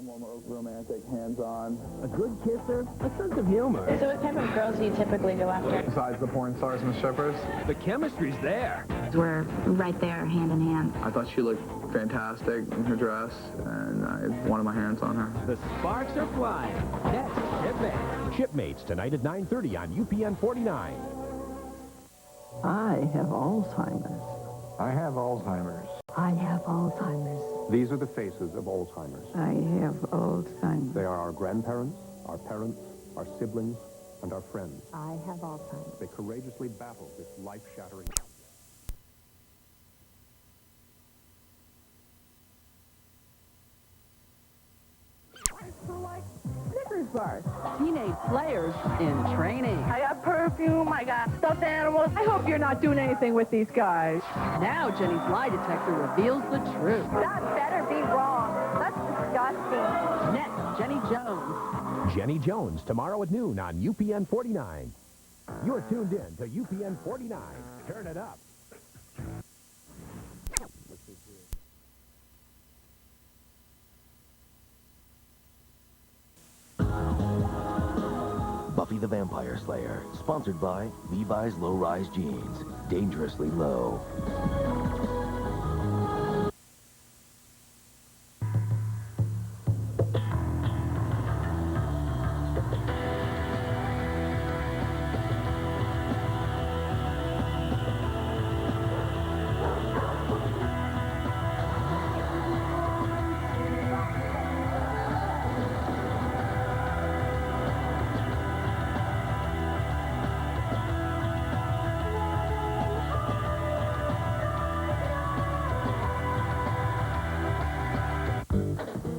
little more romantic, hands-on. A good kisser, a sense of humor. So what type of girls do you typically go after? Besides the porn stars and strippers. The chemistry's there. We're right there, hand in hand. I thought she looked fantastic in her dress, and I wanted my hands on her. The sparks are flying. That's Shipmates. Shipmates tonight at 9:30 on UPN 49. I have Alzheimer's. I have Alzheimer's. I have Alzheimer's. These are the faces of Alzheimer's. I have Alzheimer's. They are our grandparents, our parents, our siblings, and our friends. I have Alzheimer's. They courageously battle this life-shattering... Snickers bars. Teenage players in training. I got perfume, I got stuffed animals. I hope you're not doing anything with these guys. Now Jenny's lie detector reveals the truth. That better be wrong. That's disgusting. Next, Jenny Jones. Jenny Jones tomorrow at noon on UPN 49. You're tuned in to UPN 49. Turn it up. Buffy the Vampire Slayer, sponsored by Levi's Low-Rise Jeans. Dangerously low.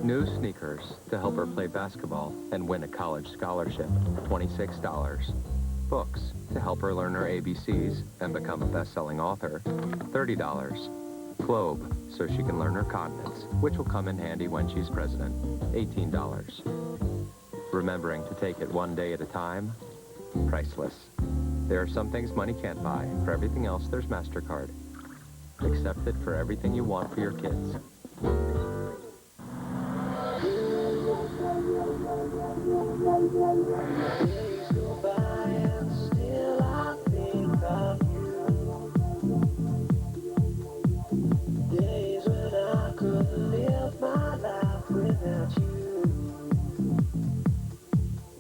New sneakers to help her play basketball and win a college scholarship, $26. Books to help her learn her ABCs and become a best-selling author, $30. Globe so she can learn her continents, which will come in handy when she's president, $18. Remembering to take it one day at a time, priceless. There are some things money can't buy. For everything else, there's MasterCard. Accept it for everything you want for your kids. Days go by and still I think of you. Days when I couldn't live my life without you.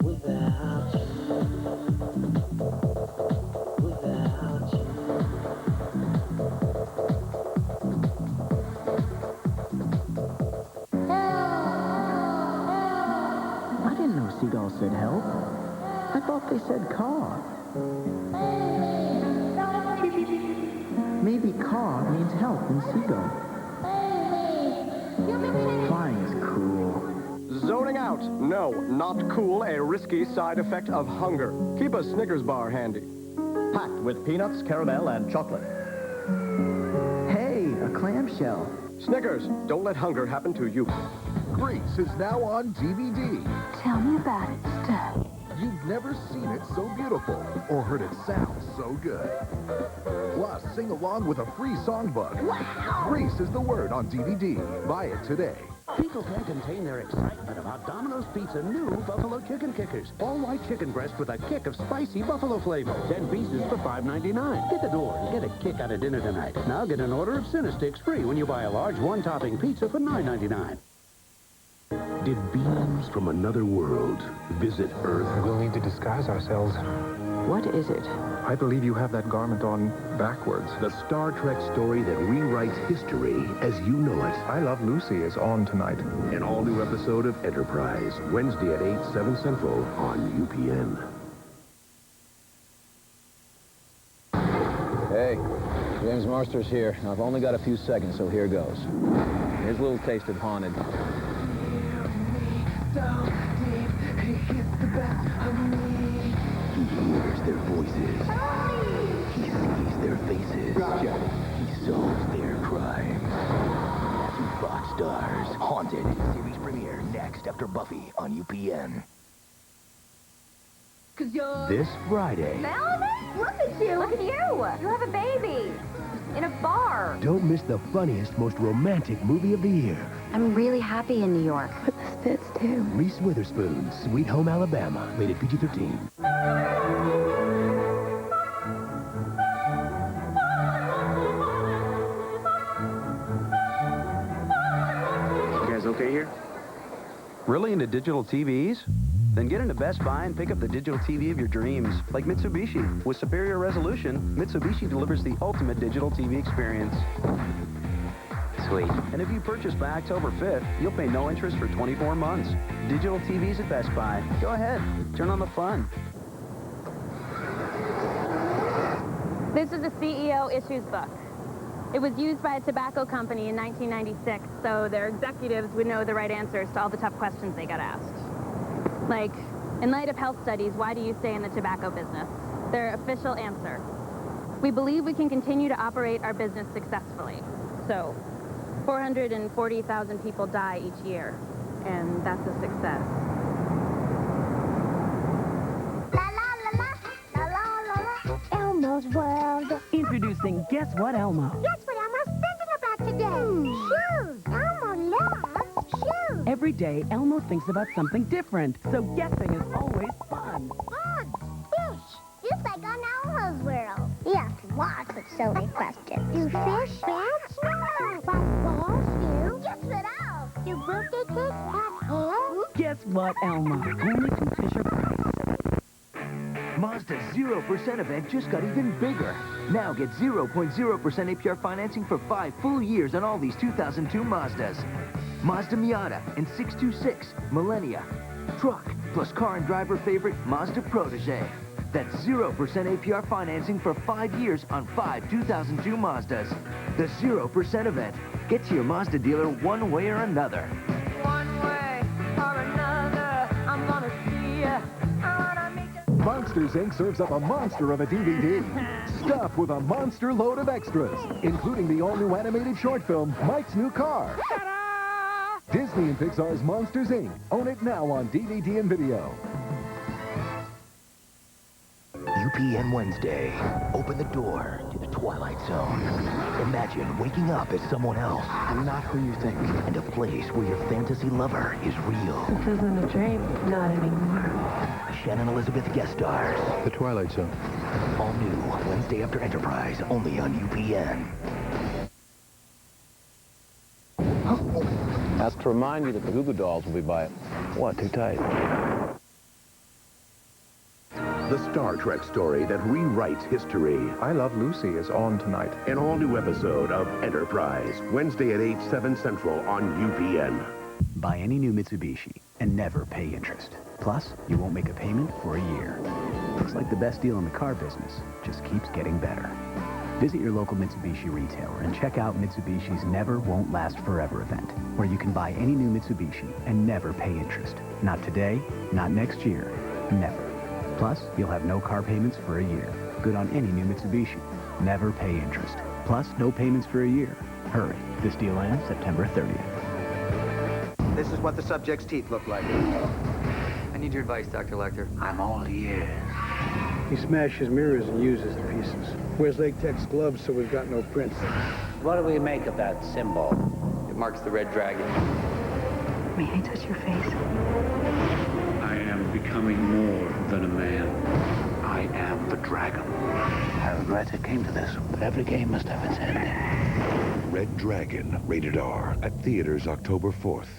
Without you. Without you. I didn't know seagulls said help. I thought they said caw. Maybe caw means help in seagull. Flying is cool. Zoning out. No, not cool. A risky side effect of hunger. Keep a Snickers bar handy. Packed with peanuts, caramel, and chocolate. Hey, a clamshell. Snickers, don't let hunger happen to you. Grease is now on DVD. Tell me about it, Stud. You've never seen it so beautiful or heard it sound so good. Plus, sing along with a free songbook. Wow! Grease is the word on DVD. Buy it today. People can't contain their excitement about Domino's Pizza new Buffalo Chicken Kickers. All-white chicken breast with a kick of spicy buffalo flavor. 10 pieces for $5.99. Get the door and get a kick out of dinner tonight. Now get an order of Cinesticks free when you buy a large one-topping pizza for $9.99. Did beings from another world visit Earth? We'll need to disguise ourselves. What is it? I believe you have that garment on backwards. The Star Trek story that rewrites history as you know it. I Love Lucy is on tonight. An all-new episode of Enterprise, Wednesday at 8, 7 Central on UPN. Hey, James Marsters here. I've only got a few seconds, so here goes. Here's a little taste of Haunted. He hears their voices. He sees their faces. Gotcha. He solves their crimes. Fox stars Haunted. Series premiere next after Buffy on UPN. Cause you're... This Friday. Melvin? Look at you. Look at you. You have a baby. in a bar. Don't miss the funniest, most romantic movie of the year. I'm really happy in New York. But the Spits, too. Reese Witherspoon, Sweet Home Alabama, rated PG-13. You guys okay here? Really into digital TVs? Then get into Best Buy and pick up the digital TV of your dreams, like Mitsubishi. With superior resolution, Mitsubishi delivers the ultimate digital TV experience. Sweet. And if you purchase by October 5th, you'll pay no interest for 24 months. Digital TVs at Best Buy. Go ahead, turn on the fun. This is a CEO issues book. It was used by a tobacco company in 1996, so their executives would know the right answers to all the tough questions they got asked. Like, in light of health studies, why do you stay in the tobacco business? Their official answer: we believe we can continue to operate our business successfully. So, 440,000 people die each year, and that's a success. Elmo's World. Introducing Guess What, Elmo? Guess what Elmo's thinking about today? Shoes. Elmo loves shoes. Every day, Elmo thinks about something different, so guessing is always fun. Fun. Fish. Just like on Elmo's World. You ask lots of silly questions. Do fish dance? No. But balls do. Guess what else? Do birthday cakes have hair? Guess What, Elmo? Only from Fisher-Price. Mazda's 0% event just got even bigger. Now get 0.0% APR financing for 5 full years on all these 2002 Mazdas. Mazda Miata and 626 Millennia. Truck plus car and driver favorite Mazda Protege. That's 0% APR financing for 5 years on 5 2002 Mazdas. The 0% event. Get to your Mazda dealer one way or another. One way or another, I'm gonna see ya. Monsters, Inc. serves up a monster of a DVD. Stuffed with a monster load of extras, including the all-new animated short film, Mike's New Car. Disney and Pixar's Monsters, Inc. Own it now on DVD and video. UPN Wednesday. Open the door to the Twilight Zone. Imagine waking up as someone else. I'm not who you think. And a place where your fantasy lover is real. This isn't a dream. Not anymore. Shannon Elizabeth guest stars. The Twilight Zone. All new Wednesday after Enterprise, only on UPN. Ask to remind you that the Goo Goo Dolls will be by... What, too tight? The Star Trek story that rewrites history. I Love Lucy is on tonight. An all-new episode of Enterprise. Wednesday at 8, 7 Central on UPN. Buy any new Mitsubishi and never pay interest. Plus, you won't make a payment for a year. Looks like the best deal in the car business just keeps getting better. Visit your local Mitsubishi retailer and check out Mitsubishi's Never Won't Last Forever event, where you can buy any new Mitsubishi and never pay interest. Not today, not next year, never. Plus, you'll have no car payments for a year. Good on any new Mitsubishi. Never pay interest. Plus, no payments for a year. Hurry. This deal ends September 30th. This is what the subject's teeth look like. I need your advice, Dr. Lecter. I'm all ears. He smashes mirrors and uses the pieces. Wears latex gloves so we've got no prints. What do we make of that symbol? It marks the red dragon. May I touch your face? I am becoming more than a man. I am the dragon. I regret it came to this, but every game must have its ending. Red Dragon, rated R, at theaters October 4th.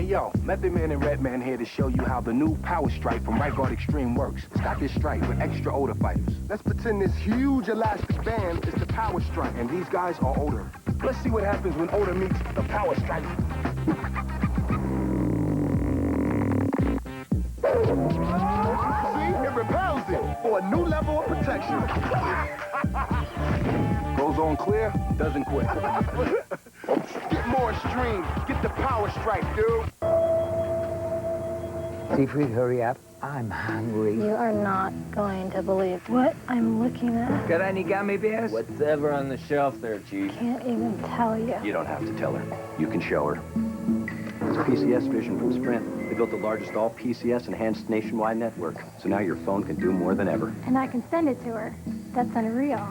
Yo, Method Man and Redman here to show you how the new Power Stripe from Right Guard Extreme works. It's got this stripe with extra older fighters. Let's pretend this huge elastic band is the Power Stripe, and these guys are older. Let's see what happens when older meets the Power Stripe. See? It repels it for a new level of protection. Goes on clear, doesn't quit. Get more extreme. Get the power strike, dude. Siegfried, hurry up. I'm hungry. You are not going to believe what I'm looking at. Got any gummy bears? Whatever on the shelf there, Chief. Can't even tell you. You don't have to tell her. You can show her. It's PCS Vision from Sprint. They built the largest all PCS enhanced nationwide network. So now your phone can do more than ever. And I can send it to her. That's unreal.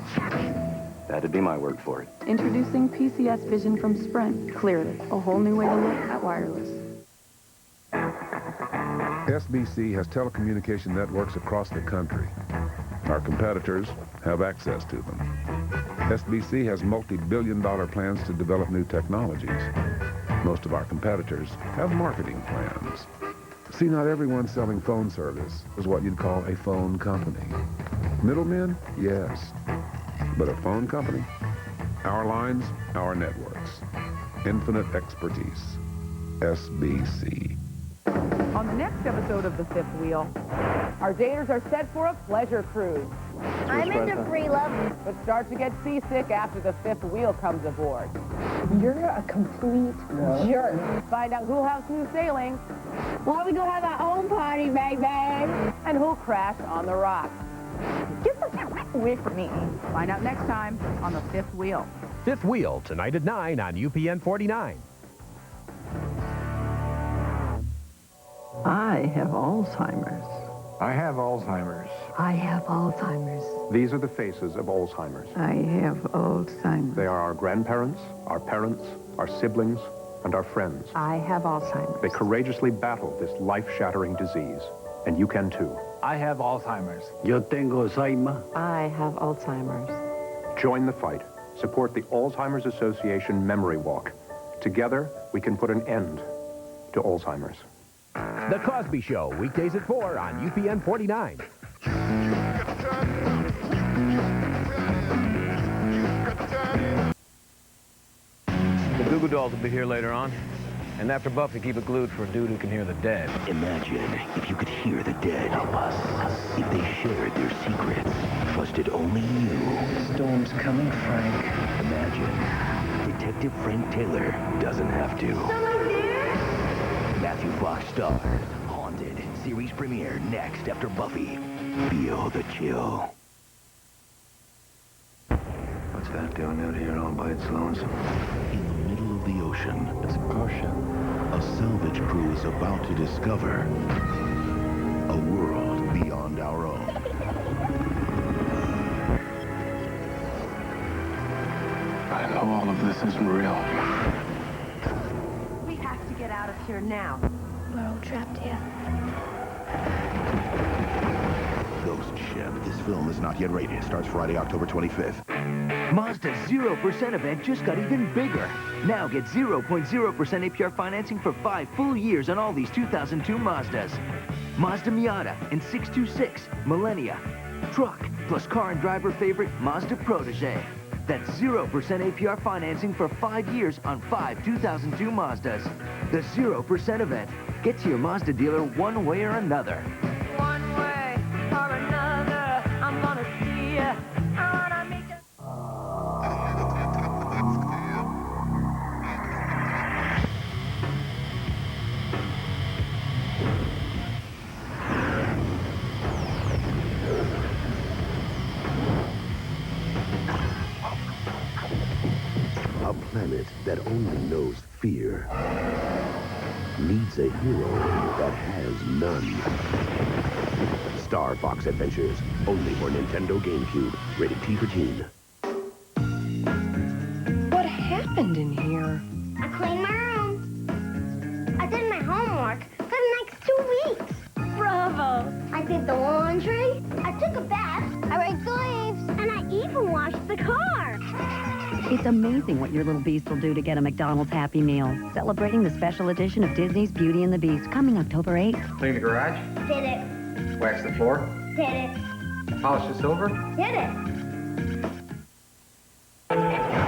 That'd be my word for it. Introducing PCS Vision from Sprint. Clearly, a whole new way to look at wireless. SBC has telecommunication networks across the country. Our competitors have access to them. SBC has multi-billion-dollar plans to develop new technologies. Most of our competitors have marketing plans. See, not everyone selling phone service is what you'd call a phone company. Middlemen? Yes. But a phone company? Our lines, our networks. Infinite expertise. SBC. On the next episode of The Fifth Wheel, our daters are set for a pleasure cruise. I'm into free love. But start to get seasick after the fifth wheel comes aboard. You're a complete jerk. Find out who'll have smooth sailing. Why don't we go have our own party, baby? And who'll crash on the rocks. Get the f away from me. Find out next time on The Fifth Wheel. Fifth Wheel, tonight at 9 on UPN 49. I have Alzheimer's. I have Alzheimer's. I have Alzheimer's. These are the faces of Alzheimer's. I have Alzheimer's. They are our grandparents, our parents, our siblings, and our friends. I have Alzheimer's. They courageously battle this life-shattering disease. And you can too. I have Alzheimer's. Yo tengo Alzheimer. I have Alzheimer's. Join the fight. Support the Alzheimer's Association Memory Walk. Together, we can put an end to Alzheimer's. The Cosby Show, weekdays at 4 on UPN 49. The Goo Goo Dolls will be here later on. And after Buffy, keep it glued for a dude who can hear the dead. Imagine if you could hear the dead. Help us. If they shared their secrets, trusted only you. The storm's coming, Frank. Imagine Detective Frank Taylor doesn't have to. Someone there? Matthew Fox stars. Haunted. Series premiere next after Buffy. Feel the chill. What's that doing out here all by its lonesome? In the middle of the ocean. It's a Porsche. A salvage crew is about to discover a world beyond our own. I know all of this isn't real. We have to get out of here now. We're all trapped here. Ghost Ship. This film is not yet rated. Starts Friday, October 25th. Mazda's 0% event just got even bigger. Now get 0.0% APR financing for 5 full years on all these 2002 Mazdas. Mazda Miata and 626 Millennia. Truck plus car and driver favorite Mazda Protege. That's 0% APR financing for 5 years on 5 2002 Mazdas. The 0% event. Get to your Mazda dealer one way or another. One way or another, I'm gonna see ya. I wanna make a... A planet that only knows fear needs a hero that has none. Star Fox Adventures, only for Nintendo GameCube. Rated T for teen. What happened in here? I cleaned my room. I did my homework for the next 2 weeks. Bravo! I did the laundry. I took a bath. I raked the leaves. And I even washed the car. It's amazing what your little beast will do to get a McDonald's Happy Meal. Celebrating the special edition of Disney's Beauty and the Beast, coming October 8th. Clean the garage? Did it. Wax the floor? Did it. Polish the silver? Did it.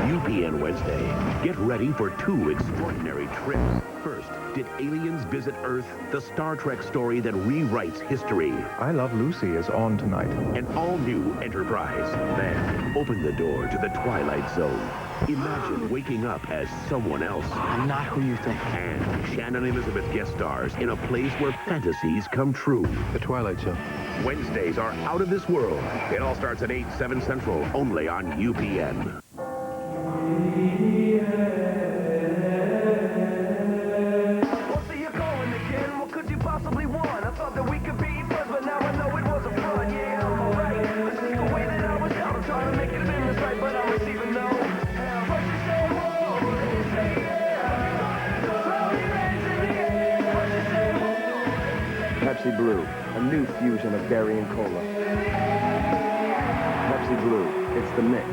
UPN Wednesday. Get ready for 2 extraordinary trips. First, did aliens visit Earth? The Star Trek story that rewrites history. I Love Lucy is on tonight. An all-new Enterprise. Then, open the door to the Twilight Zone. Imagine waking up as someone else. I'm not who you think. And Shannon Elizabeth guest stars in a place where fantasies come true. The Twilight Zone. Wednesdays are out of this world. It all starts at 8, 7 Central, only on UPN. Pepsi Blue, a new fusion of berry and cola. Pepsi Blue, it's the mix.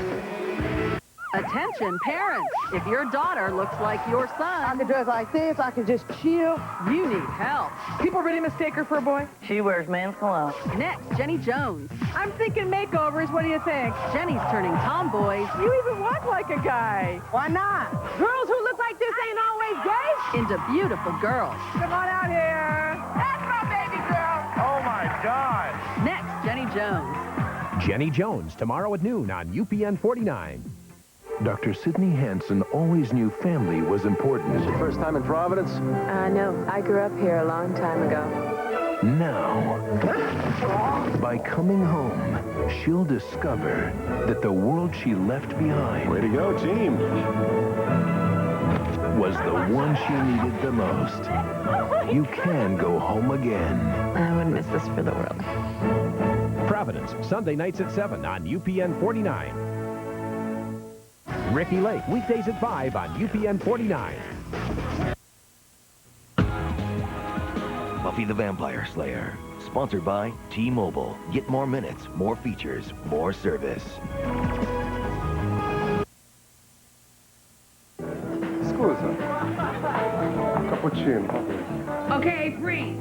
Attention, parents. If your daughter looks like your son... I can dress like this, I can just chill. You need help. People really mistake her for a boy. She wears men's cologne. Next, Jenny Jones. I'm thinking makeovers, what do you think? Jenny's turning tomboys You even walk like a guy. Why not? Girls who look like this ain't always gay. into beautiful girls. Come on out here. That's my baby girl. Oh my God! Next, Jenny Jones. Jenny Jones, tomorrow at noon on UPN 49. Dr. Sidney Hansen always knew family was important. Is your first time in Providence? No, I grew up here a long time ago. Now, by coming home, she'll discover that the world she left behind... Way to go, team! ...was the one she needed the most. You can go home again. I would miss this for the world. Providence, Sunday nights at 7 on UPN 49. Ricky Lake, weekdays at 5 on UPN 49. Buffy the Vampire Slayer. Sponsored by T-Mobile. Get more minutes, more features, more service. Scusa. Cappuccino. Okay, freeze.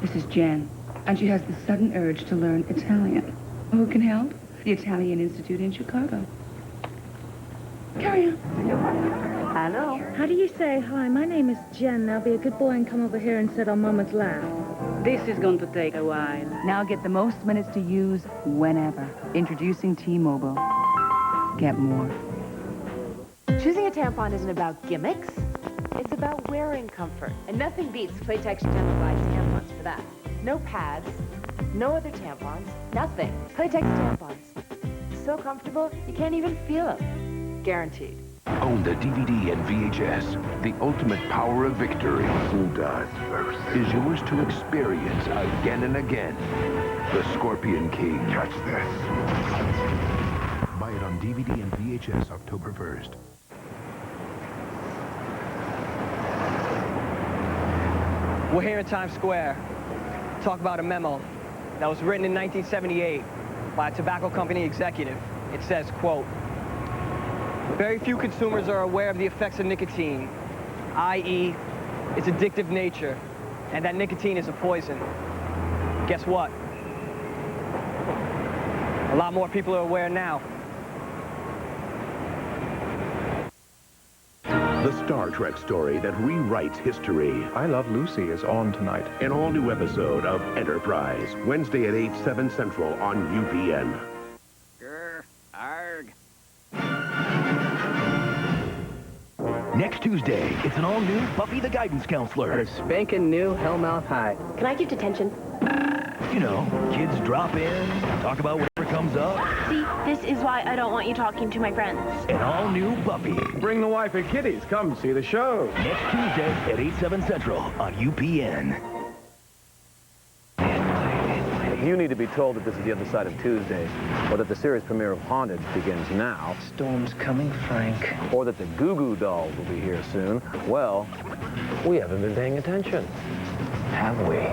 This is Jen, and she has the sudden urge to learn Italian. Who can help? The Italian Institute in Chicago. Carry on. Hello. How do you say, hi, my name is Jen. Now be a good boy and come over here and sit on Mama's lap. This is going to take a while. Now get the most minutes to use whenever. Introducing T-Mobile. Get more. Choosing a tampon isn't about gimmicks. It's about wearing comfort. And nothing beats Playtex Gentle-Glide tampons for that. No pads, no other tampons, nothing. Playtex tampons. So comfortable, you can't even feel them. Guaranteed. Own the DVD and VHS. The ultimate power of victory. Who dies first? Is yours to experience again and again. The Scorpion King. Catch this. Buy it on DVD and VHS October 1st. We're here in Times Square. Talk about a memo that was written in 1978 by a tobacco company executive. It says, quote, very few consumers are aware of the effects of nicotine, i.e., its addictive nature, and that nicotine is a poison. Guess what? A lot more people are aware now. The Star Trek story that rewrites history. I Love Lucy is on tonight. An all-new episode of Enterprise, Wednesday at 8, 7 Central on UPN. Arg. Next Tuesday, it's an all-new Buffy the Guidance Counselor. At a spanking new Hellmouth High. Can I give detention? You know, kids drop in, talk about whatever comes up. See, this is why I don't want you talking to my friends. An all-new Buffy. Bring the wife and kiddies. Come see the show. Next Tuesday at 8, 7 Central on UPN. You need to be told that this is the other side of Tuesday, or that the series premiere of Haunted begins now. Storm's coming, Frank. Or that the Goo Goo Dolls will be here soon. Well, we haven't been paying attention. Have we?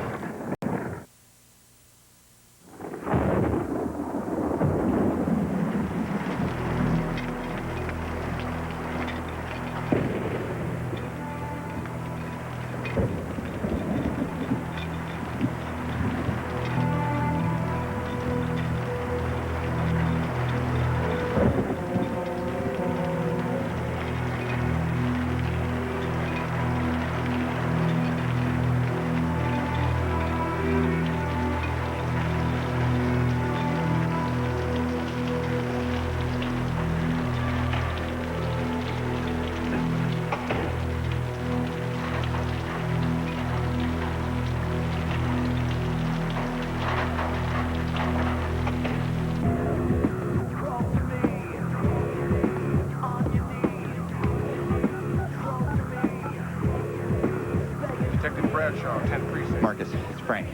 Bradshaw, 10th Precinct. Marcus, it's Frank.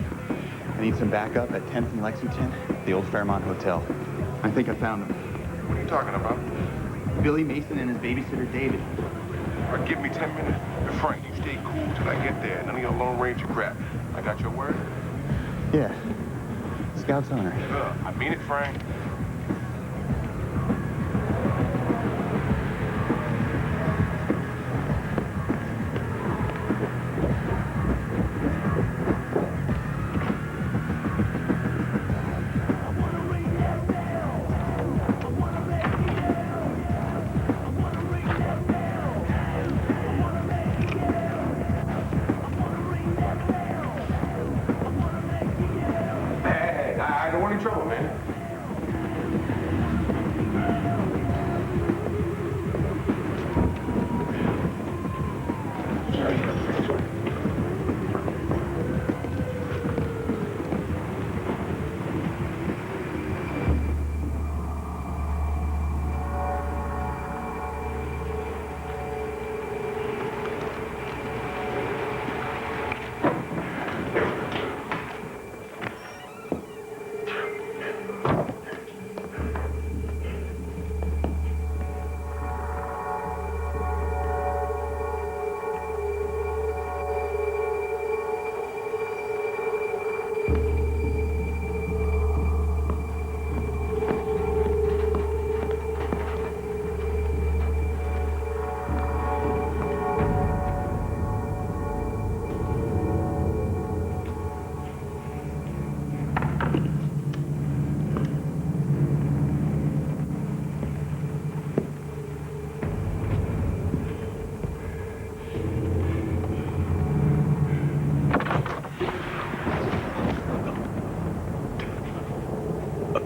I need some backup at 10th and Lexington, the old Fairmont Hotel. I think I found them. What are you talking about? Billy Mason and his babysitter, David. All right, give me 10 minutes. And Frank, you stay cool till I get there. None of your Lone Ranger crap. I got your word? Yeah. Scout's honor. I mean it, Frank. I don't want any trouble, man.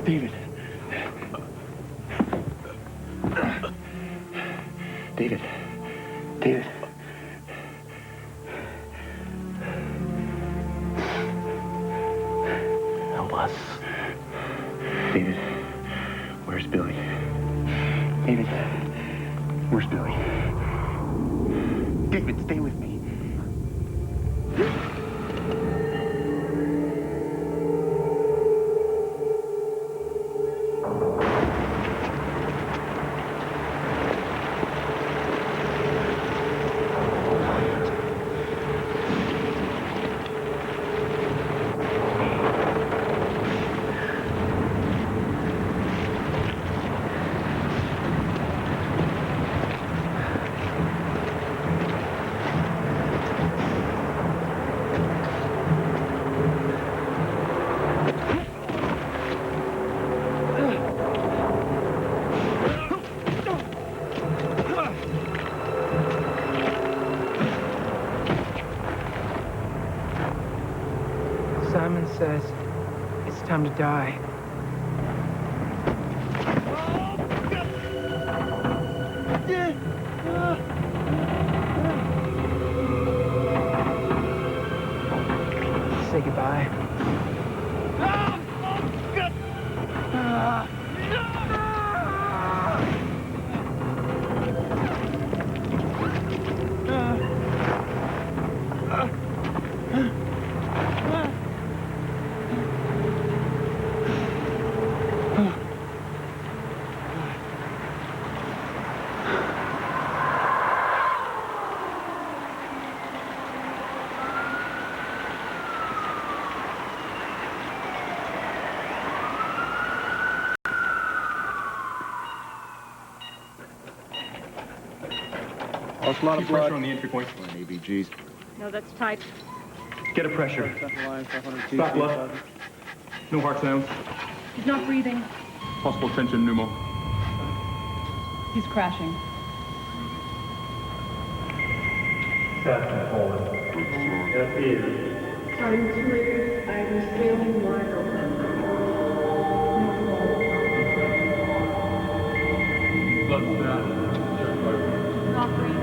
David. David. David. Help us. David. Where's Billy? David. Where's Billy? David, stay with me. Simon says it's time to die. Say goodbye. Lost a lot of blood. Pressure on the entry point. ABGs. No, that's tight. Get a pressure. Stop blood. No heart sounds. He's not breathing. Possible tension pneumo. He's crashing. Captain Poland. FE. Time 2 I was sailing wide open. Blood status. Not breathing.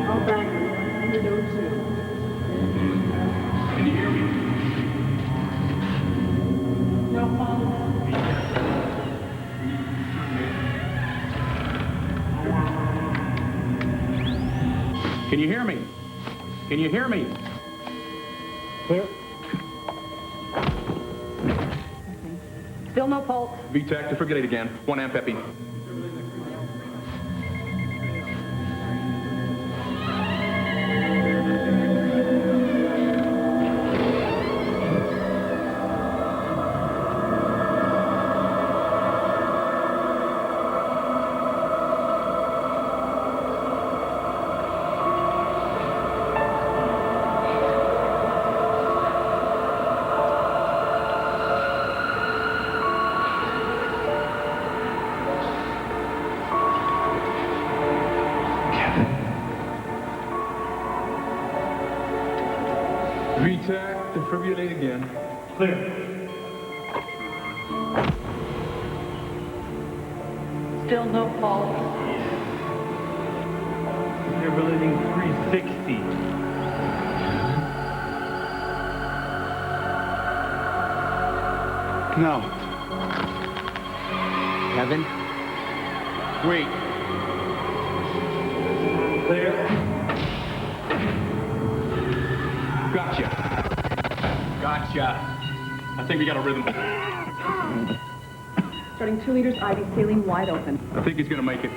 All back. 102. Can you hear me? No pulse. Can you hear me? Can you hear me? Clear. Still no pulse. VTAC, defibrillate again. 1 amp epi. VTAC, defibrillate again. Clear. Still no pulse. Defibrillating 360. No. Kevin? Wait. Clear. Gotcha. I think we got a rhythm. Starting 2 liters IV saline wide open. I think he's gonna make it.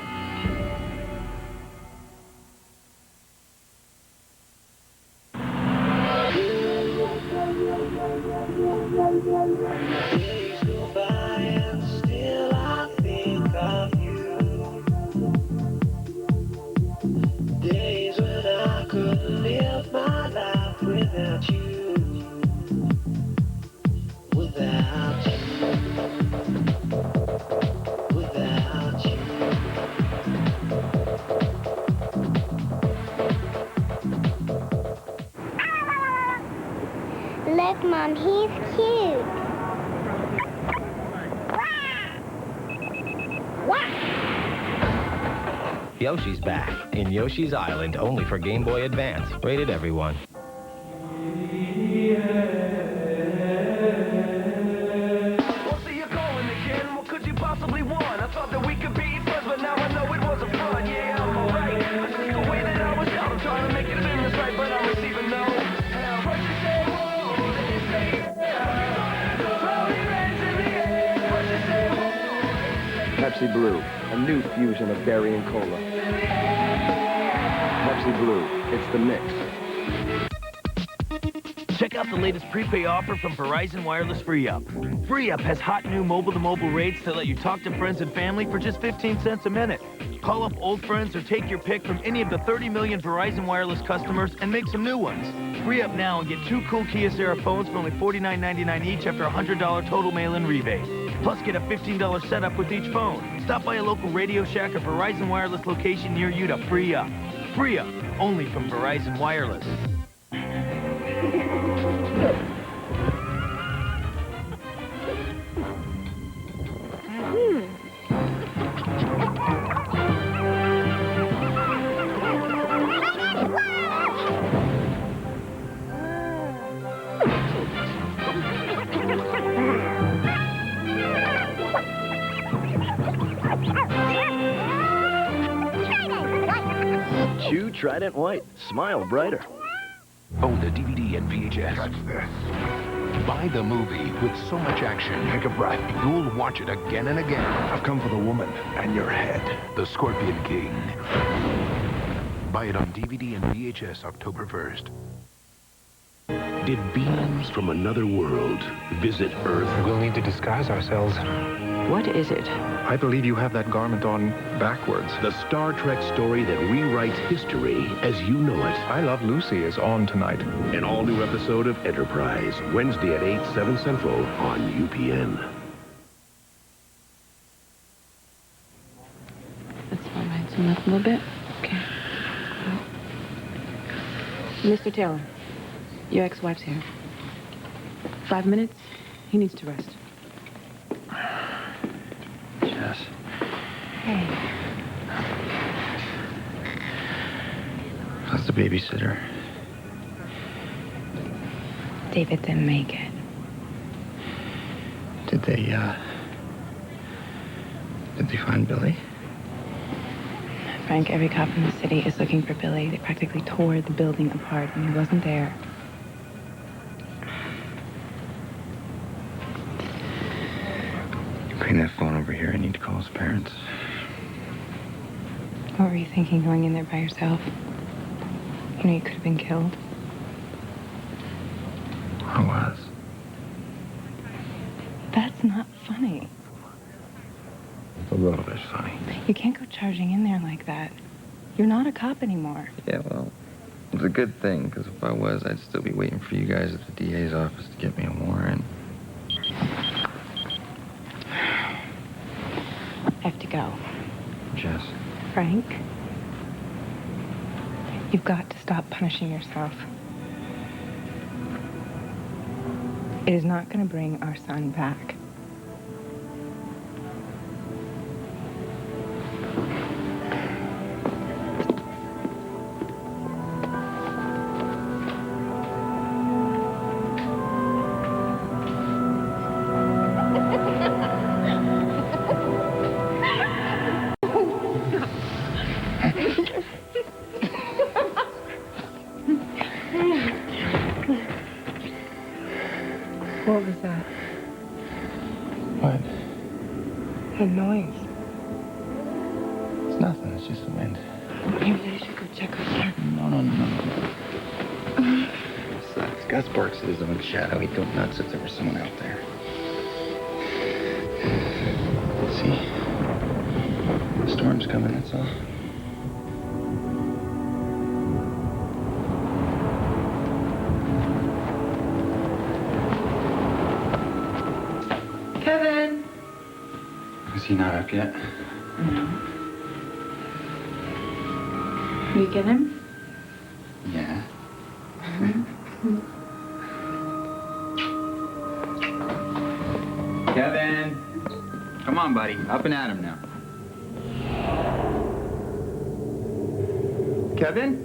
Days go by and still I think of you. Days when I couldn't live my life without you. Without you. Without you. Look, Mom, he's cute. Yoshi's back in Yoshi's Island, only for Game Boy Advance. Rated everyone. Well, see you calling again. What could you possibly want? I thought that we could be friends, but now I know it wasn't fun. Yeah, I'm alright. But just the way that I was out, I'm trying to make it in this right, but I'm receiving no. What you say? Whoa, they say. Pepsi Blue, a new fusion of berry and cola. Pepsi Blue, it's the mix. Check out the latest prepay offer from Verizon Wireless FreeUp. FreeUp has hot new mobile-to-mobile rates to let you talk to friends and family for just 15 cents a minute. Call up old friends or take your pick from any of the 30 million Verizon Wireless customers and make some new ones. Free up now and get 2 cool Kia Ceira phones for only $49.99 each after a $100 total mail-in rebate. Plus, get a $15 setup with each phone. Stop by a local Radio Shack or Verizon Wireless location near you to free up. Free up, only from Verizon Wireless. Chew Trident White. Smile brighter. Own the DVD and VHS. That's this. Buy the movie with so much action. Take a breath. You'll watch it again and again. I've come for the woman and your head. The Scorpion King. Buy it on DVD and VHS October 1st. Did beings from another world visit Earth? We'll need to disguise ourselves. What is it? I believe you have that garment on backwards. The Star Trek story that rewrites history as you know it. I Love Lucy is on tonight. An all-new episode of Enterprise, Wednesday at 8, 7 Central on UPN. Let's right some left a little bit. Okay. Mr. Taylor, your ex-wife's here. 5 minutes. He needs to rest. Jess. Hey. How's the babysitter? David didn't make it. Did they find Billy? Frank, every cop in the city is looking for Billy. They practically tore the building apart and he wasn't there. Bring that phone over here. I need to call his parents. What were you thinking going in there by yourself? You know you could have been killed. I was. That's not funny. A little bit funny. You can't go charging in there like that. You're not a cop anymore. Yeah, well, it's a good thing, because if I was, I'd still be waiting for you guys at the DA's office to get me a warrant. I have to go. Jess. Frank, you've got to stop punishing yourself. It is not going to bring our son back. What was that? What? The noise. It's nothing. It's just the wind. Maybe I should go check out there. No. Besides, Gus barks at his own shadow. He'd go nuts if there was someone out there. See? The storm's coming, that's all. Kevin! Is he not up yet? No. You get him? Yeah. Kevin! Come on, buddy. Up and at him now. Kevin?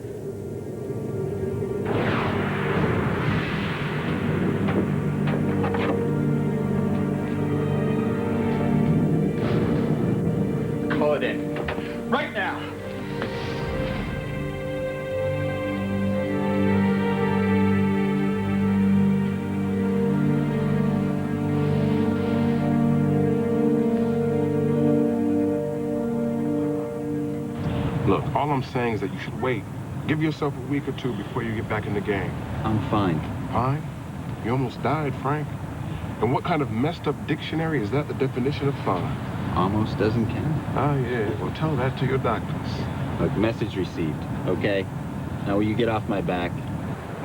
Call it in. Right now! Look, all I'm saying is that you should wait. Give yourself a week or two before you get back in the game. I'm fine. Fine? You almost died, Frank. And what kind of messed up dictionary is that the definition of fine? Almost doesn't count. Oh, yeah. Well, tell that to your doctors. Look, message received, okay? Now, will you get off my back?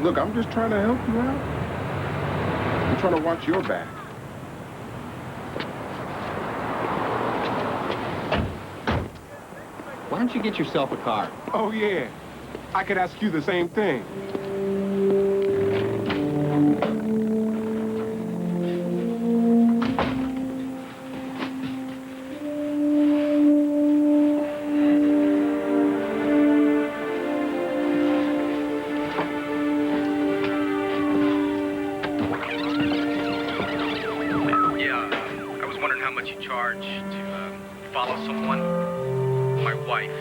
Look, I'm just trying to help you out. I'm trying to watch your back. Why don't you get yourself a car? Oh, yeah. I could ask you the same thing. Yeah, I was wondering how much you charge to follow someone. My wife.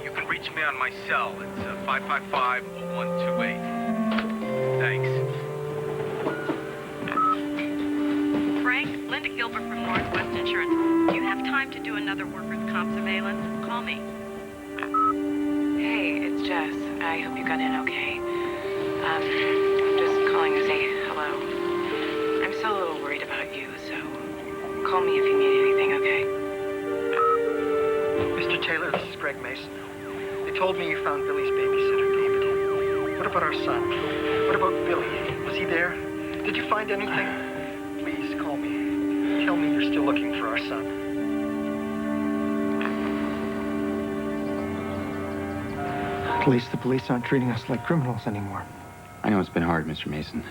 You can reach me on my cell. It's 555-0128. Thanks. Frank, Linda Gilbert from Northwest Insurance. Do you have time to do another workers' comp surveillance? Call me. Hey, it's Jess. I hope you got in okay. I'm just calling to say hello. I'm still a little worried about you, so call me if you need anything, okay? Mr. Taylor, this is Greg Mason. They told me you found Billy's babysitter, David. What about our son? What about Billy? Was he there? Did you find anything? Please, call me. Tell me you're still looking for our son. The police aren't treating us like criminals anymore. I know it's been hard, Mr. Mason,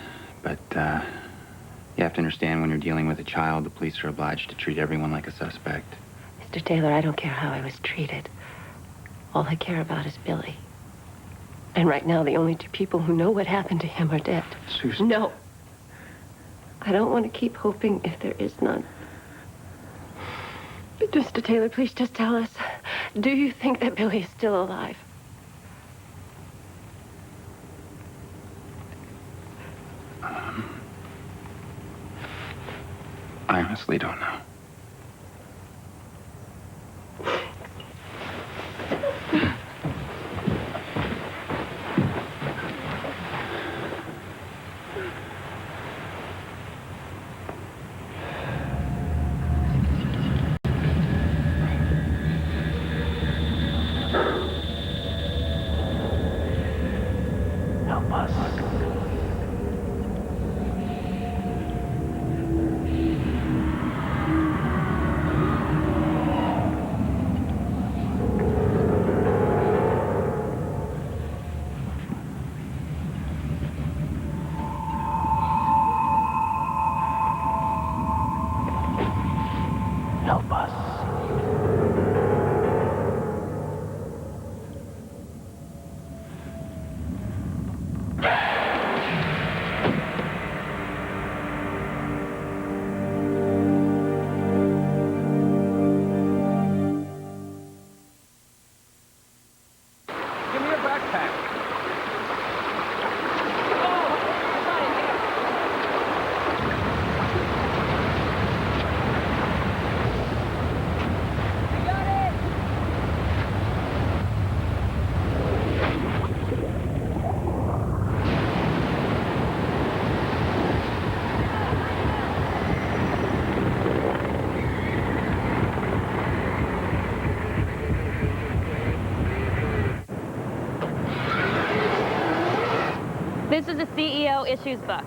but you have to understand when you're dealing with a child, the police are obliged to treat everyone like a suspect. Mr. Taylor, I don't care how I was treated. All I care about is Billy. And right now, the only two people who know what happened to him are dead. Susan. No. I don't want to keep hoping if there is none. Mr. Taylor, please just tell us, do you think that Billy is still alive? I honestly don't know. Help us. Help us. Give me your backpack. This is a CEO issues book.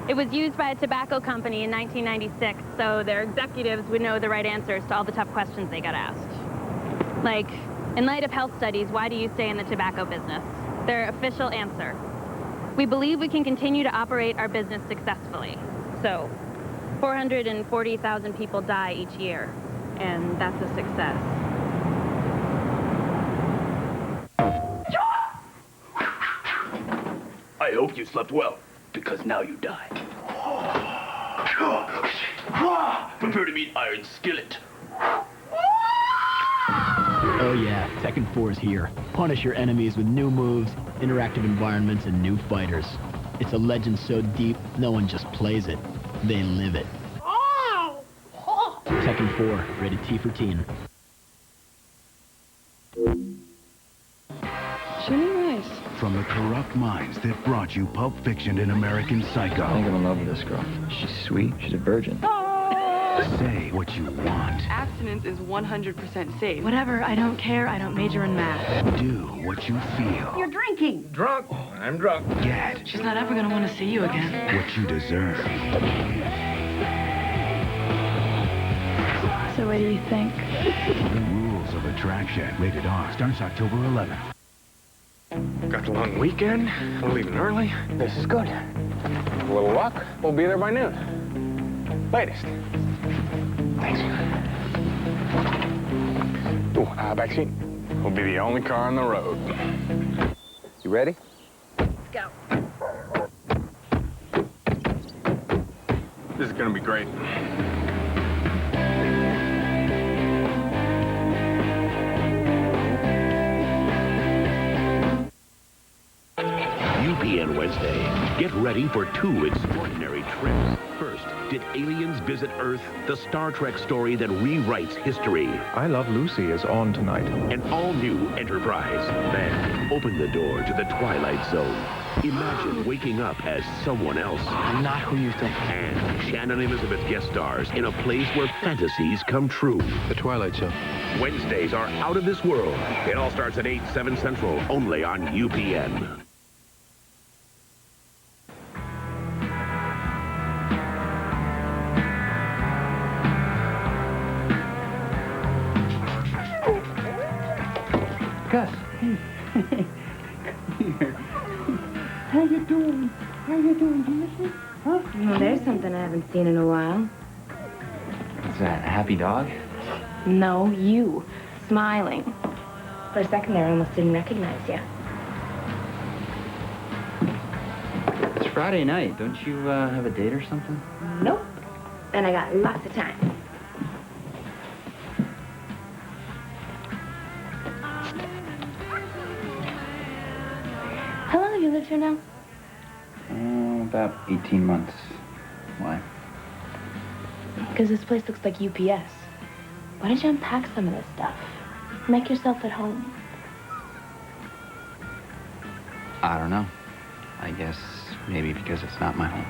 It was used by a tobacco company in 1996, so their executives would know the right answers to all the tough questions they got asked. Like, in light of health studies, why do you stay in the tobacco business? Their official answer: we believe we can continue to operate our business successfully. So, 440,000 people die each year, and that's a success. I hope you slept well, because now you die. Prepare to meet Iron Skillet. Oh yeah, Tekken 4 is here. Punish your enemies with new moves, interactive environments, and new fighters. It's a legend so deep, no one just plays it. They live it. Tekken 4, rated T for teen. Jenny Rice. From the corrupt minds that brought you Pulp Fiction and American Psycho. I think I'm in love with this girl. She's sweet. She's a virgin. Say what you want. Abstinence is 100% safe. Whatever, I don't care. I don't major in math. Do what you feel. You're drinking. Drunk. I'm drunk. Get She's not ever gonna want to see you again. what you deserve. So what do you think? The Rules of Attraction. Rated R. Starts October 11th. Got a long weekend. We're leaving early. This is good. A little luck, we'll be there by noon. Latest. Thanks. Ooh, back seat. We'll be the only car on the road. You ready? Let's go. This is gonna be great. UPN Wednesday. Get ready for 2 extraordinary trips. First, did aliens visit Earth? The Star Trek story that rewrites history. I Love Lucy is on tonight. An all-new Enterprise. Then, open the door to the Twilight Zone. Imagine waking up as someone else. I'm not who you think. And Shannon Elizabeth guest stars in a place where fantasies come true. The Twilight Zone. Wednesdays are out of this world. It all starts at 8, 7 Central, only on UPN. Gus, hey. Come here. How you doing? How you doing? Do you miss me? Huh? Well, there's something I haven't seen in a while. Is that a happy dog? No, you. Smiling. For a second there, I almost didn't recognize you. It's Friday night. Don't you have a date or something? Nope. And I got lots of time. How long have you lived here now? About 18 months. Why? Because this place looks like UPS. Why don't you unpack some of this stuff? Make yourself at home. I don't know. I guess maybe because it's not my home.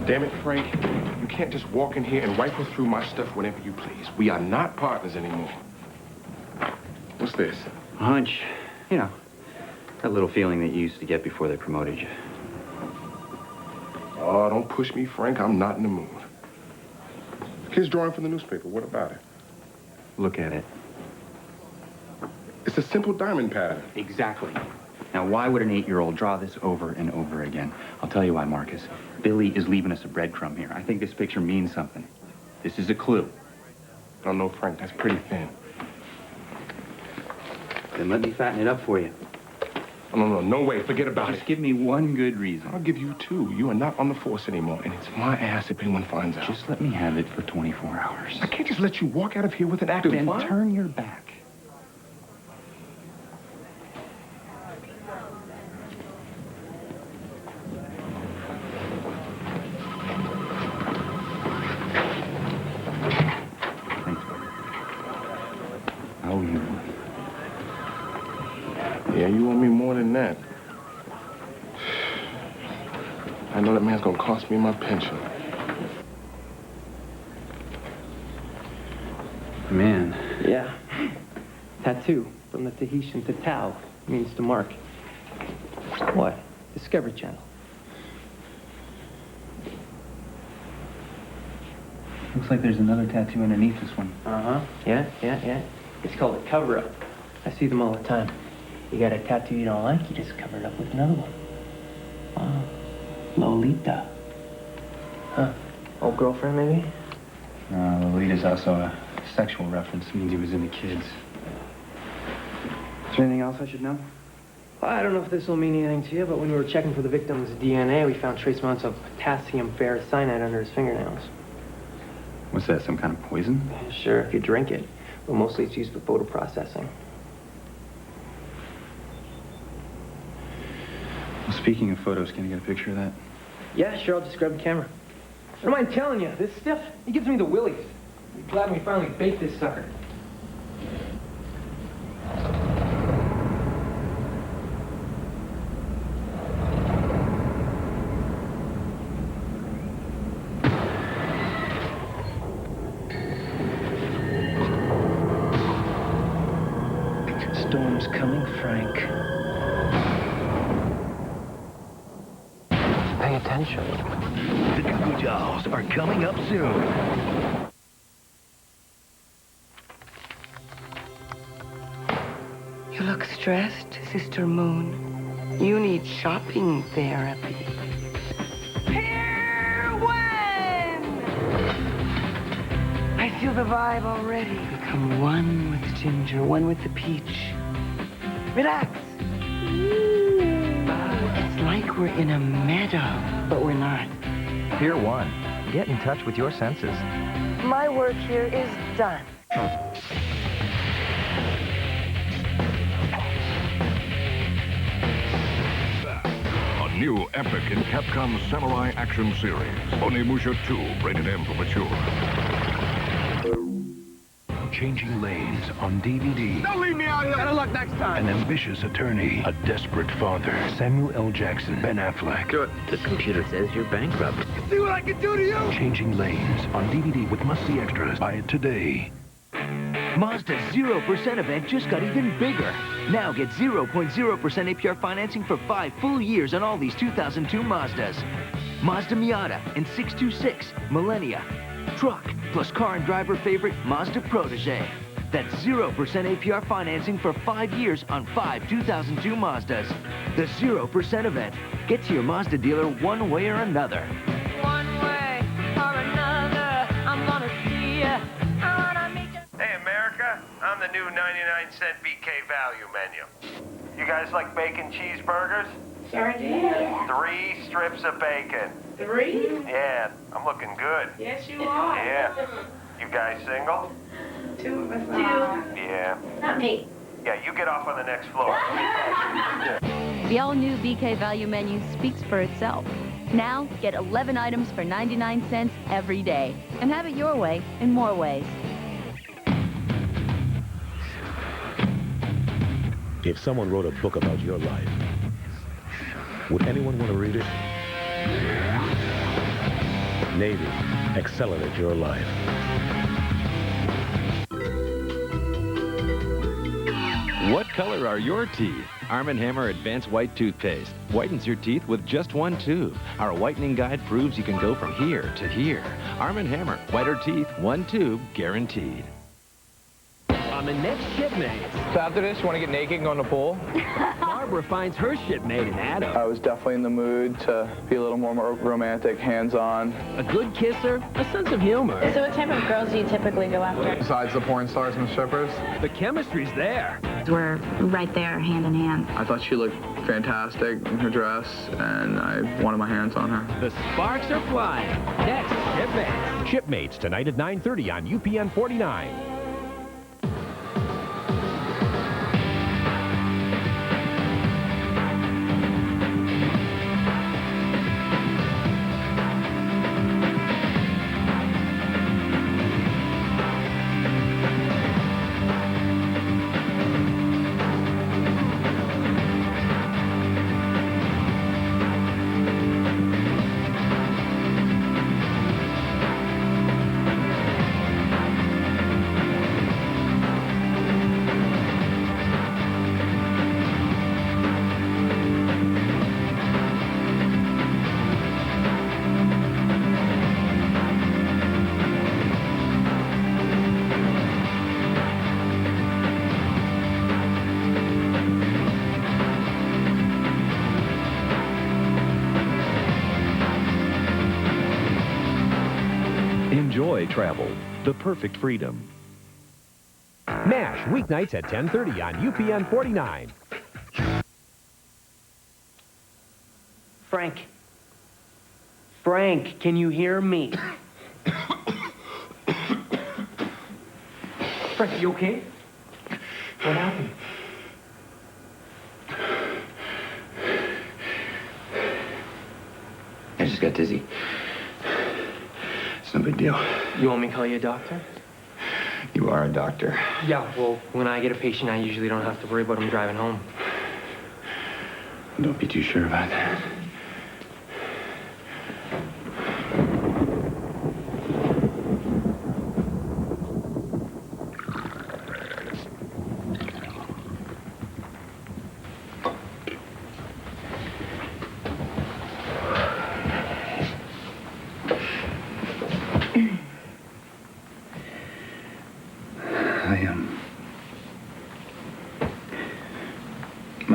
Damn it, Frank. You can't just walk in here and rifle through my stuff whenever you please. We are not partners anymore. What's this? A hunch. You know, that little feeling that you used to get before they promoted you. Oh, don't push me, Frank. I'm not in the mood. Kid's drawing from the newspaper. What about it? Look at it. It's a simple diamond pattern. Exactly. Now, why would an 8-year-old draw this over and over again? I'll tell you why, Marcus. Billy is leaving us a breadcrumb here. I think this picture means something. This is a clue. I don't know, Frank. That's pretty thin. Then let me fatten it up for you. No way. Forget about it. Just give me one good reason. I'll give you 2. You are not on the force anymore, and it's my ass if anyone finds out. Just let me have it for 24 hours. I can't just let you walk out of here with an active Then file. turn your back. Oh, you. Yeah, you owe me more than that. I know that man's gonna cost me my pension. Man. Yeah. Tattoo from the Tahitian Tatau means to mark. What? Discovery Channel. Looks like there's another tattoo underneath this one. Uh-huh. Yeah. It's called a cover-up. I see them all the time. You got a tattoo you don't like, you just cover it up with another one. Lolita. Huh. Old girlfriend, maybe? Lolita's also a sexual reference. It means he was into kids. Is there anything else I should know? Well, I don't know if this will mean anything to you, but when we were checking for the victim's DNA, we found trace amounts of potassium ferricyanide under his fingernails. What's that, some kind of poison? Sure, if you drink it. But mostly it's used for photo processing. Well, speaking of photos, can you get a picture of that? Yeah, sure, I'll just grab the camera. I don't mind telling you, this stuff, it gives me the willies. I'm glad we finally baked this sucker. Storm's coming, Frank. Pay attention. The Goo Goo Dolls are coming up soon. You look stressed, Sister Moon. You need shopping therapy. I feel the vibe already. Become one with Ginger, one with the peach. Relax. It's like we're in a meadow, but we're not. Pier 1. Get in touch with your senses. My work here is done. A new epic in Capcom's Samurai action series. Onimusha 2, rated M for mature. Changing Lanes on DVD. Don't leave me out here. Better luck next time. An ambitious attorney, a desperate father, Samuel L. Jackson, Ben Affleck. Good. The computer says you're bankrupt. See what I can do to you? Changing Lanes on DVD with must-see extras. Buy it today. Mazda's 0% event just got even bigger. Now get 0.0% APR financing for 5 full years on all these 2002 Mazdas. Mazda Miata and 626 Millennia. Truck plus car and driver favorite Mazda Protege. That's 0% APR financing for 5 years on 5 2002 Mazdas. The 0% event. Get to your Mazda dealer one way or another. One way or another, I'm gonna see ya. Hey, America, I'm the new 99-cent BK value menu. You guys like bacon cheeseburgers? Sure do. 3 strips of bacon. 3? Yeah, I'm looking good. Yes, you are. Yeah. You guys single? 2 of us are. Yeah. Not me. Yeah, you get off on the next floor. The all-new BK value menu speaks for itself. Now, get 11 items for 99 cents every day. And have it your way in more ways. If someone wrote a book about your life, would anyone want to read it? Navy, excelling at your life. What color are your teeth? Arm & Hammer Advanced White Toothpaste whitens your teeth with just one tube. Our whitening guide proves you can go from here to here. Arm & Hammer, whiter teeth, one tube, guaranteed. On the next Shipmates. So after this, you want to get naked and go in the pool? Barbara finds her shipmate in Adam. I was definitely in the mood to be a little more romantic, hands-on. A good kisser, a sense of humor. So what type of girls do you typically go after? Besides the porn stars and strippers? The chemistry's there. We're right there, hand in hand. I thought she looked fantastic in her dress, and I wanted my hands on her. The sparks are flying. Next, Shipmates. Shipmates, tonight at 9:30 on UPN 49. Enjoy travel, the perfect freedom. MASH, weeknights at 10:30 on UPN 49. Frank. Frank, can you hear me? Frank, you okay? What happened? I just got dizzy. It's no big deal. You want me to call you a doctor? You are a doctor. Yeah, well, when I get a patient, I usually don't have to worry about him driving home. Don't be too sure about that.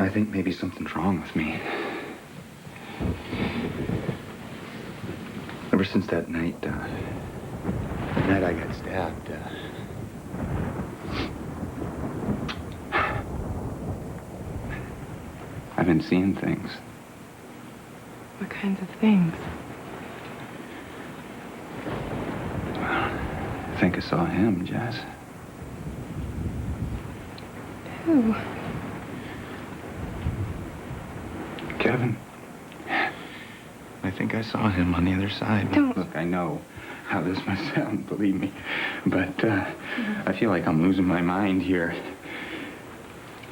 I think maybe something's wrong with me. Ever since that night, the night I got stabbed, I've been seeing things. What kinds of things? I think I saw him, Jess. Who? Kevin. I think I saw him on the other side. Don't. Look, I know how this must sound, believe me. But I feel like I'm losing my mind here.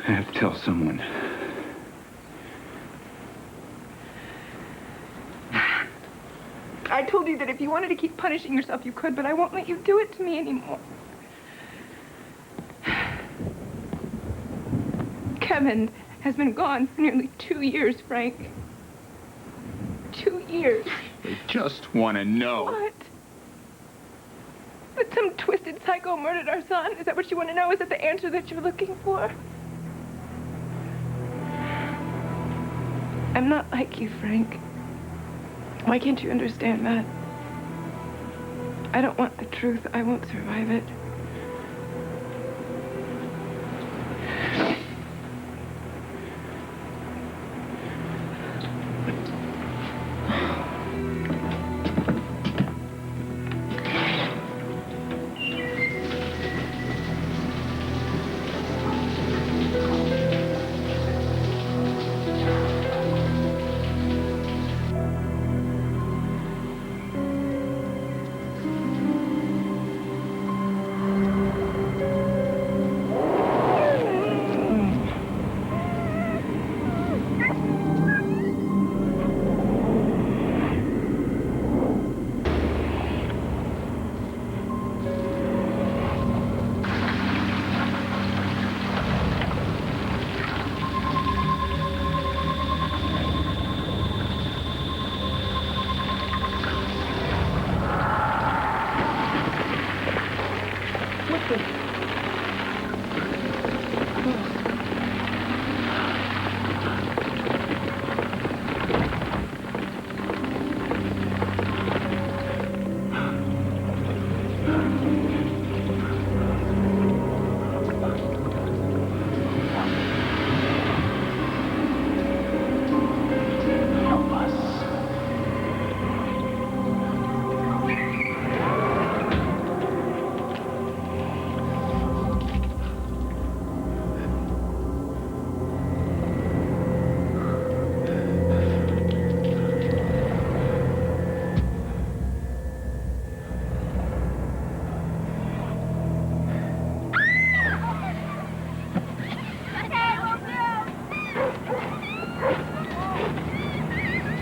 I have to tell someone. I told you that if you wanted to keep punishing yourself, you could, but I won't let you do it to me anymore. Kevin has been gone for nearly 2 years, Frank. 2 years. I just want to know. What? That some twisted psycho murdered our son? Is that what you want to know? Is that the answer that you're looking for? I'm not like you, Frank. Why can't you understand that? I don't want the truth. I won't survive it.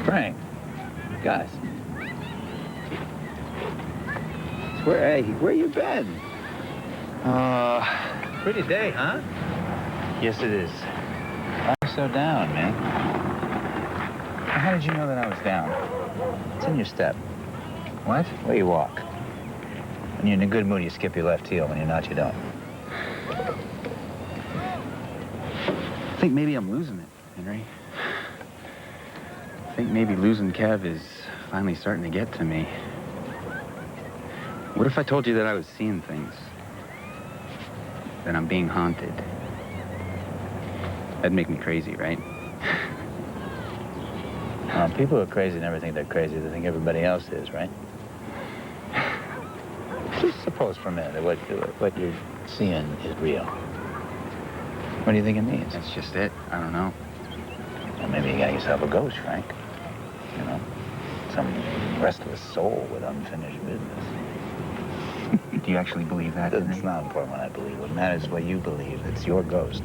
Frank, guys. Where you been? Pretty day, huh? Yes, it is. Why are you so down, man? How did you know that I was down? It's in your step. What? The way you walk. When you're in a good mood, you skip your left heel. When you're not, you don't. I think maybe I'm losing it, Henry. I think maybe losing Kev is finally starting to get to me. What if I told you that I was seeing things? That I'm being haunted? That'd make me crazy, right? People who are crazy never think they're crazy. They think everybody else is, right? Just suppose for a minute that what you're seeing is real. What do you think it means? That's just it. I don't know. Well, maybe you got yourself a ghost, Frank. You know, some restless soul with unfinished business. Do you actually believe that? It's not important what I believe. What matters is what you believe. It's your ghost.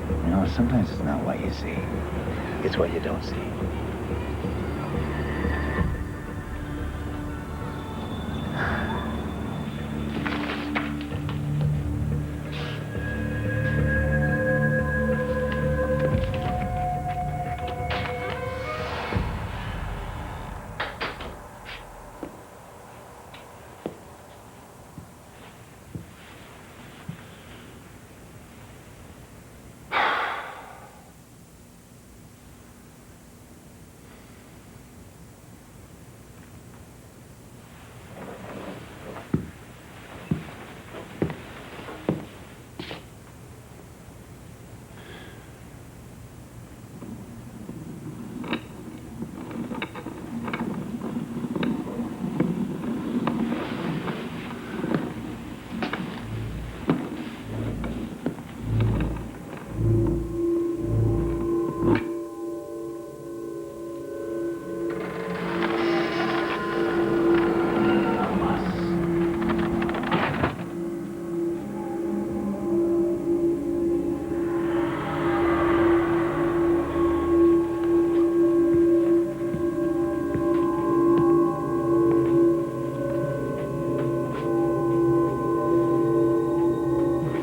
You know, sometimes it's not what you see. It's what you don't see.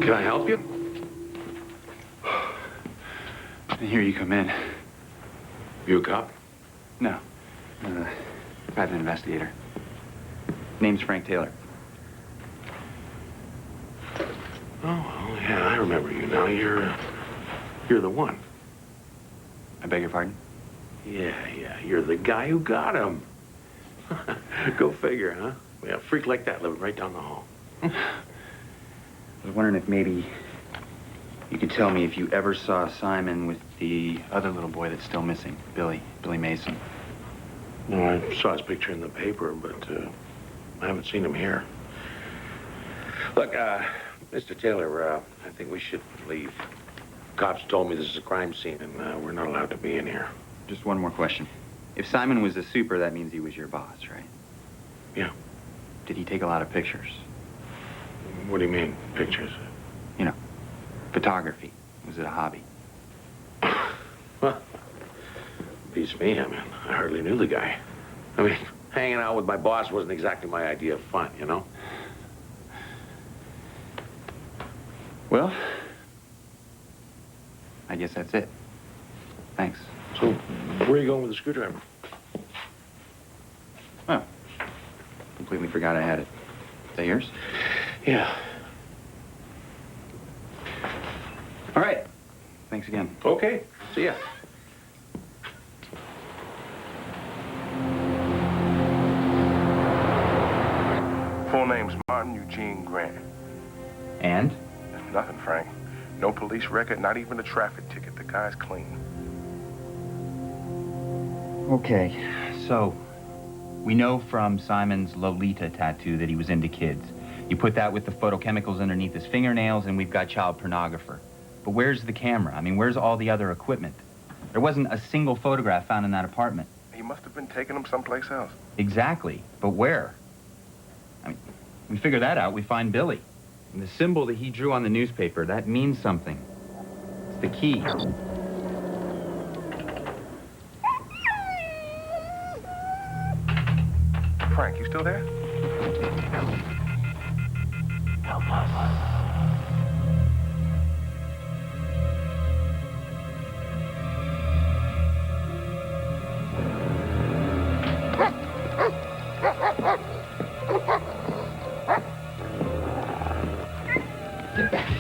Can I help you? I hear you come in. You a cop? No. Private investigator. Name's Frank Taylor. Oh, yeah, I remember you now. You're the one. I beg your pardon? Yeah, you're the guy who got him. Go figure, huh? Yeah, a freak like that living right down the hall. I was wondering if maybe you could tell me if you ever saw Simon with the other little boy that's still missing, Billy Mason. No, I saw his picture in the paper, but I haven't seen him here. Look, Mr. Taylor, I think we should leave. Cops told me this is a crime scene, and we're not allowed to be in here. Just one more question. If Simon was a super, that means he was your boss, right? Yeah. Did he take a lot of pictures? What do you mean, pictures? You know, photography. Was it a hobby? Well, beats me. I mean, I hardly knew the guy. I mean, hanging out with my boss wasn't exactly my idea of fun, you know? Well, I guess that's it. Thanks. So, where are you going with the screwdriver? Oh, completely forgot I had it. Is that yours? Yeah. All right. Thanks again. Okay. See ya. Full name's Martin Eugene Grant. And? Nothing, Frank. No police record, not even a traffic ticket. The guy's clean. Okay, so we know from Simon's Lolita tattoo that he was into kids. You put that with the photochemicals underneath his fingernails, and we've got child pornographer. But where's the camera? I mean, where's all the other equipment? There wasn't a single photograph found in that apartment. He must have been taking them someplace else. Exactly, but where? I mean, we figure that out, we find Billy. And the symbol that he drew on the newspaper, that means something. It's the key. Frank, you still there? Help us. Get back.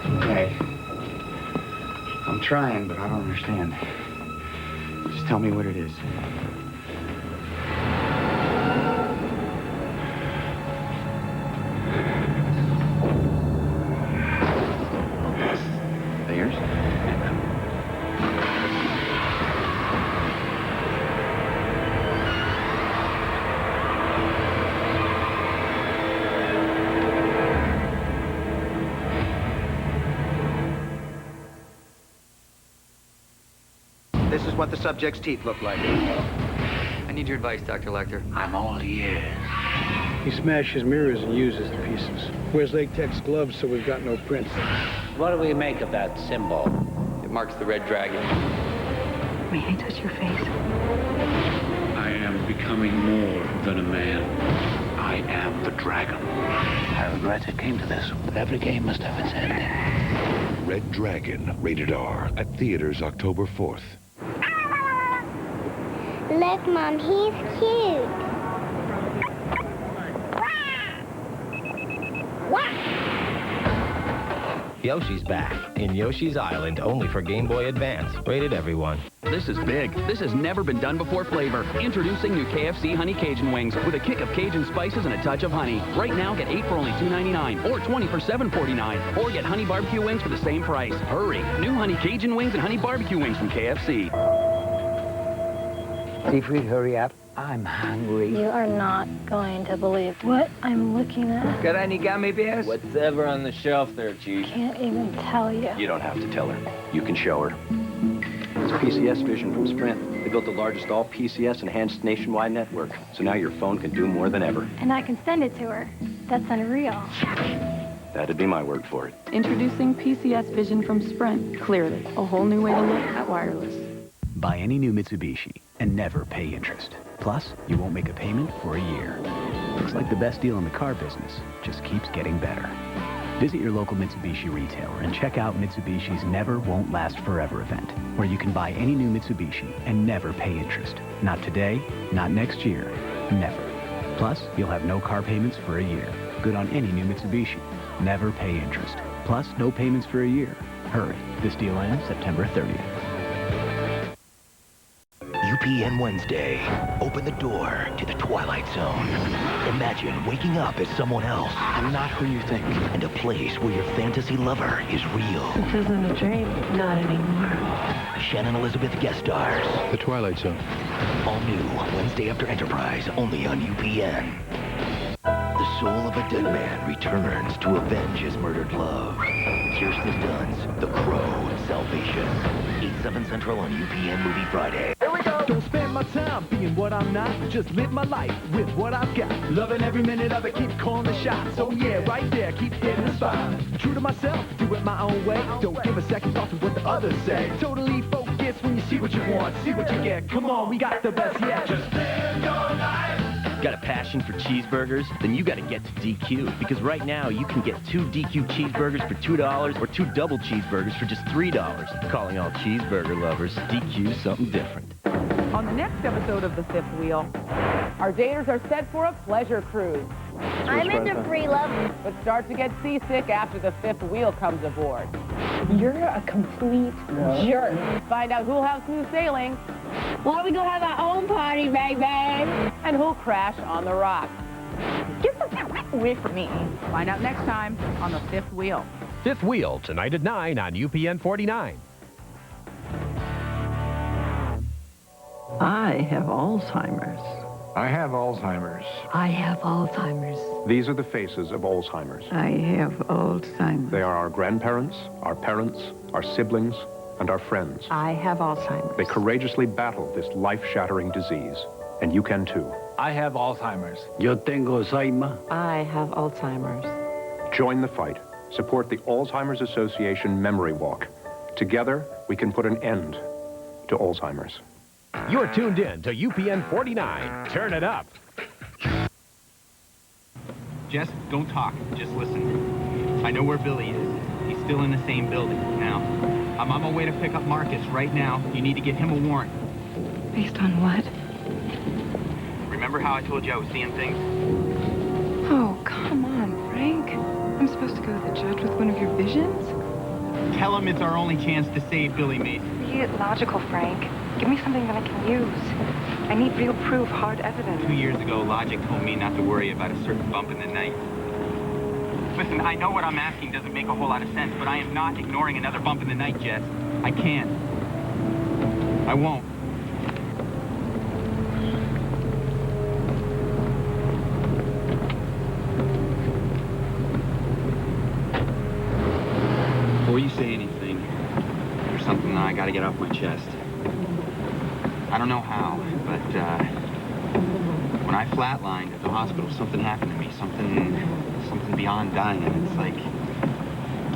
Okay. I'm trying, but I don't understand. Just tell me what it is. Bears? This is what the subject's teeth look like. I need your advice, Dr. Lecter. I'm all ears. He smashes mirrors and uses the pieces. Wears latex gloves so we've got no prints. What do we make of that symbol? It marks the Red Dragon. May I touch your face? I am becoming more than a man. I am the dragon. I regret it came to this, but every game must have its ending. Red Dragon, rated R, at theaters October 4th. Look, Mom, he's cute. Yoshi's back in Yoshi's Island, only for Game Boy Advance. Rated everyone. This is big. This has never been done before flavor. Introducing new KFC Honey Cajun Wings with a kick of Cajun spices and a touch of honey. Right now, get 8 for only $2.99 or 20 for $7.49. Or get Honey Barbecue Wings for the same price. Hurry. New Honey Cajun Wings and Honey Barbecue Wings from KFC. Seafood, hurry up. I'm hungry. You are not going to believe what I'm looking at. Got any gummy bears? Whatever on the shelf there, Chief. Can't even tell you. You don't have to tell her. You can show her. It's PCS Vision from Sprint. They built the largest all PCS enhanced nationwide network. So now your phone can do more than ever. And I can send it to her. That's unreal. That'd be my word for it. Introducing PCS Vision from Sprint. Clearly, a whole new way to look at wireless. Buy any new Mitsubishi and never pay interest. Plus, you won't make a payment for a year. Looks like the best deal in the car business just keeps getting better. Visit your local Mitsubishi retailer and check out Mitsubishi's Never Won't Last Forever event, where you can buy any new Mitsubishi and never pay interest. Not today, not next year, never. Plus, you'll have no car payments for a year. Good on any new Mitsubishi. Never pay interest. Plus, no payments for a year. Hurry. This deal ends September 30th. UPN Wednesday. Open the door to the Twilight Zone. Imagine waking up as someone else. I'm not who you think. And a place where your fantasy lover is real. This isn't a dream. Not anymore. Shannon Elizabeth guest stars. The Twilight Zone. All new Wednesday after Enterprise, only on UPN. The soul of a dead man returns to avenge his murdered love. Kirsten Dunst, The Crow, Salvation. 8/7 Central on UPN Movie Friday. Here we go. Don't spend my time being what I'm not. Just live my life with what I've got. Loving every minute of it, keep calling the shots. So yeah, right there, keep hitting the spot. True to myself, do it my own way. Don't give a second thought to what the others say. Totally focused when you see what you want, see what you get. Come on, we got the best yet. Just live your life. Got a passion for cheeseburgers? Then you got to get to DQ. Because right now, you can get 2 DQ cheeseburgers for $2 or 2 double cheeseburgers for just $3. Calling all cheeseburger lovers, DQ's something different. On the next episode of The Fifth Wheel, our daters are set for a pleasure cruise. I'm into free love. But start to get seasick after the fifth wheel comes aboard. You're a complete jerk. Find out who'll have smooth sailing. Why don't we go have our own party, baby? And who'll crash on the rocks. Get the f away from me. Find out next time on The Fifth Wheel. Fifth Wheel, tonight at 9 on UPN 49. I have Alzheimer's. I have Alzheimer's. I have Alzheimer's. These are the faces of Alzheimer's. I have Alzheimer's. They are our grandparents, our parents, our siblings, and our friends. I have Alzheimer's. They courageously battle this life-shattering disease, and you can too. I have Alzheimer's. Yo tengo Alzheimer. I have Alzheimer's. Join the fight. Support the Alzheimer's Association Memory Walk. Together, we can put an end to Alzheimer's. You're tuned in to UPN 49. Turn it up. Jess, don't talk. Just listen. I know where Billy is. He's still in the same building. Now, I'm on my way to pick up Marcus right now. You need to give him a warrant. Based on what? Remember how I told you I was seeing things? Oh, come on, Frank. I'm supposed to go to the judge with one of your visions? Tell him it's our only chance to save Billy Mason. Be logical, Frank. Give me something that I can use. I need real proof, hard evidence. 2 years ago, logic told me not to worry about a certain bump in the night. Listen, I know what I'm asking doesn't make a whole lot of sense, but I am not ignoring another bump in the night, Jess. I can't. I won't. Before you say anything, there's something that I gotta get off my chest. I don't know how, but when I flatlined at the hospital, something happened to me. Something beyond dying.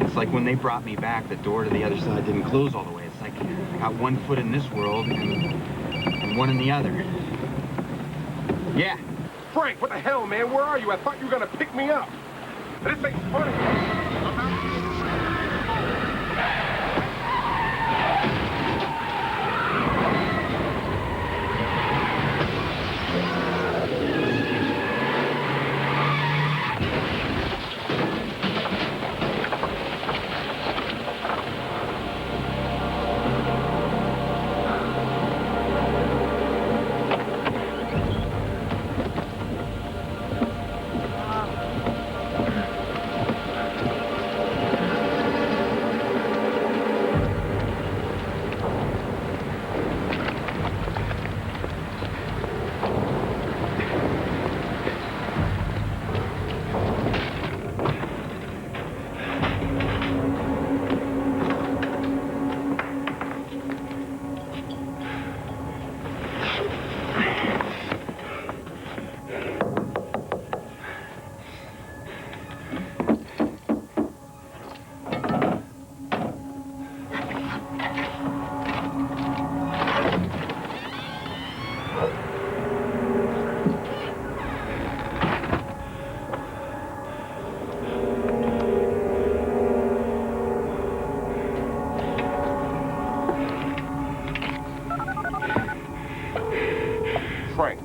It's like when they brought me back, the door to the other side didn't close all the way. It's like I got one foot in this world and one in the other. Yeah. Frank, what the hell, man? Where are you? I thought you were gonna pick me up. This ain't funny.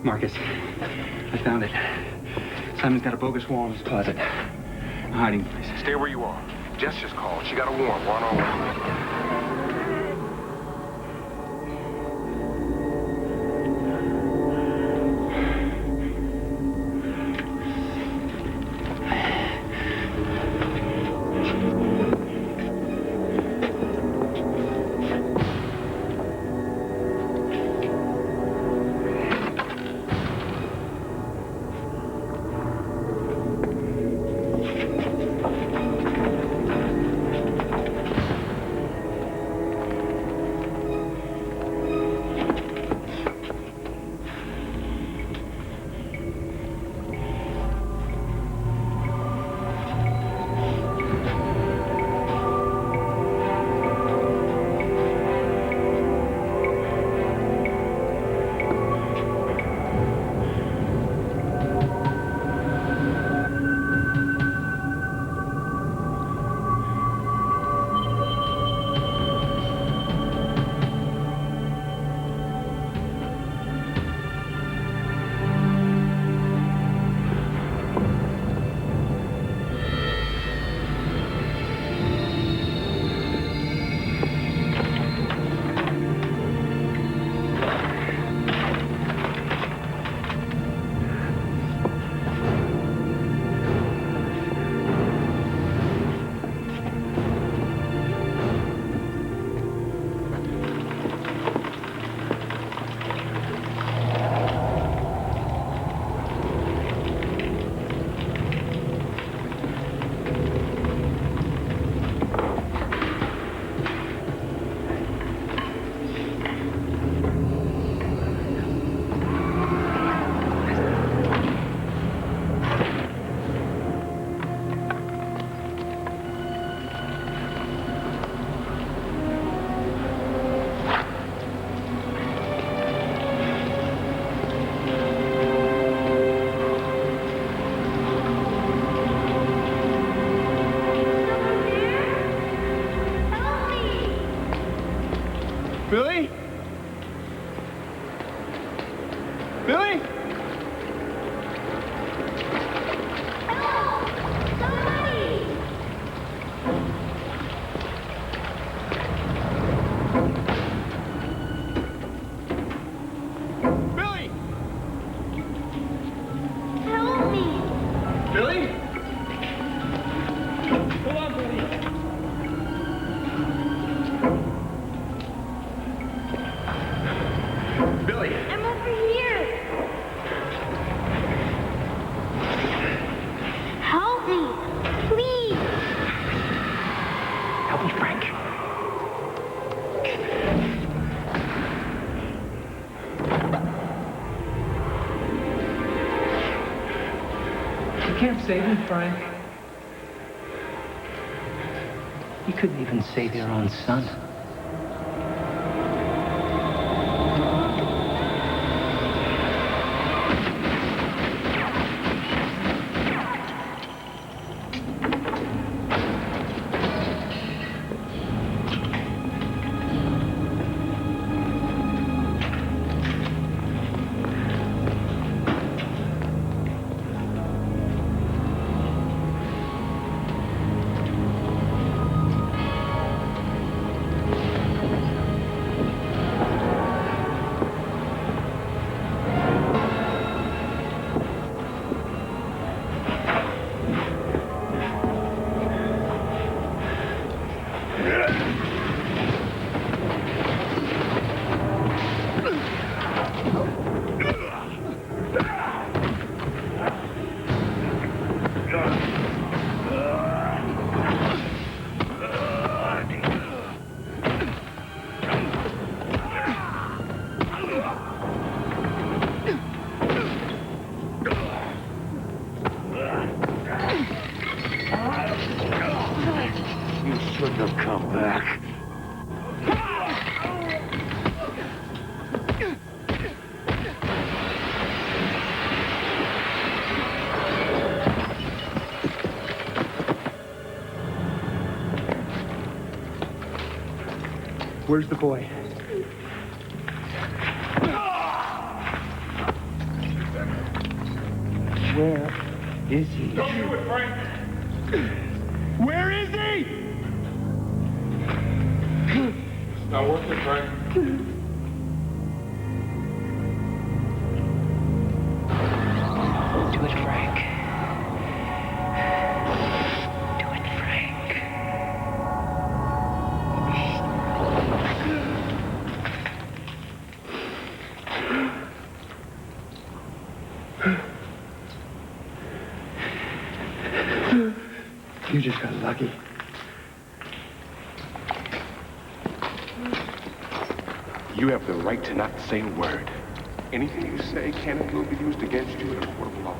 Marcus, I found it. Simon's got a bogus wall in his closet. A hiding place. Stay where you are. Jess just called. She got a warrant. We're on our way. Billy? Billy? Billy! Help me! Billy? Hold on, Billy. Billy! I'm over here! Help me! Please! Help me, Frank. You can't save him, Frank. You couldn't even save your own son. You shouldn't have come back. Where's the boy? Where is he? Don't do it, Frank! Where is he? It's not worth it, Frank. Do it, Frank. Do it, Frank. You just got lucky. You have the right to not say a word. Anything you say can and will be used against you in a court of law.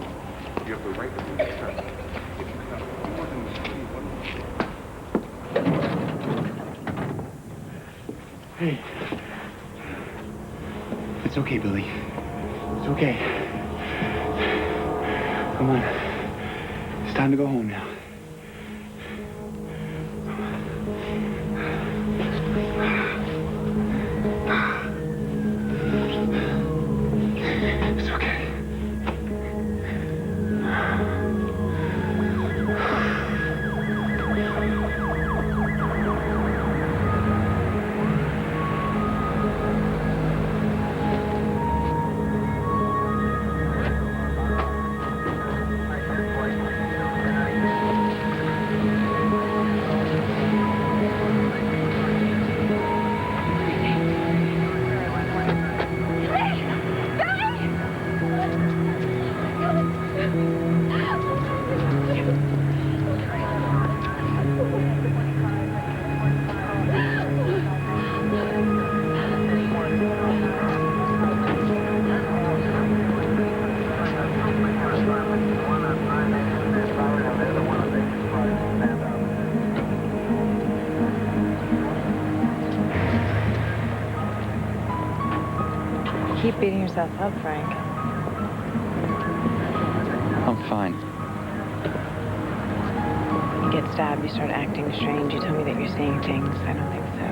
You have the right to be determined. If you have more than anyone... Hey. It's okay, Billy. It's okay. Come on. It's time to go home now. It's okay. Keep beating yourself up, Frank. I'm fine. You get stabbed, you start acting strange. You tell me that you're seeing things. I don't think so.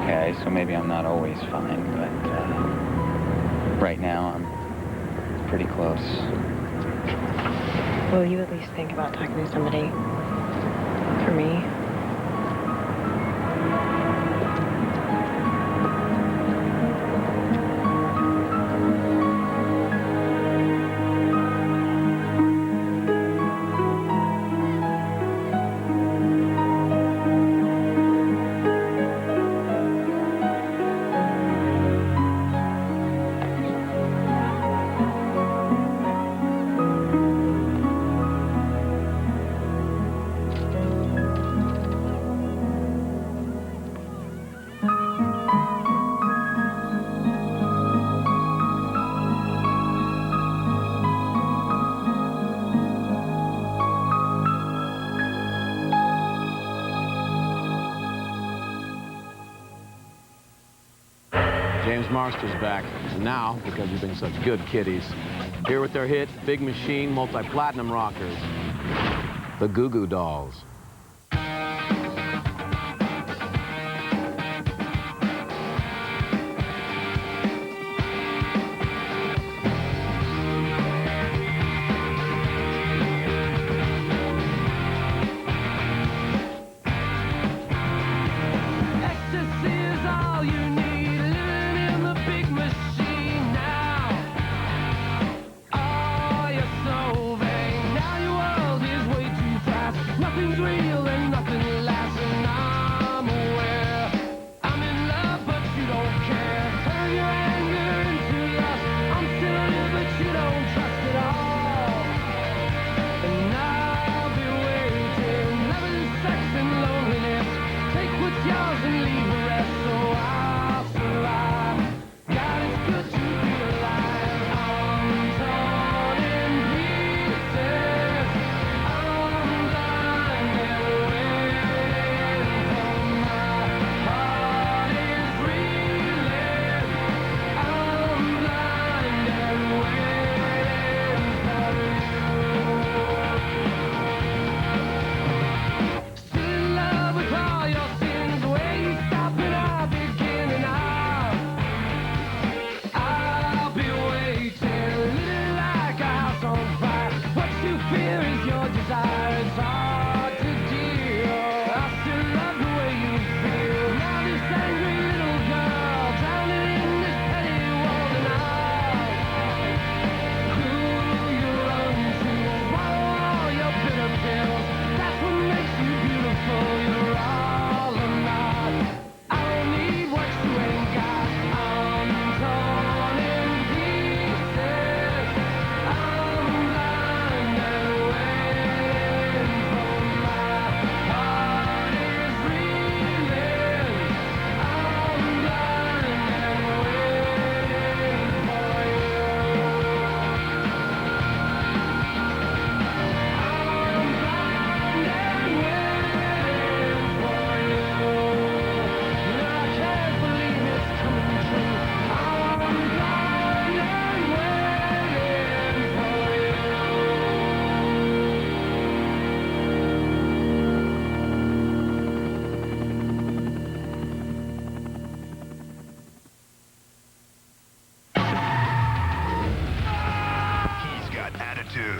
Okay, so maybe I'm not always fine, but right now I'm pretty close. Will you at least think about talking to somebody for me? James Marsters back. And now, because you've been such good kiddies, here with their hit, Big Machine multi-platinum rockers, the Goo Goo Dolls.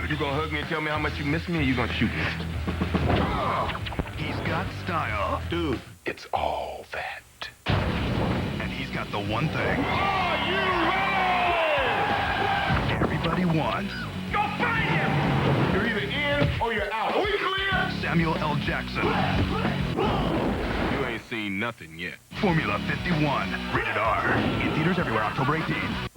You gonna hug me and tell me how much you miss me, or you gonna shoot me? He's got style. Dude, it's all that. And he's got the one thing. Are you ready? Everybody wants. Go find him! You're either in or you're out. Are we clear? Samuel L. Jackson. You ain't seen nothing yet. Formula 51. Rated R. In theaters everywhere, October 18th.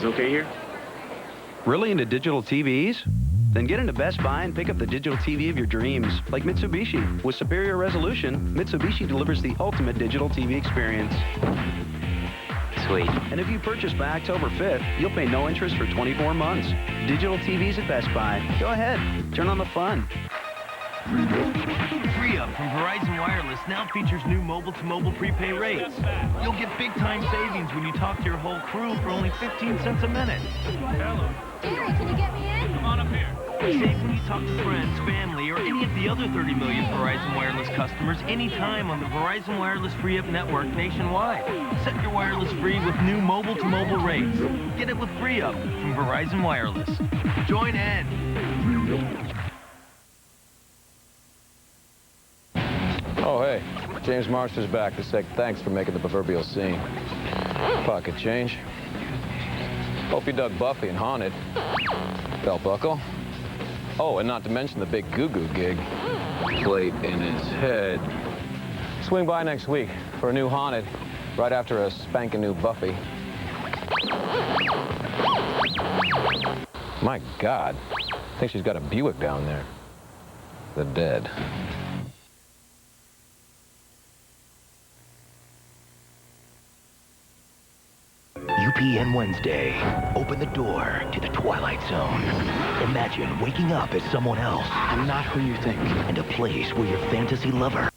Okay here? Really into digital TVs? Then get into Best Buy and pick up the digital TV of your dreams. Like Mitsubishi. With superior resolution, Mitsubishi delivers the ultimate digital TV experience. Sweet. And if you purchase by October 5th, you'll pay no interest for 24 months. Digital TVs at Best Buy. Go ahead. Turn on the fun. Free FreeUp from Verizon Wireless now features new mobile-to-mobile prepay rates. You'll get big-time savings when you talk to your whole crew for only 15 cents a minute. Hello. Jerry, can you get me in? Come on up here. Save when you talk to friends, family, or any of the other 30 million Verizon Wireless customers anytime on the Verizon Wireless FreeUp network nationwide. Set your wireless free with new mobile-to-mobile rates. Get it with FreeUp from Verizon Wireless. Join in. Oh, hey. James Marsters back to say thanks for making the proverbial scene. Pocket change. Hope you dug Buffy and Haunted. Belt buckle. Oh, and not to mention the big goo-goo gig. Plate in his head. Swing by next week for a new Haunted, right after a spanking new Buffy. My God. I think she's got a Buick down there. The dead. UPN Wednesday. Open the door to the Twilight Zone. Imagine waking up as someone else. I'm not who you think. And a place where your fantasy lover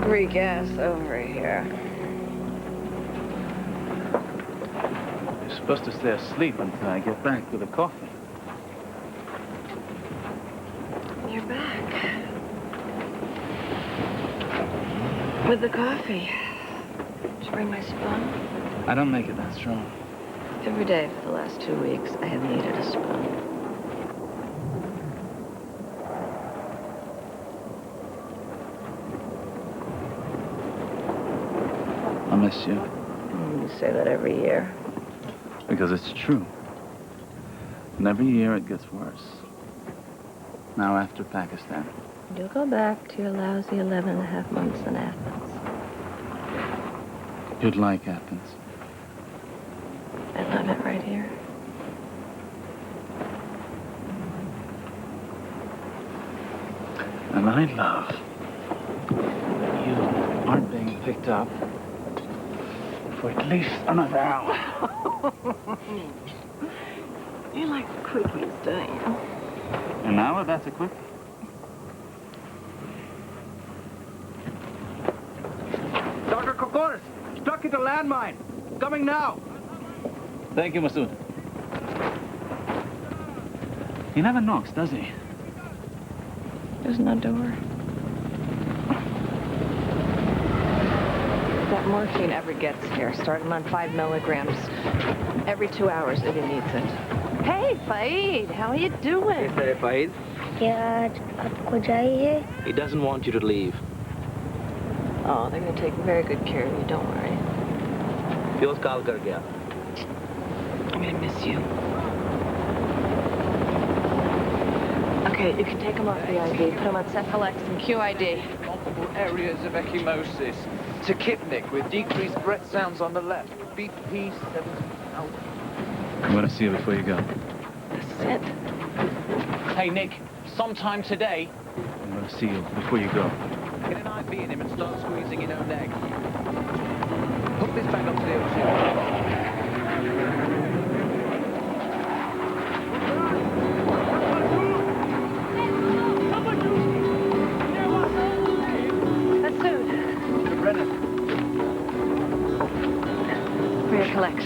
Greek ass over here. You're supposed to stay asleep until I get back with the coffee. You're back. With the coffee. Did you bring my spoon? I don't make it that strong. Every day for the last 2 weeks, I have needed a spoon. I miss you. You say that every year. Because it's true. And every year it gets worse. Now after Pakistan. You'll go back to your lousy 11.5 months in Athens. You'd like Athens. I love it right here. And I love you aren't being picked up for at least another hour. You like quickies, don't you? An hour? That's a quickie. Dr. Kokoris, stuck into landmine. Coming now. Thank you, Masood. He never knocks, does he? There's no door. That morphine ever gets here. Start him on 5 milligrams every 2 hours if he needs it. Hey, Faid, how are you doing? Hey, Faid. He doesn't want you to leave. Oh, they're going to take very good care of you, don't worry. Feels call kar gaya. I'm going to miss you. Okay, you can take him off the IV, put him on Cephalex and QID. Multiple areas of ecchymosis. Tachypnic with decreased breath sounds on the left. BP 70 out. I want to see you before you go. This is it. Hey, Nick, sometime today. I want to see you before you go. Get an IV in him and start squeezing your own egg. Hook this back up to the O2.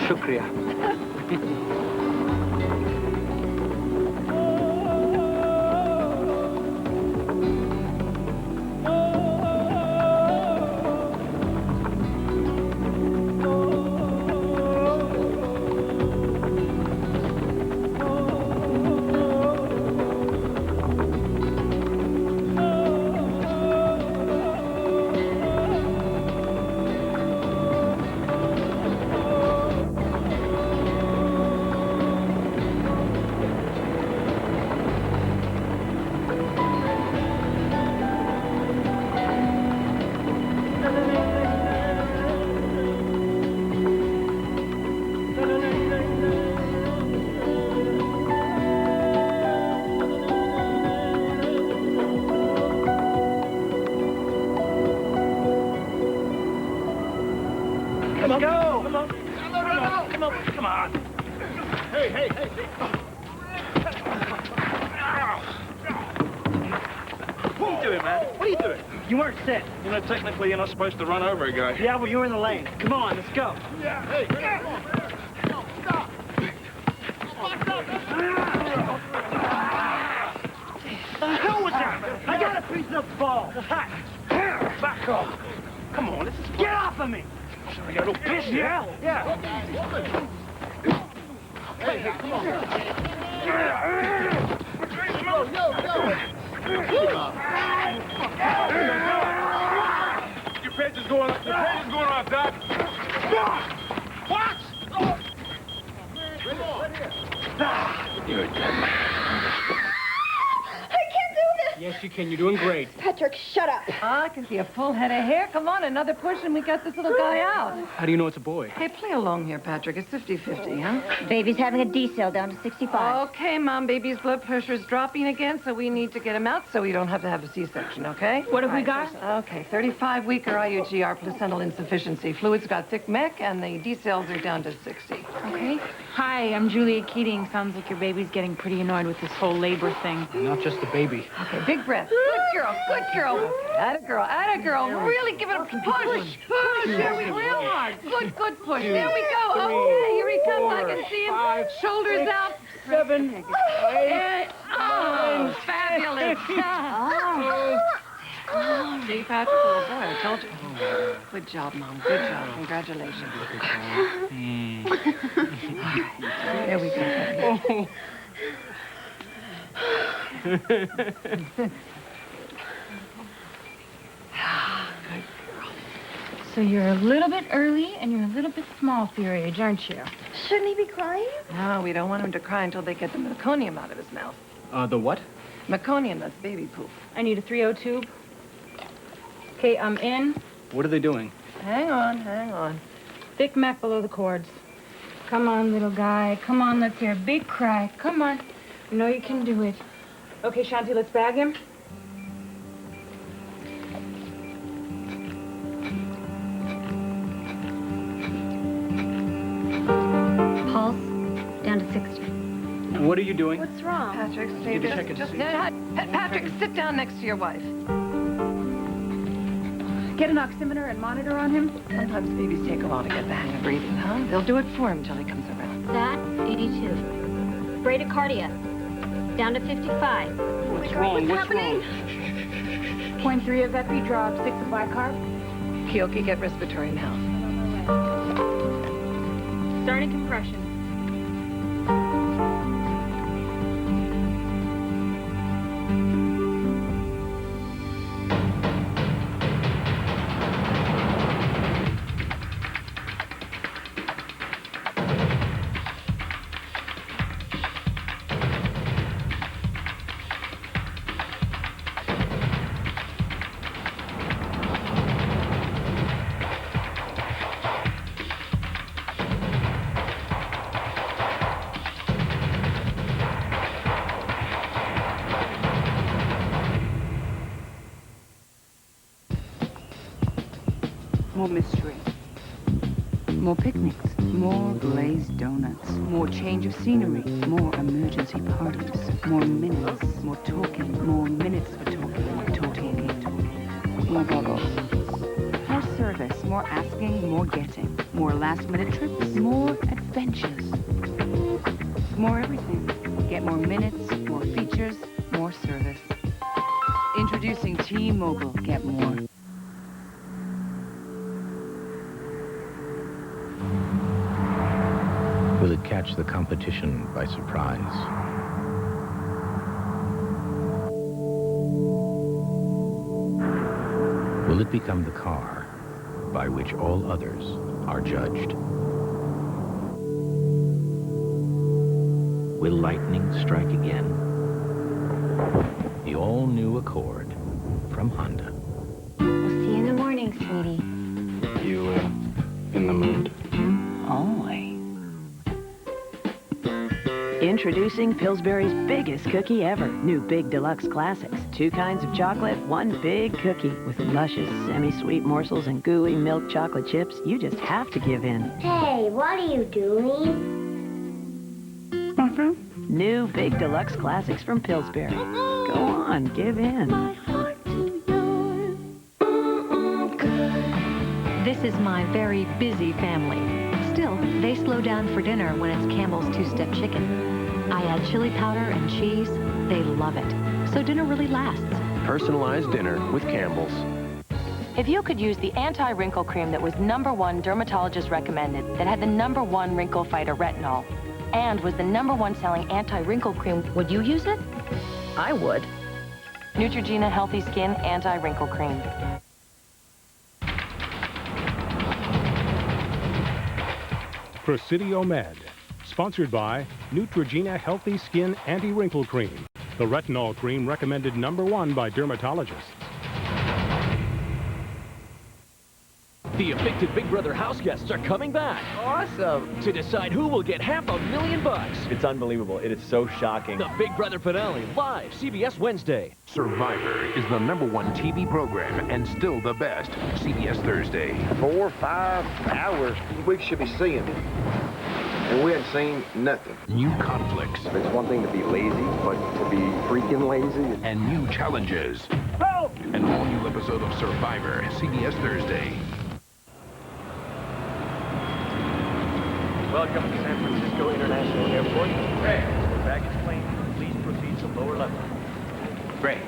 Shukriya. Let's go. Come on. Hey. What are you doing, man? What are you doing? You weren't set. You know, technically, you're not supposed to run over a guy. Yeah, well, you're in the lane. Come on, let's go. Yeah, hey. The hell was that? I got a piece of the ball. Back off. Come on, let's get off of me. I got a little piss here. Yeah. Hey, come on. Your pants is going up. Your pants is going off, Doc. What? You're a dead man. Yes, you can. You're doing great. Patrick, shut up. I can see a full head of hair. Come on, another push and we got this little guy out. How do you know it's a boy? Hey, play along here, Patrick. It's 50-50, huh? Baby's having a D-cell down to 65. Okay, Mom. Baby's blood pressure's dropping again, so we need to get him out so we don't have to have a C-section, okay? What have we got? Okay, 35-weeker IUGR placental insufficiency. Fluid's got thick mech, and the D-cells are down to 60. Okay. Hi, I'm Julia Keating. Sounds like your baby's getting pretty annoyed with this whole labor thing. Not just the baby. Okay, big breath. Good girl, good girl. Atta girl. Really give it a push. Push. Here we go. Real hard. Good push. There we go. Okay, here he comes. I can see him. Shoulders out. 7, 8, Oh, fabulous. See, Patrick, little boy, I told you. Good job, Mom. Good job. Congratulations. There we go. So you're a little bit early and you're a little bit small for your age, aren't you? Shouldn't he be crying? No, we don't want him to cry until they get the meconium out of his mouth. The what? Meconium, that's baby poop. I need a 3/0 tube. Okay, I'm in. What are they doing? Hang on. Thick mech below the cords. Come on, little guy. Come on, let's hear a big cry. Come on. I know you can do it. Okay, Shanti, let's bag him. Pulse down to 60. What are you doing? What's wrong? Patrick, Need to check it to see. Patrick, sit down next to your wife. Get an oximeter and monitor on him. Sometimes babies take a while to get the hang of breathing, huh? They'll do it for him till he comes around. That, 82. Bradycardia, down to 55. What's wrong? What's happening? 0.3 of epi drop, 6 of bicarb. Kyoki, get respiratory now. Starting compression. More mystery. More picnics. More glazed donuts. More change of scenery. More emergency parties. More minutes. More talking. More minutes for talking. Talking. More bubbles. More service. More asking. More getting. More last-minute trips. More adventures. More everything. Get more minutes. More features. More service. Introducing T-Mobile. Get more. Will it catch the competition by surprise? Will it become the car by which all others are judged? Will lightning strike again? The all-new Accord from Honda. We'll see you in the morning, sweetie. You, in the mood? Only. In Introducing Pillsbury's biggest cookie ever. New Big Deluxe Classics. 2 kinds of chocolate, 1 big cookie. With luscious, semi-sweet morsels and gooey milk chocolate chips, you just have to give in. Hey, what are you doing? New Big Deluxe Classics from Pillsbury. Go on, give in. This is my very busy family. Still, they slow down for dinner when it's Campbell's two-step chicken. I add chili powder and cheese. They love it. So dinner really lasts. Personalized dinner with Campbell's. If you could use the anti-wrinkle cream that was #1 dermatologist recommended, that had the #1 wrinkle fighter retinol, and was the #1 selling anti-wrinkle cream, would you use it? I would. Neutrogena Healthy Skin Anti-Wrinkle Cream. Presidio Med, sponsored by Neutrogena Healthy Skin Anti-Wrinkle Cream, the retinol cream recommended #1 by dermatologists. The evicted Big Brother house guests are coming back. Awesome. To decide who will get $500,000. It's unbelievable. It is so shocking. The Big Brother finale, live, CBS Wednesday. Survivor is the #1 TV program and still the best. CBS Thursday. 4 or 5 hours. We should be seeing it. And we hadn't seen nothing. New conflicts. It's one thing to be lazy, but to be freaking lazy. And new challenges. Help! An all-new episode of Survivor, CBS Thursday. Welcome to San Francisco International Airport. Ray, baggage claim. Please proceed to lower level. Great.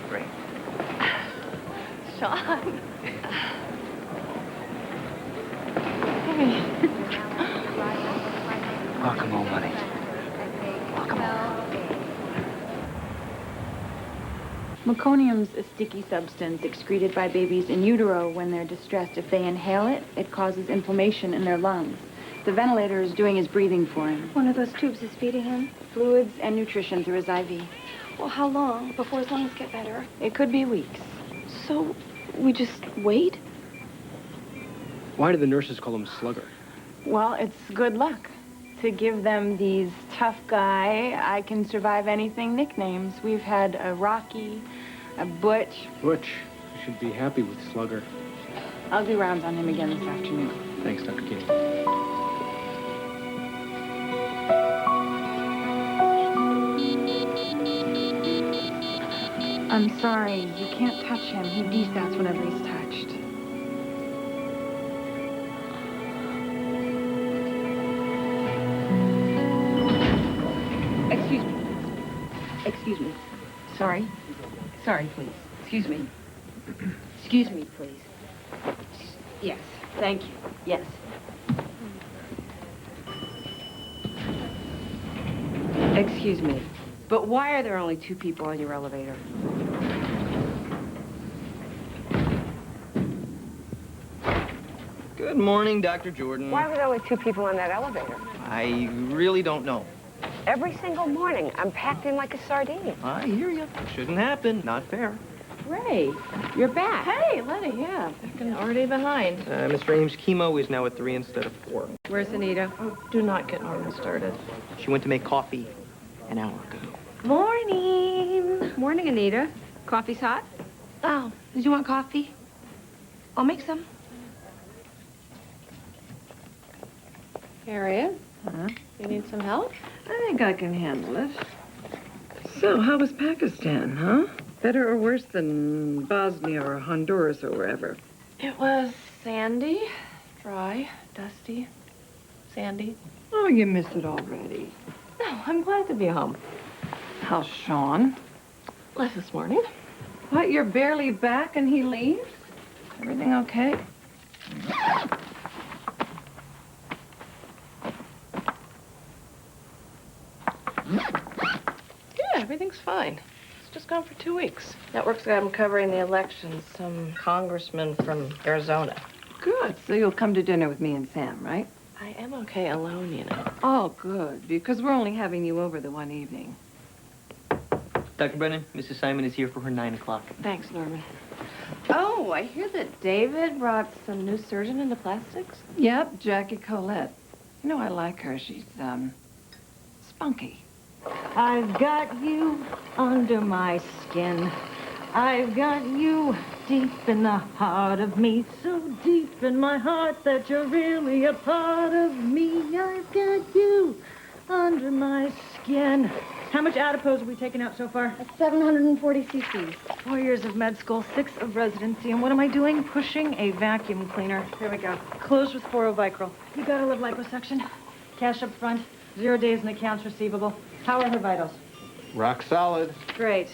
Great. Sean. Welcome home, honey. Welcome home. Meconium's a sticky substance excreted by babies in utero when they're distressed. If they inhale it, it causes inflammation in their lungs. The ventilator is doing his breathing for him. One of those tubes is feeding him? Fluids and nutrition through his IV. Well, how long before his lungs get better? It could be weeks. So, we just wait? Why do the nurses call him Slugger? Well, it's good luck to give them these tough guy, I can survive anything nicknames. We've had a Rocky, a Butch. Butch. You should be happy with Slugger. I'll do rounds on him again this afternoon. Thanks, Dr. Kitty. I'm sorry, you can't touch him. He desats whenever he's touched. Excuse me. Sorry. Sorry, please. Excuse me. Excuse me, please. Yes. Thank you. Yes. Excuse me. But why are there only 2 people on your elevator? Good morning, Dr. Jordan. Why were there only 2 people on that elevator? I really don't know. Every single morning, I'm packed in like a sardine. I hear you. Shouldn't happen. Not fair. Ray, you're back. Hey, Lenny, yeah. Already behind. Mr. Ames' chemo is now at 3 instead of 4. Where's Anita? Oh, do not get Norman started. She went to make coffee an hour ago. Morning. Morning, Anita. Coffee's hot? Oh, did you want coffee? I'll make some. Harriet? You need some help? I think I can handle it. So, how was Pakistan, huh? Better or worse than Bosnia or Honduras or wherever? It was sandy, dry, dusty, sandy. Oh, you miss it already. No, I'm glad to be home. How's Sean? Left this morning. What, you're barely back and he leaves? Everything okay? Yeah, everything's fine. It's just gone for 2 weeks. Network's got him covering the elections. Some congressman from Arizona. Good. So you'll come to dinner with me and Sam, right? I am okay alone, you know. Oh, good. Because we're only having you over the one evening. Dr. Brennan, Mrs. Simon is here for her 9 o'clock. Thanks, Norman. Oh, I hear that David brought some new surgeon into plastics. Yep, Jackie Colette. You know, I like her. She's spunky. I've got you under my skin. I've got you deep in the heart of me, so deep in my heart that you're really a part of me. I've got you under my skin. How much adipose have we taken out so far? 740 cc's. 4 years of med school, 6 of residency, and what am I doing? Pushing a vacuum cleaner. There we go. Closed with Vicryl. You got a live liposuction. Cash up front. 0 days in accounts receivable. How are her vitals? Rock solid. Great.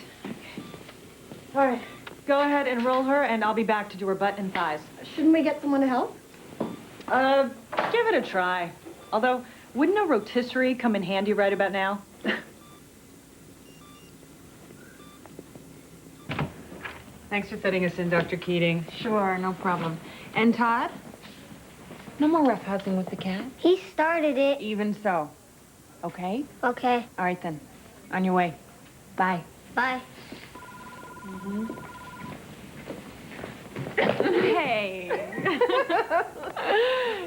All right. Go ahead and roll her, and I'll be back to do her butt and thighs. Shouldn't we get someone to help? Give it a try. Although, wouldn't a rotisserie come in handy right about now? Thanks for fitting us in, Dr. Keating. Sure, no problem. And Todd? No more roughhousing with the cat? He started it. Even so. Okay? Okay. All right, then. On your way. Bye. Bye. Hey.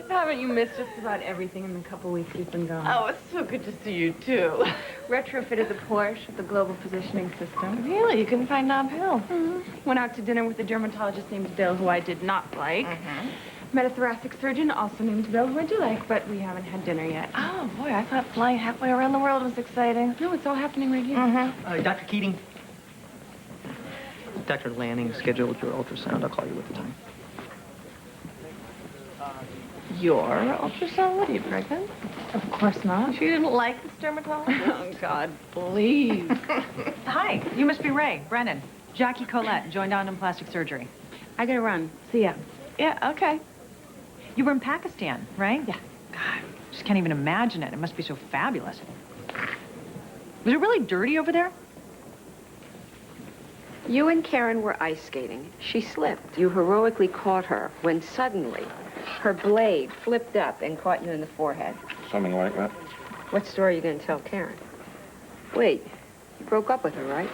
Haven't you missed just about everything in the couple weeks we've been gone? Oh, it's so good to see you, too. Retrofitted the Porsche with the global positioning system. Really? You couldn't find Nob Hill? Went out to dinner with a dermatologist named Bill, who I did not like. Met a thoracic surgeon, also named Bill, who I do like, but we haven't had dinner yet. Oh, boy, I thought flying halfway around the world was exciting. No, it's all happening right here. Dr. Keating. Dr. Lanning scheduled your ultrasound. I'll call you at the time. Your ultrasound? What, are you pregnant? Of course not. You didn't like this dermatologist? Oh, God, please. Hi, you must be Ray, Brennan. Jackie Colette, joined on in plastic surgery. I gotta run. See ya. Yeah, okay. You were in Pakistan, right? Yeah. God, just can't even imagine it. It must be so fabulous. Was it really dirty over there? You and Karen were ice skating. She slipped. You heroically caught her when suddenly her blade flipped up and caught you in the forehead. Something like that. What story are you going to tell Karen? Wait, you broke up with her, right?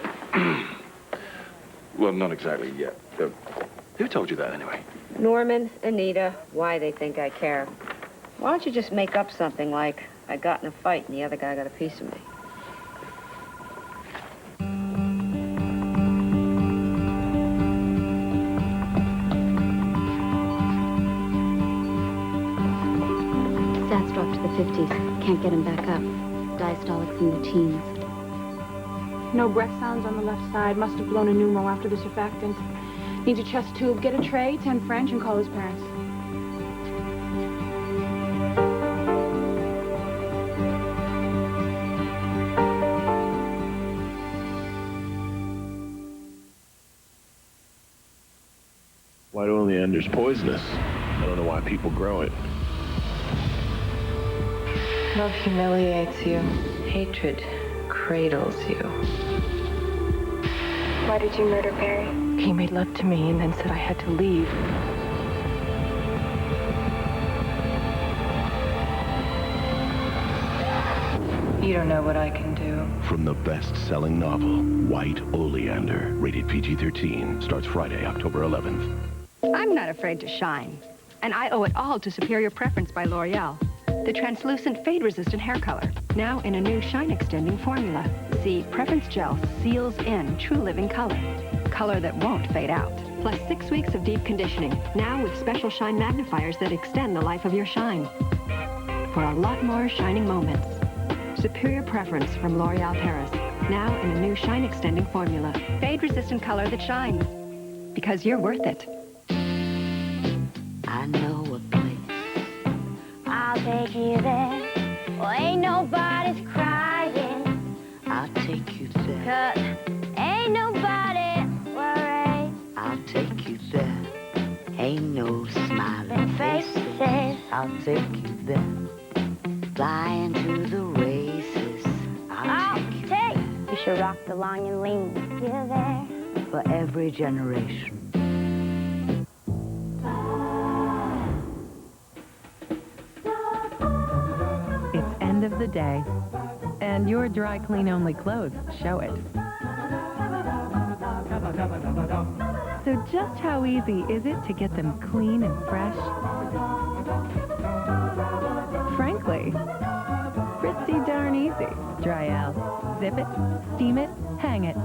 Well, not exactly yet. Who told you that, anyway? Norman, Anita, why they think I care. Why don't you just make up something like, I got in a fight and the other guy got a piece of me? Stats dropped to the 50s. Can't get him back up. Diastolics in the teens. No breath sounds on the left side. Must have blown a pneumo after the surfactant. Needs a chest tube. Get a tray, 10 French, and call his parents. White oleander's poisonous. I don't know why people grow it. Love humiliates you. Hatred cradles you. Why did you murder Perry? He made love to me and then said I had to leave. You don't know what I can do. From the best-selling novel, White Oleander, rated PG-13, starts Friday, October 11th. I'm not afraid to shine, and I owe it all to Superior Preference by L'Oreal. The translucent, fade-resistant hair color, now in a new shine-extending formula. See, Preference Gel seals in true living color. Color that won't fade out. Plus 6 weeks of deep conditioning, now with special shine magnifiers that extend the life of your shine. For a lot more shining moments. Superior Preference from L'Oreal Paris, now in a new shine-extending formula. Fade-resistant color that shines. Because you're worth it. I know a place. I'll take you there. Well, ain't nobody's crying. I'll take you there. 'Cause ain't nobody worried. I'll take you there. Ain't no smiling faces. I'll take you there. Flying to the races. I'll take you there. You should rock the long and lean. You're there. For every generation. It's end of the day, and your dry clean only clothes show it. So just how easy is it to get them clean and fresh? Frankly, pretty Pretty darn easy. Dry out. Zip it, steam it, hang it.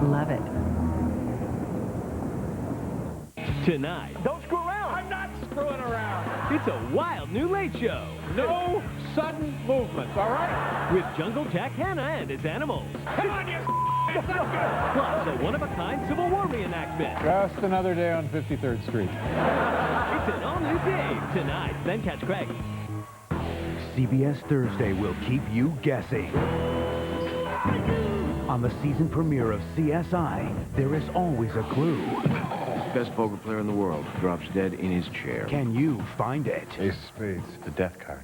Love it. Tonight, Don't screw around. I'm not screwing around. it's a wild new late show. No sudden movements, all right? With Jungle Jack Hanna and his animals. Come on, you It's not good. Plus, a one-of-a-kind Civil War reenactment. Just another day on 53rd Street. It's an all-new day. Tonight, then catch Craig. CBS Thursday will keep you guessing. On the season premiere of CSI, there is always a clue. Best poker player in the world drops dead in his chair. Can you find it? Ace of spades, the death card.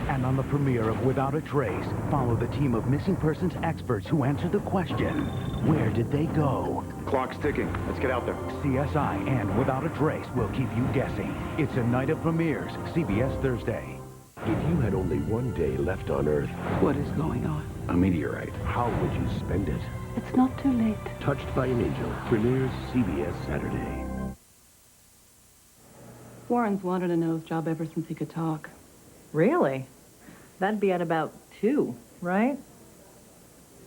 And on the premiere of Without a Trace, follow the team of missing persons experts who answer the question, where did they go? Clock's ticking. Let's get out there. CSI and Without a Trace will keep you guessing. It's a night of premieres, CBS Thursday. If you had only one day left on Earth, What is going on? a meteorite, how would you spend it? It's not too late. Touched by an Angel premieres CBS Saturday. Warren's wanted a nose job ever since he could talk. Really? That'd be at about 2, right?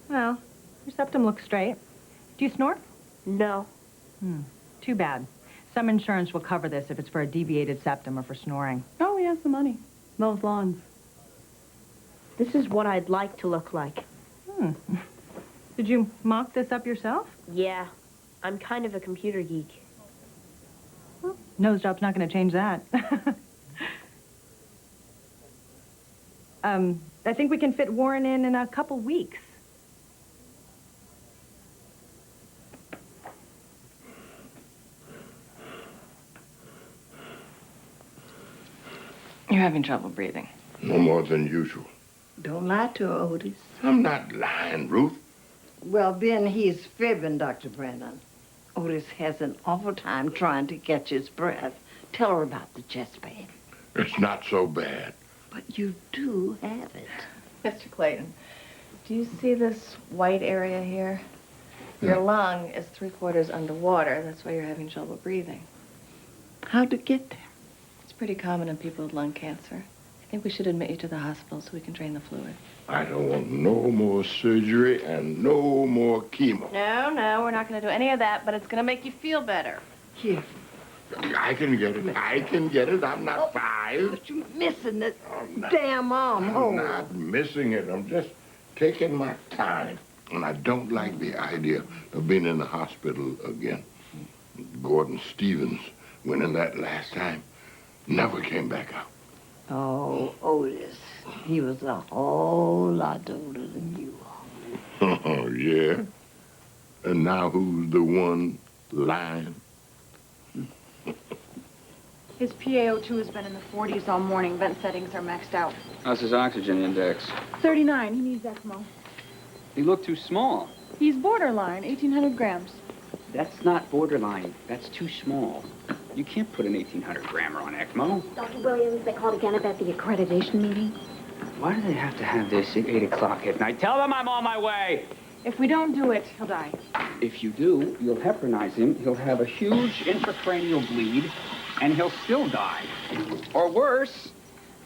Well, your septum looks straight. Do you snort? No. Too bad. Some insurance will cover this if it's for a deviated septum or for snoring. Oh, he has the money. Mows lawns. This is what I'd like to look like. Did you mock this up yourself? Yeah. I'm kind of a computer geek. Nose job's not going to change that. I think we can fit Warren in a couple weeks. You're having trouble breathing. No more than usual. Don't lie to her, Otis. I'm not lying, Ruth. Well, then he's fibbing, Dr. Brennan. Otis has an awful time trying to catch his breath. Tell her about the chest pain. It's not so bad. But you do have it. Mr. Clayton, do you see this white area here? Your lung is 3/4 underwater. That's why you're having trouble breathing. How'd it get there? It's pretty common in people with lung cancer. I think we should admit you to the hospital so we can drain the fluid. I don't want no more surgery and no more chemo. No, we're not going to do any of that, but it's going to make you feel better. Here. I can get it. I can get it. I'm not 5. But you're missing the damn armhole. I'm not missing it. I'm just taking my time. And I don't like the idea of being in the hospital again. Gordon Stevens went in that last time. Never came back out. Oh, Otis. He was a whole lot older than you are. Oh, yeah? And now who's the one lying? His PaO2 has been in the 40s all morning. Vent settings are maxed out. How's his oxygen index? 39. He needs ECMO. He looked too small. He's borderline, 1,800 grams. That's not borderline. That's too small. You can't put an 1,800 grammer on ECMO. Dr. Williams, they called again about the accreditation meeting. Why do they have to have this at 8 o'clock at night? Tell them I'm on my way. If we don't do it, he'll die. If you do, you'll heparinize him. He'll have a huge intracranial bleed, and he'll still die. Or worse,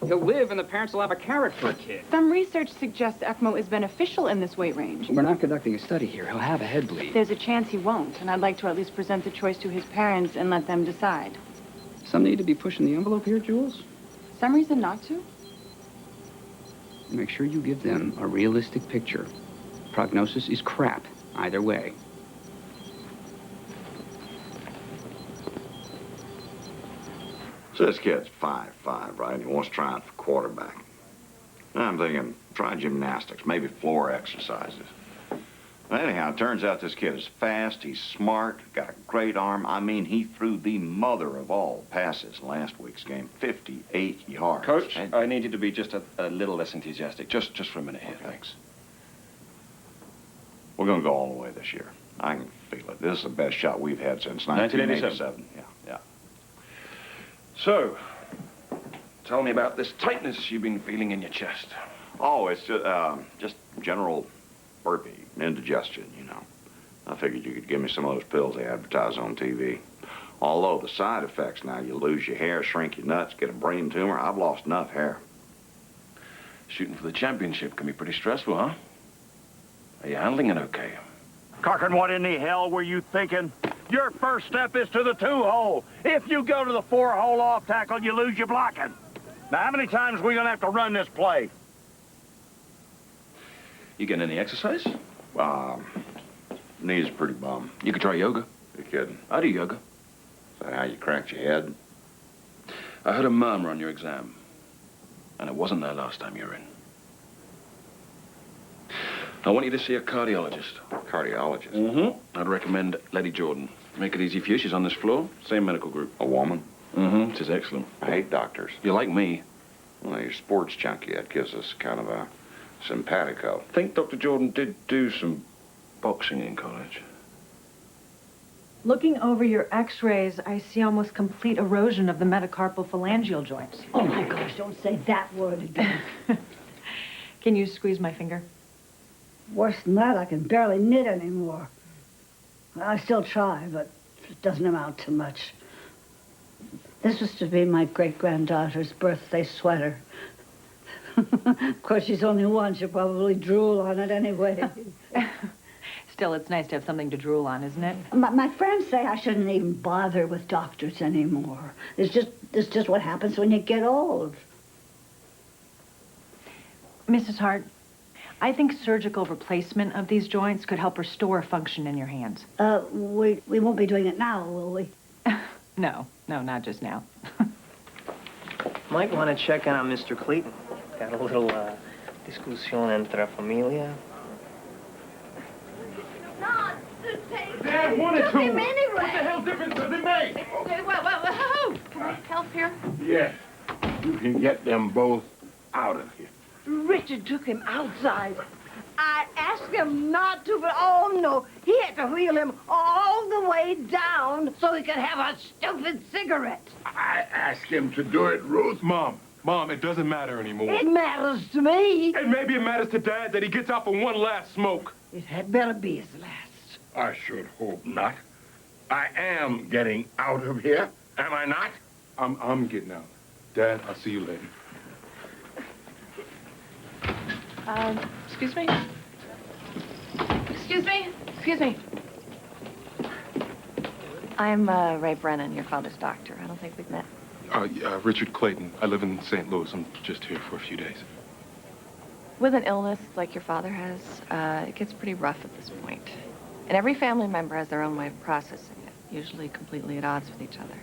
he'll live and the parents will have a carrot for a kid. Some research suggests ECMO is beneficial in this weight range. We're not conducting a study here. He'll have a head bleed. There's a chance he won't, and I'd like to at least present the choice to his parents and let them decide. Some need to be pushing the envelope here, Jules. Some reason not to? Make sure you give them a realistic picture. Prognosis is crap, either way. So this kid's 5'5", right? He wants to try out for quarterback. I'm thinking, try gymnastics, maybe floor exercises. Anyhow, it turns out this kid is fast, he's smart, got a great arm. I mean, he threw the mother of all passes in last week's game, 58 yards. Coach, I need you to be just a little less enthusiastic. Just for a minute here, thanks. We're going to go all the way this year. I can feel it. This is the best shot we've had since 1987. Yeah. So, tell me about this tightness you've been feeling in your chest. Oh, it's just general burpee, indigestion, you know. I figured you could give me some of those pills they advertise on TV. Although the side effects now, you lose your hair, shrink your nuts, get a brain tumor. I've lost enough hair. Shooting for the championship can be pretty stressful, huh? Are you handling it okay? Cochran, what in the hell were you thinking? Your first step is to the 2-hole. If you go to the 4-hole off tackle, you lose your blocking. Now, how many times are we going to have to run this play? You getting any exercise? Knees are pretty bum. You could try yoga. You kidding? I do yoga. Is that how you cracked your head? I heard a murmur on your exam. And it wasn't there last time you were in. I want you to see a cardiologist. Cardiologist? Mm-hmm. I'd recommend Letty Jordan. Make it easy for you. She's on this floor. Same medical group. A woman? Mm-hmm. She's excellent. I hate doctors. You're like me. Well, you're sports junkie. That gives us kind of a simpatico. I think Dr. Jordan did do some boxing in college. Looking over your x-rays, I see almost complete erosion of the metacarpal phalangeal joints. Oh, my gosh, don't say that word again. Can you squeeze my finger? Worse than that, I can barely knit anymore. I still try, but it doesn't amount to much. This was to be my great-granddaughter's birthday sweater. Of course, she's only one. She'll probably drool on it anyway. Still, it's nice to have something to drool on, isn't it? My friends say I shouldn't even bother with doctors anymore. It's just what happens when you get old. Mrs. Hart, I think surgical replacement of these joints could help restore function in your hands. We won't be doing it now, will we? No, not just now. Might want to check on Mr. Clayton. Got a little discusión entre familia. Dad wanted to. Him anyway. What the hell difference does it make? Well, can I help here? Yes. You can get them both out of here. Richard took him outside. I asked him not to, but oh no, he had to wheel him all the way down so he could have a stupid cigarette. I asked him to do it, Ruth. Mom, it doesn't matter anymore. It matters to me. And maybe it matters to Dad that he gets out for one last smoke. It had better be his last. I should hope not. I am getting out of here, am I not? I'm getting out. Dad, I'll see you later. Excuse me? Excuse me? I'm Ray Brennan, your father's doctor. I don't think we've met. Richard Clayton. I live in St. Louis. I'm just here for a few days. With an illness like your father has, it gets pretty rough at this point. And every family member has their own way of processing it, usually completely at odds with each other.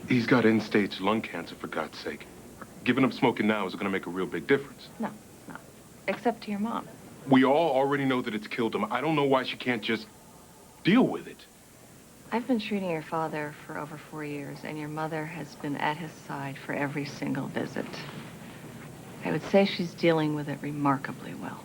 He's got end-stage lung cancer, for God's sake. Giving up smoking now is going to make a real big difference. No, it's not. Except to your mom. We all already know that it's killed him. I don't know why she can't just deal with it. I've been treating your father for over 4 years, and your mother has been at his side for every single visit. I would say she's dealing with it remarkably well.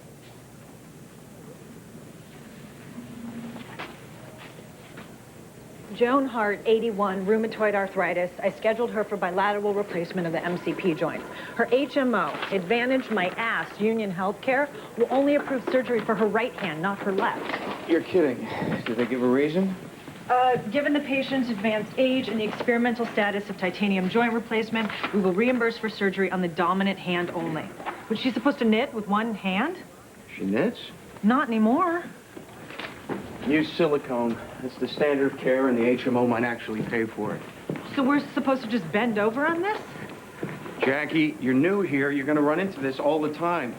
Joan Hart, 81, rheumatoid arthritis. I scheduled her for bilateral replacement of the MCP joints. Her HMO, Advantage My Ass Union Healthcare, will only approve surgery for her right hand, not her left. You're kidding. Did they give a reason? Given the patient's advanced age and the experimental status of titanium joint replacement, we will reimburse for surgery on the dominant hand only. Was she supposed to knit with one hand? She knits? Not anymore. Use silicone. It's the standard of care, and the HMO might actually pay for it. So we're supposed to just bend over on this? Jackie, you're new here. You're going to run into this all the time.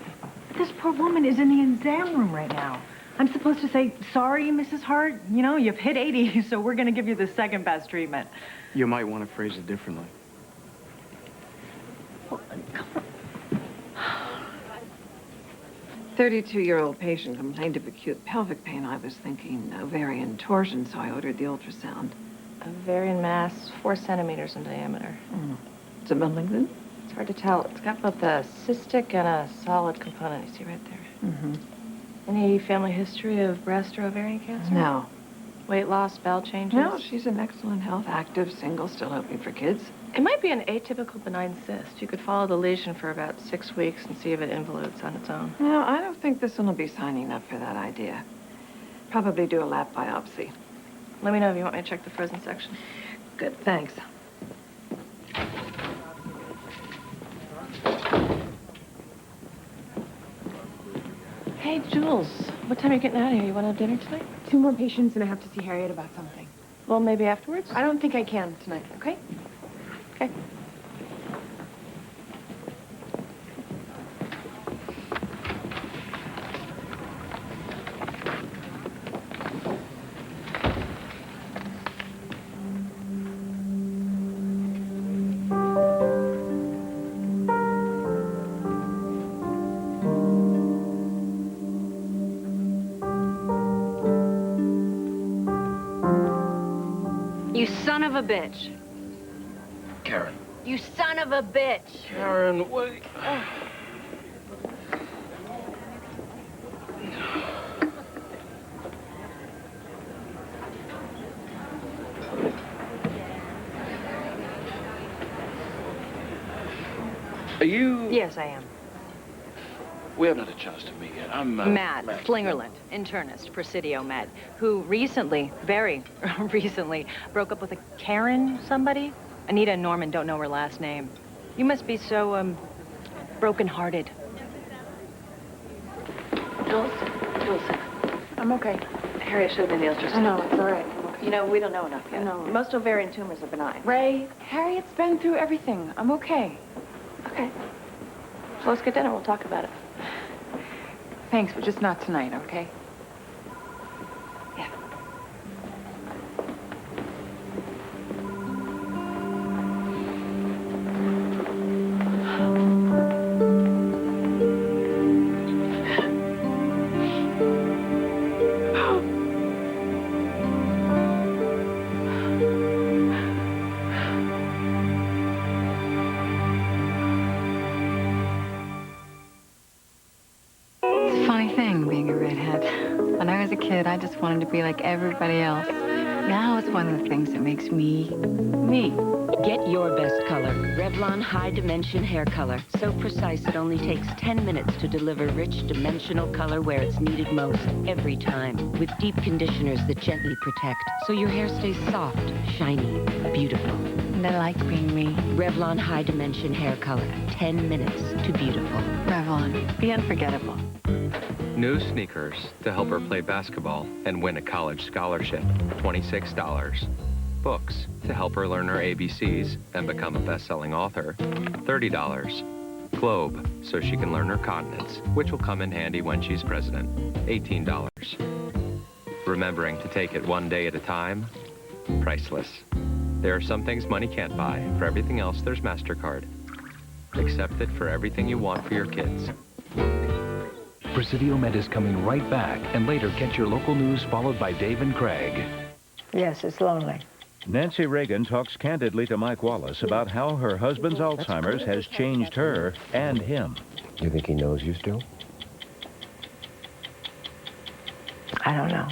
This poor woman is in the exam room right now. I'm supposed to say, sorry, Mrs. Hart, you know, you've hit 80, so we're going to give you the second best treatment. You might want to phrase it differently. 32-year-old patient complained of acute pelvic pain. I was thinking ovarian torsion, so I ordered the ultrasound. Ovarian mass, 4 centimeters in diameter. Is it malignant? It's hard to tell. It's got both a cystic and a solid component. You see right there. Any family history of breast or ovarian cancer? No. Weight loss, bowel changes? No, she's in excellent health, active, single, still hoping for kids. It might be an atypical benign cyst. You could follow the lesion for about 6 weeks and see if it involutes on its own. No, I don't think this one will be signing up for that idea. Probably do a lap biopsy. Let me know if you want me to check the frozen section. Good, thanks. Jules, what time are you getting out of here? You want to have dinner tonight? 2 more patients, and I have to see Harriet about something. Well, maybe afterwards? I don't think I can tonight, okay? Okay. You son of a bitch. Karen. You son of a bitch. Karen, wait. Are you... Yes, I am. We haven't had a chance to meet yet. I'm, Matt Flingerland, internist, Presidio Med, who recently, very recently, broke up with a Karen somebody. Anita and Norman don't know her last name. You must be so, broken-hearted. Jules? I'm okay. Harriet showed me the ultrasound. I know, it's all right. I'm okay. You know, we don't know enough yet. No. Most ovarian tumors are benign. Ray, Harriet's been through everything. I'm okay. Okay. So let's get dinner. We'll talk about it. Thanks, but just not tonight, okay? I just wanted to be like everybody else. Now it's one of the things that makes me, me. Get your best color. Revlon High Dimension Hair Color. So precise it only takes 10 minutes to deliver rich, dimensional color where it's needed most, every time. With deep conditioners that gently protect, so your hair stays soft, shiny, beautiful. And I like being me. Revlon High Dimension Hair Color. 10 minutes to beautiful. Revlon. Be unforgettable. New sneakers to help her play basketball and win a college scholarship, $26. Books to help her learn her ABCs and become a best-selling author, $30. Globe so she can learn her continents, which will come in handy when she's president, $18. Remembering to take it one day at a time, priceless. There are some things money can't buy. For everything else, there's MasterCard. Accept it for everything you want for your kids. Presidio Med is coming right back, and later catch your local news followed by Dave and Craig. Yes, it's lonely. Nancy Reagan talks candidly to Mike Wallace about how her husband's Alzheimer's has changed her and him. You think he knows you still? I don't know.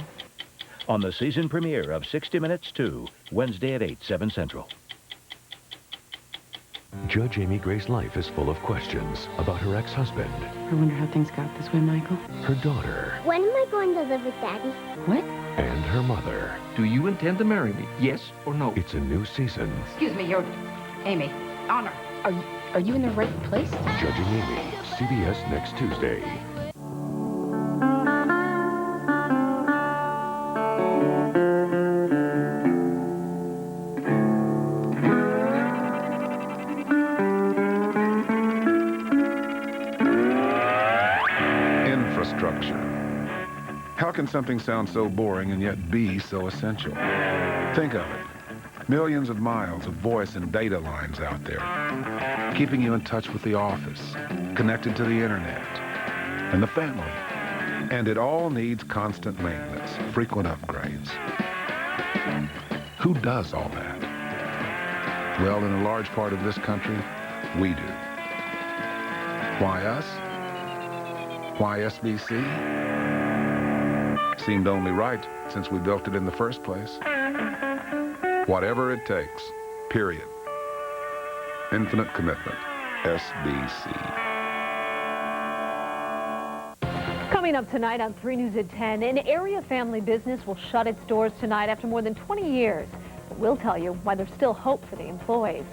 On the season premiere of 60 Minutes 2, Wednesday at 8, 7 Central. Judge Amy Gray's life is full of questions about her ex-husband, I wonder how things got this way, Michael. her daughter, When am I going to live with Daddy? What? and her mother. Do you intend to marry me? Yes or no? It's a new season. Excuse me, you're... Amy. Honor. Are you in the right place? Judging Amy, CBS next Tuesday. Infrastructure. How can something sound so boring and yet be so essential? Think of it. Millions of miles of voice and data lines out there, keeping you in touch with the office, connected to the internet, and the family. And it all needs constant maintenance, frequent upgrades. Who does all that? Well, in a large part of this country, we do. Why us? Why SBC? Seemed only right since we built it in the first place. Whatever it takes, period. Infinite commitment, SBC. Coming up tonight on 3 News at 10, an area family business will shut its doors tonight after more than 20 years. But we'll tell you why there's still hope for the employees.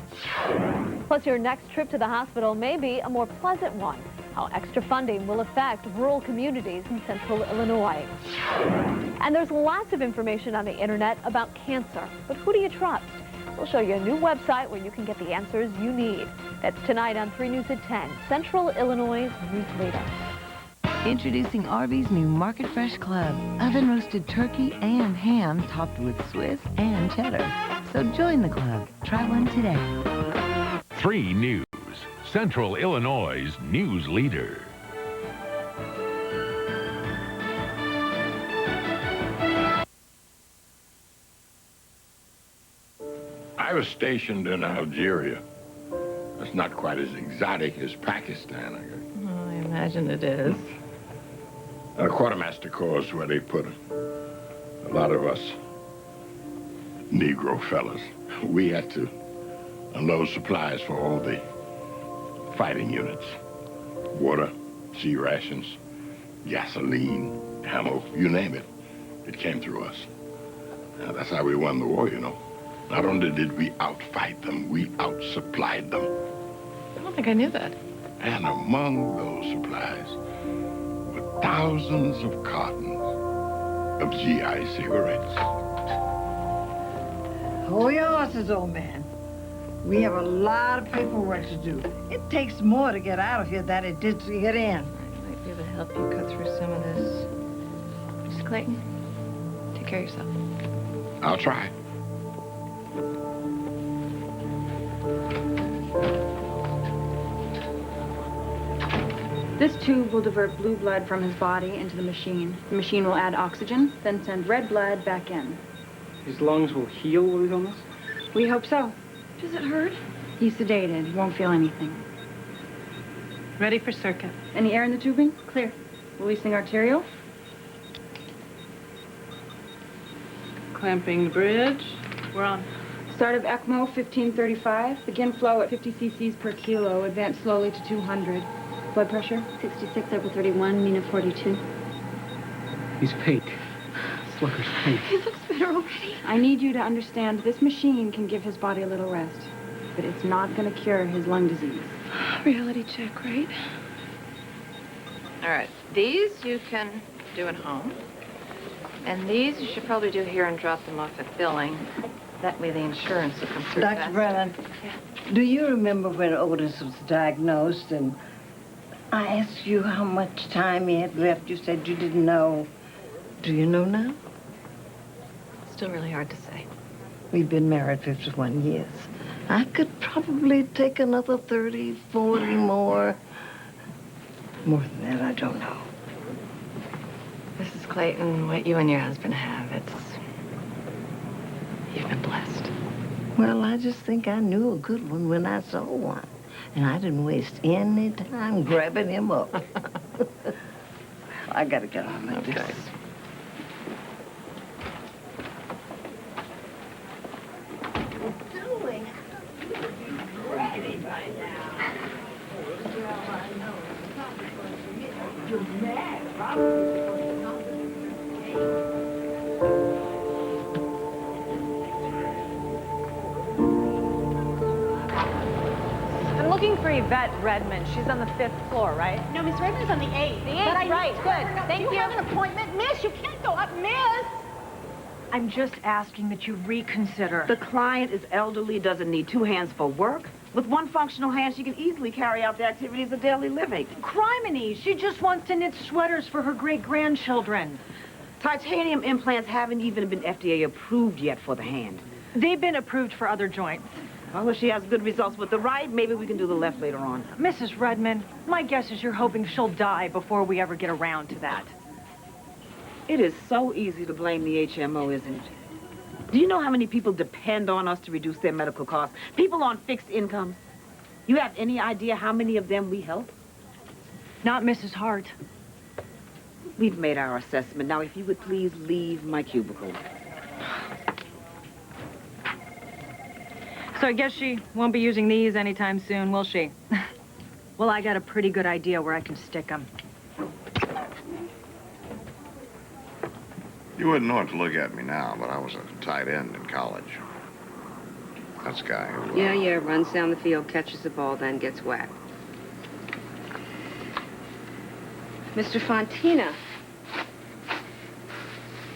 Plus, your next trip to the hospital may be a more pleasant one. how extra funding will affect rural communities in central Illinois. And there's lots of information on the internet about cancer, but who do you trust? We'll show you a new website where you can get the answers you need. That's tonight on 3 News at 10, Central Illinois' news leader. Introducing Arby's new Market Fresh Club. Oven-roasted turkey and ham topped with Swiss and cheddar. So join the club. Try one today. 3 News, Central Illinois' news leader. I was stationed in Algeria. That's not quite as exotic as Pakistan, I guess. Oh, I imagine it is. A quartermaster corps is where they put a lot of us Negro fellas. We had to unload supplies for all the fighting units. Water, sea rations, gasoline, ammo, you name it. It came through us. Now, that's how we won the war, you know. Not only did we outfight them, we outsupplied them. I don't think I knew that. And among those supplies were thousands of cartons of GI cigarettes. Hold your horses, old man. We have a lot of paperwork to do. It takes more to get out of here than it did to get in. I might be able to help you cut through some of this. Mr. Clayton, take care of yourself. I'll try. This tube will divert blue blood from his body into the machine. The machine will add oxygen, then send red blood back in. His lungs will heal while he's on this? We hope so. Does it hurt? He's sedated. He won't feel anything. Ready for circuit. Any air in the tubing? Clear. Releasing arterial. Clamping the bridge. We're on. Start of ECMO 1535. Begin flow at 50 cc's per kilo. Advance slowly to 200. Blood pressure? 66 over 31, Mina 42. He's pink. Slucker's pink. He looks better already. I need you to understand this machine can give his body a little rest, but it's not going to cure his lung disease. Reality check, right? All right. These you can do at home. And these you should probably do here and drop them off at billing. That way the insurance will come through Dr. faster. Brennan, do you remember when Otis was diagnosed and I asked you how much time he had left? You said you didn't know. Do you know now? Still really hard to say. We've been married 51 years. I could probably take another 30, 40 more. More than that, I don't know. Mrs. Clayton, what you and your husband have, you've been blessed. Well, I just think I knew a good one when I saw one. And I didn't waste any time grabbing him up. I gotta get on with this. I'm looking for Yvette Redmond. She's on the 5th floor, right? No, Miss Redmond's on the 8th. The 8th, right, good. Thank you. You have an appointment? Miss, you can't go up, miss! I'm just asking that you reconsider. The client is elderly, doesn't need 2 hands for work. With 1 functional hand, she can easily carry out the activities of daily living. Criminy, she just wants to knit sweaters for her great-grandchildren. Titanium implants haven't even been FDA approved yet for the hand. They've been approved for other joints. Well, if she has good results with the right, maybe we can do the left later on. Mrs. Redmond, my guess is you're hoping she'll die before we ever get around to that. It is so easy to blame the HMO, isn't it? Do you know how many people depend on us to reduce their medical costs? People on fixed incomes. You have any idea how many of them we help? Not Mrs. Hart. We've made our assessment. Now, if you would please leave my cubicle. So I guess she won't be using these anytime soon, will she? Well, I got a pretty good idea where I can stick them. You wouldn't know it to look at me now, but I was a tight end in college. That's a guy who... Yeah, runs down the field, catches the ball, then gets whacked. Mr. Fontina,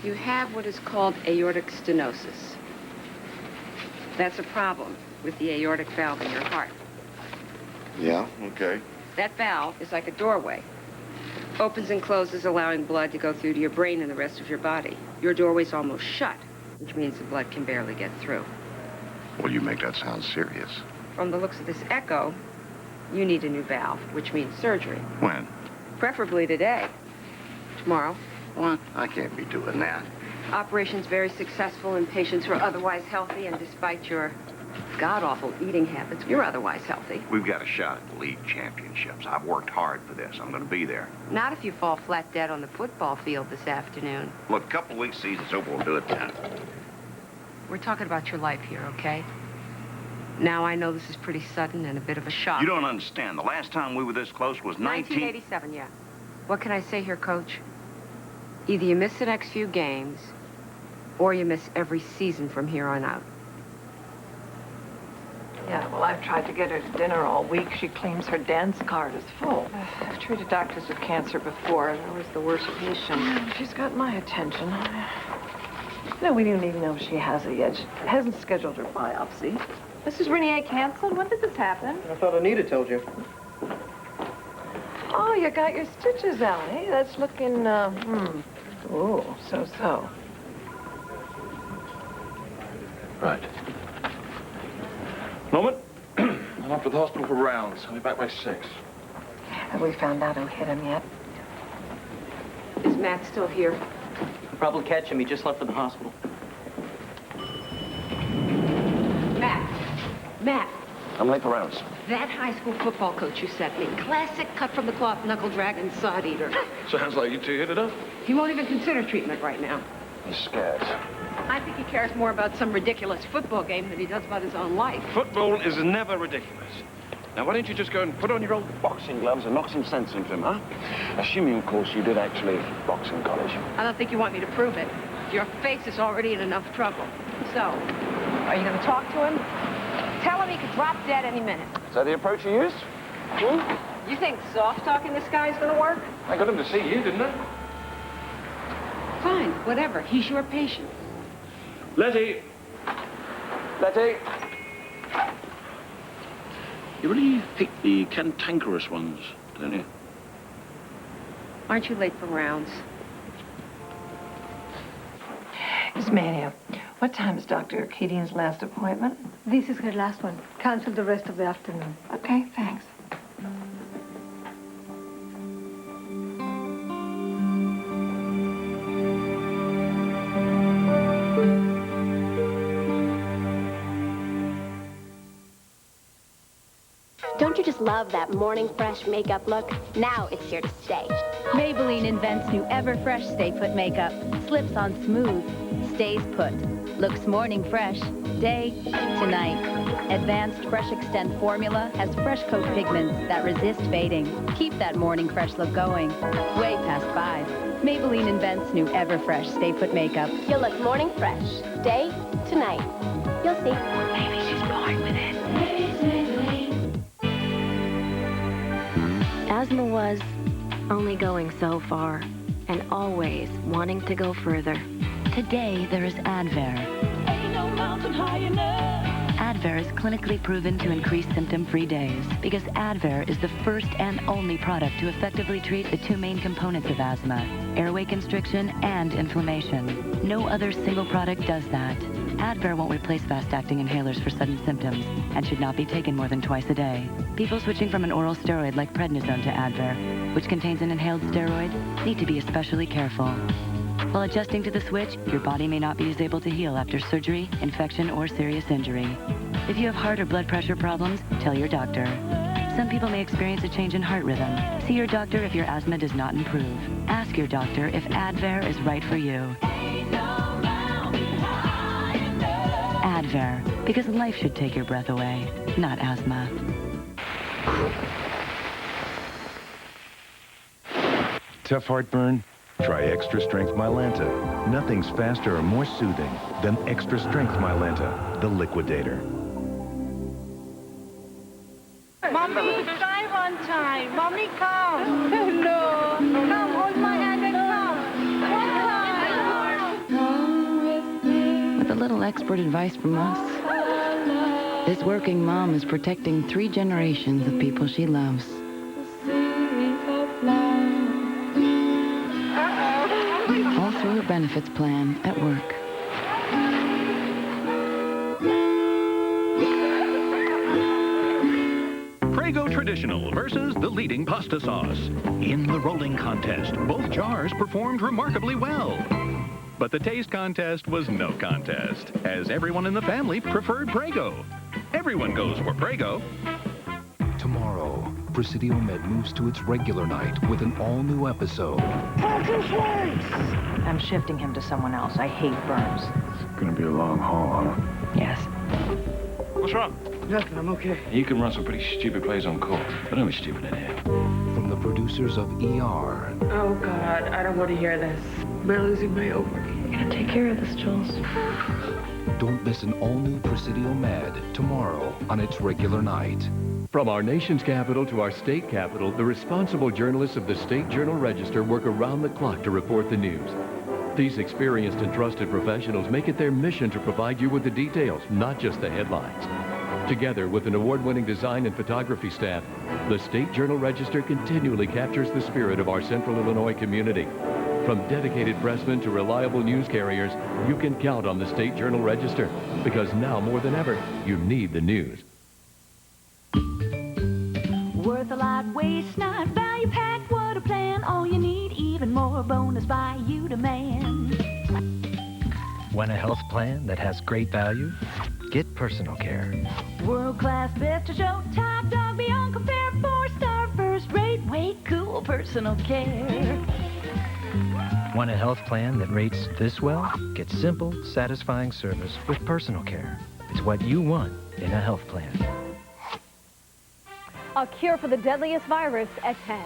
you have what is called aortic stenosis. That's a problem with the aortic valve in your heart. Yeah, okay. That valve is like a doorway. Opens and closes, allowing blood to go through to your brain and the rest of your body. Your doorway's almost shut, which means the blood can barely get through. Well, you make that sound serious. From the looks of this echo, you need a new valve, which means surgery. When? Preferably today. Tomorrow. What? I can't be doing that. Operation's very successful in patients who are otherwise healthy, and despite your god-awful eating habits, you're otherwise healthy. We've got a shot at the league championships. I've worked hard for this. I'm going to be there. Not if you fall flat dead on the football field this afternoon. Look, a couple of weeks, season's over. We'll do it then. We're talking about your life here, okay? Now, I know this is pretty sudden and a bit of a shock. You don't understand. The last time we were this close was 1987, yeah. What can I say here, Coach? Either you miss the next few games, or you miss every season from here on out. Yeah, well, I've tried to get her to dinner all week. She claims her dance card is full. I've treated doctors with cancer before, and I was the worst patient. Yeah, she's got my attention. No, we don't even know if she has it yet. She hasn't scheduled her biopsy. Mrs. Renier canceled? When did this happen? I thought Anita told you. Oh, you got your stitches out, eh? That's looking, oh, so-so. Right. Norman, I'm off to the hospital for rounds. I'll be back by 6. Have we found out who hit him yet? Is Matt still here? I'll probably catch him. He just left for the hospital. Matt, I'm late for rounds. that high school football coach you sent me, classic cut from the cloth, knuckle-dragging sod eater. Sounds like you two hit it up. He won't even consider treatment right now. He's scared. I think he cares more about some ridiculous football game than he does about his own life. Football is never ridiculous. Now, why don't you just go and put on your old boxing gloves and knock some sense into him, huh? Assuming, of course, you did actually box in college. I don't think you want me to prove it. Your face is already in enough trouble. So, are you going to talk to him? Tell him he could drop dead any minute. Is that the approach you used? You think soft-talking this guy's going to work? I got him to see you, didn't I? Fine, whatever. He's your patient. Letty! Letty! You really pick the cantankerous ones, don't you? Aren't you late for rounds? Miss Mania, what time is Dr. Keating's last appointment? This is her last one. Cancel the rest of the afternoon. Okay, thanks. Don't you just love that morning fresh makeup look? Now it's here to stay. Maybelline invents new Everfresh Stay Put makeup. Slips on smooth, stays put. Looks morning fresh, day to night. Advanced Fresh Extend formula has fresh coat pigments that resist fading. Keep that morning fresh look going, way past 5. Maybelline invents new Everfresh Stay Put makeup. You'll look morning fresh, day to night. You'll see. Maybe she's going with it. Asthma was only going so far and always wanting to go further. Today, there is Advair. Ain't no mountain high enough. Advair is clinically proven to increase symptom-free days because Advair is the first and only product to effectively treat the two main components of asthma, airway constriction and inflammation. No other single product does that. Advair won't replace fast-acting inhalers for sudden symptoms and should not be taken more than twice a day. People switching from an oral steroid like prednisone to Advair, which contains an inhaled steroid, need to be especially careful. While adjusting to the switch, your body may not be as able to heal after surgery, infection, or serious injury. If you have heart or blood pressure problems, tell your doctor. Some people may experience a change in heart rhythm. See your doctor if your asthma does not improve. Ask your doctor if Advair is right for you. Advair, because life should take your breath away, not asthma. Tough heartburn? Try Extra Strength Mylanta. Nothing's faster or more soothing than Extra Strength Mylanta, the liquidator. Mommy, drive on time. Mommy, come. No. with a little expert advice from us. This working mom is protecting 3 generations of people she loves. All through her benefits plan at work. Prego Traditional versus the leading pasta sauce. In the rolling contest, both jars performed remarkably well. But the taste contest was no contest, as everyone in the family preferred Prego. Everyone goes for Prego. Tomorrow, Presidio Med moves to its regular night with an all-new episode. I'm shifting him to someone else. I hate Burns. It's gonna be a long haul, huh? Yes. What's wrong? Nothing, I'm okay. You can run some pretty stupid plays on court, but don't be stupid in here. From the producers of ER. Oh, God, I don't want to hear this. We're losing my ovary. You're gonna take care of this, Jules. Don't miss an all-new Presidio Med tomorrow on its regular night. From our nation's capital to our state capital, the responsible journalists of the State Journal-Register work around the clock to report the news. These experienced and trusted professionals make it their mission to provide you with the details, not just the headlines. Together with an award-winning design and photography staff, the State Journal-Register continually captures the spirit of our Central Illinois community. From dedicated pressmen to reliable news carriers, you can count on the State Journal-Register, because now more than ever, you need the news. Worth a lot, waste not, value packed, what a plan. All you need, even more bonus by you demand. Want a health plan that has great value? Get Personal Care. World-class, best to show, top dog, beyond compare, 4-star, first-rate, way cool Personal Care. Want a health plan that rates this well? Get simple, satisfying service with Personal Care. It's what you want in a health plan. A cure for the deadliest virus at 10.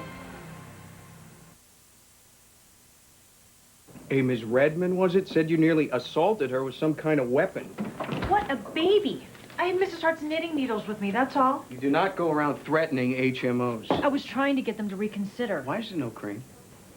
Hey, Ms. Redmond, was it? Said you nearly assaulted her with some kind of weapon. What a baby. I had Mrs. Hart's knitting needles with me, that's all. You do not go around threatening HMOs. I was trying to get them to reconsider. Why is there no cream?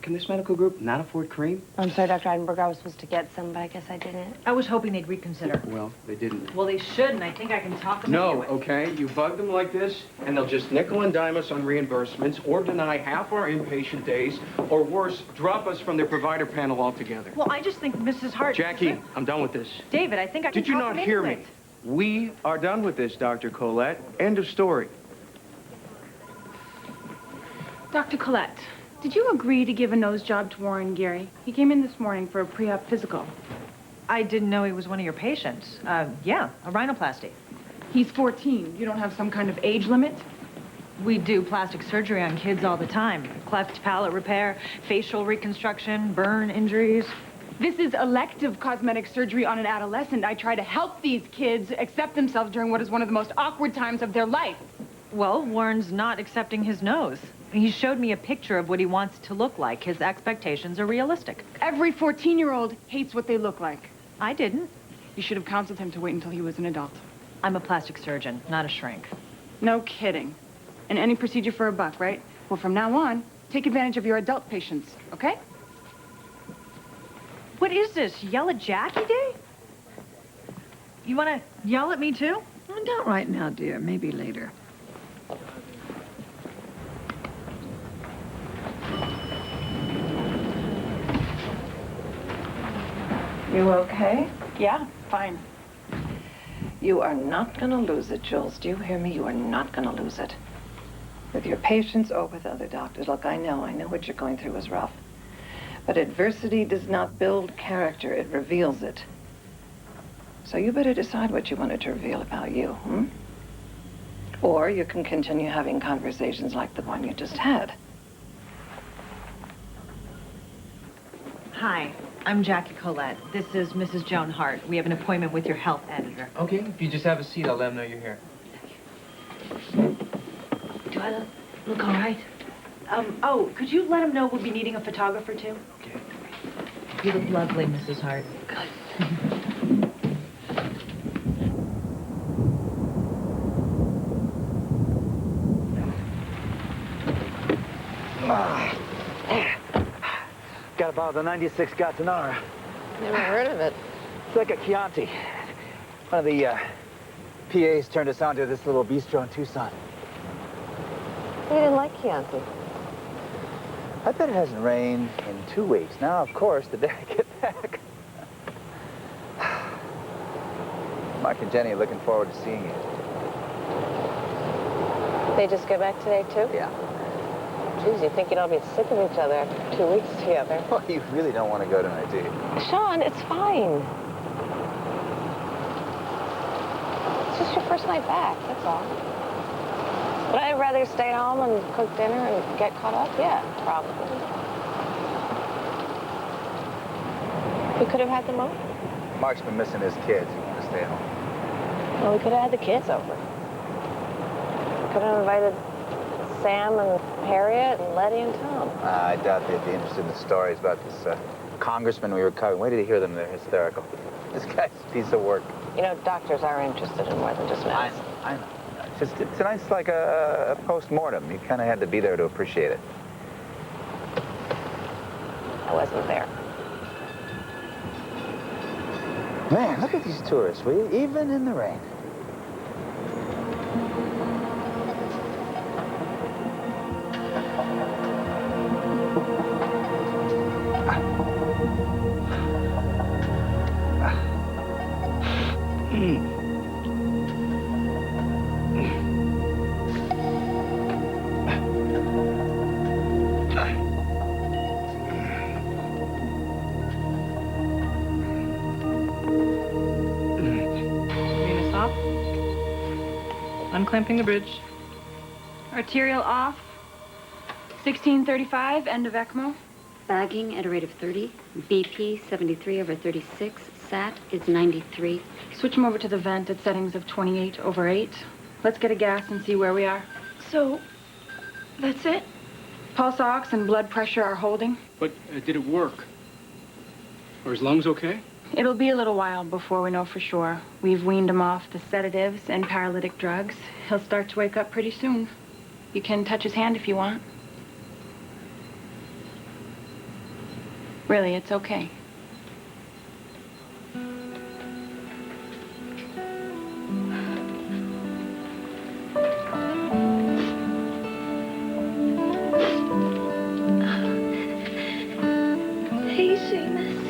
Can this medical group not afford cream? I'm sorry, Dr. Eidenberg, I was supposed to get some, but I guess I didn't. I was hoping they'd reconsider. Well, they didn't. Well, they should, and I think I can talk them No, into it. okay? You bug them like this, and they'll just nickel and dime us on reimbursements, or deny half our inpatient days, or worse, drop us from their provider panel altogether. Well, I just think Mrs. Hart... Jackie, I'm done with this. David, I think I can Did you talk not them hear into me? it. We are done with this, Dr. Colette. End of story. Dr. Collette, did you agree to give a nose job to Warren Geary? He came in this morning for a pre-op physical. I didn't know he was one of your patients. Yeah, a rhinoplasty. He's 14. You don't have some kind of age limit? We do plastic surgery on kids all the time. Cleft palate repair, facial reconstruction, burn injuries. This is elective cosmetic surgery on an adolescent. I try to help these kids accept themselves during what is one of the most awkward times of their life. Well, Warren's not accepting his nose. He showed me a picture of what he wants to look like. His expectations are realistic. Every 14-year-old hates what they look like. I didn't. You should have counseled him to wait until he was an adult. I'm a plastic surgeon, not a shrink. No kidding. And any procedure for a buck, right? Well, from now on, take advantage of your adult patients, okay? What is this, Yell at Jackie Day? You want to yell at me, too? Oh, not right now, dear. Maybe later. You okay? Yeah, fine. You are not going to lose it, Jules. Do you hear me? You are not going to lose it. With your patients or with other doctors. Look, I know what you're going through is rough. But adversity does not build character. It reveals it. So you better decide what you wanted to reveal about you, Or you can continue having conversations like the one you just had. Hi, I'm Jackie Colette. This is Mrs. Joan Hart. We have an appointment with your health editor. Okay, if you just have a seat, I'll let them know you're here. Do I look all right? Oh, could you let him know we'll be needing a photographer, too? Okay. You look lovely, Mrs. Hart. Good. Got about the 96 Gattinara. Never heard of it. It's like a Chianti. One of the PAs turned us on to this little bistro in Tucson. You didn't like Chianti. I bet it hasn't rained in 2 weeks. Now, of course, the day I get back. Mark and Jenny are looking forward to seeing you. They just get back today, too? Yeah. Geez, you think you'd all be sick of each other after 2 weeks together. Well, you really don't want to go tonight, do you? Sean, it's fine. It's just your first night back, that's all. Would I rather stay home and cook dinner and get caught up? Yeah, probably. We could have had them over. Mark's been missing his kids. He wanted to stay home. Well, we could have had the kids over. Could have invited Sam and Harriet and Letty and Tom. I doubt they'd be interested in the stories about this congressman we were covering. Wait till you hear them. They're hysterical. This guy's a piece of work. You know, doctors are interested in more than just medicine. I know. Tonight's like a post-mortem. You kind of had to be there to appreciate it. I wasn't there. Man, look at these tourists, will you? Even in the rain. Unclamping the bridge. Arterial off. 1635, end of ECMO. Bagging at a rate of 30. BP 73/36. SAT is 93. Switch him over to the vent at settings of 28/8. Let's get a gas and see where we are. So, that's it? Pulse ox and blood pressure are holding. But did it work? Are his lungs okay? It'll be a little while before we know for sure. We've weaned him off the sedatives and paralytic drugs. He'll start to wake up pretty soon. You can touch his hand if you want. Really, it's okay. Hey, Seamus.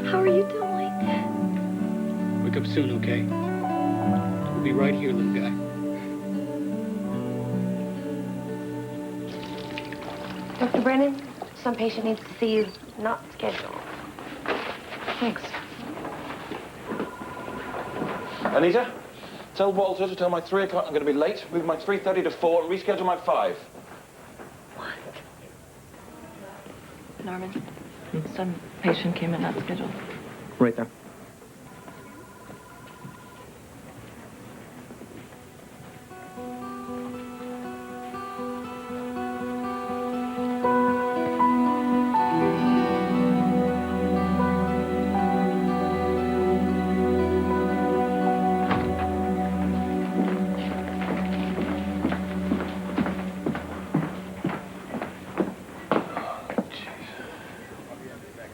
How are you doing? Wake up soon, okay? We'll be right here, little guy. Dr. Brennan, some patient needs to see you. Not scheduled. Thanks. Anita, tell Walter to tell my 3 o'clock I'm going to be late. Move my 3:30 to 4 and reschedule my 5. Norman, some patient came in not scheduled. Right there.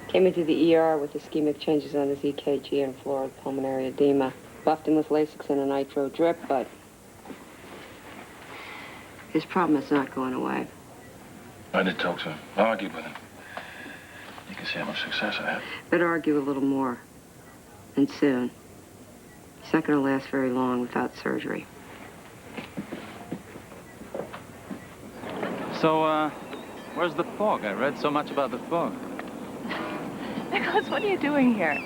Came into the ER with ischemic changes on his EKG and florid pulmonary edema. Buffed him with Lasix and a nitro drip, but his problem is not going away. I did talk to him. I argued with him. You can see how much success I had. Better argue a little more, and soon. He's not going to last very long without surgery. So, where's the fog? I read so much about the fog. Nicholas, what are you doing here?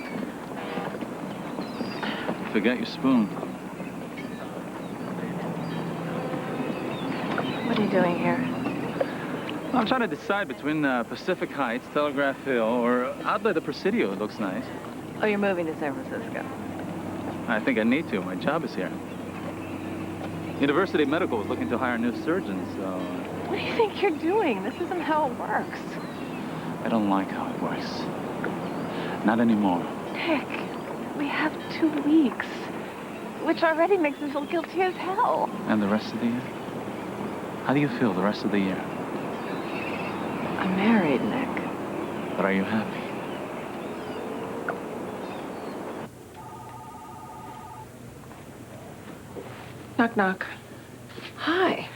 Forget your spoon. What are you doing here? I'm trying to decide between Pacific Heights, Telegraph Hill, or out by the Presidio. It looks nice. Oh, you're moving to San Francisco. I think I need to. My job is here. University Medical is looking to hire new surgeons, so... What do you think you're doing? This isn't how it works. I don't like how it works. Not anymore. Nick, we have 2 weeks, which already makes me feel guilty as hell. And the rest of the year? How do you feel the rest of the year? I'm married, Nick. But are you happy? Knock, knock. Hi.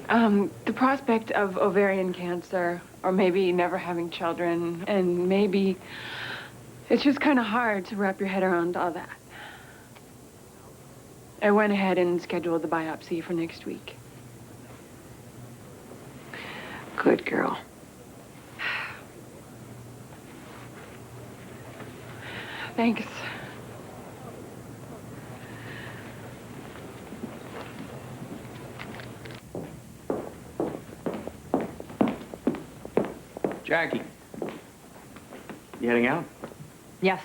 The prospect of ovarian cancer, or maybe never having children, and maybe it's just kind of hard to wrap your head around all that. I went ahead and scheduled the biopsy for next week. Good girl. Thanks. Jackie, you heading out? Yes.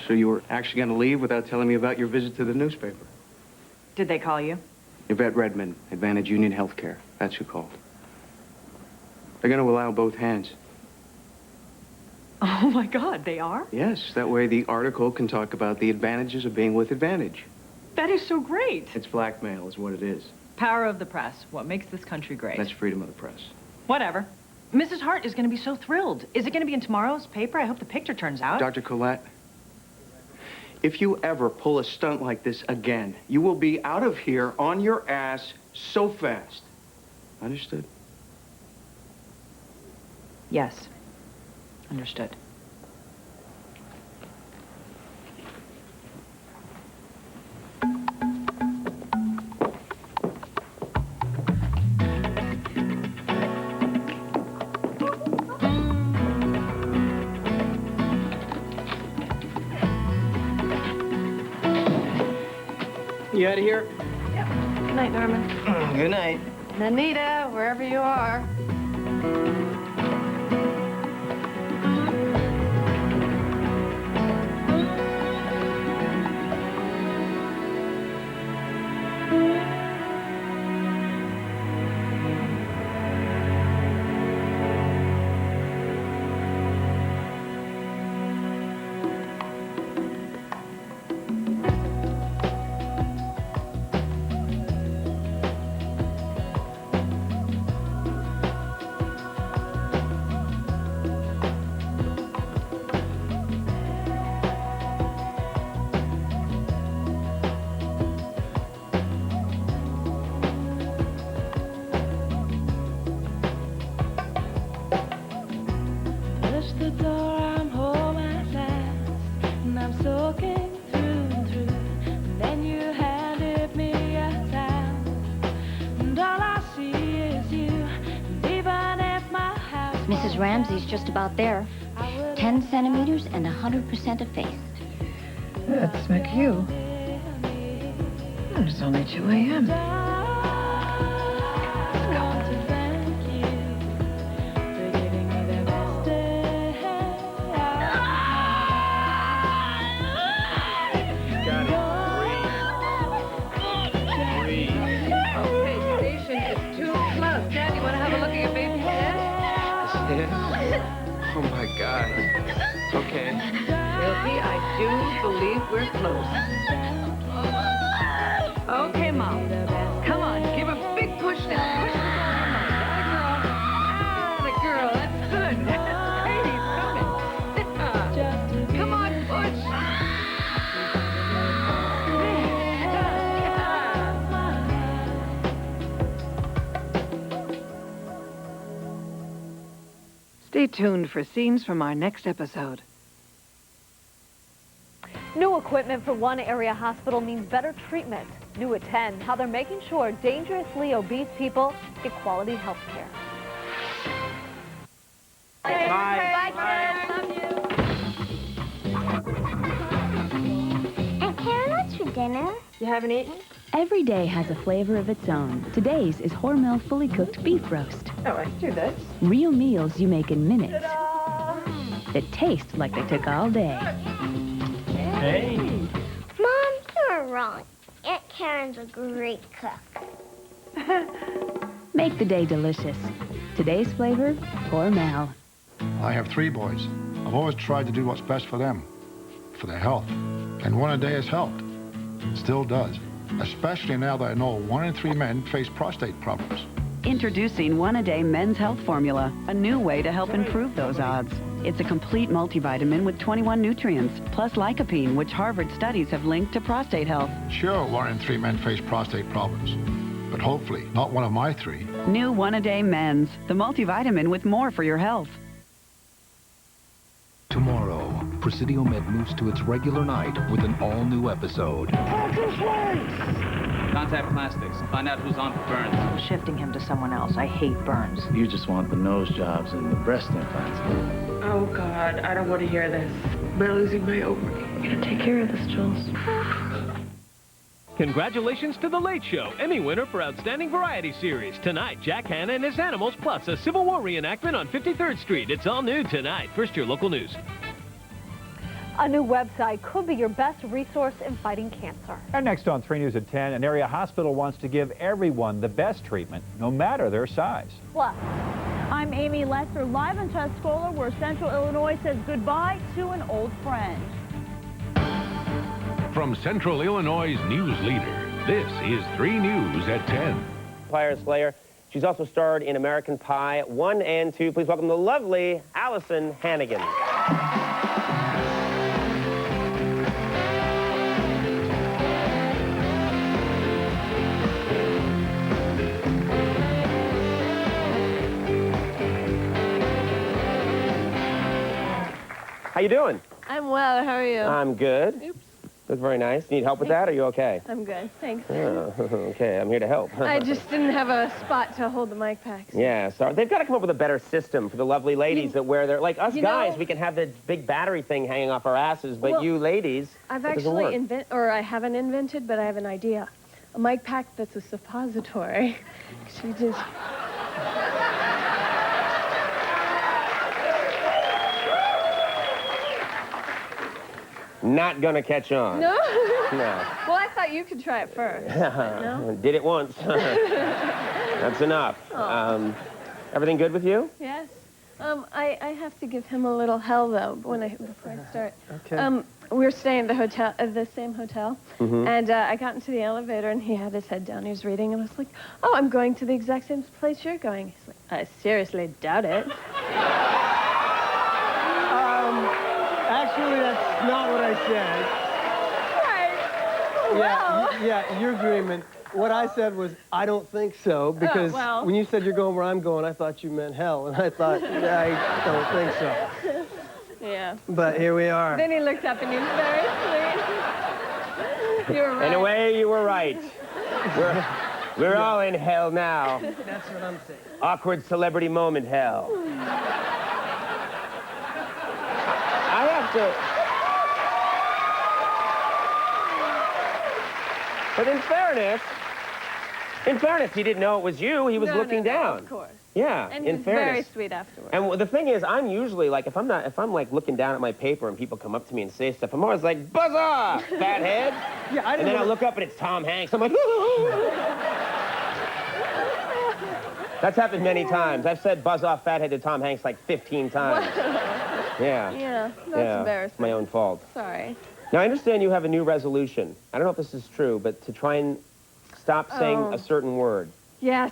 So you were actually going to leave without telling me about your visit to the newspaper? Did they call you? Yvette Redmond, Advantage Union Healthcare. That's who called. They're going to allow both hands. Oh, my God, they are? Yes, that way the article can talk about the advantages of being with Advantage. That is so great. It's blackmail is what it is. Power of the press. What makes this country great. That's freedom of the press. Whatever. Mrs. Hart is going to be so thrilled. Is it going to be in tomorrow's paper? I hope the picture turns out. Dr. Collette, if you ever pull a stunt like this again, you will be out of here on your ass so fast. Understood? Yes. Understood. You out of here? Yep. Good night, Norman. Good night. And Anita, wherever you are. Mrs. Ramsey's just about there. 10 centimeters and 100% effaced. That's McHugh. It's only 2 a.m. Oh, my God. Okay. Milky, I do believe we're close. Okay, Mom. Come on, give a big push now. Push with all your might. Atta girl. That's good. Baby's coming. Come on, push. Stay tuned for scenes from our next episode. New equipment for one area hospital means better treatment. New at 10, how they're making sure dangerously obese people get quality health care. Bye. Bye, love you. And Karen, what's for dinner? You haven't eaten? Every day has a flavor of its own. Today's is Hormel fully cooked beef roast. Oh, I can do this. Real meals you make in minutes that taste like they took all day. Hey. Mom, you're wrong. Aunt Karen's a great cook. Make the day delicious. Today's flavor, Hormel. I have 3 boys. I've always tried to do what's best for them, for their health. And one a day has helped. Still does. Especially now that I know 1 in 3 men face prostate problems. Introducing One-A-Day Men's Health Formula, a new way to help improve those odds. It's a complete multivitamin with 21 nutrients, plus lycopene, which Harvard studies have linked to prostate health. Sure, 1 in 3 men face prostate problems, but hopefully not one of my 3. New One-A-Day Men's, the multivitamin with more for your health. Tomorrow, Presidio Med moves to its regular night with an all-new episode. Contact plastics. Find out who's on for Burns. Shifting him to someone else. I hate Burns. You just want the nose jobs and the breast implants. Oh, God, I don't want to hear this. We're losing my ovary. You gotta take care of this, Jules. Congratulations to The Late Show, Emmy winner for Outstanding Variety Series. Tonight, Jack Hanna and His Animals, plus a Civil War reenactment on 53rd Street. It's all new tonight. First Your Local News. A new website could be your best resource in fighting cancer. And next on 3 News at 10, an area hospital wants to give everyone the best treatment, no matter their size. Plus, I'm Amy Lester, live in Tuscola, where Central Illinois says goodbye to an old friend. From Central Illinois' news leader, this is 3 News at 10. Fire Slayer. She's also starred in American Pie 1 and 2. Please welcome the lovely Allison Hannigan. How you doing? I'm well. How are you? I'm good. Oops. Look very nice. Need help with that? Are you okay? I'm good. Thanks. Oh, okay, I'm here to help. I just didn't have a spot to hold the mic packs. Yeah, so they've got to come up with a better system for the lovely ladies that wear their... Like us guys, we can have the big battery thing hanging off our asses, but you ladies, I've that doesn't actually work. I haven't invented, but I have an idea. A mic pack that's a suppository. She just... Not gonna catch on. No? No. Well, I thought you could try it first. but no? Did it once. That's enough. Oh. Everything good with you? Yes. I have to give him a little hell though before I start. Okay. We were staying at the same hotel, Mhm. and I got into the elevator and he had his head down. He was reading, and I was like, "Oh, I'm going to the exact same place you're going." He's like, "I seriously doubt it." Actually, that's not what I said. Right. Yeah, yeah, you're dreaming. What I said was, I don't think so, because well. when you said you're going where I'm going, I thought you meant hell, and I thought, I don't think so. Yeah. But here we are. Then he looked up and he was very sweet. You were right. In a way, you were right. We're all in hell now. That's what I'm saying. Awkward celebrity moment hell. I have to... But in fairness, he didn't know it was you. He was looking down. Of course. Yeah, And he in was fairness. very sweet afterwards. And the thing is, I'm usually like, if I'm like looking down at my paper and people come up to me and say stuff, I'm always like, buzz off, fathead. Yeah, and then I look up and it's Tom Hanks. I'm like, That's happened many times. I've said buzz off, fathead to Tom Hanks like 15 times. Yeah. Yeah, that's embarrassing. It's my own fault. Sorry. Now, I understand you have a new resolution. I don't know if this is true, but to try and stop saying Oh. a certain word. Yes,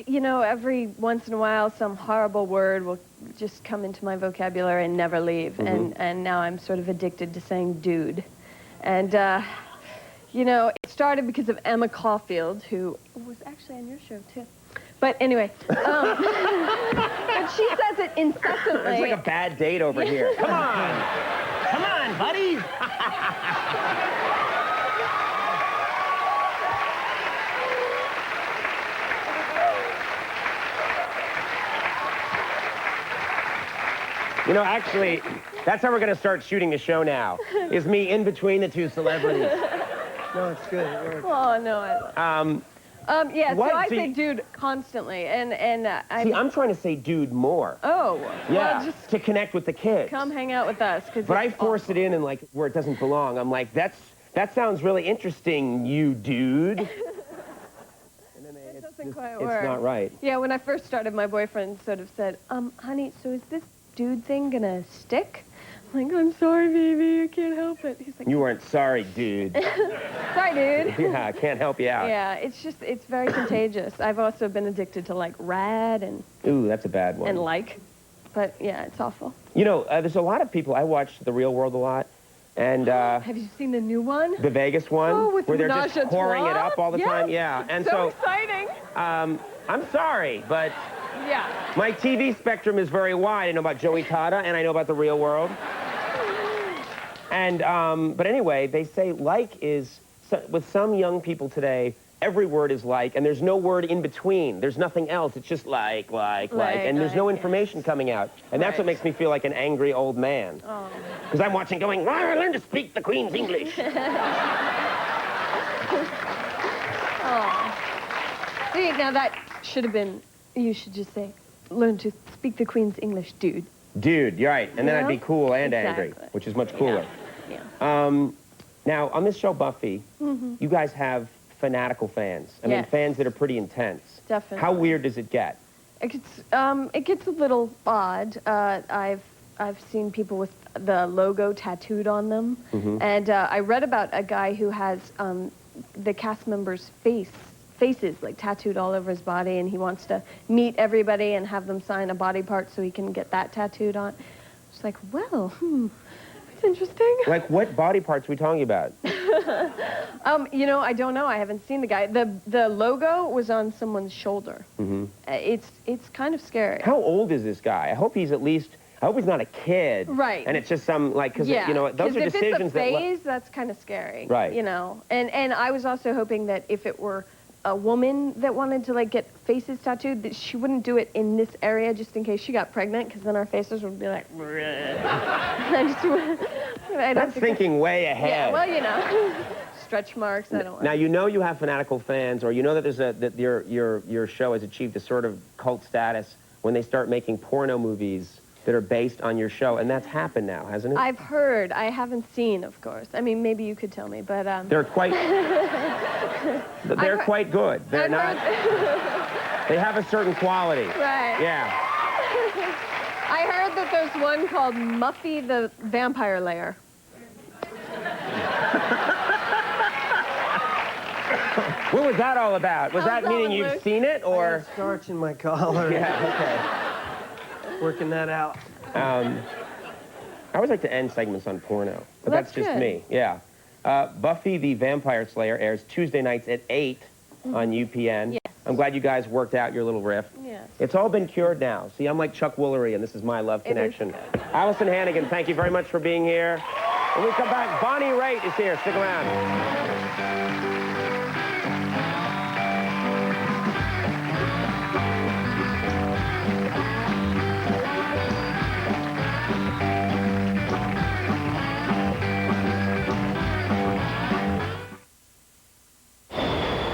you know, every once in a while some horrible word will just come into my vocabulary and never leave. Mhm. And now I'm sort of addicted to saying dude. And, you know, it started because of Emma Caulfield, who was actually on your show, too. But anyway, but she says it incessantly. It's like a bad date over here. Come on. Come on, buddies. You know, actually, that's how we're going to start shooting the show now, is me in between the two celebrities. No, it's good. It works. Oh, no, I love yeah, what? so I See- say dude constantly, and See, I'm trying to say dude more. Oh, Yeah, well, just to connect with the kids. come hang out with us. But I force it in and like where it doesn't belong. I'm like, that sounds really interesting, you dude. doesn't quite It's work. not right. Yeah, when I first started, my boyfriend sort of said, honey, so is this dude thing gonna stick? I'm like, I'm sorry, baby, I can't help it. He's like, You weren't sorry, dude. sorry, dude. Yeah, I can't help you out. Yeah, it's very contagious. I've also been addicted to like rad and Ooh, that's a bad one. but yeah, it's awful. You know, there's a lot of people, I watch The Real World a lot, and Have you seen the new one? the Vegas one, with where they're just Menage a pouring it Trois? up all the Yes, time. Yeah, and so exciting. I'm sorry, but Yeah. my TV spectrum is very wide. I know about Joey Tata, and I know about The Real World. And, but anyway, they say like is, with some young people today, every word is like, and there's no word in between. There's nothing else. It's just like, and there's no information coming out. And that's what makes me feel like an angry old man. Because I'm watching going, why I learn to speak the Queen's English? See, now that should have been, you should just say, learn to speak the Queen's English, dude. Dude, you're right. And then I'd be Yeah? cool and Exactly. angry, which is much cooler. Yeah. Now, on this show, Buffy, Mhm. you guys have fanatical fans. I mean, Yes. fans that are pretty intense. Definitely. How weird does it get? It gets a little odd. I've seen people with the logo tattooed on them, Mhm. and I read about a guy who has the cast members' faces like tattooed all over his body, and he wants to meet everybody and have them sign a body part so he can get that tattooed on. It's like, well, that's interesting. Like, what body parts are we talking about? You know, I don't know. I haven't seen the guy. The logo was on someone's shoulder. Mm-hmm. It's kind of scary. How old is this guy? I hope he's at least, I hope he's not a kid. Right. And it's just some, like, because, Yeah, you know, those 'cause are if decisions it's a that... phase, that's kind of scary. Right. You know, and I was also hoping that if it were a woman that wanted to like get faces tattooed, that she wouldn't do it in this area just in case she got pregnant, because then our faces would be like. That's thinking way ahead. Yeah, well, you know, stretch marks. I don't want. Now, you know you have fanatical fans, or you know that there's that your show has achieved a sort of cult status when they start making porno movies that are based on your show, and that's happened now, hasn't it? I've heard. I haven't seen, of course. I mean, maybe you could tell me, but They're quite. They're quite good. They're not. They have a certain quality. Right. Yeah. I heard that there's one called Muffy the Vampire Layer. What was that all about? Was that meaning you've seen it, or? Starch in my collar. Yeah, okay. Working that out. I always like to end segments on porno, but Well, that's just good. me. Yeah. Buffy the Vampire Slayer airs Tuesday nights at 8 on UPN. Yes. I'm gled you guys worked out your little riff. Yes. It's all been cured now. See, I'm like Chuck Woolery, and this is my love connection. Allison Hannigan, thank you very much for being here. When we come back, Bonnie Raitt is here. Stick around.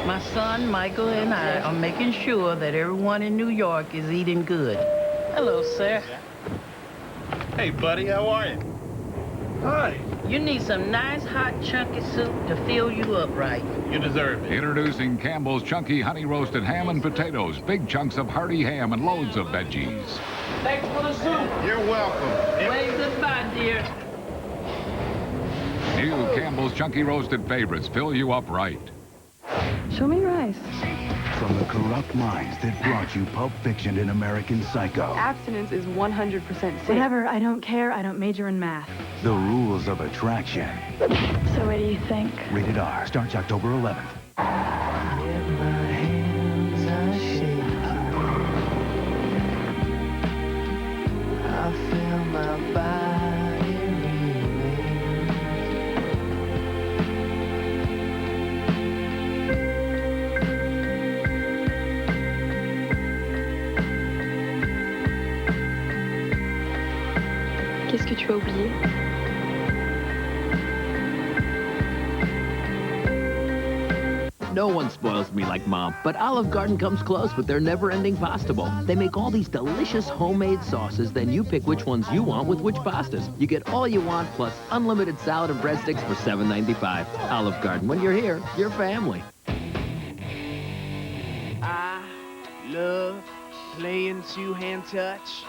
My son, Michael, and I are making sure that everyone in New York is eating good. Hello, sir. Hey, buddy, how are you? Hi. You need some nice hot chunky soup to fill you up right. You deserve it. Introducing Campbell's Chunky Honey Roasted Ham and Potatoes. Big chunks of hearty ham and loads of veggies. Thanks for the soup. You're welcome. Wave goodbye, dear. New Campbell's Chunky Roasted favorites fill you up right. Show me your eyes. From the corrupt minds that brought you Pulp Fiction and American Psycho. Abstinence is 100% safe. Whatever, I don't care. I don't major in math. The Rules of Attraction. So what do you think? Rated R. Starts October 11th. I feel my body Qu'est-ce que tu as oublié? No one spoils me like Mom, but Olive Garden comes close with their never-ending pasta bowl. They make all these delicious homemade sauces, then you pick which ones you want with which pastas. You get all you want, plus unlimited salad and breadsticks for $7.95. Olive Garden, when you're here, you're family. I love playing two-hand touch,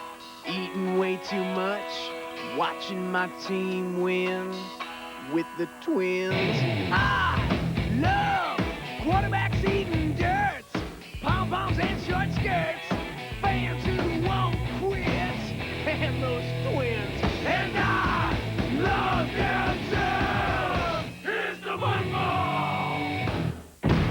eating way too much, watching my team win with the Twins. I love quarterbacks eating dirt, pom-poms and short skirts, fans who won't quit, and those Twins. And I love them too. Here's the football.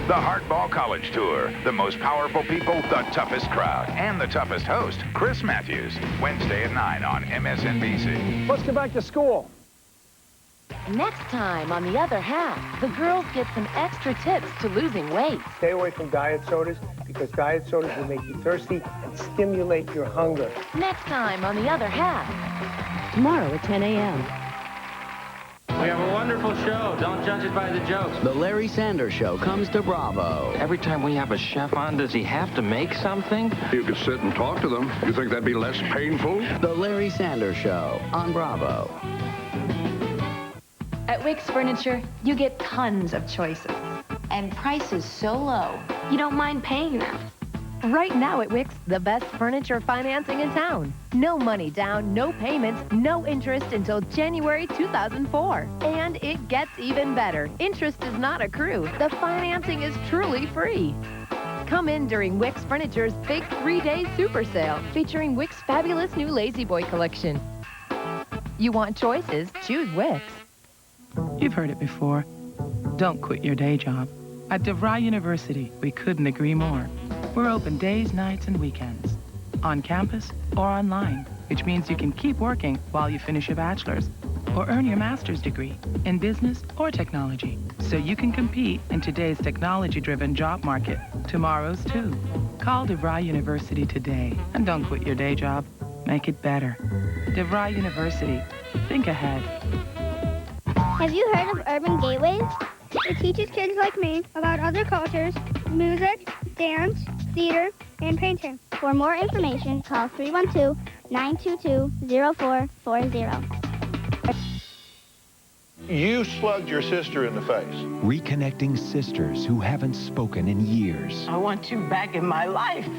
The Hardball College Tour. The most powerful people, the toughest crowd, and the toughest host, Chris Matthews. Wednesday at 9 on MSNBC. Let's get back to school. Next time on The Other Half, the girls get some extra tips to losing weight. Stay away from diet sodas because diet sodas will make you thirsty and stimulate your hunger. Next time on The Other Half. Tomorrow at 10 a.m. We have a wonderful show. Don't judge it by the jokes. The Larry Sanders Show comes to Bravo. Every time we have a chef on, does he have to make something? You could sit and talk to them. You think that'd be less painful? The Larry Sanders Show on Bravo. At Wicks Furniture, you get tons of choices. And prices so low, you don't mind paying them. Right now at Wicks, the best furniture financing in town. No money down, no payments, no interest until January 2004. And it gets even better. Interest does not accrue. The financing is truly free. Come in during Wicks Furniture's big 3-day super sale, featuring Wicks' fabulous new Lazy Boy collection. You want choices? Choose Wicks. You've heard it before. Don't quit your day job. At DeVry University, we couldn't agree more. We're open days, nights, and weekends. On campus or online, which means you can keep working while you finish your bachelor's or earn your master's degree in business or technology, so you can compete in today's technology-driven job market, tomorrow's too. Call DeVry University today, and don't quit your day job. Make it better. DeVry University. Think ahead. Have you heard of Urban Gateways? It teaches kids like me about other cultures, music, dance, theater, and painting. For more information, call 312-922-0440. You slugged your sister in the face. Reconnecting sisters who haven't spoken in years. I want you back in my life.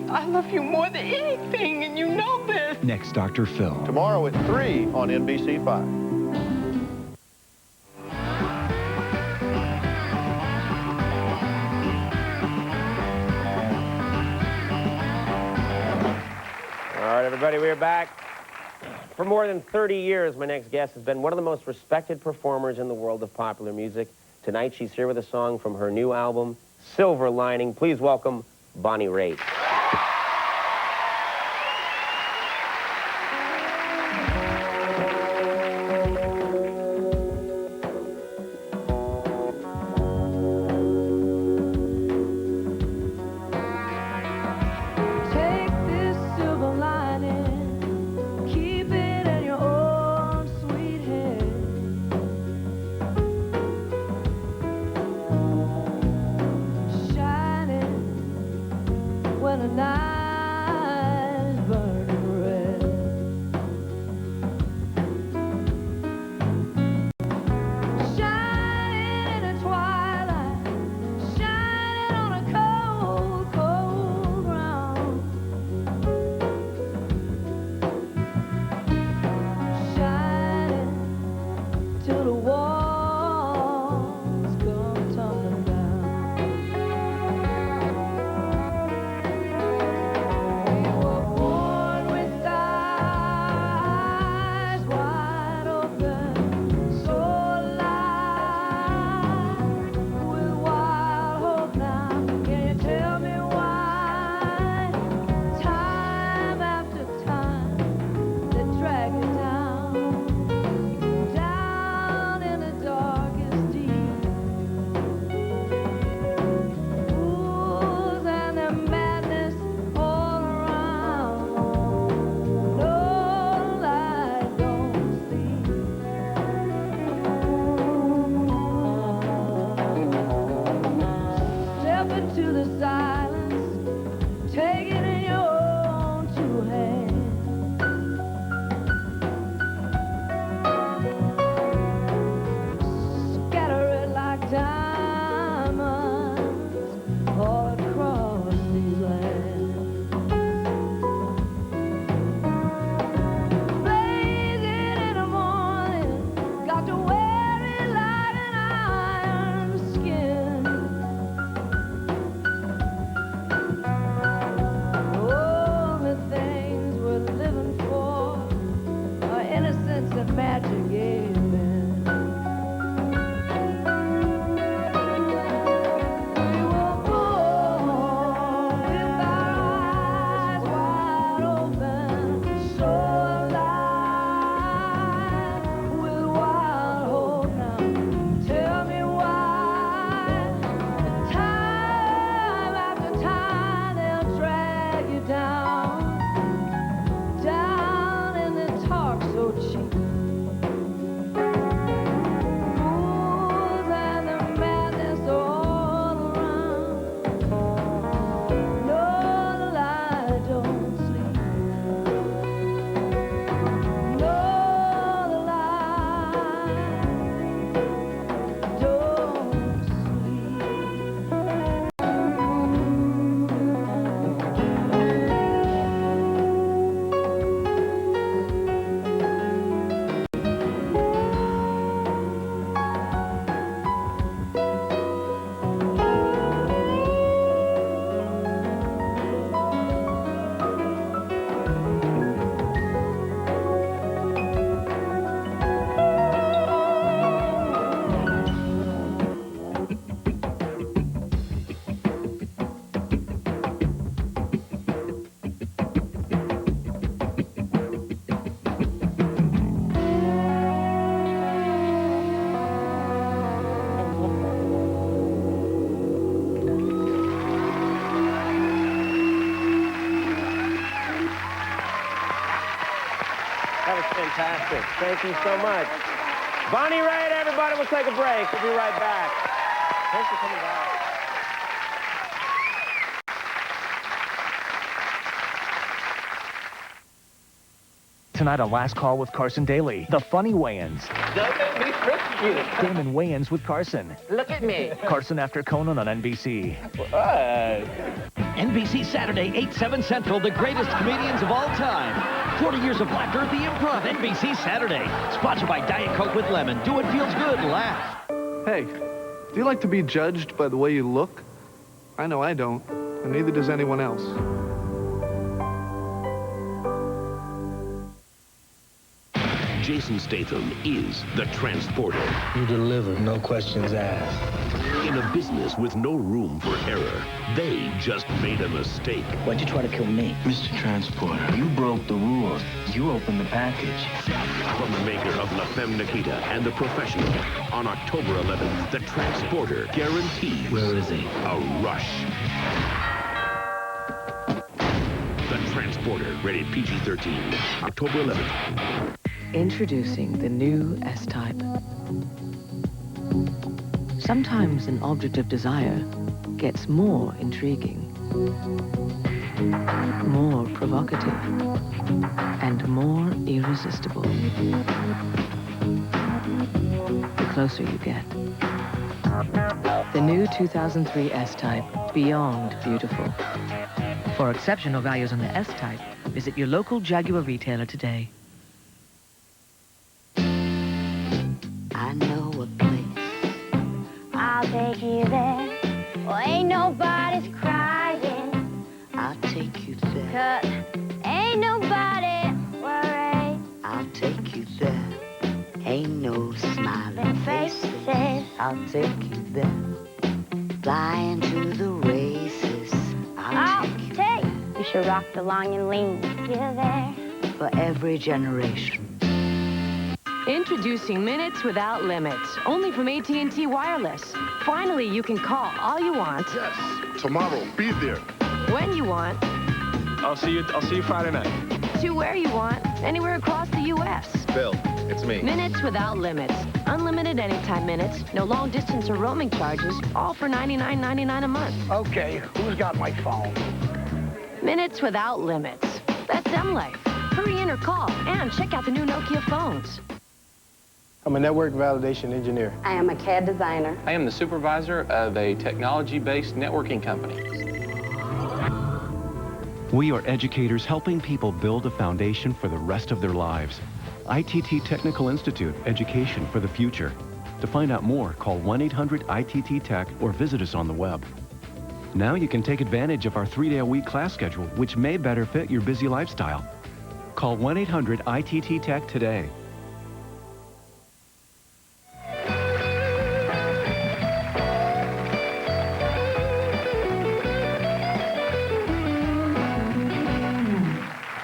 I love you more than anything, and you know this. Next, Dr. Phil. Tomorrow at 3 on NBC5. All right, everybody, we're back. For more than 30 years, my next guest has been one of the most respected performers in the world of popular music. Tonight, she's here with a song from her new album, Silver Lining. Please welcome Bonnie Raitt. When That was fantastic. Thank you so much. Bonnie Raitt, everybody, we'll take a break. We'll be right back. Thanks for coming back. Tonight, a last call with Carson Daly. The funny Wayans. Don't make me frisk you. Damon Wayans with Carson. Look at me. Carson after Conan on NBC. NBC Saturday, 8, 7 Central, the greatest comedians of all time. 40 years of laughter at the Improv. NBC Saturday. Sponsored by Diet Coke with Lemon. Do it feels good. Laugh. Hey, do you like to be judged by the way you look? I know I don't, and neither does anyone else. Jason Statham is the transporter. You deliver, no questions asked. In a business with no room for error, they just made a mistake. Why'd you try to kill me? Mr. Transporter, you broke the rules. You opened the package. From the maker of La Femme Nikita and The Professional, on October 11th, the transporter guarantees... Where is he? A rush. The Transporter, rated PG-13, October 11th. Introducing the new S-Type. Sometimes an object of desire gets more intriguing, more provocative, and more irresistible the closer you get. The new 2003 S-Type, beyond beautiful. For exceptional values on the S-Type, visit your local Jaguar retailer today. I know a place. I'll take you there. Oh, ain't nobody's crying. I'll take you there. 'Cause ain't nobody worried. I'll take you there. Ain't no smiling faces. I'll take you there. Flying to the races. I'll take you. You should rock the long and lean. You're there. For every generation. Introducing Minutes Without Limits, only from AT&T Wireless. Finally, you can call all you want. Yes, tomorrow, be there. When you want. I'll see you Friday night. To where you want, anywhere across the U.S. Bill, it's me. Minutes Without Limits. Unlimited anytime minutes, no long distance or roaming charges, all for $99.99 a month. Okay, who's got my phone? Minutes Without Limits. That's M-Life. Hurry in or call and check out the new Nokia phones. I'm a network validation engineer. I am a CAD designer. I am the supervisor of a technology-based networking company. We are educators helping people build a foundation for the rest of their lives. ITT Technical Institute, education for the future. To find out more, call 1-800-ITT-TECH or visit us on the web. Now you can take advantage of our 3-day-a-week class schedule, which may better fit your busy lifestyle. Call 1-800-ITT-TECH today.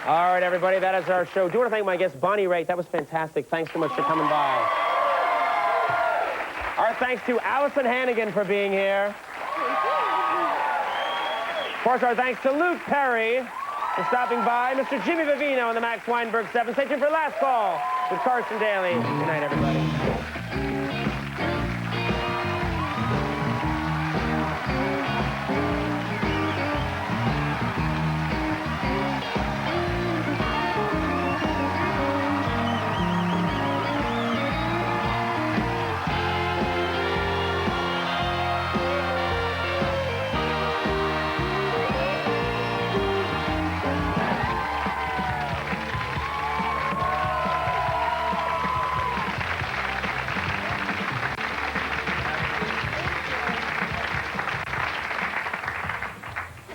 All right, everybody, that is our show. Do want to thank my guest, Bonnie Raitt. That was fantastic. Thanks so much for coming by. Our thanks to Allison Hannigan for being here. Of course, our thanks to Luke Perry for stopping by. Mr. Jimmy Vivino and the Max Weinberg 7. Stay tuned for Last Call with Carson Daly. Good night, everybody.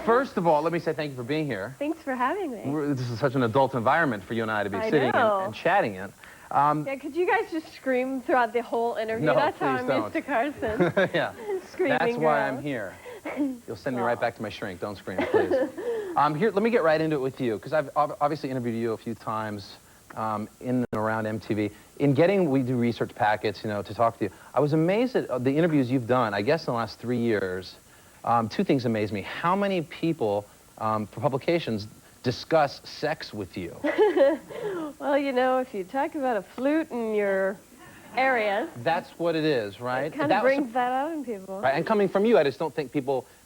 First of all, let me say thank you for being here. Thanks for having me. This is such an adult environment for you and I to be I sitting know. and chatting in. Yeah, could you guys just scream throughout the whole interview? No, That's how please I'm don't. used to Carson. Yeah, Screaming that's why girl. I'm here. You'll send me right back to my shrink. Don't scream, please. Here, let me get right into it with you, because I've obviously interviewed you a few times in and around MTV. We do research packets, you know, to talk to you. I was amazed at the interviews you've done, I guess, in the last 3 years. Two things amazed me. How many people, for publications, discuss sex with you? Well, you know, if you talk about a flute in your area, That's what it is, right? it kind of brings that out in people. Right, and coming from you, I just don't think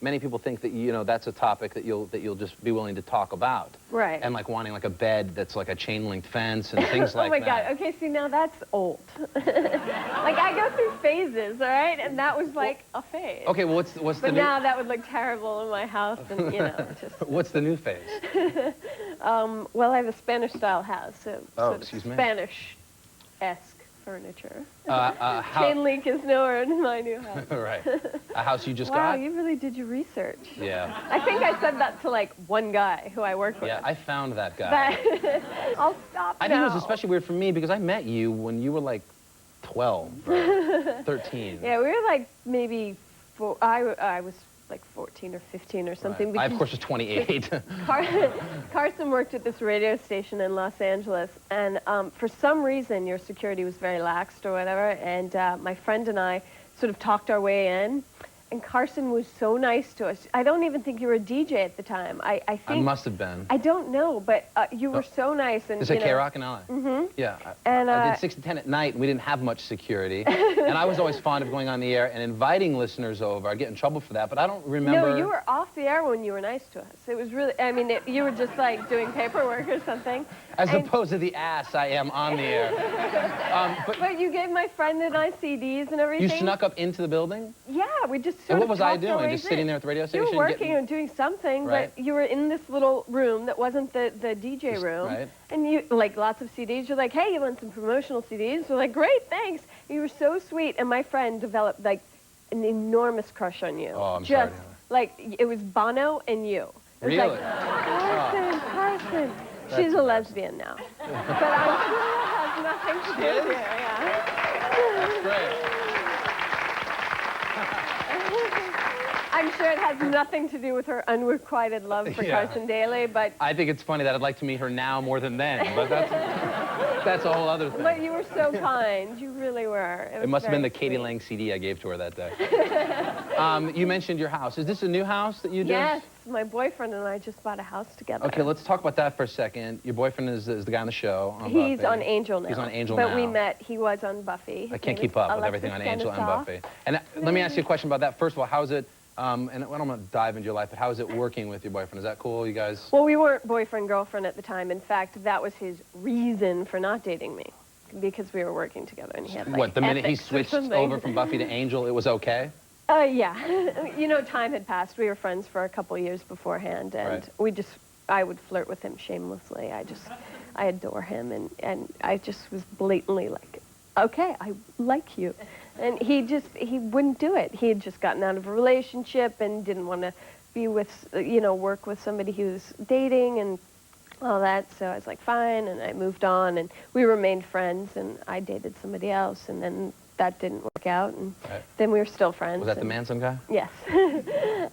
many people think that, you know, that's a topic that you'll just be willing to talk about. Right. And like wanting like a bed that's like a chain-linked fence and things like that. Oh my God, okay, see, now that's old. Like, I go through phases, all right? And that was like a phase. Okay, well, what's the But new... now that would look terrible in my house, and, you know, just... What's the new phase? Well, I have a Spanish-style house, so sort of excuse me. Spanish-esque furniture. How... Chain link is nowhere in my new house. Right. A house you just wow, got? you really did your research. Yeah. I think I said that to, like, one guy who I work with. Yeah, I found that guy. I'll stop I think it was especially weird for me because I met you when you were like 12 or 13. Yeah, we were like maybe I was like 14 or 15 or something. Right. I, of course, was 28. Carson worked at this radio station in Los Angeles, and for some reason your security was very laxed or whatever, and my friend and I sort of talked our way in. And Carson was so nice to us. I don't even think you were a DJ at the time. I think... I must have been. I don't know, but you were so nice. And, Is it K-Rock in LA? Mm-hmm. Yeah. And, I did 6 to 10 at night, and we didn't have much security. And I was always fond of going on the air and inviting listeners over. I'd get in trouble for that, but I don't remember... No, you were off the air when you were nice to us. It was really... I mean, you were just, like, doing paperwork or something. As opposed to the ass I am on the air. But you gave my friend and I CDs and everything. You snuck up into the building? Yeah, we just sort And what of was I talked our doing? ways Just sitting in. there at the radio station? You were working and doing something, Right. but you were in this little room that wasn't the DJ room. Right. And you, like, lots of CDs. You're like, hey, you want some promotional CDs? We're like, great, thanks. You were so sweet, and my friend developed, like, an enormous crush on you. Oh, I'm sorry. Just, like, it was Bono and you. It was Really? like, Carson. That's She's a lesbian now. But I'm sure it has nothing to do with it. Yeah. That's great. I'm sure it has nothing to do with her unrequited love for Carson Daly, but... I think it's funny that I'd like to meet her now more than then, but that's a whole other thing. But you were so kind. You really were. It must have been the Katie Lang CD I gave to her that day. You mentioned your house. Is this a new house that you just... Yes, my boyfriend and I just bought a house together. Okay, let's talk about that for a second. Your boyfriend is the guy on the show. On He's Buffy. on Angel now. He's on Angel but now. we met, he was on Buffy. I can't keep up with everything on Angel and Buffy. And let me ask you a question about that. First of all, how is it, and I don't want to dive into your life, but how is it working with your boyfriend? Is that cool, you guys? Well, we weren't boyfriend-girlfriend at the time. In fact, that was his reason for not dating me, because we were working together and he had, like, What, the minute he ethics or switched something. over from Buffy to Angel, it was okay? Yeah. You know, time had passed. We were friends for a couple years beforehand, and I would flirt with him shamelessly. I adore him, and I just was blatantly like, okay, I like you. And he wouldn't do it. He had just gotten out of a relationship and didn't want to be with, work with somebody he was dating and all that. So I was like, fine, and I moved on, and we remained friends, and I dated somebody else, and then that didn't work out, and then we were still friends. Was that the Manson guy? Yes. It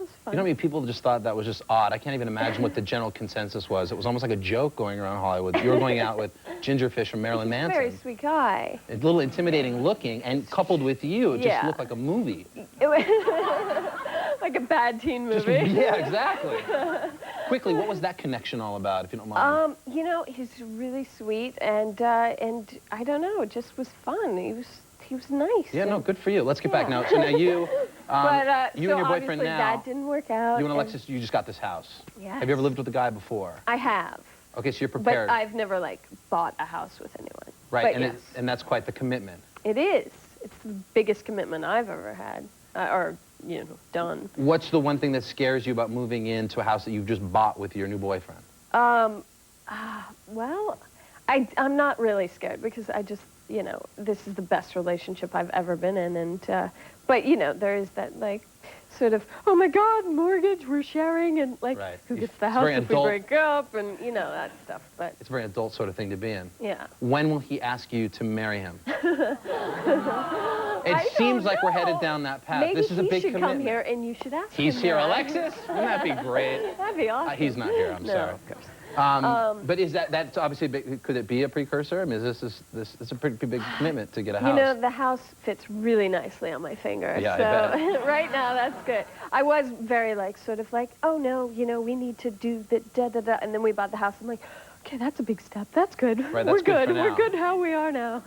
was fun. You know how many people just thought that was just odd? I can't even imagine what the general consensus was. It was almost like a joke going around Hollywood. You were going out with Ginger Fish from Marilyn Manson. Very sweet guy. A little intimidating looking, and coupled with you, it just looked like a movie. It was like a bad teen movie. Yeah, exactly. Quickly, what was that connection all about, if you don't mind? He's really sweet, and I don't know, it just was fun. He was nice. Yeah, no, good for you. Let's get back now. So now you, but, you and your boyfriend now. That didn't work out. You and Alexis, you just got this house. Yes. Have you ever lived with a guy before? I have. Okay, so you're prepared. But I've never, like, bought a house with anyone. Right, But and, and that's quite the commitment. It is. It's the biggest commitment I've ever had, done. What's the one thing that scares you about moving into a house that you've just bought with your new boyfriend? Well, I'm not really scared because I just, this is the best relationship I've ever been in, and, but, there is that, like, sort of, oh my God, mortgage, we're sharing, and, like, who gets the house if we break up, and, that stuff, but. It's a very adult sort of thing to be in. Yeah. When will he ask you to marry him? It seems like we're headed down that path. Maybe this is a big he should commitment. come here and you should ask him. He's here, that. Alexis? Wouldn't that be great? That'd be awesome. He's not here, I'm sorry. Of course. But is that's obviously could it be a precursor? I mean, this is a pretty big commitment to get a house. You know, the house fits really nicely on my finger. Yeah, so I bet. right now that's good. I was very sort of like, oh no, you know, we need to do the da-da-da, and then we bought the house. I'm like, okay, that's a big step. That's good. Right, that's We're good for We're now. good how we are now.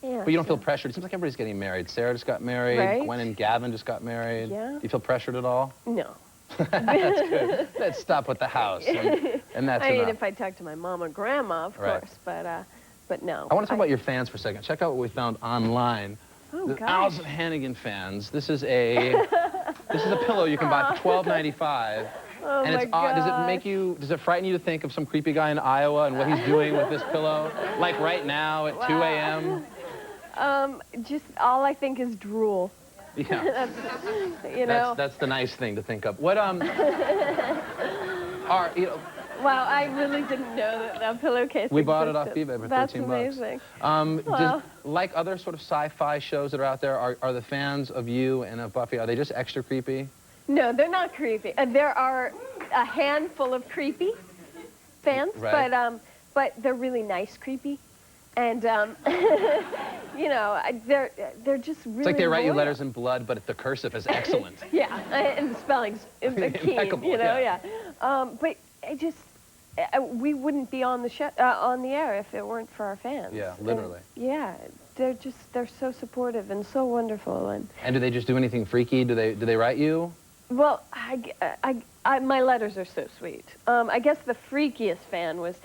Yeah. But you don't feel pressured. It seems like everybody's getting married. Sarah just got married. Right. Gwen and Gavin just got married. Yeah. Do you feel pressured at all? No. That's good. Let's stop with the house, and that's I mean, enough. if I talk to my mom or grandma, of Right. course, but no. I want to talk about your fans for a second. Check out what we found online. Oh, the gosh. Allison Hannigan fans. This is a pillow you can buy for $12.95. Oh and it's my odd. Does it gosh. make you? Does it frighten you to think of some creepy guy in Iowa and what he's doing with this pillow, like right now at 2 a.m.? Just all I think is drool. Yeah. That's, you know. That's the nice thing to think of. What Wow, I really didn't know that pillowcase we bought it off existed. eBay for That's 13 amazing. bucks. Like other sort of sci-fi shows that are out there, are the fans of you and of Buffy, are they just extra creepy? No, they're not creepy. There are a handful of creepy fans, Right. but they're really nice creepy, and you know, they're just really. It's like they write you loyal. letters in blood, but the cursive is excellent. Yeah, and the spelling's keen, Impeccable, you know, yeah. But we wouldn't be on the show, on the air if it weren't for our fans. Yeah, literally. And, yeah, they're so supportive and so wonderful. And do they just do anything freaky? Do they write you? Well, my letters are so sweet. I guess the freakiest fan was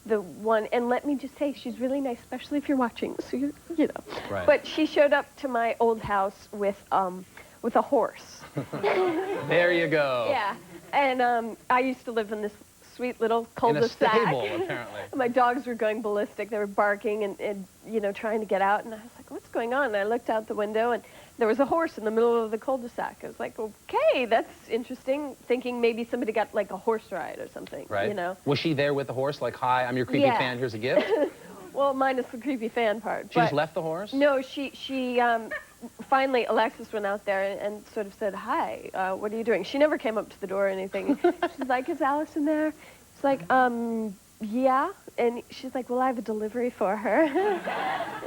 the one, and let me just say, she's really nice, especially if you're watching, so you know. Right. But she showed up to my old house with a horse. There you go. Yeah, and I used to live in this sweet little cul-de-sac. In a stable, apparently. My dogs were going ballistic. They were barking and you know, trying to get out, and I was like, what's going on? And I looked out the window, and there was a horse in the middle of the cul-de-sac. I was like, okay, that's interesting, thinking maybe somebody got like a horse ride or something, Right. you know? Was she there with the horse? Like, hi, I'm your creepy Yeah. fan. Here's a gift. Well, minus the creepy fan part. She just left the horse? No, she finally, Alexis went out there and sort of said, hi, what are you doing? She never came up to the door or anything. She's like, is Alice in there? It's like, yeah. And she's like, well, I have a delivery for her.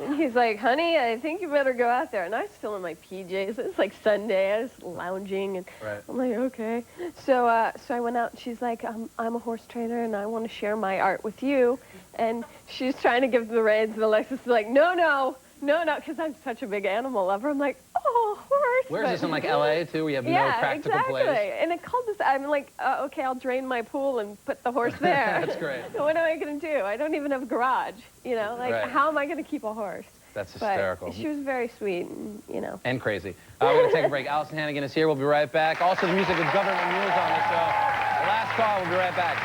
And he's like, honey, I think you better go out there. And I was still in my PJs. It's like Sunday. I was lounging. And right. I'm like, okay. So I went out, and she's like, I'm a horse trainer, and I want to share my art with you. And she's trying to give the reins, and Alexis is like, no, because I'm such a big animal lover. I'm like, oh, horse. Where is this, in like LA too, where you have no practical exactly. place? And it called this, I'm like, okay, I'll drain my pool and put the horse there. That's great. So what am I going to do? I don't even have a garage, you know? Like, Right. how am I going to keep a horse? That's But hysterical. she was very sweet, and, you know. And crazy. We're going to take a break. Allison Hannigan is here. We'll be right back. Also, the music of Government Muse on the show. Last call. We'll be right back.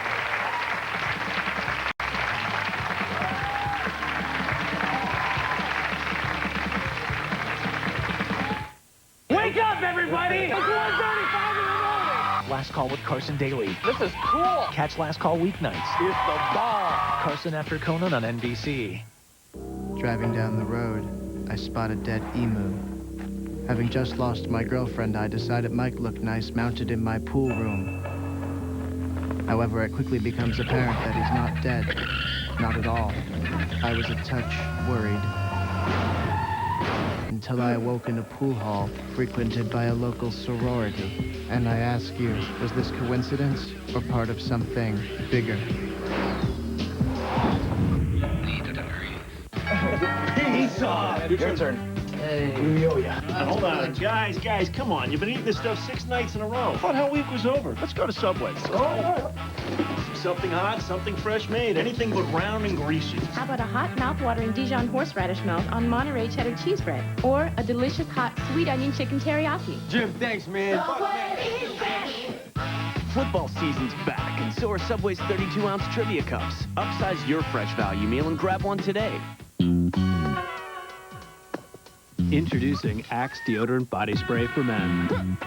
Wake up, everybody! It's 1:35 in the morning! Last Call with Carson Daly. This is cool. Catch Last Call weeknights. It's the ball. Carson after Conan on NBC. Driving down the road, I spot a dead emu. Having just lost my girlfriend, I decided Mike looked nice mounted in my pool room. However, it quickly becomes apparent that he's not dead. Not at all. I was a touch worried. Until I awoke in a pool hall frequented by a local sorority. And I ask you, was this coincidence or part of something bigger? Esau! Your turn. Hold on, guys, come on. You've been eating this stuff 6 nights in a row. I thought Hell Week was over. Let's go to Subway. Something hot, something fresh made. Anything but round and greasy. How about a hot, mouth-watering Dijon horseradish melt on Monterey cheddar cheese bread? Or a delicious hot sweet onion chicken teriyaki? Jim, thanks, man. Football season's back, and so are Subway's 32-ounce trivia cups. Upsize your fresh value meal and grab one today. Introducing Axe Deodorant Body Spray for Men.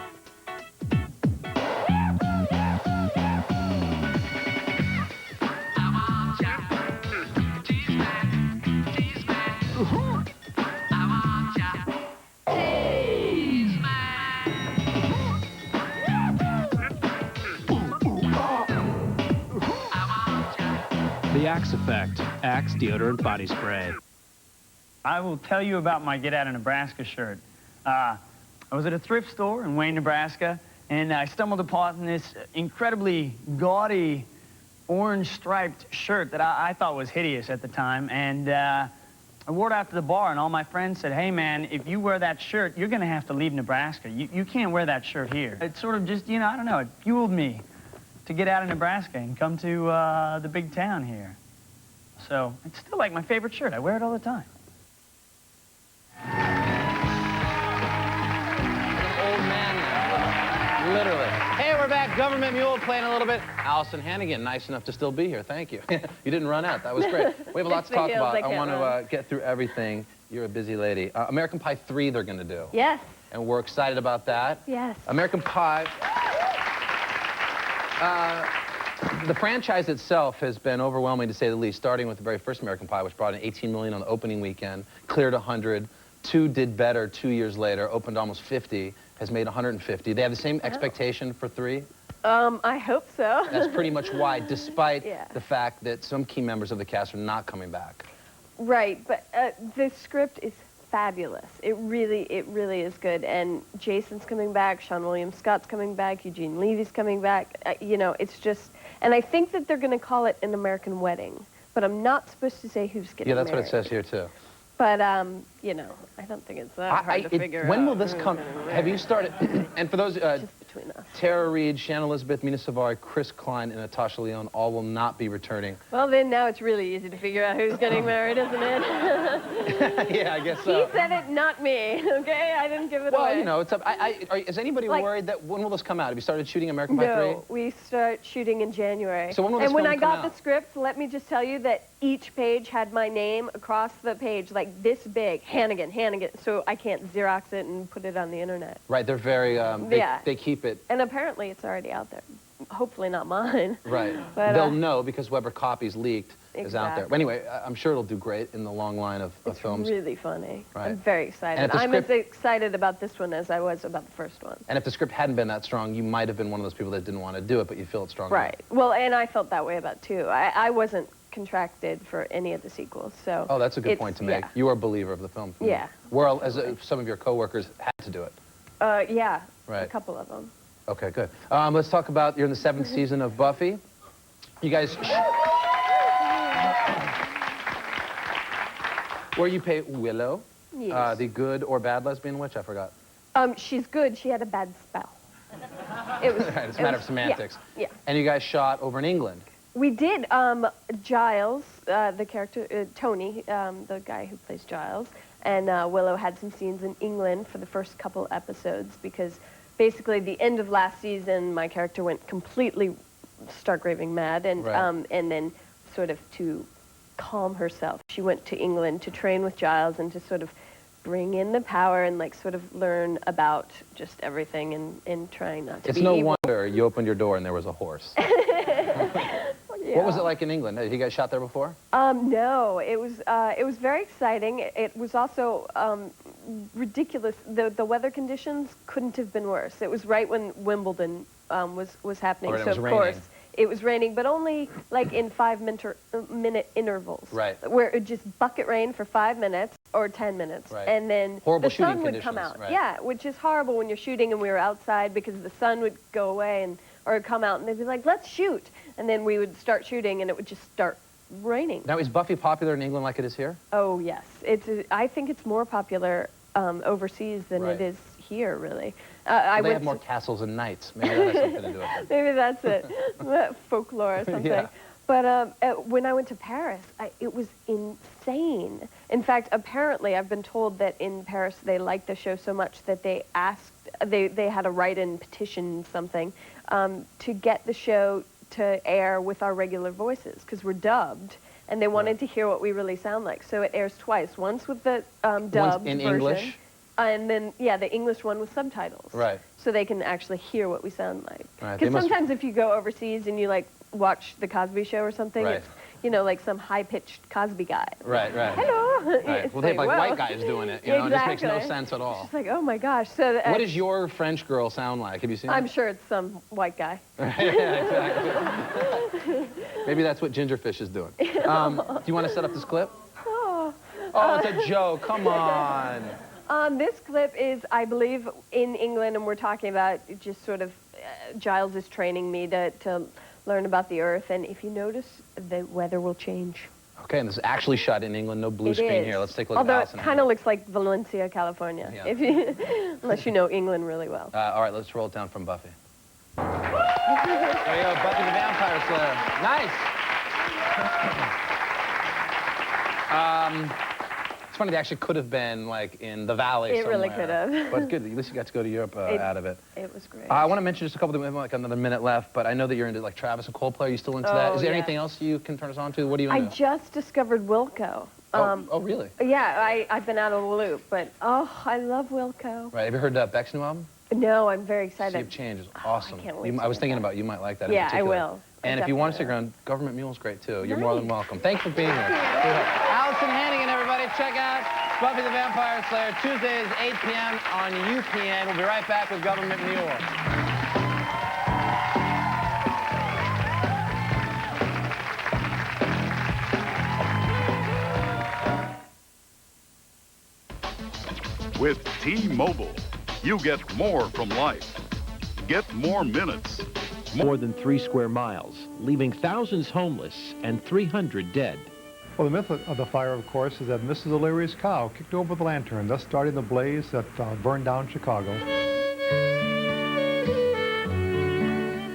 Axe Effect, Axe Deodorant Body Spray. I will tell you about my Get Out of Nebraska shirt. I was at a thrift store in Wayne, Nebraska, and I stumbled upon this incredibly gaudy orange-striped shirt that I thought was hideous at the time, and I wore it out to the bar, and all my friends said, hey, man, if you wear that shirt, you're going to have to leave Nebraska. You can't wear that shirt here. It sort of just, you know, I don't know, it fueled me to get out of Nebraska and come to the big town here. So it's still like my favorite shirt. I wear it all the time. Old man now, literally. Hey, we're back. Government Mule playing a little bit. Allison Hannigan, nice enough to still be here. Thank you. You didn't run out. That was great. We have a lot to talk about. I want to get through everything. You're a busy lady. American Pie 3 they're going to do. Yes. And we're excited about that. Yes. American Pie. The franchise itself has been overwhelming, to say the least, starting with the very first American Pie, which brought in $18 million on the opening weekend, cleared 100. 2 did better 2 years later, opened almost 50, has made 150. They have the same expectation for 3? I hope so. That's pretty much why, despite the fact that some key members of the cast are not coming back. Right, but the script is fabulous. It really is good. And Jason's coming back, Sean William Scott's coming back, Eugene Levy's coming back. You know, it's just, and I think that they're going to call it An American Wedding, but I'm not supposed to say who's getting married. Yeah, that's what it says here, too. But, you know, I don't think it's that hard to figure out. When will this come? Have you started? And for those, just between us. Tara Reid, Shannon Elizabeth, Mina Savari, Chris Klein, and Natasha Lyonne all will not be returning. Well, then now it's really easy to figure out who's getting married, isn't it? Yeah, I guess so. He said it, not me, okay? I didn't give it away. Well, you know, it's up. Is anybody worried that, when will this come out? Have you started shooting American Pie 3? No, we start shooting in January. So when will this And when film I come got out? the script, let me just tell you that each page had my name across the page, like this big, Hannigan, Hannigan, so I can't Xerox it and put it on the internet. Right, they're very, they keep it. And apparently it's already out there. Hopefully not mine. Right. But, they'll know because Weber Copies leaked is out there. Exactly. But anyway, I'm sure it'll do great in the long line of films. It's really funny. Right. I'm very excited. I'm as excited about this one as I was about the first one. And if the script hadn't been that strong, you might have been one of those people that didn't want to do it, but you feel it's strong Right. enough. Well, and I felt that way about 2. I wasn't contracted for any of the sequels, so... Oh, that's a good point to make. Yeah. You are a believer of the film. Yeah. Well, as some of your coworkers had to do it. Yeah, Right. a couple of them. Okay, good. Let's talk about, you're in the 7th season of Buffy. You guys... Where you pay Willow, Yes. the good or bad lesbian witch, I forgot. She's good. She had a bad spell. It was... Right, it's a matter of semantics. Yeah. And you guys shot over in England. We did. Giles, the character, Tony, the guy who plays Giles, and Willow had some scenes in England for the first couple episodes because basically the end of last season, my character went completely stark raving mad, and and then sort of to calm herself, she went to England to train with Giles and to sort of bring in the power and like sort of learn about just everything and trying not to be It's no evil. wonder you opened your door and there was a horse. What was it like in England? Have you guys shot there before? No, it was very exciting. It was also ridiculous. The weather conditions couldn't have been worse. It was right when Wimbledon was happening, Right, it so was of raining. course it was raining, but only like in 5-minute intervals. Right. Where it would just bucket rain for 5 minutes or 10 minutes, Right. and then Horrible the sun shooting would come conditions, out. right. Yeah, which is horrible when you're shooting and we were outside because the sun would go away and or come out and they'd be like, let's shoot. And then we would start shooting and it would just start raining. Now, is Buffy popular in England like it is here? Oh, yes. I think it's more popular overseas than Right. it is here, really. They have more castles and knights. Maybe that has something to do with it. Maybe that's it. Folklore or something. Yeah. But when I went to Paris, it was insane. In fact, apparently, I've been told that in Paris they liked the show so much that they asked, they had a write-in petition something to get the show to air with our regular voices because we're dubbed. And they wanted to hear what we really sound like. So it airs twice. Once with the dubbed Once in version. English? And then, yeah, the English one with subtitles. Right. So they can actually hear what we sound like. Right, Because they must- sometimes if you go overseas and you, like, watch The Cosby Show or something, Right. it's, you know, like some high-pitched Cosby guy. Right, right. Hello. Right. It's Well, they have like whoa. white guys doing it. You know, it just makes no Exactly. sense at all. It's like, oh my gosh. So What does your French girl sound like? Have you seen I'm it? sure it's some white guy. Yeah, exactly. Maybe that's what Gingerfish is doing. Do you want to set up this clip? Oh, it's a joke. Come on. This clip is, I believe, in England, and we're talking about just sort of Giles is training me to learn about the Earth, and if you notice, the weather will change. Okay, and this is actually shot in England. No blue screen here. Let's take a look at Allison. Although it kind of looks like Valencia, California, if you, unless you know England really well. All right, let's roll it down from Buffy. There you go, Buffy the Vampire Slayer. Nice. It's funny, they actually could have been, like, in the valley It somewhere. really could have. But good, at least you got to go to Europe out of it. It was great. I want to mention just a couple of them, like another minute left, but I know that you're into, like, Travis and Coldplay. Are you still into that? Is there anything else you can turn us on to? What do you into? I just discovered Wilco. Oh, really? Yeah, I've been out of the loop, but, oh, I love Wilco. Right, have you heard Beck's new album? No, I'm very excited. Sea of Change is awesome. I can't wait I was thinking about you might like that in Yeah, I particular. will. And if you want to stick around, Government Mule's great, too. You're more than welcome. Thanks for being here. Allison Hannigan, everybody. Check out Buffy the Vampire Slayer, Tuesdays, 8 p.m. on UPN. We'll be right back with Government Mule. With T-Mobile, you get more from life. Get more minutes. More than 3 square miles, leaving thousands homeless and 300 dead. Well, the myth of the fire, of course, is that Mrs. O'Leary's cow kicked over the lantern, thus starting the blaze that burned down Chicago.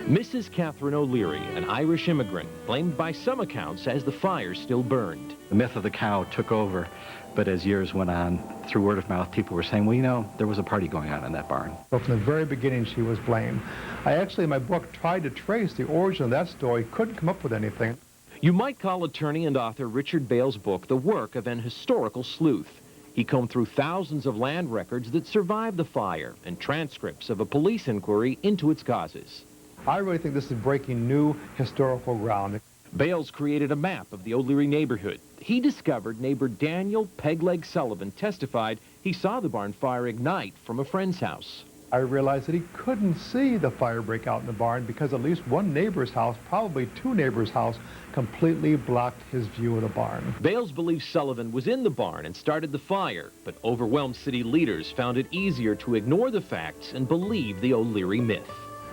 Mrs. Catherine O'Leary, an Irish immigrant, blamed by some accounts as the fire still burned. The myth of the cow took over, but as years went on, through word of mouth, people were saying, well, you know, there was a party going on in that barn. So from the very beginning, she was blamed. I actually, in my book, tried to trace the origin of that story, couldn't come up with anything. You might call attorney and author Richard Bale's book the work of an historical sleuth. He combed through thousands of land records that survived the fire and transcripts of a police inquiry into its causes. I really think this is breaking new historical ground. Bales created a map of the O'Leary neighborhood. He discovered neighbor Daniel Pegleg Sullivan testified he saw the barn fire ignite from a friend's house. I realized that he couldn't see the fire break out in the barn because at least one neighbor's house, probably 2 neighbors' house, completely blocked his view of the barn. Bales believes Sullivan was in the barn and started the fire, but overwhelmed city leaders found it easier to ignore the facts and believe the O'Leary myth.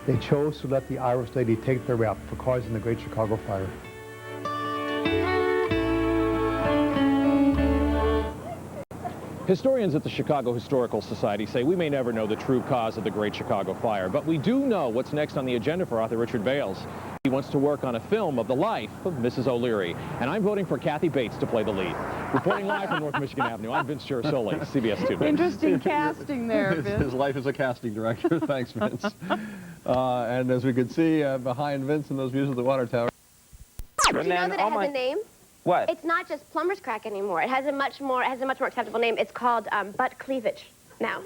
They chose to let the Irish lady take the rap for causing the Great Chicago Fire. Historians at the Chicago Historical Society say we may never know the true cause of the Great Chicago Fire, but we do know what's next on the agenda for author Richard Bales. He wants to work on a film of the life of Mrs. O'Leary, and I'm voting for Kathy Bates to play the lead. Reporting live from North Michigan Avenue, I'm Vince Girasoli, CBS 2. Interesting casting there, Vince. His life as a casting director. Thanks, Vince. And as we can see behind Vince in those views of the water tower. Do you know that it has a name? What? It's not just plumber's crack anymore. It has a much more acceptable name. It's called butt cleavage now.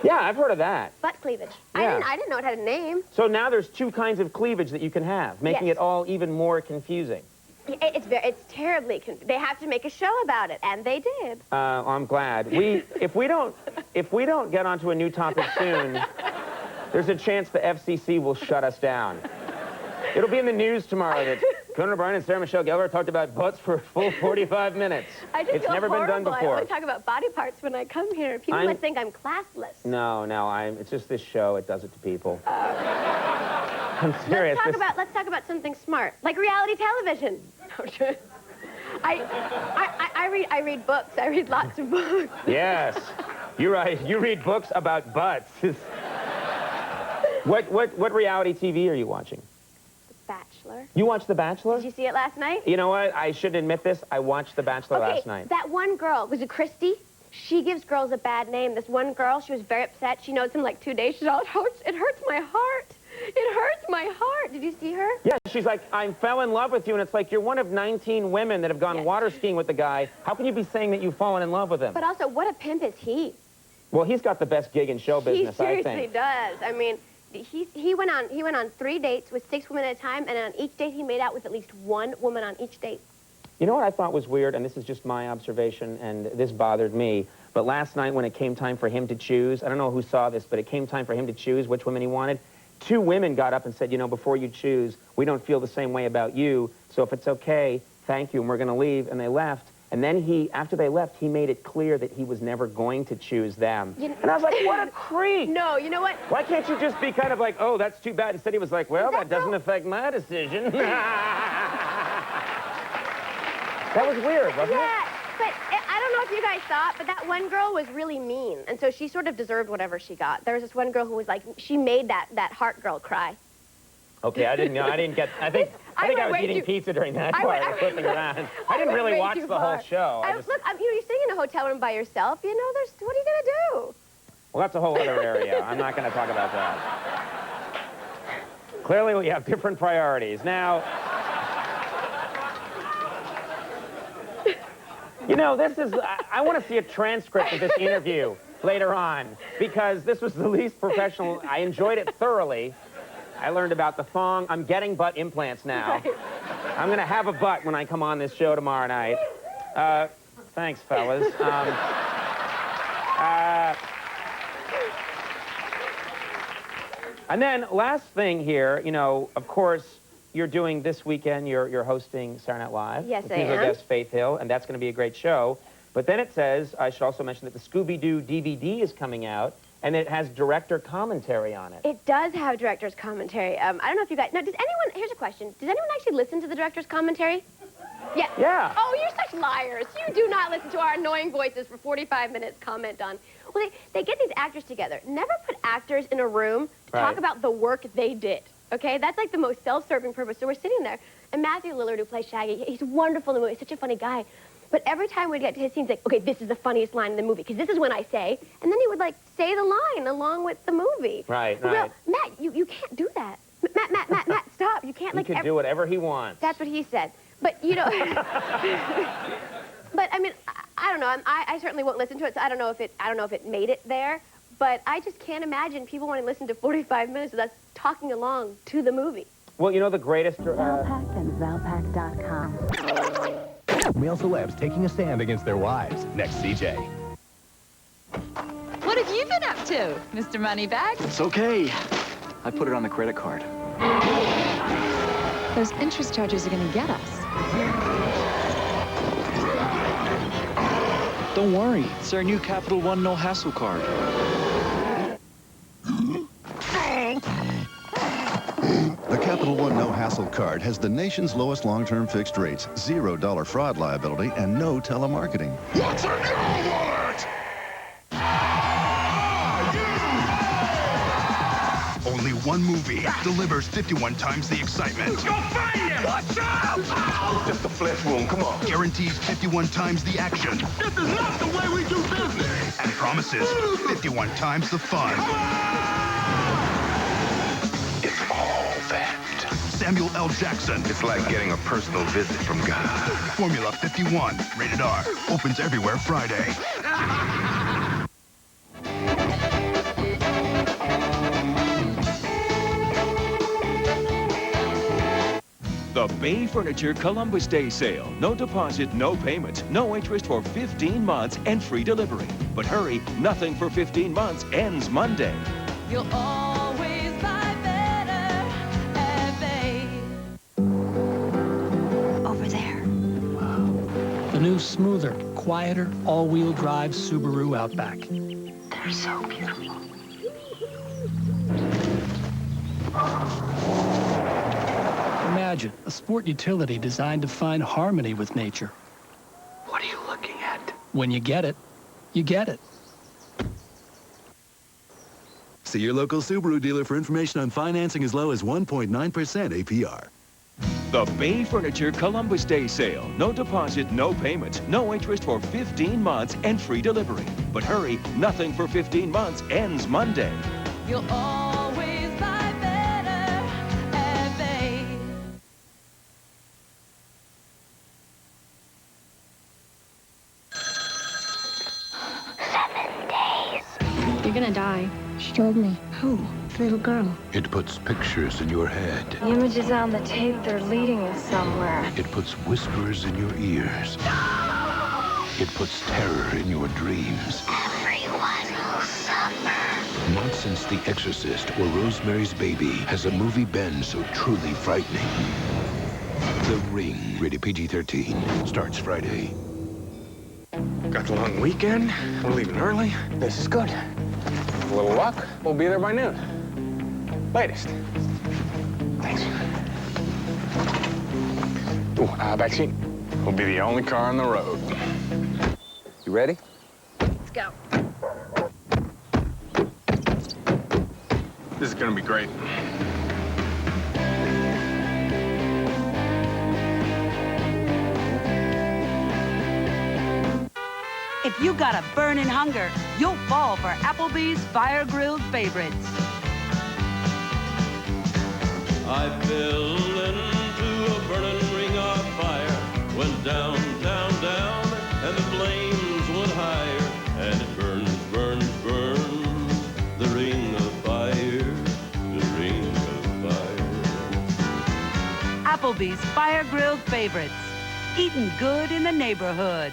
Yeah, I've heard of that. Butt cleavage. Yeah. I didn't know it had a name. So now there's 2 kinds of cleavage that you can have, making it all even more confusing. It's terribly they have to make a show about it, and they did. I'm glad. If we don't get onto a new topic soon, there's a chance the FCC will shut us down. It'll be in the news tomorrow that Conan O'Brien and Sarah Michelle Gellar talked about butts for a full 45 minutes. It's never been done before. I only talk about body parts when I come here. People would think I'm classless. No, it's just this show. It does it to people. I'm serious. Let's talk about something smart, like reality television. I read books. I read lots of books. Yes, you're right. You read books about butts. What reality TV are you watching? Bachelor. You watched The Bachelor? Did you see it last night? You know what? I shouldn't admit this. I watched The Bachelor last night. That one girl, was it Christy? She gives girls a bad name. This one girl, she was very upset. She knows him like 2 days. She's all, it hurts my heart. It hurts my heart. Did you see her? Yeah, she's like, I fell in love with you, and it's like, you're one of 19 women that have gone water skiing with the guy. How can you be saying that you've fallen in love with him? But also, what a pimp is he? Well, he's got the best gig in show business, I think. He seriously does. I mean, he went on 3 dates with 6 women at a time, and on each date he made out with at least 1 woman on each date. You know what I thought was weird, and this is just my observation, and this bothered me, but last night when it came time for him to choose, I don't know who saw this, but it came time for him to choose which women he wanted, 2 women got up and said, you know, before you choose, we don't feel the same way about you, so if it's okay, thank you, and we're going to leave, and they left. And then after they left, he made it clear that he was never going to choose them. And I was like, what a creep. No, you know what? Why can't you just be kind of like, oh, that's too bad? Instead, he was like, well, that doesn't affect my decision. That was weird, wasn't it? But I don't know if you guys saw it, but that one girl was really mean. And so she sort of deserved whatever she got. There was this one girl who was like, she made that heart girl cry. Okay, I didn't know. I didn't get, I think I was eating pizza during that part. I was flipping around. I didn't really watch the whole show. Look, you're sitting in a hotel room by yourself. You know, what are you going to do? Well, that's a whole other area. I'm not going to talk about that. Clearly, we have different priorities. Now, you know, this is, I want to see a transcript of this interview later on, because this was the least professional. I enjoyed it thoroughly. I learned about the thong. I'm getting butt implants now. I'm going to have a butt when I come on this show tomorrow night. Thanks, fellas. And then last thing here, you know, of course, you're doing this weekend, you're hosting Saturday Night Live. Yes, I am. With guest Faith Hill, and that's going to be a great show. But then it says, I should also mention that the Scooby-Doo DVD is coming out, and it has director commentary on it. It does have director's commentary. I don't know if you guys... Now, does anyone... Here's a question. Does anyone actually listen to the director's commentary? Yeah. Yeah. Oh, you're such liars. You do not listen to our annoying voices for 45 minutes comment on... Well, they get these actors together. Never put actors in a room to talk about the work they did, okay? That's like the most self-serving purpose. So we're sitting there, and Matthew Lillard, who plays Shaggy, he's wonderful in the movie. He's such a funny guy. But every time we'd get to his scenes, like, okay, this is the funniest line in the movie, because this is when I say, and then he would, like, say the line along with the movie. Right. Well, Matt, you can't do that. Matt, stop. You can't, like... He could do whatever he wants. That's what he said. But, you know... But, I mean, I don't know. I certainly won't listen to it, so I don't know if it made it there. But I just can't imagine people wanting to listen to 45 minutes of us talking along to the movie. Well, you know the greatest... Valpak and Valpak.com. Male celebs taking a stand against their wives. Next, CJ. What have you been up to, Mr. Moneybag? It's okay. I put it on the credit card. Those interest charges are going to get us. Don't worry. It's our new Capital One No Hassle card. The Capital One No Hassle card has the nation's lowest long-term fixed rates, $0 fraud liability, and no telemarketing. What's a new wallet? Only one movie delivers 51 times the excitement. Go find him! Watch out! Just a flesh wound, come on. Guarantees 51 times the action. This is not the way we do business. And promises 51 times the fun. It's all that. Samuel L. Jackson. It's like getting a personal visit from God. Formula 51, rated R. Opens everywhere Friday. The Bay Furniture Columbus Day sale. No deposit, no payment, no interest for 15 months and free delivery. But hurry, nothing for 15 months ends Monday. You'll always buy better at Bay. Over there. The new smoother, quieter, all-wheel drive Subaru Outback. They're so beautiful. Imagine a sport utility designed to find harmony with nature. What are you looking at? When you get it, you get it. See your local Subaru dealer for information on financing as low as 1.9% APR. The Bay Furniture Columbus Day sale. No deposit, no payment, no interest for 15 months and free delivery. But hurry, nothing for 15 months ends Monday. You'll always buy better at Bay. You're gonna die. She told me. Who? The little girl. It puts pictures in your head. The images on the tape, they're leading us somewhere. It puts whispers in your ears. It puts terror in your dreams. Everyone will suffer. Not since The Exorcist or Rosemary's Baby has a movie been so truly frightening. The Ring, rated PG-13, starts Friday. Got the long weekend. We're leaving early. This is good. With a little luck, we'll be there by noon. Latest. Thanks. Ooh, backseat. We'll be the only car on the road. You ready? Let's go. This is gonna be great. If you got a burning hunger, you'll fall for Applebee's Fire-Grilled Favorites. I fell into a burning ring of fire, went down, down, down, and the flames went higher, and it burns, burns, burns, the ring of fire, the ring of fire. Applebee's Fire-Grilled Favorites. Eating good in the neighborhood.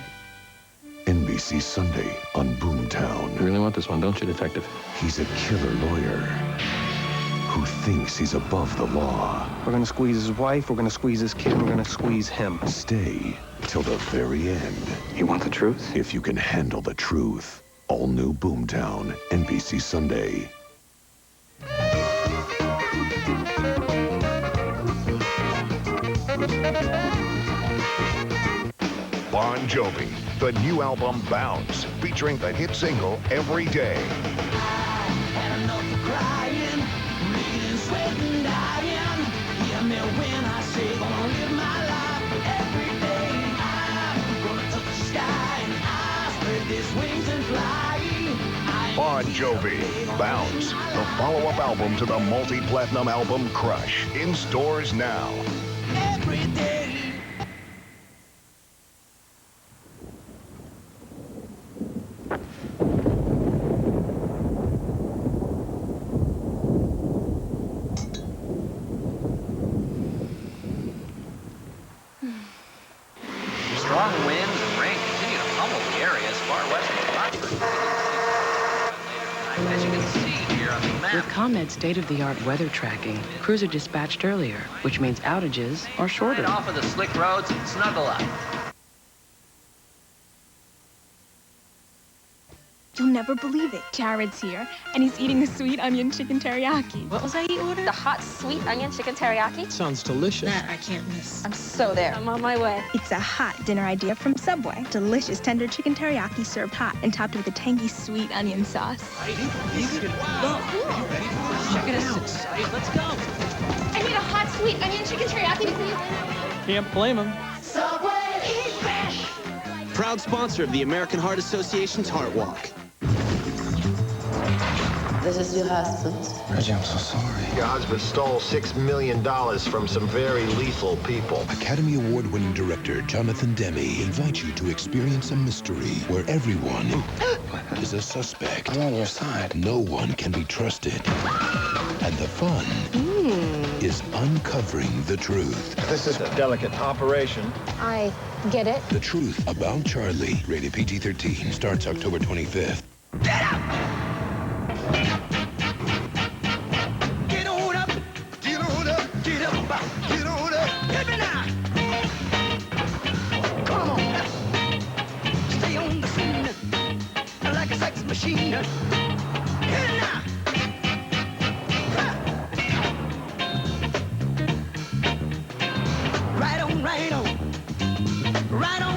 NBC Sunday on Boomtown. You really want this one, don't you, Detective? He's a killer lawyer who thinks he's above the law. We're gonna squeeze his wife, we're gonna squeeze his kid, we're gonna squeeze him. Stay till the very end. You want the truth? If you can handle the truth. All new Boomtown, NBC Sunday. Bon Jovi, the new album Bounce, featuring the hit single Every Day. Bon Jovi, Bounce, the follow-up album to the multi-platinum album Crush, in stores now. Every day. Strong winds and rain continue to pummel the area as far west as Rockford. As you can see here on the map. With ComEd's state-of-the-art weather tracking, crews are dispatched earlier, which means outages are shorter. Right off of the slick roads and snuggle up. You'll never believe it. Jared's here, and he's eating a sweet onion chicken teriyaki. What was that you ordered? The hot sweet onion chicken teriyaki. Sounds delicious. That I can't miss. I'm so there. I'm on my way. It's a hot dinner idea from Subway. Delicious tender chicken teriyaki served hot and topped with a tangy sweet onion sauce. Check it out. Let's go. I need a hot sweet onion chicken teriyaki, please. Can't blame him. Subway, eat fresh. Proud sponsor of the American Heart Association's Heart Walk. This is your husband. Reggie, I'm so sorry. Your husband stole $6 million from some very lethal people. Academy Award-winning director Jonathan Demme invites you to experience a mystery where everyone is a suspect. I'm on your side. No one can be trusted. And the fun is uncovering the truth. This is a delicate operation. I get it. The Truth About Charlie, rated PG-13, starts October 25th. Get on up, get on up, get up, get on up. Hit me now. Come on. Stay on the scene like a sex machine. Hit it now. Right on, right on, right on.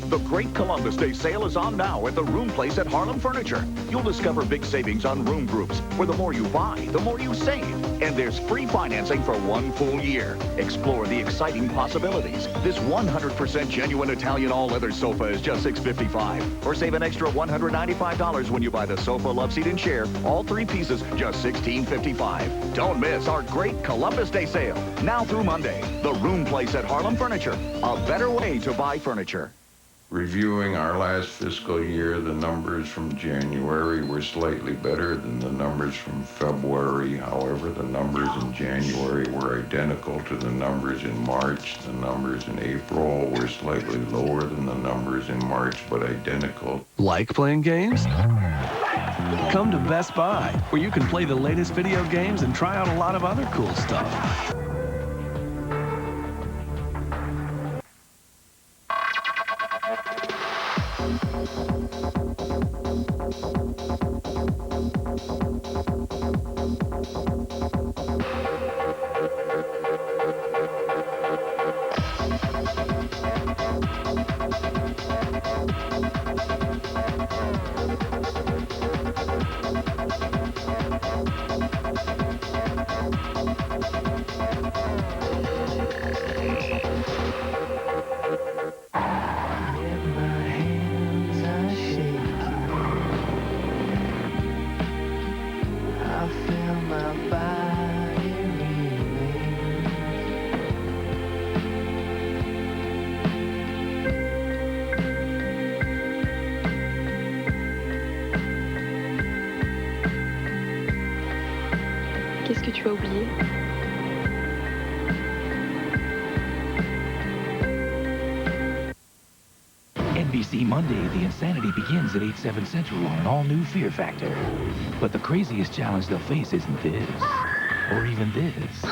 The Great Columbus Day sale is on now at the Room Place at Harlem Furniture. You'll discover big savings on room groups, where the more you buy, the more you save. And there's free financing for 1 full year. Explore the exciting possibilities. This 100% genuine Italian all-leather sofa is just $655. Or save an extra $195 when you buy the sofa, love seat, and chair. All 3 pieces, just $1655. Don't miss our Great Columbus Day sale. Now through Monday. The Room Place at Harlem Furniture. A better way to buy furniture. Reviewing our last fiscal year, the numbers from January were slightly better than the numbers from February. However, the numbers in January were identical to the numbers in March. The numbers in April were slightly lower than the numbers in March, but identical. Like playing games? Come to Best Buy, where you can play the latest video games and try out a lot of other cool stuff. Qu'est-ce que tu as oublié? NBC Monday, the insanity begins at 8/7 Central on an all-new Fear Factor. But the craziest challenge they'll face isn't this, or even this.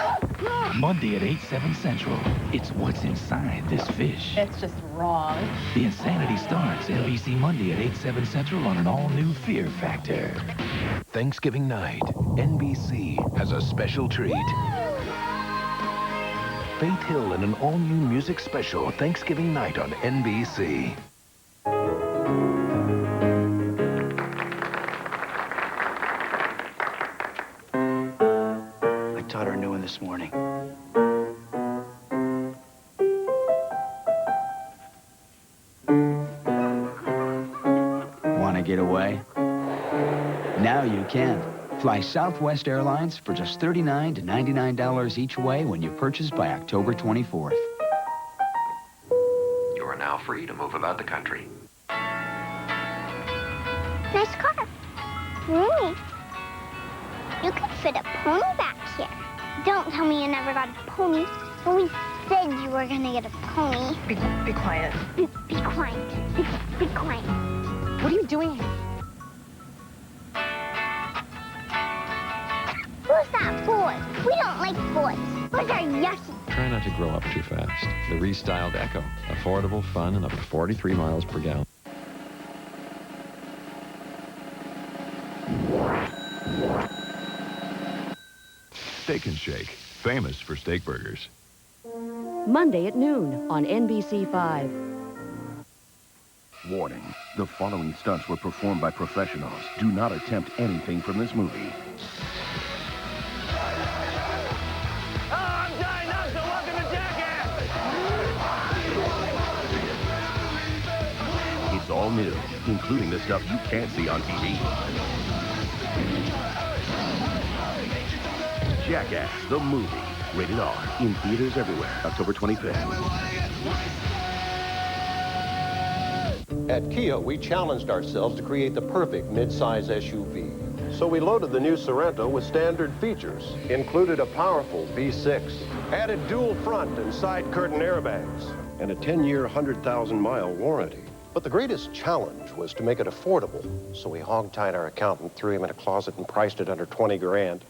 Monday at 8/7 Central, it's what's inside this fish. It's just wrong. The insanity starts NBC Monday at 8/7 Central on an all-new Fear Factor. Thanksgiving night, NBC has a special treat. Faith Hill in an all-new music special Thanksgiving night on NBC. I taught her a new one this morning. Want to get away? Now you can. Fly Southwest Airlines for just $39 to $99 each way when you purchase by October 24th. You are now free to move about the country. Nice car. Roomy. You could fit a pony back here. Don't tell me you never got a pony. We said you were gonna get a pony. Be quiet. Be quiet. Be quiet. What are you doing here? Who's that boy? We don't like boys. Boys are yucky. Try not to grow up too fast. The restyled Echo. Affordable, fun, and up to 43 miles per gallon. Steak and Shake, famous for steak burgers. Monday at noon on NBC5. Warning, the following stunts were performed by professionals. Do not attempt anything from this movie. I'm Johnny Knoxville. Welcome to Jackass. It's all new, including the stuff you can't see on TV. Jackass, the movie. Rated R. In theaters everywhere. October 25th. At Kia, we challenged ourselves to create the perfect mid-size SUV. So we loaded the new Sorento with standard features. Included a powerful V6. Added dual front and side curtain airbags. And a 10-year, 100,000-mile warranty. But the greatest challenge was to make it affordable. So we hog-tied our accountant, threw him in a closet, and priced it under 20 grand.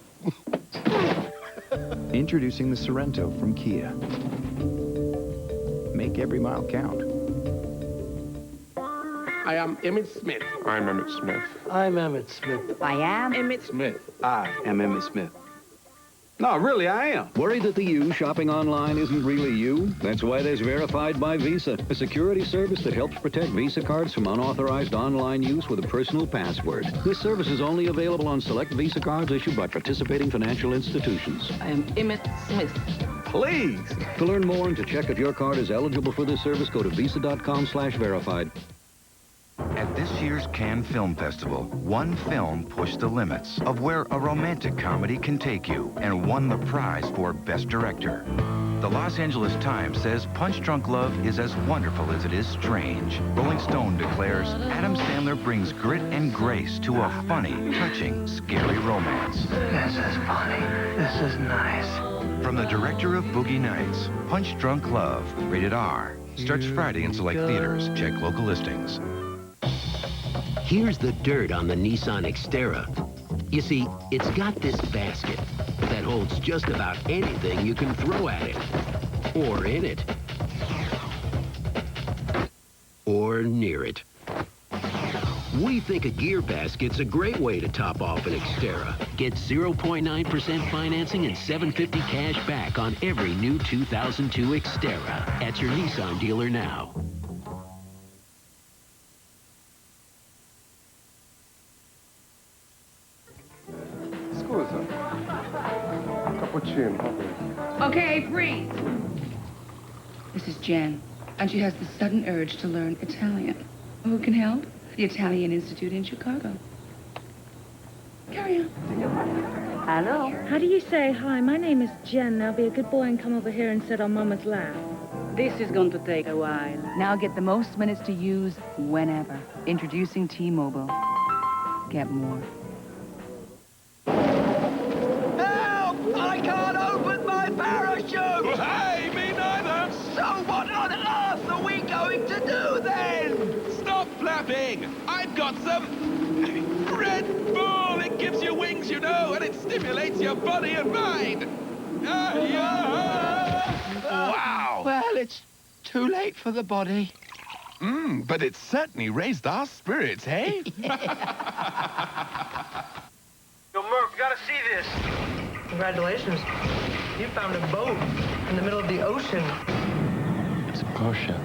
Introducing the Sorento from Kia. Make every mile count. I am Emmett Smith. I'm Emmett Smith. I'm Emmett Smith. I am Emmett Smith. I am Emmett Smith. No, really, I am. Worried that the you shopping online isn't really you? That's why there's Verified by Visa, a security service that helps protect Visa cards from unauthorized online use with a personal password. This service is only available on select Visa cards issued by participating financial institutions. I am Emmett Smith. Please. To learn more and to check if your card is eligible for this service, go to visa.com/verified. At this year's Cannes Film Festival, one film pushed the limits of where a romantic comedy can take you and won the prize for Best Director. The Los Angeles Times says punch-drunk love is as wonderful as it is strange. Rolling Stone declares Adam Sandler brings grit and grace to a funny, touching, scary romance. This is funny. This is nice. From the director of Boogie Nights, Punch-Drunk Love, rated R. Starts Friday in select theaters. Check local listings. Here's the dirt on the Nissan Xterra. You see, it's got this basket that holds just about anything you can throw at it. Or in it. Or near it. We think a gear basket's a great way to top off an Xterra. Get 0.9% financing and $750 cash back on every new 2002 Xterra at your Nissan dealer now. Scusa. Cappuccino. Okay, freeze. This is Jen, and she has the sudden urge to learn Italian. Who can help? The Italian Institute in Chicago. Carry on. Hello. How do you say, hi, my name is Jen. Now be a good boy and come over here and sit on Mama's lap. This is going to take a while. Now get the most minutes to use whenever. Introducing T-Mobile. Get more. Help! I can't open my parachute! Hey, me neither! So what on earth are we going to do then? Stop flapping! I've got some Red Bull! It gives you wings, you know, and it stimulates your body and mind! Wow! Well, it's too late for the body. But it certainly raised our spirits, hey? Yo, Murph, you gotta see this. Congratulations. You found a boat in the middle of the ocean. It's a Porsche.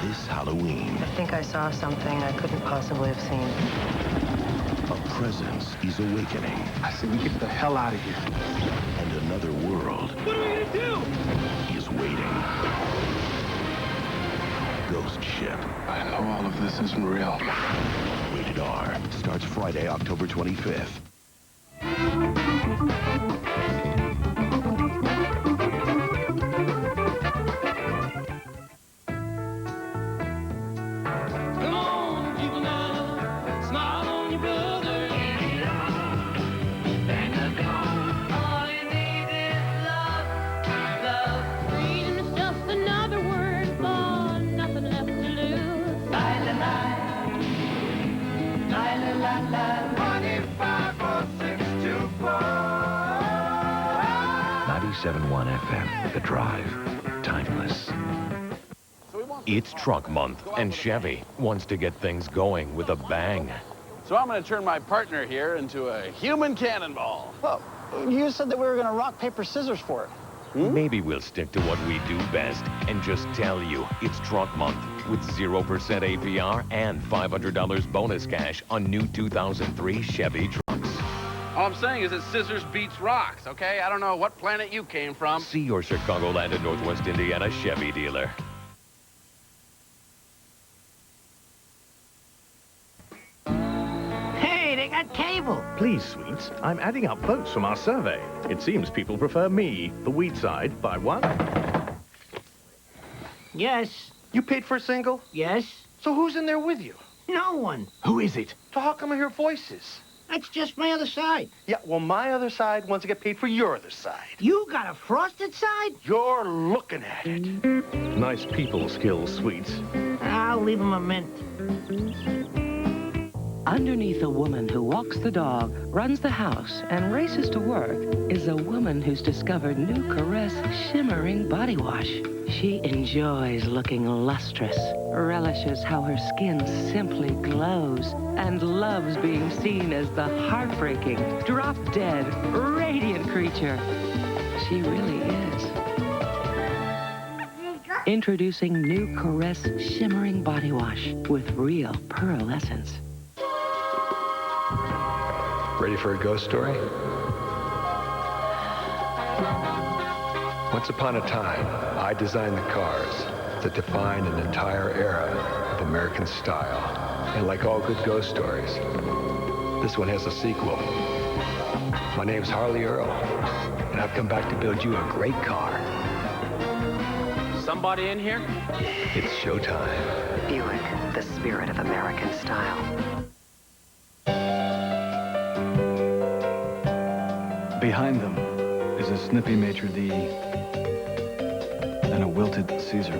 This Halloween, I think I saw something I couldn't possibly have seen. a presence is awakening. I said we get the hell out of here. And another world What are we gonna do? is waiting. Ghost Ship. I know all of this isn't real. Rated R. Starts Friday, October 25th. Come on, people now. Smile on your brother. Bang the gong. All you need is love. Love. Freedom is just another word for nothing left to lose. La la la. La la la la. 254624. 97.1 FM, The Drive. Timeless. It's Trunk Month, and Chevy wants to get things going with a bang. So I'm going to turn my partner here into a human cannonball. Well, you said that we were going to rock, paper, scissors for it. Maybe we'll stick to what we do best and just tell you it's Trunk Month with 0% APR and $500 bonus cash on new 2003 Chevy trucks. All I'm saying is that scissors beats rocks, okay? I don't know what planet you came from. See your Chicagoland and Northwest Indiana Chevy dealer. Hey, they got cable. Please, sweets, I'm adding up votes from our survey. It seems people prefer me, the wheat side, by one. Yes. You paid for a single? Yes. So who's in there with you? No one. Who is it? So how come I hear voices? That's just my other side. Yeah, well, my other side wants to get paid for your other side. You got a frosted side? You're looking at it. Nice people skills, sweets. I'll leave him a mint. Underneath a woman who walks the dog, runs the house, and races to work is a woman who's discovered new Caress shimmering body wash. She enjoys looking lustrous, relishes how her skin simply glows, and loves being seen as the heartbreaking, drop-dead, radiant creature she really is. Introducing new Caress shimmering body wash with real pearl essence. Ready for a ghost story? Once upon a time, I designed the cars that defined an entire era of American style. And like all good ghost stories, this one has a sequel. My name's Harley Earl, and I've come back to build you a great car. somebody in here? It's showtime. Buick, the spirit of American style. Behind them is a snippy maitre d' and a wilted Caesar.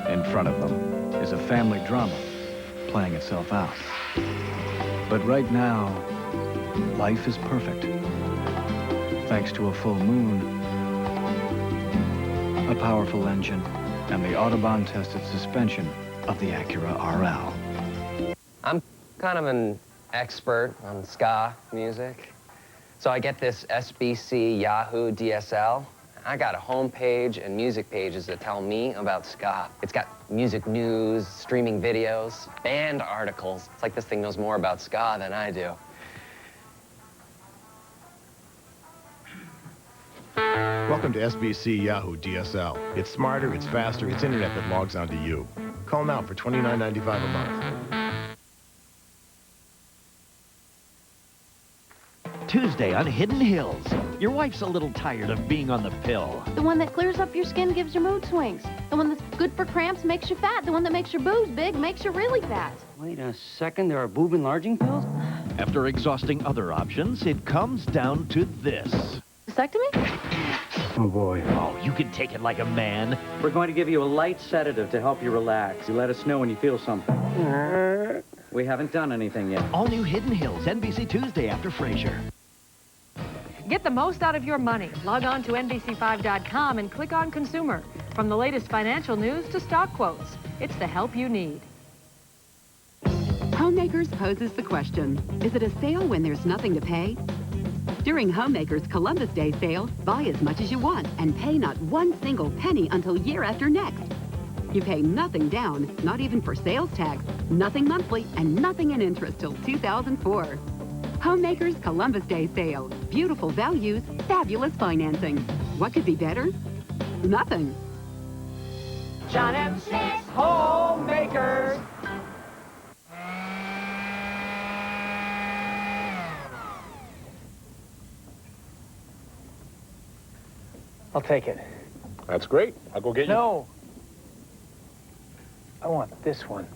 In front of them is a family drama playing itself out. But right now, life is perfect. Thanks to a full moon, a powerful engine, and the Autobahn-tested suspension of the Acura RL. I'm kind of an expert on ska music. So I get this SBC Yahoo DSL. I got a home page and music pages that tell me about ska. It's got music news, streaming videos, band articles. It's like this thing knows more about ska than I do. Welcome to SBC Yahoo DSL. It's smarter, it's faster, it's internet that logs onto you. Call now for $29.95 a month. Tuesday on Hidden Hills. Your wife's a little tired of being on the pill. The one that clears up your skin gives you mood swings. The one that's good for cramps makes you fat. The one that makes your boobs big makes you really fat. Wait a second, there are boob enlarging pills? After exhausting other options, it comes down to this. Vasectomy? Oh, boy. Oh, you can take it like a man. We're going to give you a light sedative to help you relax. You let us know when you feel something. We haven't done anything yet. All new Hidden Hills, NBC Tuesday after Frasier. Get the most out of your money. Log on to NBC5.com and click on Consumer. From the latest financial news to stock quotes, it's the help you need. Homemakers poses the question, is it a sale when there's nothing to pay? During Homemakers Columbus Day sale, buy as much as you want and pay not one single penny until year after next. You pay nothing down, not even for sales tax, nothing monthly, and nothing in interest till 2004. Homemakers Columbus Day sale. Beautiful values, fabulous financing. What could be better? Nothing. John M. Smith's Homemakers. I'll take it. That's great. I'll go get you. No. I want this one.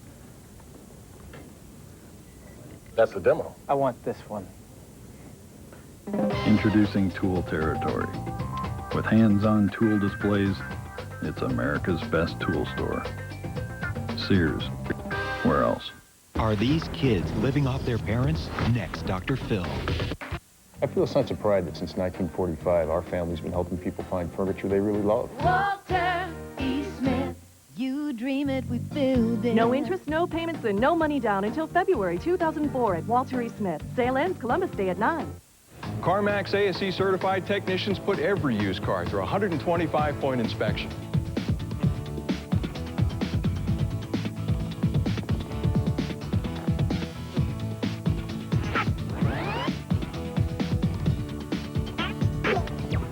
That's the demo. I want this one. Introducing Tool Territory. With hands-on tool displays, it's America's best tool store. Sears. Where else? Are these kids living off their parents? Next, Dr. Phil. I feel a sense of pride that since 1945, our family's been helping people find furniture they really love. Walter E. Smith, you dream it, we build it. No interest, no payments, and no money down until February 2004 at Walter E. Smith. Sale ends Columbus Day at 9. CarMax ASE certified technicians put every used car through a 125-point inspection.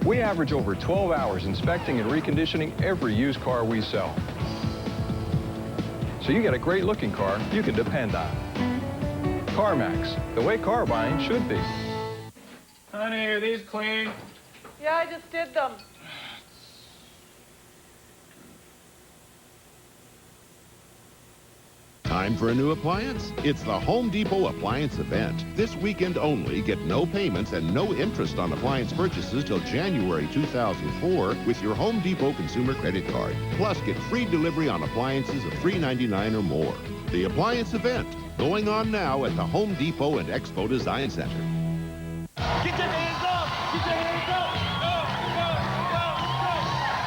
We average over 12 hours inspecting and reconditioning every used car we sell. So you get a great looking car you can depend on. CarMax, the way car buying should be. Honey, are these clean? Yeah, I just did them. Time for a new appliance? It's the Home Depot Appliance Event. This weekend only, get no payments and no interest on appliance purchases till January 2004 with your Home Depot Consumer Credit Card. Plus, get free delivery on appliances of $3.99 or more. The Appliance Event, going on now at the Home Depot and Expo Design Center. Get your hands up! Get your hands up! Go, go, go,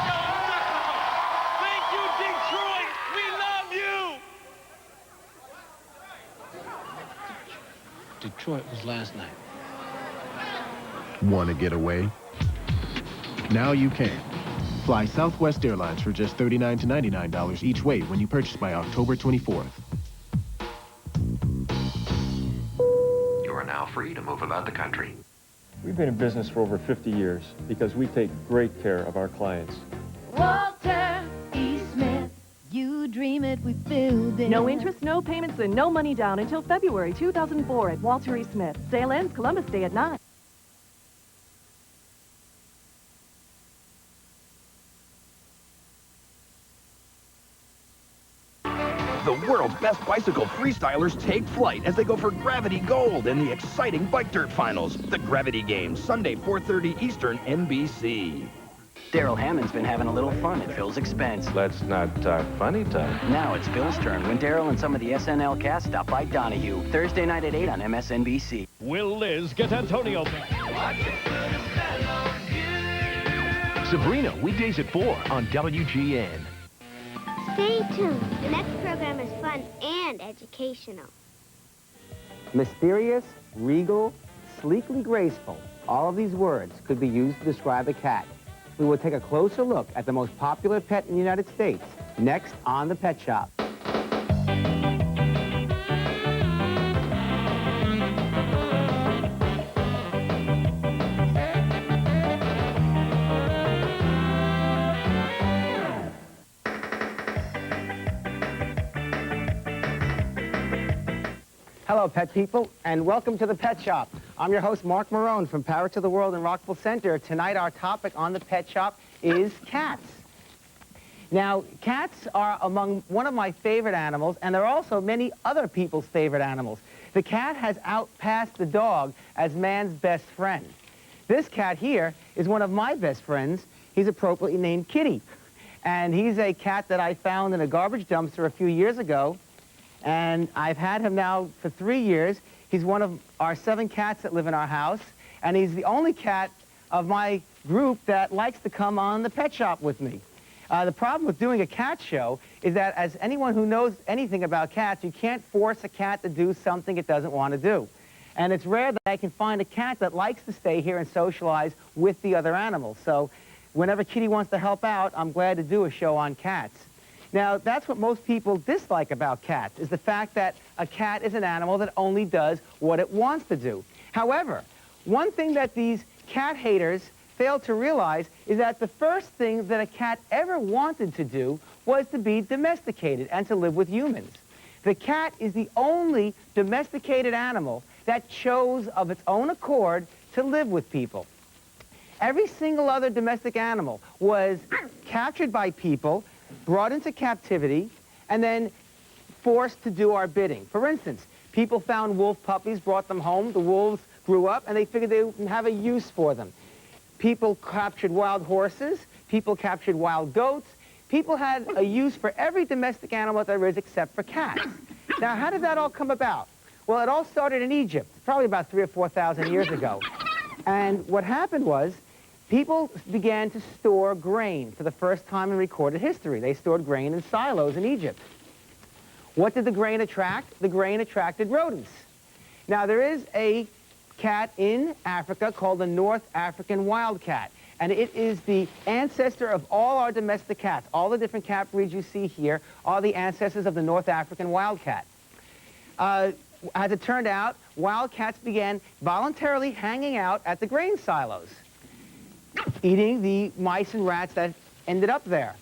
go, go! Thank you, Detroit! We love you! Detroit was last night. Want to get away? Now you can. Fly Southwest Airlines for just $39 to $99 each way when you purchase by October 24th. You are now free to move about the country. We've been in business for over 50 years because we take great care of our clients. Walter E. Smith, you dream it, we build it. No interest, no payments, and no money down until February 2004 at Walter E. Smith. Sale ends Columbus Day at 9. world's best bicycle freestylers take flight as they go for Gravity Gold in the exciting Bike Dirt Finals. The Gravity Games, Sunday, 4:30 Eastern, NBC. Daryl Hammond's been having a little fun at Phil's expense. Let's not talk funny time. Now it's Phil's turn when Daryl and some of the SNL cast stop by Donahue. Thursday night at 8 on MSNBC. Will Liz get Antonio back? Sabrina, weekdays at 4 on WGN. Stay tuned. The next program is fun and educational. Mysterious, regal, sleekly graceful. All of these words could be used to describe a cat. We will take a closer look at the most popular pet in the United States, next on The Pet Shop. Hello, pet people, and welcome to The Pet Shop. I'm your host, Mark Marone from Parrots of the World in Rockville Center. Tonight, our topic on The Pet Shop is cats. Now, cats are among one of my favorite animals, and they're also many other people's favorite animals. The cat has outpassed the dog as man's best friend. This cat here is one of my best friends. He's appropriately named Kitty, and he's a cat that I found in a garbage dumpster a few years ago. And I've had him now for 3 years. He's one of our 7 cats that live in our house, and he's the only cat of my group that likes to come on The Pet Shop with me. The problem with doing a cat show is that, as anyone who knows anything about cats, you can't force a cat to do something it doesn't want to do. And it's rare that I can find a cat that likes to stay here and socialize with the other animals. So whenever Kitty wants to help out, I'm glad to do a show on cats. Now, that's what most people dislike about cats, is the fact that a cat is an animal that only does what it wants to do. However, one thing that these cat haters fail to realize is that the first thing that a cat ever wanted to do was to be domesticated and to live with humans. The cat is the only domesticated animal that chose of its own accord to live with people. Every single other domestic animal was captured by people, brought into captivity, and then forced to do our bidding. For instance, people found wolf puppies, brought them home, the wolves grew up, and they figured they would have a use for them. People captured wild horses, people captured wild goats, people had a use for every domestic animal that there is except for cats. Now, how did that all come about? Well, it all started in Egypt, probably about 3,000 or 4,000 years ago. And what happened was, people began to store grain for the first time in recorded history. They stored grain in silos in Egypt. What did the grain attract? The grain attracted rodents. Now, there is a cat in Africa called the North African wildcat, and it is the ancestor of all our domestic cats. All the different cat breeds you see here are the ancestors of the North African wildcat. As it turned out, wildcats began voluntarily hanging out at the grain silos, eating the mice and rats that ended up there.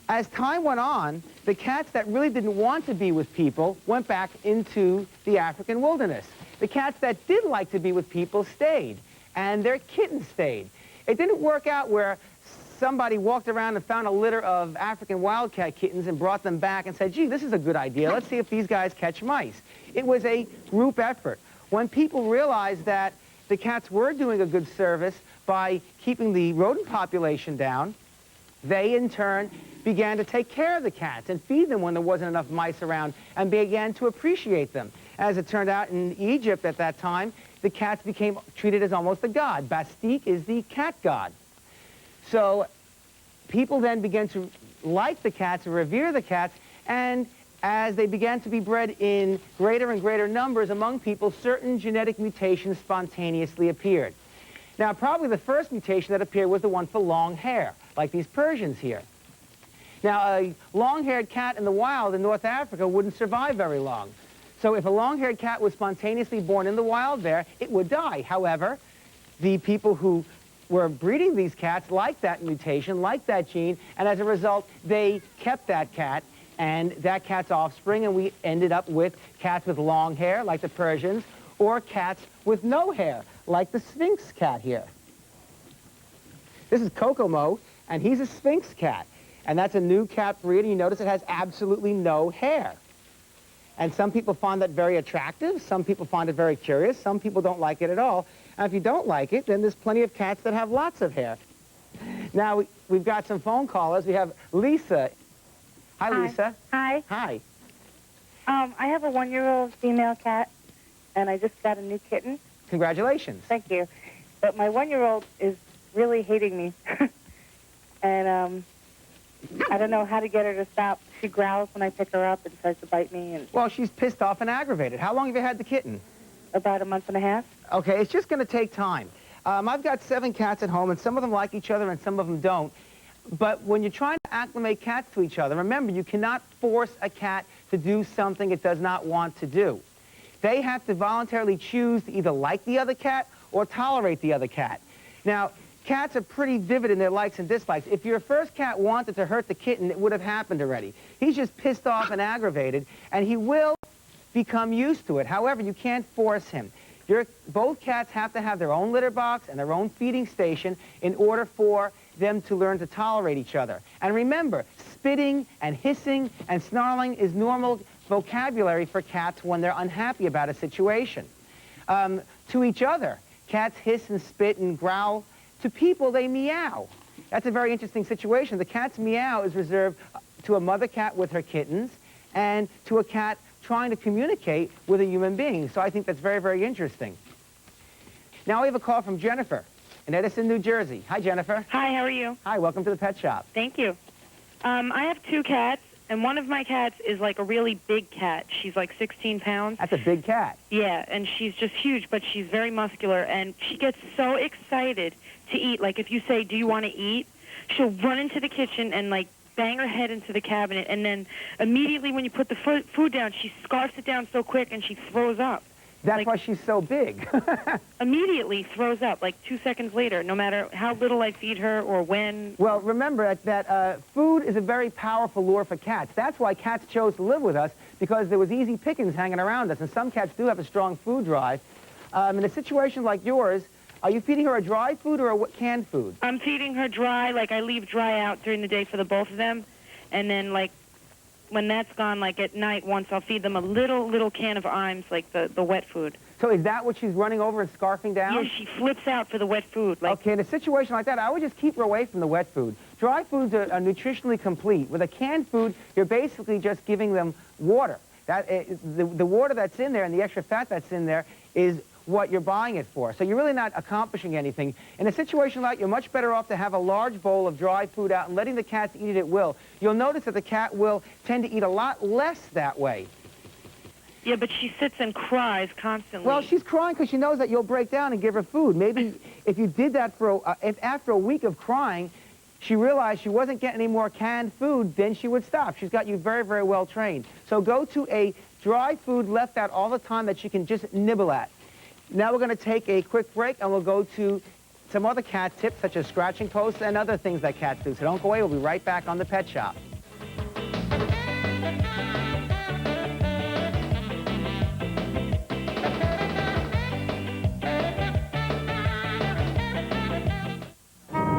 As time went on, the cats that really didn't want to be with people went back into the African wilderness. The cats that did like to be with people stayed, and their kittens stayed. It didn't work out where somebody walked around and found a litter of African wildcat kittens and brought them back and said, gee, this is a good idea. Let's see if these guys catch mice. It was a group effort. When people realized that the cats were doing a good service by keeping the rodent population down, they in turn began to take care of the cats and feed them when there wasn't enough mice around and began to appreciate them. As it turned out, in Egypt at that time, the cats became treated as almost a god. Bastique is the cat god. So people then began to like the cats and revere the cats, and as they began to be bred in greater and greater numbers among people, certain genetic mutations spontaneously appeared. Now, probably the first mutation that appeared was the one for long hair, like these Persians here. Now, a long-haired cat in the wild in North Africa wouldn't survive very long. So if a long-haired cat was spontaneously born in the wild there, it would die. However, the people who were breeding these cats liked that mutation, liked that gene, and as a result, they kept that cat and that cat's offspring, and we ended up with cats with long hair, like the Persians, or cats with no hair, like the Sphinx cat here. This is Kokomo, and he's a Sphinx cat. And that's a new cat breed, and you notice it has absolutely no hair. And some people find that very attractive. Some people find it very curious. Some people don't like it at all. And if you don't like it, then there's plenty of cats that have lots of hair. Now, we've got some phone callers. We have Lisa. Hi, Lisa. Hi. Hi. I have a 1-year-old female cat, and I just got a new kitten. Congratulations. Thank you. But my 1-year-old is really hating me. And I don't know how to get her to stop. She growls when I pick her up and tries to bite me. And Well, she's pissed off and aggravated. How long have you had the kitten? About a month and a half. Okay, it's just going to take time. I've got 7 cats at home, and some of them like each other and some of them don't. But when you're trying to acclimate cats to each other, remember, you cannot force a cat to do something it does not want to do. They have to voluntarily choose to either like the other cat or tolerate the other cat. Now, cats are pretty vivid in their likes and dislikes. If your first cat wanted to hurt the kitten, it would have happened already. He's just pissed off and aggravated, and he will become used to it. However, you can't force him. Both cats have to have their own litter box and their own feeding station in order for them to learn to tolerate each other. And remember, spitting and hissing and snarling is normal vocabulary for cats when they're unhappy about a situation. To each other, cats hiss and spit and growl. To people, they meow. That's a very interesting situation. The cat's meow is reserved to a mother cat with her kittens and to a cat trying to communicate with a human being. So I think that's very, very interesting. Now we have a call from Jennifer in Edison, New Jersey. Hi, Jennifer. Hi, how are you? Hi, welcome to the pet shop. Thank you. I have 2 cats, and one of my cats is like a really big cat. She's like 16 pounds. That's a big cat. Yeah, and she's just huge, but she's very muscular, and she gets so excited to eat. Like, if you say, do you want to eat? She'll run into the kitchen and, like, bang her head into the cabinet, and then immediately when you put the food down, she scarfs it down so quick and she throws up. That's why she's so big. Immediately throws up, like 2 seconds later, no matter how little I feed her or when. Well, remember that food is a very powerful lure for cats. That's why cats chose to live with us, because there was easy pickings hanging around us, and some cats do have a strong food drive. In a situation like yours, are you feeding her a dry food or a canned food? I'm feeding her dry. Like, I leave dry out during the day for the both of them. And then, like, when that's gone, like, at night, once I'll feed them a little can of Iams, like the wet food. So is that what she's running over and scarfing down? Yeah, she flips out for the wet food. Like, okay, in a situation like that, I would just keep her away from the wet food. Dry foods are nutritionally complete. With a canned food, you're basically just giving them water. The water that's in there and the extra fat that's in there is what you're buying it for. So you're really not accomplishing anything. In a situation like that, you're much better off to have a large bowl of dry food out and letting the cats eat it at will. You'll notice that the cat will tend to eat a lot less that way. Yeah, but she sits and cries constantly. Well, she's crying because she knows that you'll break down and give her food. Maybe if you did that if after a week of crying, she realized she wasn't getting any more canned food, then she would stop. She's got you very, very well trained. So go to a dry food left out all the time that she can just nibble at. Now we're going to take a quick break, and we'll go to some other cat tips, such as scratching posts and other things that cats do. So don't go away. We'll be right back on the Pet Shop.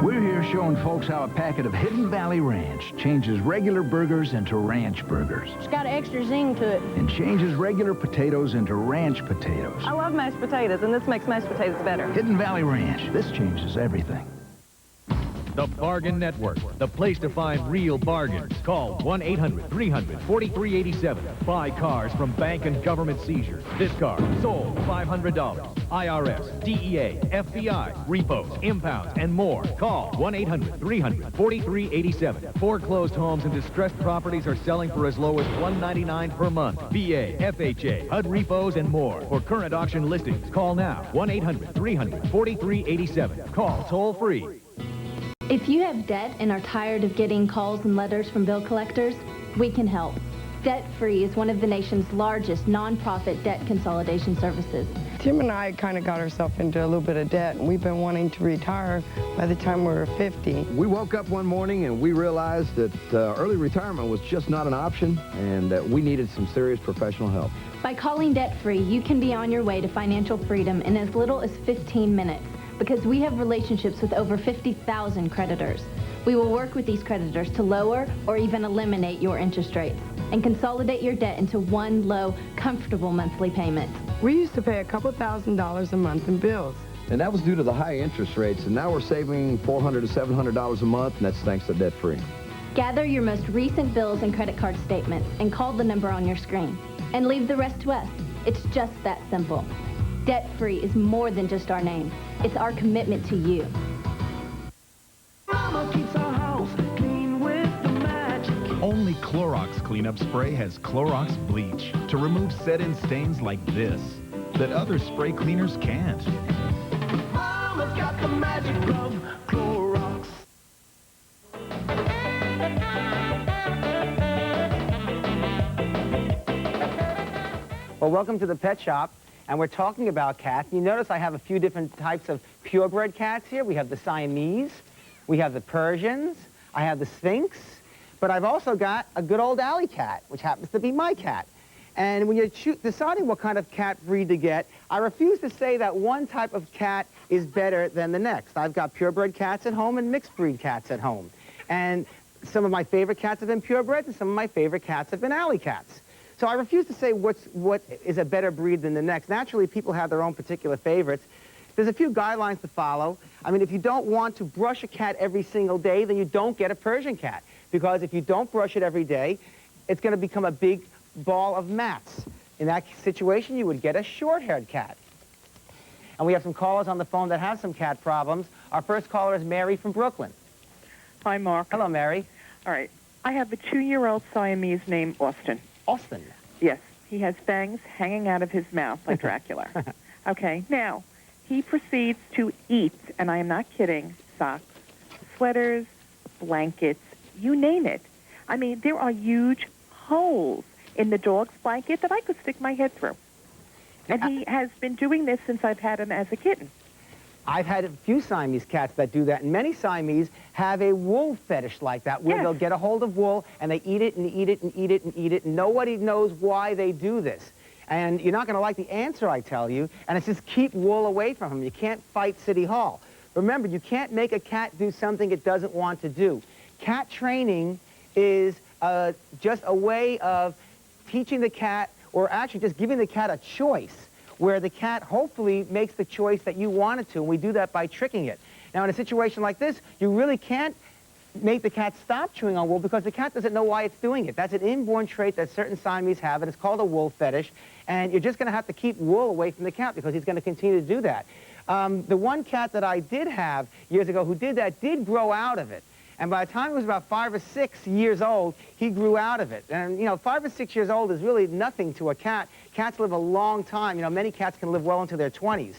We're here showing folks how a packet of Hidden Valley Ranch changes regular burgers into ranch burgers. It's got an extra zing to it. And changes regular potatoes into ranch potatoes. I love mashed potatoes, and this makes mashed potatoes better. Hidden Valley Ranch. This changes everything. The Bargain Network, the place to find real bargains. Call 1-800-300-4387. Buy cars from bank and government seizures. This car sold $500. IRS, DEA, FBI, repos, impounds, and more. Call 1-800-300-4387. Foreclosed homes and distressed properties are selling for as low as $199 per month. VA, FHA, HUD repos, and more. For current auction listings, call now. 1-800-300-4387. Call toll free. If you have debt and are tired of getting calls and letters from bill collectors, we can help. Debt Free is one of the nation's largest nonprofit debt consolidation services. Tim and I kind of got ourselves into a little bit of debt, and we've been wanting to retire by the time we were 50. We woke up one morning and we realized that early retirement was just not an option, and that we needed some serious professional help. By calling Debt Free, you can be on your way to financial freedom in as little as 15 minutes. Because we have relationships with over 50,000 creditors. We will work with these creditors to lower or even eliminate your interest rates. and consolidate your debt into one low, comfortable monthly payment. We used to pay a couple $1,000s a month in bills. And that was due to the high interest rates, and now we're saving $400 to $700 a month, and that's thanks to debt-free. Gather your most recent bills and credit card statements and call the number on your screen. And leave the rest to us. It's just that simple. Debt-free is more than just our name. It's our commitment to you. Mama keeps our house clean with the magic. Only Clorox cleanup spray has Clorox bleach to remove set-in stains like this that other spray cleaners can't. Mama's got the magic of Clorox. Well, welcome to the Pet Shop, and we're talking about cats. You notice I have a few different types of purebred cats here. We have the Siamese, we have the Persians, I have the Sphinx, but I've also got a good old alley cat, which happens to be my cat. And when you're deciding what kind of cat breed to get, I refuse to say that one type of cat is better than the next. I've got purebred cats at home and mixed breed cats at home. And some of my favorite cats have been purebreds, and some of my favorite cats have been alley cats. So I refuse to say what is a better breed than the next. Naturally, people have their own particular favorites. There's a few guidelines to follow. I mean, if you don't want to brush a cat every single day, then you don't get a Persian cat. Because if you don't brush it every day, it's going to become a big ball of mats. In that situation, you would get a short-haired cat. And we have some callers on the phone that have some cat problems. Our first caller is Mary from Brooklyn. Hi, Mark. Hello, Mary. All right. I have a 2-year-old Siamese named Austin. Austin? Yes. He has fangs hanging out of his mouth like Dracula. Okay. Now, he proceeds to eat, and I am not kidding, socks, sweaters, blankets, you name it. I mean, there are huge holes in the dog's blanket that I could stick my head through. And he has been doing this since I've had him as a kitten. I've had a few Siamese cats that do that, and many Siamese have a wool fetish like that, where they'll get a hold of wool, and they eat it and eat it and eat it and eat it, and nobody knows why they do this. And you're not going to like the answer I tell you, and it's just keep wool away from them. You can't fight City Hall. Remember, you can't make a cat do something it doesn't want to do. Cat training is just a way of teaching the cat, or actually just giving the cat a choice, where the cat hopefully makes the choice that you want it to, and we do that by tricking it. Now, in a situation like this, you really can't make the cat stop chewing on wool because the cat doesn't know why it's doing it. That's an inborn trait that certain Siamese have, and it's called a wool fetish, and you're just going to have to keep wool away from the cat because he's going to continue to do that. The one cat that I did have years ago who did that did grow out of it. And by the time he was about 5 or 6 years old, he grew out of it. And, you know, 5 or 6 years old is really nothing to a cat. Cats live a long time. You know, many cats can live well into their 20s.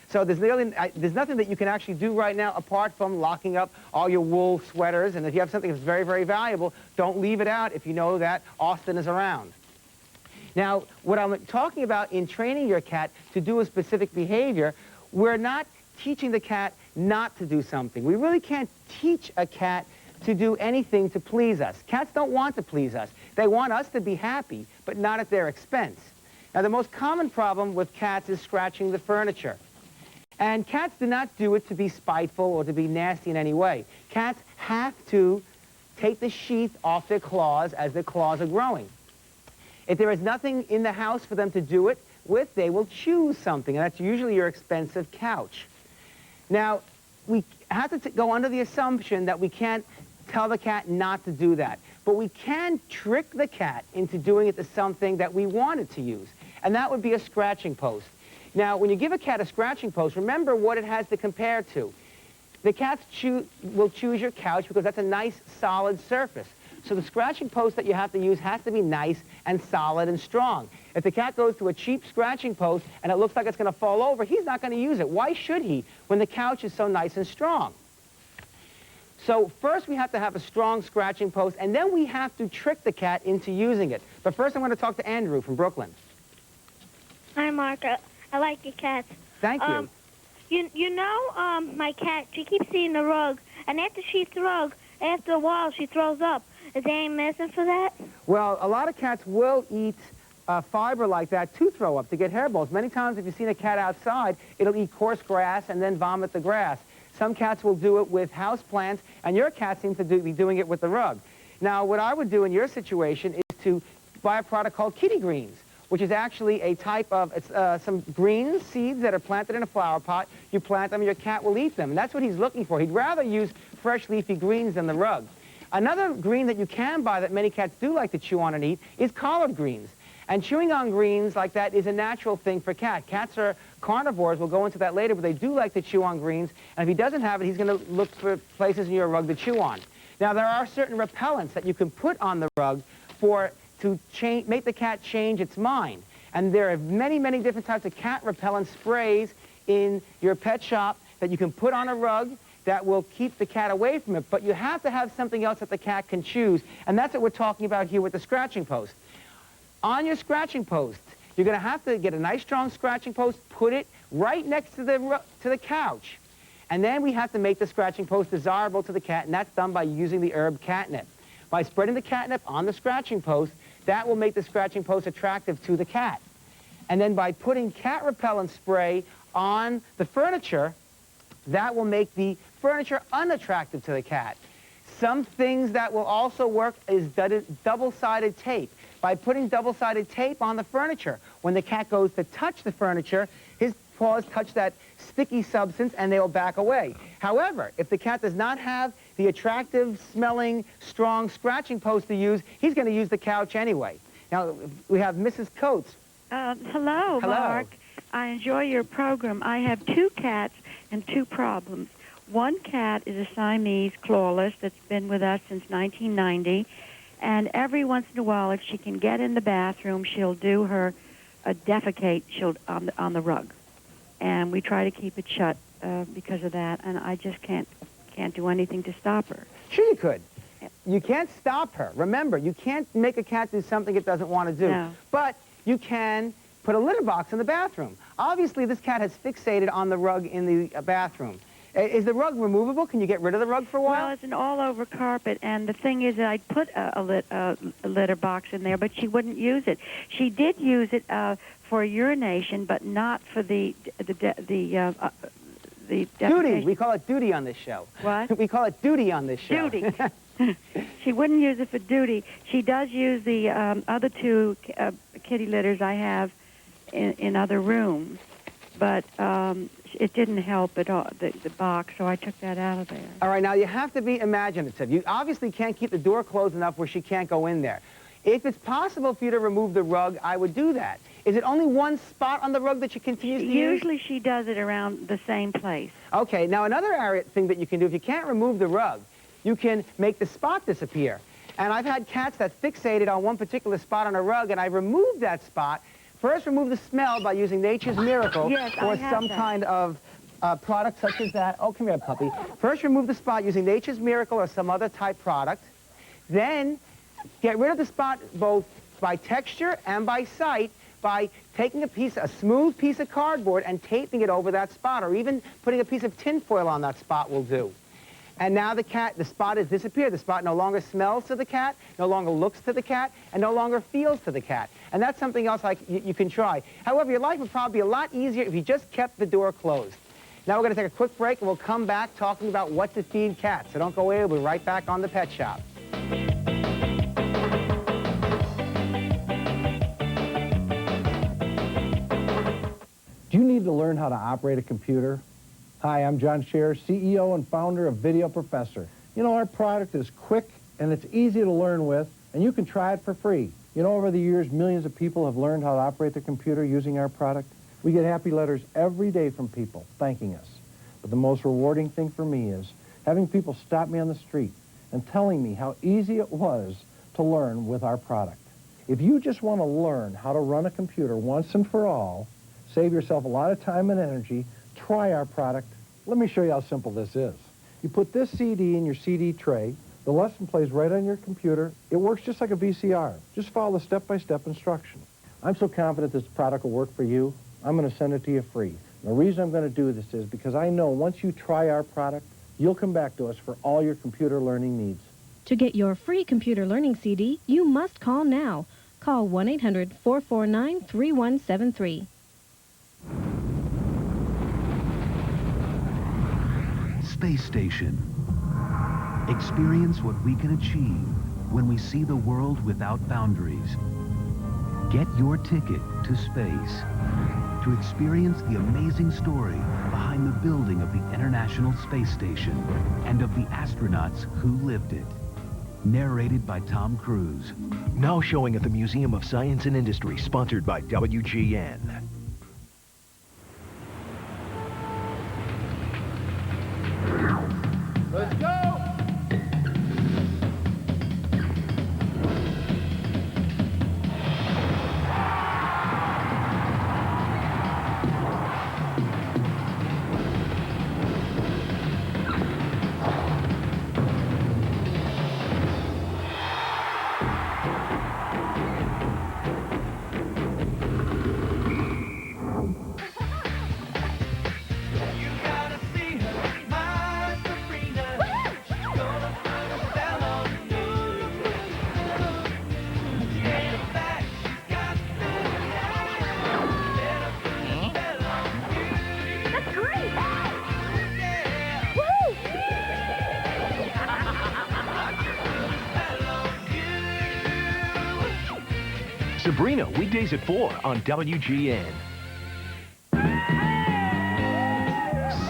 So there's nothing that you can actually do right now apart from locking up all your wool sweaters. And if you have something that's very, very valuable, don't leave it out if you know that Austin is around. Now, what I'm talking about in training your cat to do a specific behavior, we're not teaching the cat not to do something. We really can't teach a cat to do anything to please us. Cats don't want to please us. They want us to be happy, but not at their expense. Now, the most common problem with cats is scratching the furniture. And cats do not do it to be spiteful or to be nasty in any way. Cats have to take the sheath off their claws as their claws are growing. If there is nothing in the house for them to do it with, they will choose something, and that's usually your expensive couch. Now, we have to go under the assumption that we can't tell the cat not to do that. But we can trick the cat into doing it to something that we want it to use, and that would be a scratching post. Now, when you give a cat a scratching post, remember what it has to compare to. The cats will choose your couch because that's a nice, solid surface. So the scratching post that you have to use has to be nice and solid and strong. If the cat goes to a cheap scratching post and it looks like it's going to fall over, he's not going to use it. Why should he when the couch is so nice and strong? So first we have to have a strong scratching post, and then we have to trick the cat into using it. But first I'm going to talk to Andrew from Brooklyn. Hi, Mark. I like your cats. Thank you. You know, my cat, she keeps eating the rug, and after she eats the rug, after a while she throws up. Is there any medicine for that? Well, a lot of cats will eat fiber like that to throw up, to get hairballs. Many times if you've seen a cat outside, it'll eat coarse grass and then vomit the grass. Some cats will do it with house plants, and your cat seems to be doing it with the rug. Now, what I would do in your situation is to buy a product called Kitty Greens, which is actually a type of, it's some green seeds that are planted in a flower pot. You plant them, your cat will eat them. And that's what he's looking for. He'd rather use fresh leafy greens than the rug. Another green that you can buy that many cats do like to chew on and eat is collard greens. And chewing on greens like that is a natural thing for cat. Cats are carnivores. We'll go into that later, but they do like to chew on greens. And if he doesn't have it, he's going to look for places in your rug to chew on. Now, there are certain repellents that you can put on the rug to make the cat change its mind. And there are many, many different types of cat repellent sprays in your pet shop that you can put on a rug that will keep the cat away from it. But you have to have something else that the cat can choose. And that's what we're talking about here with the scratching post. On your scratching post, you're going to have to get a nice strong scratching post, put it right next to the couch. And then we have to make the scratching post desirable to the cat, and that's done by using the herb catnip. By spreading the catnip on the scratching post, that will make the scratching post attractive to the cat. And then by putting cat repellent spray on the furniture, that will make the furniture unattractive to the cat. Some things that will also work is double-sided tape. By putting double-sided tape on the furniture, when the cat goes to touch the furniture, his paws touch that sticky substance and they will back away. However, if the cat does not have the attractive smelling, strong scratching post to use, he's going to use the couch anyway. Now, we have Mrs. Coates. Hello, Mark. I enjoy your program. I have 2 cats and 2 problems. One cat is a Siamese clawless that's been with us since 1990. And every once in a while, if she can get in the bathroom, she'll do her defecate on the rug. And we try to keep it shut because of that, and I just can't do anything to stop her. Sure you could. You can't stop her. Remember, you can't make a cat do something it doesn't want to do. No. But you can put a litter box in the bathroom. Obviously, this cat has fixated on the rug in the bathroom. Is the rug removable? Can you get rid of the rug for a while? Well, it's an all-over carpet, and the thing is that I put a litter box in there, but she wouldn't use it. She did use it for urination, but not for the duty. We call it duty on this show. What? We call it duty on this show. Duty. She wouldn't use it for duty. She does use the other 2 kitty litters I have in other rooms, but it didn't help at all, the box, so I took that out of there. All right, now you have to be imaginative. You obviously can't keep the door closed enough where she can't go in there. If it's possible for you to remove the rug, I would do that. Is it only one spot on the rug that she continues to use? Usually she does it around the same place. Okay, now another thing that you can do, if you can't remove the rug, you can make the spot disappear. And I've had cats that fixated on one particular spot on a rug, and I removed that spot. First, remove the smell by using Nature's Miracle or some kind of product such as that. Oh, come here, puppy. First, remove the spot using Nature's Miracle or some other type product. Then, get rid of the spot both by texture and by sight by taking a smooth piece of cardboard and taping it over that spot, or even putting a piece of tin foil on that spot will do. And now the spot has disappeared. The spot no longer smells to the cat, no longer looks to the cat, and no longer feels to the cat. And that's something else you can try. However, your life would probably be a lot easier if you just kept the door closed. Now we're going to take a quick break, and we'll come back talking about what to feed cats. So don't go away. We'll be right back on The Pet Shop. Do you need to learn how to operate a computer? Hi, I'm John Scherer, CEO and founder of Video Professor. You know, our product is quick and it's easy to learn with, and you can try it for free. You know, over the years, millions of people have learned how to operate their computer using our product. We get happy letters every day from people thanking us. But the most rewarding thing for me is having people stop me on the street and telling me how easy it was to learn with our product. If you just want to learn how to run a computer once and for all, save yourself a lot of time and energy, try our product. Let me show you how simple this is. You put this CD in your CD tray. The lesson plays right on your computer. It works just like a VCR. Just follow the step-by-step instruction. I'm so confident this product will work for you, I'm going to send it to you free. And the reason I'm going to do this is because I know once you try our product, you'll come back to us for all your computer learning needs. To get your free computer learning CD, you must call now. Call 1-800-449-3173. Space Station. Experience what we can achieve when we see the world without boundaries. Get your ticket to space to experience the amazing story behind the building of the International Space Station and of the astronauts who lived it. Narrated by Tom Cruise. Now showing at the Museum of Science and Industry, sponsored by WGN. Let's go! Sabrina, weekdays at 4 on WGN.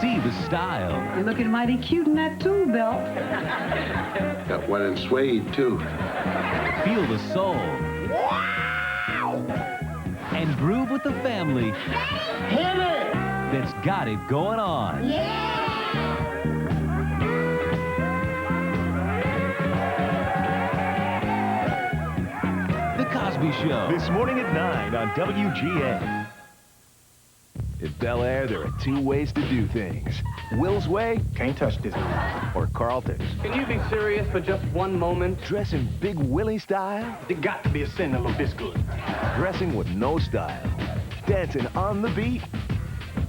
See the style. You're looking mighty cute in that tool belt. Got one in suede, too. Feel the soul. Wow! And groove with the family. Hit it! That's got it going on. Yeah! The Cosby Show. This morning at 9 on WGN. At Bel Air, there are two ways to do things. Will's way, can't touch this. Or Carlton's. Can you be serious for just one moment? Dressing Big Willie style. It got to be a sin of a biscuit. Dressing with no style. Dancing on the beat.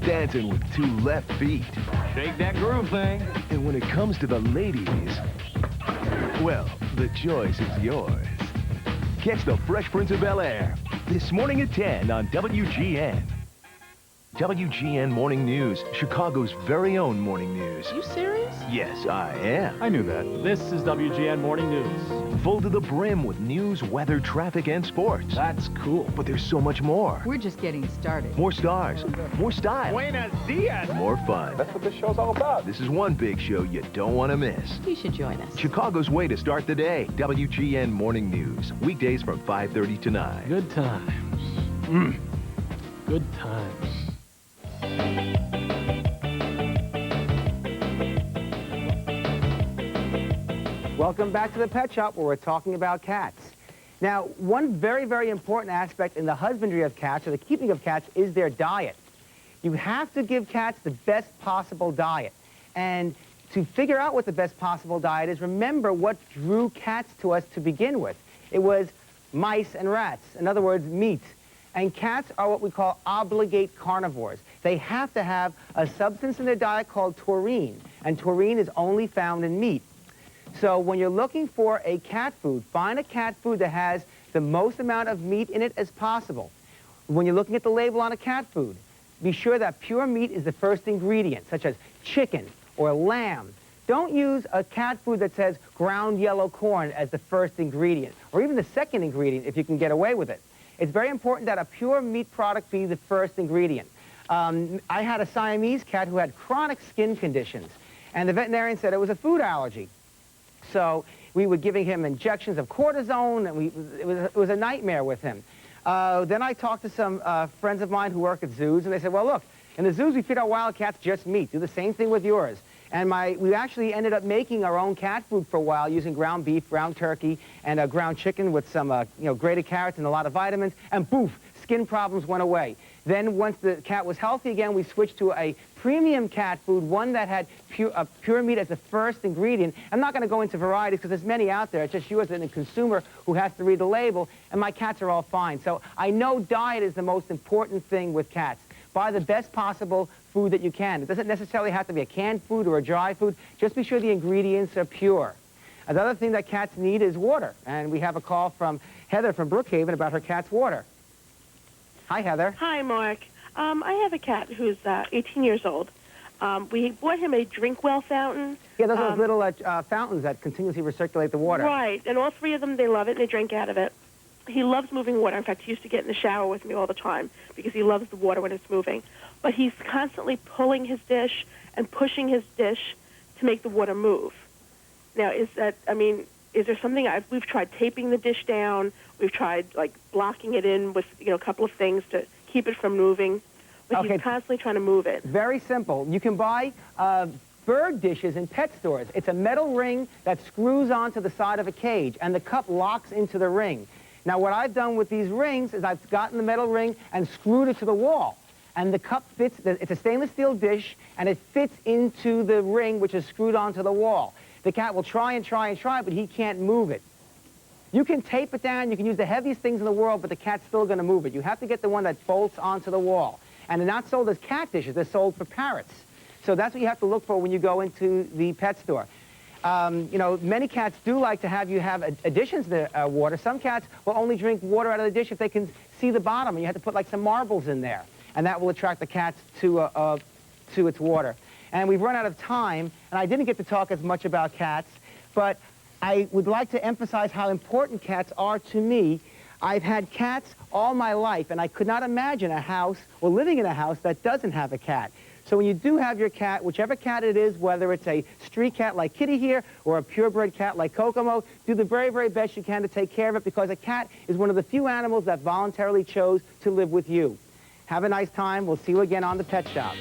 Dancing with two left feet. Shake that groove thing. And when it comes to the ladies, well, the choice is yours. Catch the Fresh Prince of Bel Air this morning at 10 on WGN. WGN Morning News, Chicago's very own morning news. You serious? Yes, I am. I knew that. This is WGN Morning News. Full to the brim with news, weather, traffic, and sports. That's cool. But there's so much more. We're just getting started. More stars, more style. Buenos dias. More fun. That's what this show's all about. This is one big show you don't want to miss. You should join us. Chicago's way to start the day. WGN Morning News. Weekdays from 5:30 to 9. Good times. Good times. Welcome back to the Pet Shop, where we're talking about cats. Now, one very, very important aspect in the husbandry of cats, or the keeping of cats, is their diet. You have to give cats the best possible diet. And to figure out what the best possible diet is, remember what drew cats to us to begin with. It was mice and rats, in other words, meat. And cats are what we call obligate carnivores. They have to have a substance in their diet called taurine, and taurine is only found in meat. So when you're looking for a cat food, find a cat food that has the most amount of meat in it as possible. When you're looking at the label on a cat food, be sure that pure meat is the first ingredient, such as chicken or lamb. Don't use a cat food that says ground yellow corn as the first ingredient, or even the second ingredient if you can get away with it. It's very important that a pure meat product be the first ingredient. I had a Siamese cat who had chronic skin conditions, and the veterinarian said it was a food allergy. So we were giving him injections of cortisone, and it was a nightmare with him. Then I talked to some friends of mine who work at zoos, and they said, well, look, in the zoos we feed our wild cats just meat. Do the same thing with yours. And we actually ended up making our own cat food for a while using ground beef, ground turkey, and ground chicken with some grated carrots and a lot of vitamins, and poof, skin problems went away. Then once the cat was healthy again, we switched to a premium cat food, one that had pure meat as the first ingredient. I'm not going to go into varieties because there's many out there. It's just you as a consumer who has to read the label, and my cats are all fine. So I know diet is the most important thing with cats. Buy the best possible food that you can. It doesn't necessarily have to be a canned food or a dry food. Just be sure the ingredients are pure. Another thing that cats need is water. And we have a call from Heather from Brookhaven about her cat's water. Hi, Heather. Hi, Mark. I have a cat who's 18 years old. We bought him a Drinkwell fountain. Yeah, those are little fountains that continuously recirculate the water. Right, and all three of them, they love it, and they drink out of it. he loves moving water. In fact, he used to get in the shower with me all the time because he loves the water when it's moving. But he's constantly pulling his dish and pushing his dish to make the water move. Now, is there something we've tried taping the dish down. We've tried like blocking it in with a couple of things to keep it from moving. But he's constantly trying to move it. Very simple. You can buy bird dishes in pet stores. It's a metal ring that screws onto the side of a cage, and the cup locks into the ring. Now, what I've done with these rings is I've gotten the metal ring and screwed it to the wall. And the cup fits, it's a stainless steel dish, and it fits into the ring, which is screwed onto the wall. The cat will try and try and try, but he can't move it. You can tape it down, you can use the heaviest things in the world, but the cat's still going to move it. You have to get the one that bolts onto the wall. And they're not sold as cat dishes, they're sold for parrots. So that's what you have to look for when you go into the pet store. Many cats do like to have you have additions to water. Some cats will only drink water out of the dish if they can see the bottom, and you have to put like some marbles in there, and that will attract the cats to its water. And we've run out of time, and I didn't get to talk as much about cats, but I would like to emphasize how important cats are to me. I've had cats all my life, and I could not imagine a house or living in a house that doesn't have a cat. So when you do have your cat, whichever cat it is, whether it's a street cat like Kitty here or a purebred cat like Kokomo, do the very, very best you can to take care of it, because a cat is one of the few animals that voluntarily chose to live with you. Have a nice time. We'll see you again on the Pet Shop.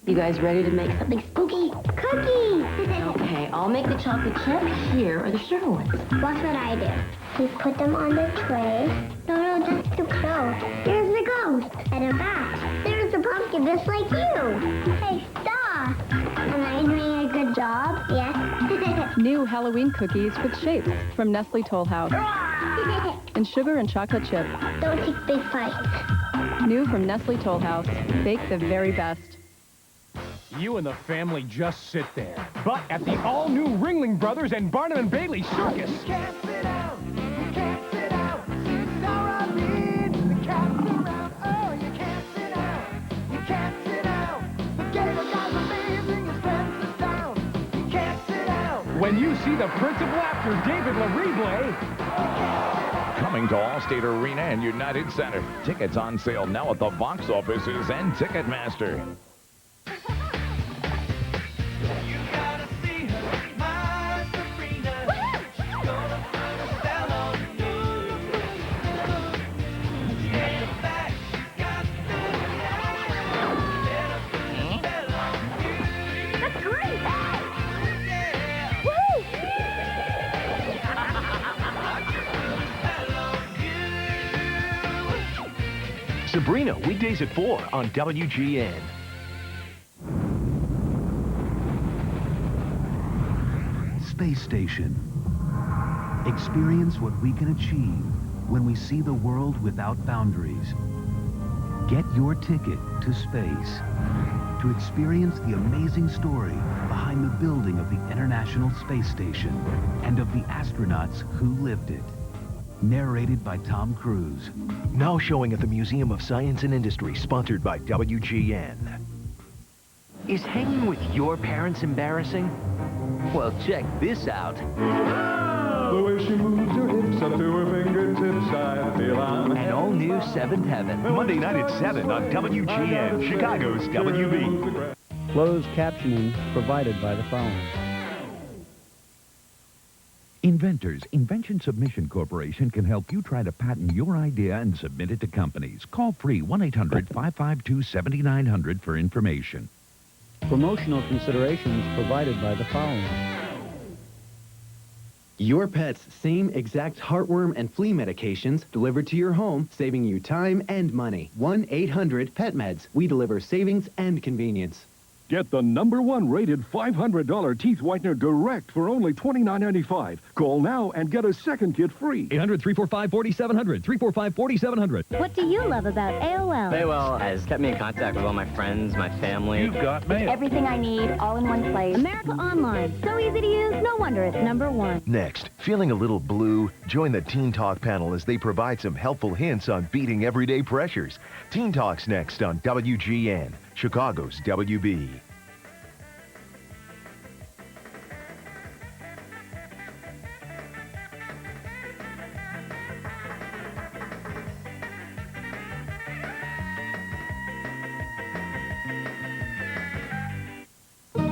You guys ready to make something spooky? Cookie! Okay, I'll make the chocolate chip. Here are the sugar ones. Watch what I do. You put them on the tray. No, that's too close. There's the ghost. And a bat. There's the pumpkin just like you. Hey, stop. Am I doing a good job? Yes. New Halloween cookies with shapes from Nestle Toll House. And sugar and chocolate chip. Don't take big fights. New from Nestle Toll House. Bake the very best. You and the family just sit there. But at the all-new Ringling Brothers and Barnum & Bailey Circus. You can't sit down. You can't sit down. Sit down, I mean. The cat's around. Oh, you can't sit down. You can't sit down. The gator guy's amazing. His friends are down. You can't sit down. When you see the Prince of Laughter, David LaRible. Coming to Allstate Arena and United Center. Tickets on sale now at the box offices and Ticketmaster. Sabrina, weekdays at 4 on WGN. Space Station. Experience what we can achieve when we see the world without boundaries. Get your ticket to space to experience the amazing story behind the building of the International Space Station and of the astronauts who lived it. Narrated by Tom Cruise. Now showing at the Museum of Science and Industry, sponsored by WGN. Is hanging with your parents embarrassing? Well, check this out. The way she moves her hips up to her fingertips, I feel I'm An all-new Seventh Heaven. Monday night at 7 on WGN, Chicago's WB. Closed captioning provided by the phone. Inventors Invention Submission Corporation can help you try to patent your idea and submit it to companies. Call free 1-800-552-7900 for information. Promotional considerations provided by the phone. Your pet's same exact heartworm and flea medications delivered to your home, saving you time and money. 1-800-PET-MEDS. We deliver savings and convenience. Get the #1 rated $500 teeth whitener direct for only $29.95. Call now and get a second kit free. 800-345-4700. 345-4700. What do you love about AOL? AOL has kept me in contact with all my friends, my family. You've got mail. Everything I need, all in one place. America Online. So easy to use, no wonder it's #1. Next, feeling a little blue? Join the Teen Talk panel as they provide some helpful hints on beating everyday pressures. Teen Talk's next on WGN. Chicago's WB.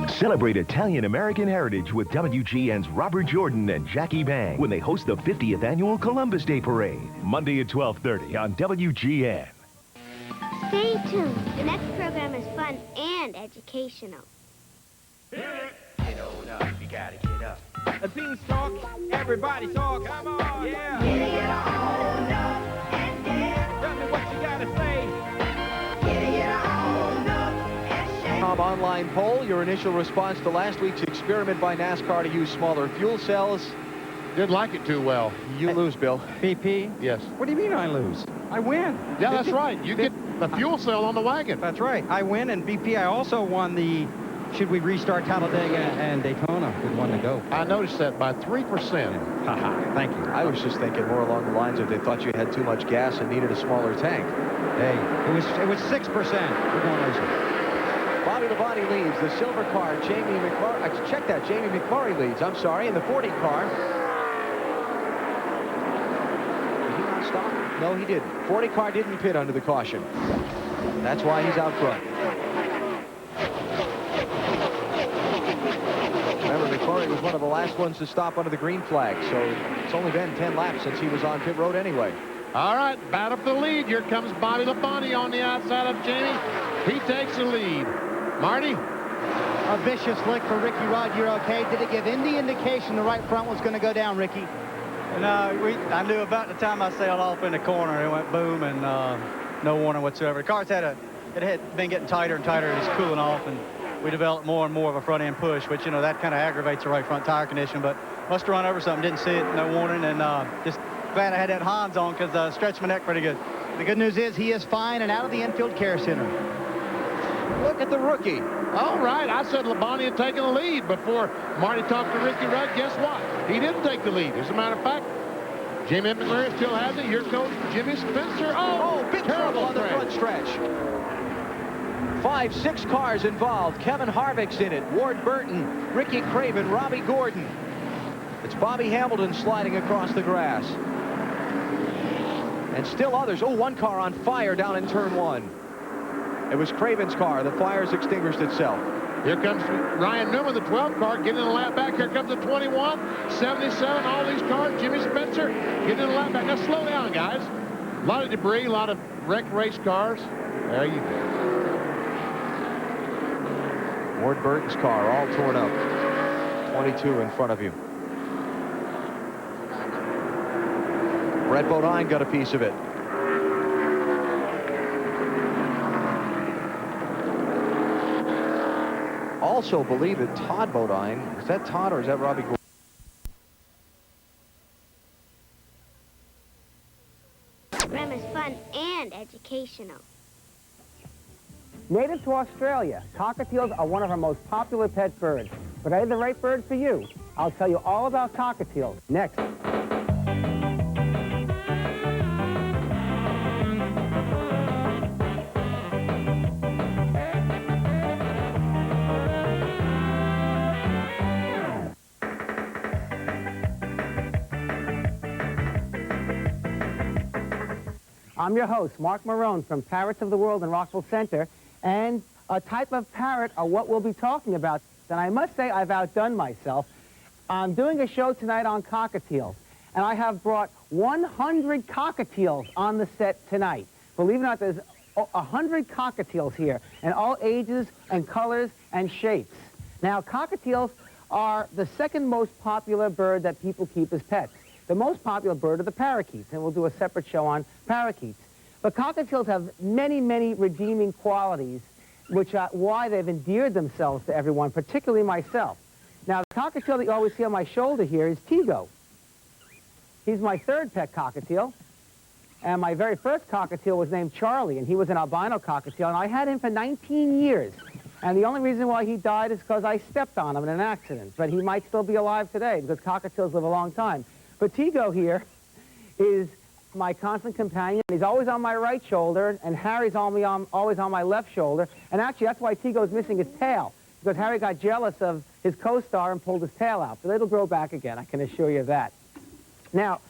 Celebrate Italian-American heritage with WGN's Robert Jordan and Jackie Bang when they host the 50th Annual Columbus Day Parade, Monday at 12:30 on WGN. Stay tuned. The next program is fun and educational. Get on up, you gotta get up. A beanstalk, everybody talk, come on, yeah. Get on up and dance. Tell me what you gotta say. Get on up and shake. Online poll, your initial response to last week's experiment by NASCAR to use smaller fuel cells. Didn't like it too well. You lose, Bill. BP? Yes. What do you mean I lose? I win. Yeah, that's right. You get the fuel cell on the wagon. That's right. I win, and BP, I also won the should we restart Talladega and Daytona with one to go. I noticed that by 3%. Haha, thank you. I was just thinking more along the lines of they thought you had too much gas and needed a smaller tank. Hey, it was 6%. We're going racing. Bobby Labonte leads. The silver car, Jamie McMurray. Check that. Jamie McMurray leads. I'm sorry. In the 40 car. Did he not stop? No, he didn't. 40 car didn't pit under the caution. That's why he's out front. Remember, McMurray was one of the last ones to stop under the green flag, so it's only been 10 laps since he was on pit road anyway. All right, battle for the lead. Here comes Bobby Labonte on the outside of Jamie. He takes the lead. Marty? A vicious lick for Ricky Rudd. You're okay. Did it give any indication the right front was going to go down, Ricky? No, I knew about the time I sailed off in the corner. It went boom and no warning whatsoever. The car's it had been getting tighter and tighter. It was cooling off, and we developed more and more of a front end push, which, you know, that kind of aggravates the right front tire condition. But must have run over something. Didn't see it. No warning. And just glad I had that Hans on because stretched my neck pretty good. The good news is he is fine and out of the infield care center. Look at the rookie. All right, I said Labonte had taken the lead before Marty talked to Ricky Rudd. Guess what? He didn't take the lead. As a matter of fact, Jimmy McMurray still has it. Here goes Jimmy Spencer. Oh, bit terrible on the front stretch. 5, 6 cars involved. Kevin Harvick's in it. Ward Burton, Ricky Craven, Robbie Gordon. It's Bobby Hamilton sliding across the grass. And still others. Oh, one car on fire down in turn 1. It was Craven's car. The fire's extinguished itself. Here comes Ryan Newman, the 12 car, getting in the lap back. Here comes the 21, 77, all these cars. Jimmy Spencer getting in the lap back. Now slow down, guys. A lot of debris, a lot of wrecked race cars. There you go. Ward Burton's car all torn up. 22 in front of you. Brett Bodine got a piece of it. Also believe that Todd Bodine, is that Todd or is that Robbie Gordon? Rem is fun and educational. Native to Australia, cockatiels are one of our most popular pet birds. But are they the right bird for you? I'll tell you all about cockatiels next. I'm your host, Mark Marone from Parrots of the World in Rockville Center, and a type of parrot are what we'll be talking about. And I must say I've outdone myself. I'm doing a show tonight on cockatiels, and I have brought 100 cockatiels on the set tonight. Believe it or not, there's 100 cockatiels here, in all ages and colors and shapes. Now, cockatiels are the second most popular bird that people keep as pets. The most popular bird are the parakeets, and we'll do a separate show on parakeets. But cockatiels have many, many redeeming qualities, which are why they've endeared themselves to everyone, particularly myself. Now, the cockatiel that you always see on my shoulder here is Tigo. He's my third pet cockatiel, and my very first cockatiel was named Charlie, and he was an albino cockatiel, and I had him for 19 years. And the only reason why he died is because I stepped on him in an accident. But he might still be alive today, because cockatiels live a long time. But Tigo here is my constant companion. He's always on my right shoulder, and Harry's always on my left shoulder. And actually, that's why Tigo's missing his tail, because Harry got jealous of his co-star and pulled his tail out. But it'll grow back again, I can assure you of that. Now,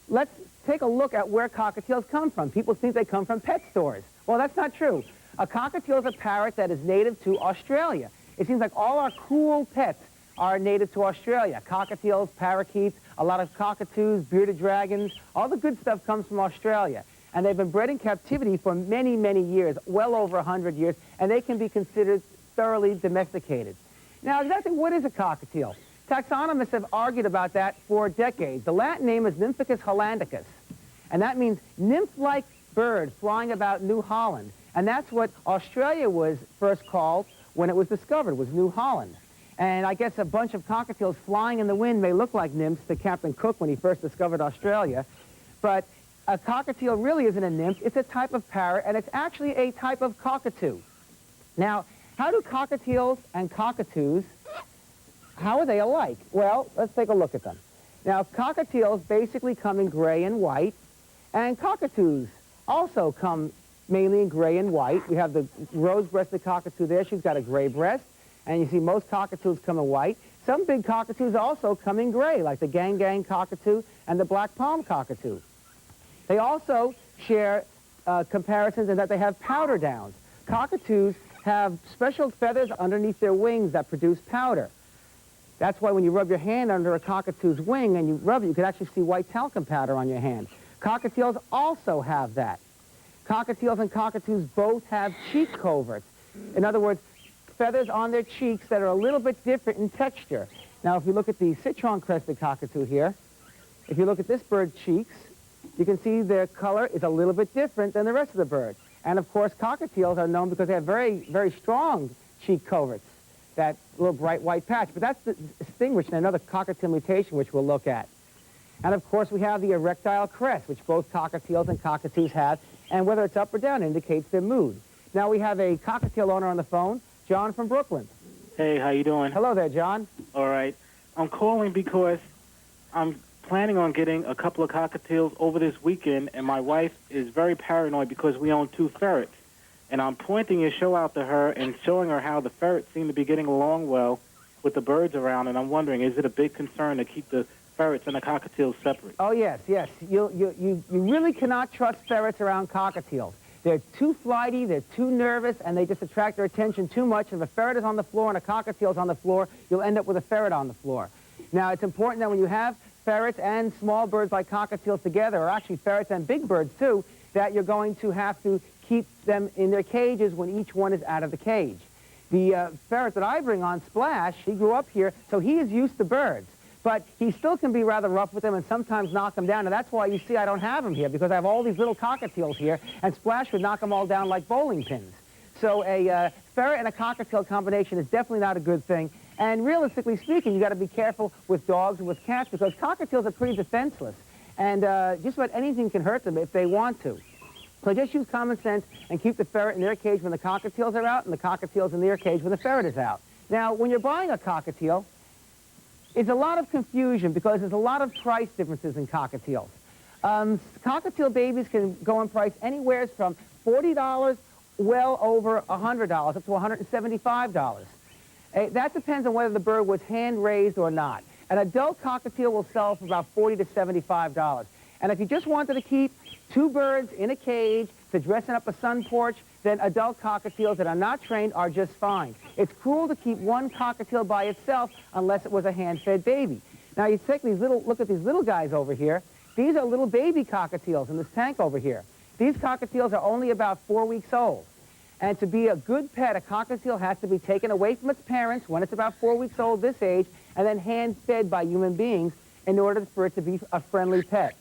let's take a look at where cockatiels come from. People think they come from pet stores. Well, that's not true. A cockatiel is a parrot that is native to Australia. It seems like all our cool pets are native to Australia. Cockatiels, parakeets, a lot of cockatoos, bearded dragons, all the good stuff comes from Australia. And they've been bred in captivity for many, many years, well over 100 years, and they can be considered thoroughly domesticated. Now, exactly what is a cockatiel? Taxonomists have argued about that for decades. The Latin name is Nymphicus hollandicus, and that means nymph-like bird flying about New Holland. And that's what Australia was first called when it was discovered, was New Holland. And I guess a bunch of cockatiels flying in the wind may look like nymphs to Captain Cook when he first discovered Australia. But a cockatiel really isn't a nymph. It's a type of parrot, and it's actually a type of cockatoo. Now, how do cockatiels and cockatoos, how are they alike? Well, let's take a look at them. Now, cockatiels basically come in gray and white, and cockatoos also come mainly in gray and white. We have the rose-breasted cockatoo there. She's got a gray breast. And you see most cockatoos come in white. Some big cockatoos also come in gray, like the gang cockatoo and the black palm cockatoo. They also share comparisons in that they have powder downs. Cockatoos have special feathers underneath their wings that produce powder. That's why when you rub your hand under a cockatoo's wing and you rub it, you can actually see white talcum powder on your hand. Cockatiels also have that. Cockatiels and cockatoos both have cheek coverts. In other words, feathers on their cheeks that are a little bit different in texture. Now, if you look at the citron-crested cockatoo here, if you look at this bird's cheeks, you can see their color is a little bit different than the rest of the bird. And, of course, cockatiels are known because they have very, very strong cheek coverts, that little bright white patch. But that's distinguished in another cockatiel mutation, which we'll look at. And, of course, we have the erectile crest, which both cockatiels and cockatoos have, and whether it's up or down indicates their mood. Now, we have a cockatiel owner on the phone, John from Brooklyn. Hey, how you doing? Hello there, John. All right. I'm calling because I'm planning on getting a couple of cockatiels over this weekend, and my wife is very paranoid because we own 2 ferrets. And I'm pointing your show out to her and showing her how the ferrets seem to be getting along well with the birds around, and I'm wondering, is it a big concern to keep the ferrets and the cockatiels separate? Oh, yes, yes. You really cannot trust ferrets around cockatiels. They're too flighty, they're too nervous, and they just attract their attention too much. If a ferret is on the floor and a cockatiel is on the floor, you'll end up with a ferret on the floor. Now, it's important that when you have ferrets and small birds like cockatiels together, or actually ferrets and big birds too, that you're going to have to keep them in their cages when each one is out of the cage. The ferret that I bring on, Splash, he grew up here, so he is used to birds. But he still can be rather rough with them and sometimes knock them down. And that's why you see I don't have him here, because I have all these little cockatiels here, and Splash would knock them all down like bowling pins. So a ferret and a cockatiel combination is definitely not a good thing. And realistically speaking, you got to be careful with dogs and with cats, because cockatiels are pretty defenseless. And just about anything can hurt them if they want to. So just use common sense and keep the ferret in their cage when the cockatiels are out, and the cockatiels in their cage when the ferret is out. Now, when you're buying a cockatiel, it's a lot of confusion because there's a lot of price differences in cockatiels. Cockatiel babies can go in price anywhere from $40 well over $100, up to $175. That depends on whether the bird was hand-raised or not. An adult cockatiel will sell for about $40 to $75. And if you just wanted to keep 2 birds in a cage to dressing up a sun porch, then adult cockatiels that are not trained are just fine. It's cruel to keep one cockatiel by itself unless it was a hand-fed baby. Now, you take these look at these little guys over here. These are little baby cockatiels in this tank over here. These cockatiels are only about 4 weeks old. And to be a good pet, a cockatiel has to be taken away from its parents when it's about 4 weeks old, this age, and then hand-fed by human beings in order for it to be a friendly pet.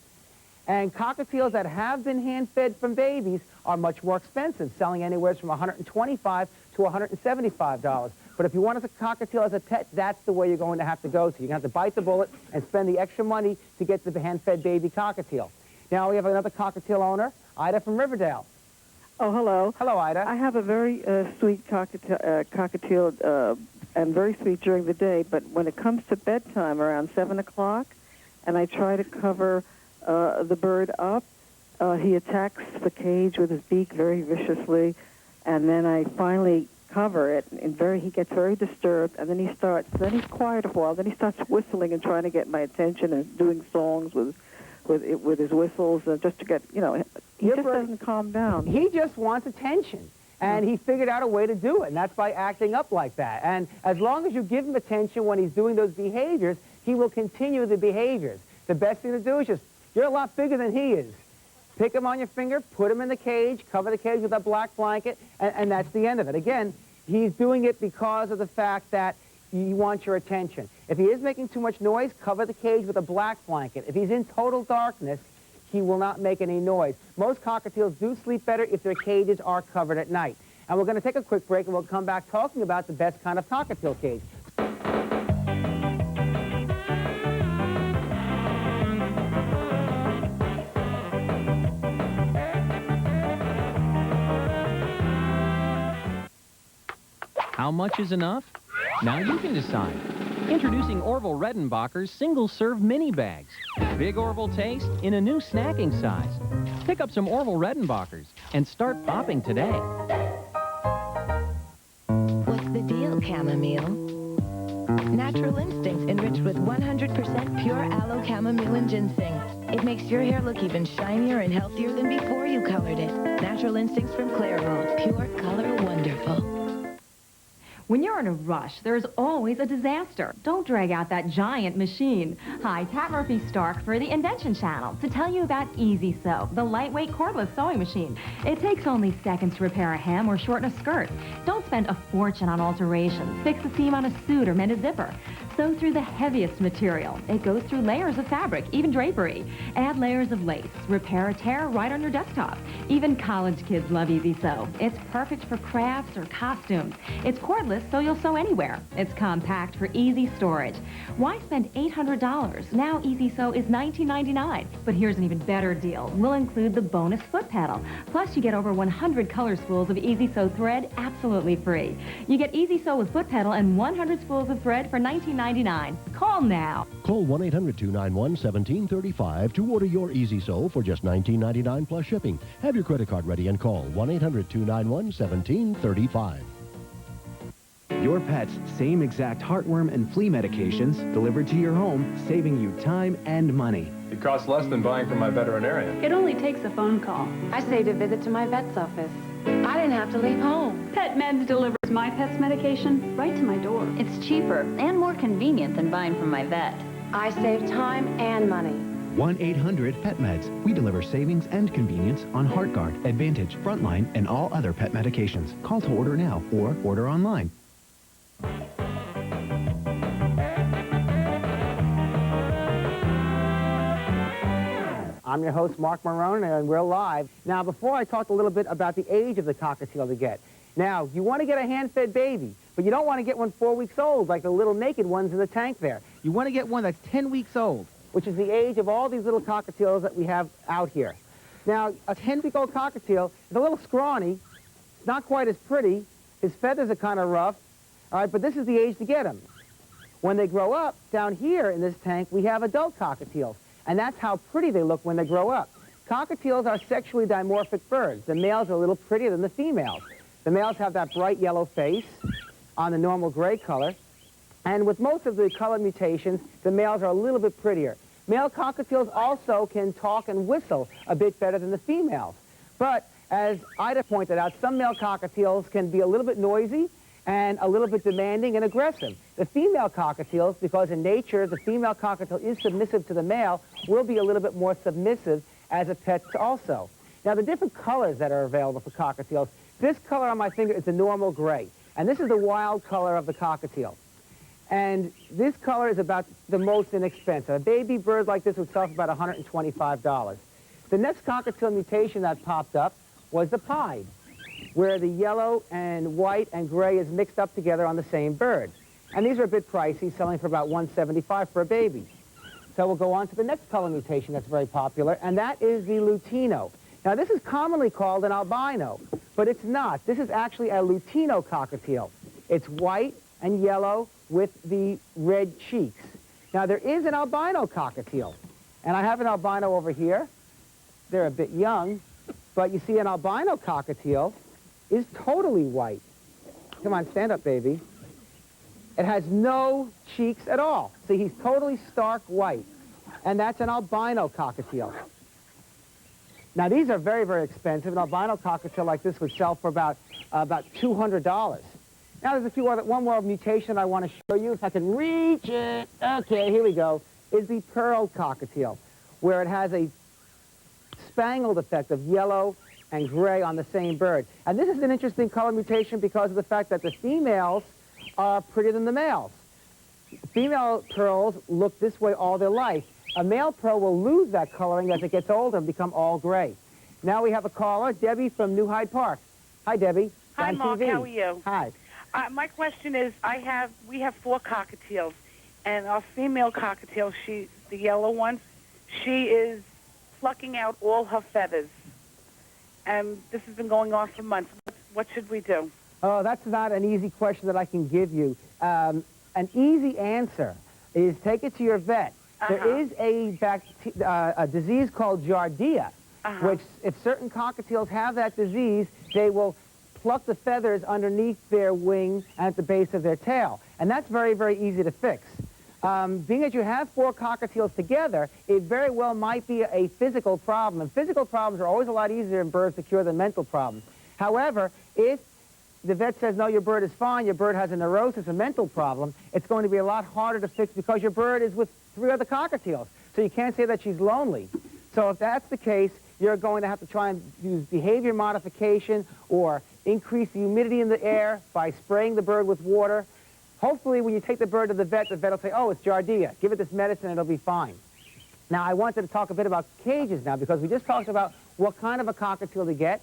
And cockatiels that have been hand-fed from babies are much more expensive, selling anywhere from $125 to $175. But if you want a cockatiel as a pet, that's the way you're going to have to go to. You're going to have to bite the bullet and spend the extra money to get the hand-fed baby cockatiel. Now we have another cockatiel owner, Ida from Riverdale. Oh, hello. Hello, Ida. I have a very sweet cockatiel, and very sweet during the day, but when it comes to bedtime around 7 o'clock, and I try to cover the bird up. He attacks the cage with his beak very viciously, and then I finally cover it, and he gets very disturbed, and then he's quiet a while, then he starts whistling and trying to get my attention and doing songs with his whistles, just to get, he just doesn't calm down. He just wants attention, and he figured out a way to do it, and that's by acting up like that. And as long as you give him attention when he's doing those behaviors, he will continue the behaviors. The best thing to do is you're a lot bigger than he is. Pick him on your finger, put him in the cage, cover the cage with a black blanket, and that's the end of it. Again, he's doing it because of the fact that he wants your attention. If he is making too much noise, cover the cage with a black blanket. If he's in total darkness, he will not make any noise. Most cockatiels do sleep better if their cages are covered at night. And we're going to take a quick break, and we'll come back talking about the best kind of cockatiel cage. How much is enough? Now you can decide. Introducing Orville Redenbacher's single-serve mini bags. Big Orville taste in a new snacking size. Pick up some Orville Redenbachers and start bopping today. What's the deal, chamomile? Natural Instincts enriched with 100% pure aloe, chamomile, and ginseng. It makes your hair look even shinier and healthier than before you colored it. Natural Instincts from Clairol. Pure color wonderful. When you're in a rush, there's always a disaster. Don't drag out that giant machine. Hi, Pat Murphy-Stark for the Invention Channel to tell you about Easy Sew, the lightweight cordless sewing machine. It takes only seconds to repair a hem or shorten a skirt. Don't spend a fortune on alterations. Fix a seam on a suit or mend a zipper. Sew through the heaviest material. It goes through layers of fabric, even drapery. Add layers of lace. Repair a tear right on your desktop. Even college kids love Easy Sew. It's perfect for crafts or costumes. It's cordless, so you'll sew anywhere. It's compact for easy storage. Why spend $800? Now Easy Sew is $19.99. But here's an even better deal. We'll include the bonus foot pedal. Plus, you get over 100 color spools of Easy Sew thread absolutely free. You get Easy Sew with foot pedal and 100 spools of thread for $19.99. Call now. Call 1-800-291-1735 to order your Easy Sew for just $19.99 plus shipping. Have your credit card ready and call 1-800-291-1735. Your pet's same exact heartworm and flea medications delivered to your home, saving you time and money. It costs less than buying from my veterinarian. It only takes a phone call. I saved a visit to my vet's office. I didn't have to leave home. Pet Meds delivers my pet's medication right to my door. It's cheaper and more convenient than buying from my vet. I save time and money. 1-800-PET-MEDS. We deliver savings and convenience on HeartGuard, Advantage, Frontline, and all other pet medications. Call to order now or order online. I'm your host, Mark Marone, and we're live. Now, before I talked a little bit about the age of the cockatiel to get. Now, you want to get a hand-fed baby, but you don't want to get one 4 weeks old like the little naked ones in the tank there. You want to get one that's 10 weeks old, which is the age of all these little cockatiels that we have out here. Now, a 10-week-old cockatiel is a little scrawny. It's not quite as pretty. His feathers are kind of rough. All right, but this is the age to get them. When they grow up, down here in this tank, we have adult cockatiels. And that's how pretty they look when they grow up. Cockatiels are sexually dimorphic birds. The males are a little prettier than the females. The males have that bright yellow face on the normal gray color. And with most of the color mutations, the males are a little bit prettier. Male cockatiels also can talk and whistle a bit better than the females. But as Ida pointed out, some male cockatiels can be a little bit noisy and a little bit demanding and aggressive. The female cockatiels, because in nature the female cockatiel is submissive to the male, will be a little bit more submissive as a pet also. Now, the different colors that are available for cockatiels, this color on my finger is the normal gray, and this is the wild color of the cockatiel. And this color is about the most inexpensive. A baby bird like this would sell for about $125. The next cockatiel mutation that popped up was the pied, where the yellow and white and gray is mixed up together on the same bird. And these are a bit pricey, selling for about $175 for a baby. So we'll go on to the next color mutation that's very popular, and that is the Lutino. Now, this is commonly called an albino, but it's not. This is actually a Lutino cockatiel. It's white and yellow with the red cheeks. Now, there is an albino cockatiel, And I have an albino over here. They're a bit young, but you see an albino cockatiel is totally white. Come on, stand up, baby. It has no cheeks at all. See, he's totally stark white. And that's an albino cockatiel. Now, these are very, very expensive. An albino cockatiel like this would sell for about $200. Now, there's one more mutation I want to show you. If I can reach it. Okay, here we go. Is the pearl cockatiel, where it has a spangled effect of yellow and gray on the same bird. And this is an interesting color mutation because of the fact that the females are prettier than the males. Female pearls look this way all their life. A male pearl will lose that coloring as it gets older and become all gray. Now we have a caller, Debbie from New Hyde Park. Hi, Debbie. Hi, On Mark. TV. How are you? Hi. My question is, we have 4 cockatiels, and our female cockatiel, the yellow one, she is plucking out all her feathers. And this has been going on for months. What should we do? Oh, that's not an easy question that I can give you. An easy answer is take it to your vet. There is a disease called Giardia, which if certain cockatiels have that disease, they will pluck the feathers underneath their wing and at the base of their tail. And that's very, very easy to fix. Being that you have 4 cockatiels together, it very well might be a physical problem. And physical problems are always a lot easier in birds to cure than mental problems. However, if the vet says, no, your bird is fine, your bird has a neurosis, a mental problem, it's going to be a lot harder to fix because your bird is with 3 other cockatiels. So you can't say that she's lonely. So if that's the case, you're going to have to try and use behavior modification or increase the humidity in the air by spraying the bird with water. Hopefully, when you take the bird to the vet will say, oh, it's Giardia. Give it this medicine and it'll be fine. Now, I wanted to talk a bit about cages now because we just talked about what kind of a cockatiel to get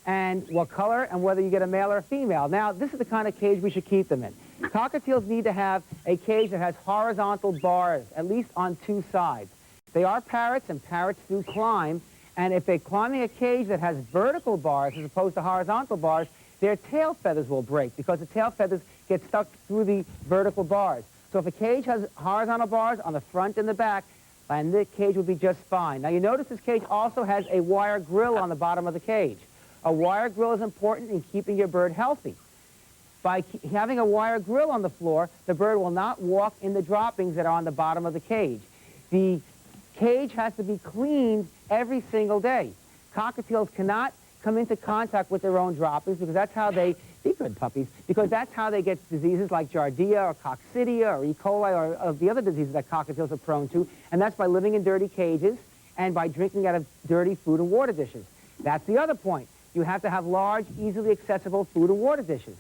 and what color and whether you get a male or a female. Now, this is the kind of cage we should keep them in. Cockatiels need to have a cage that has horizontal bars, at least on 2 sides. They are parrots, and parrots do climb. And if they're climbing a cage that has vertical bars as opposed to horizontal bars, their tail feathers will break because the tail feathers get stuck through the vertical bars. So if a cage has horizontal bars on the front and the back, then the cage will be just fine. Now, you notice this cage also has a wire grill on the bottom of the cage. A wire grill is important in keeping your bird healthy. By having a wire grill on the floor, the bird will not walk in the droppings that are on the bottom of the cage. The cage has to be cleaned every single day. Cockatiels cannot come into contact with their own droppings because that's how they, be good puppies, because that's how they get diseases like Giardia or Coccidia or E. coli or the other diseases that cockatiels are prone to, and that's by living in dirty cages and by drinking out of dirty food and water dishes. That's the other point. You have to have large, easily accessible food and water dishes.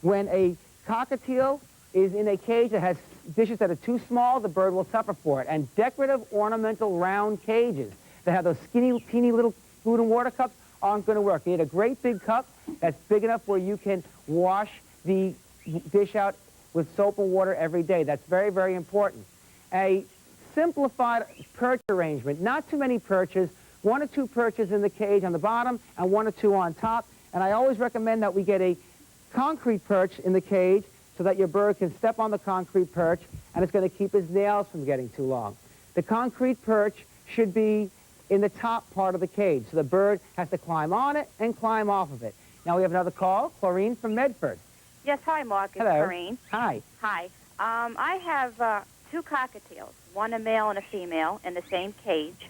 When a cockatiel is in a cage that has dishes that are too small, the bird will suffer for it. And decorative, ornamental, round cages that have those skinny, teeny little food and water cups aren't going to work. You need a great big cup that's big enough where you can wash the dish out with soap and water every day. That's very, very important. A simplified perch arrangement, not too many perches, 1 or 2 perches in the cage on the bottom and 1 or 2 on top. And I always recommend that we get a concrete perch in the cage so that your bird can step on the concrete perch and it's going to keep his nails from getting too long. The concrete perch should be in the top part of the cage, so the bird has to climb on it and climb off of it. Now we have another call, Chlorine from Medford. Yes, hi, Mark. It's Hello. Corrine. Hi. Hi. I have 2 cockatiels, one a male and a female in the same cage.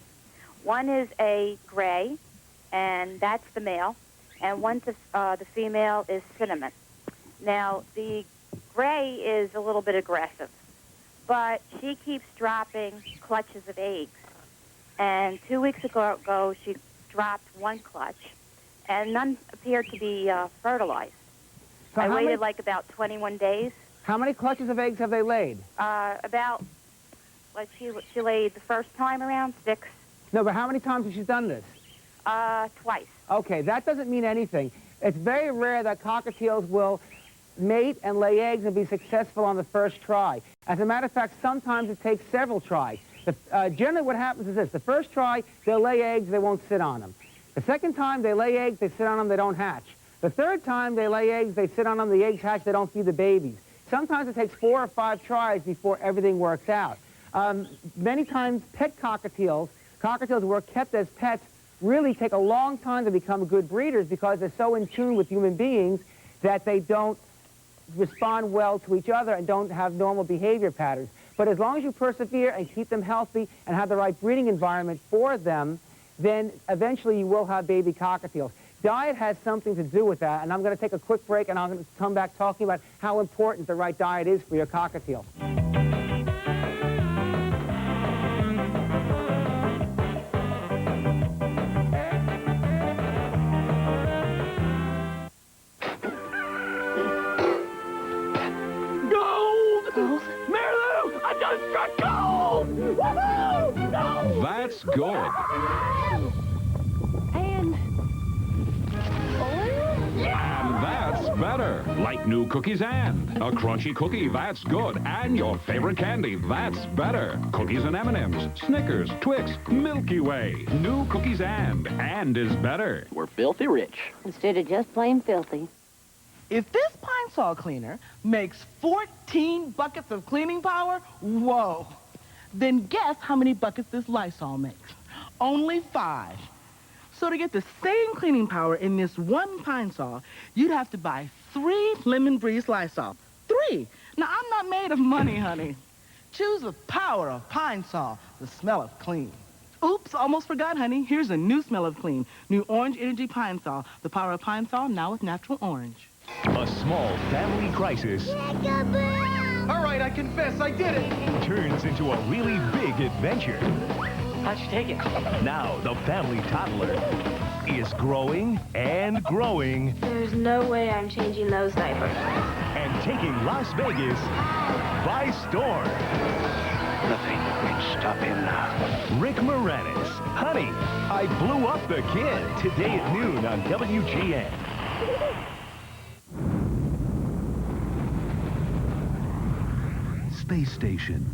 One is a gray, and that's the male, and the female is cinnamon. Now, the gray is a little bit aggressive, but she keeps dropping clutches of eggs. And 2 weeks ago, she dropped 1 clutch, and none appeared to be fertilized. So I waited like about 21 days. How many clutches of eggs have they laid? She laid the first time around 6. No, but how many times has she done this? Twice. Okay, that doesn't mean anything. It's very rare that cockatiels will mate and lay eggs and be successful on the first try. As a matter of fact, sometimes it takes several tries. Generally what happens is this. The first try, they'll lay eggs, they won't sit on them. The second time, they lay eggs, they sit on them, they don't hatch. The third time, they lay eggs, they sit on them, the eggs hatch, they don't feed the babies. Sometimes it takes 4 or 5 tries before everything works out. Many times pet cockatiels who are kept as pets, really take a long time to become good breeders because they're so in tune with human beings that they don't respond well to each other and don't have normal behavior patterns. But as long as you persevere and keep them healthy and have the right breeding environment for them, then eventually you will have baby cockatiels. Diet has something to do with that, and I'm going to take a quick break, and I'm going to come back talking about how important the right diet is for your cockatiel. That's good. And And that's better. Like new Cookies and. A crunchy cookie, that's good. And your favorite candy, that's better. Cookies and M&M's, Snickers, Twix, Milky Way. New Cookies and is better. We're filthy rich. instead of just plain filthy. If this Pine Sol cleaner makes 14 buckets of cleaning power, whoa. Then guess how many buckets this Lysol makes? Only 5. So to get the same cleaning power in this one Pine Sol, you'd have to buy 3 Lemon Breeze Lysol. 3. Now, I'm not made of money, honey. Choose the power of Pine Sol, the smell of clean. Oops, almost forgot, honey. Here's a new smell of clean. New Orange Energy Pine Sol. The power of Pine Sol, now with natural orange. A small family crisis All right, I confess, I did it. turns into a really big adventure. How'd you take it? Now the family toddler is growing and growing There's no way I'm changing those diapers. and taking Las Vegas by storm. Nothing can stop him now. Rick Moranis, Honey, I Blew Up the Kid, today at noon on WGN. Space Station.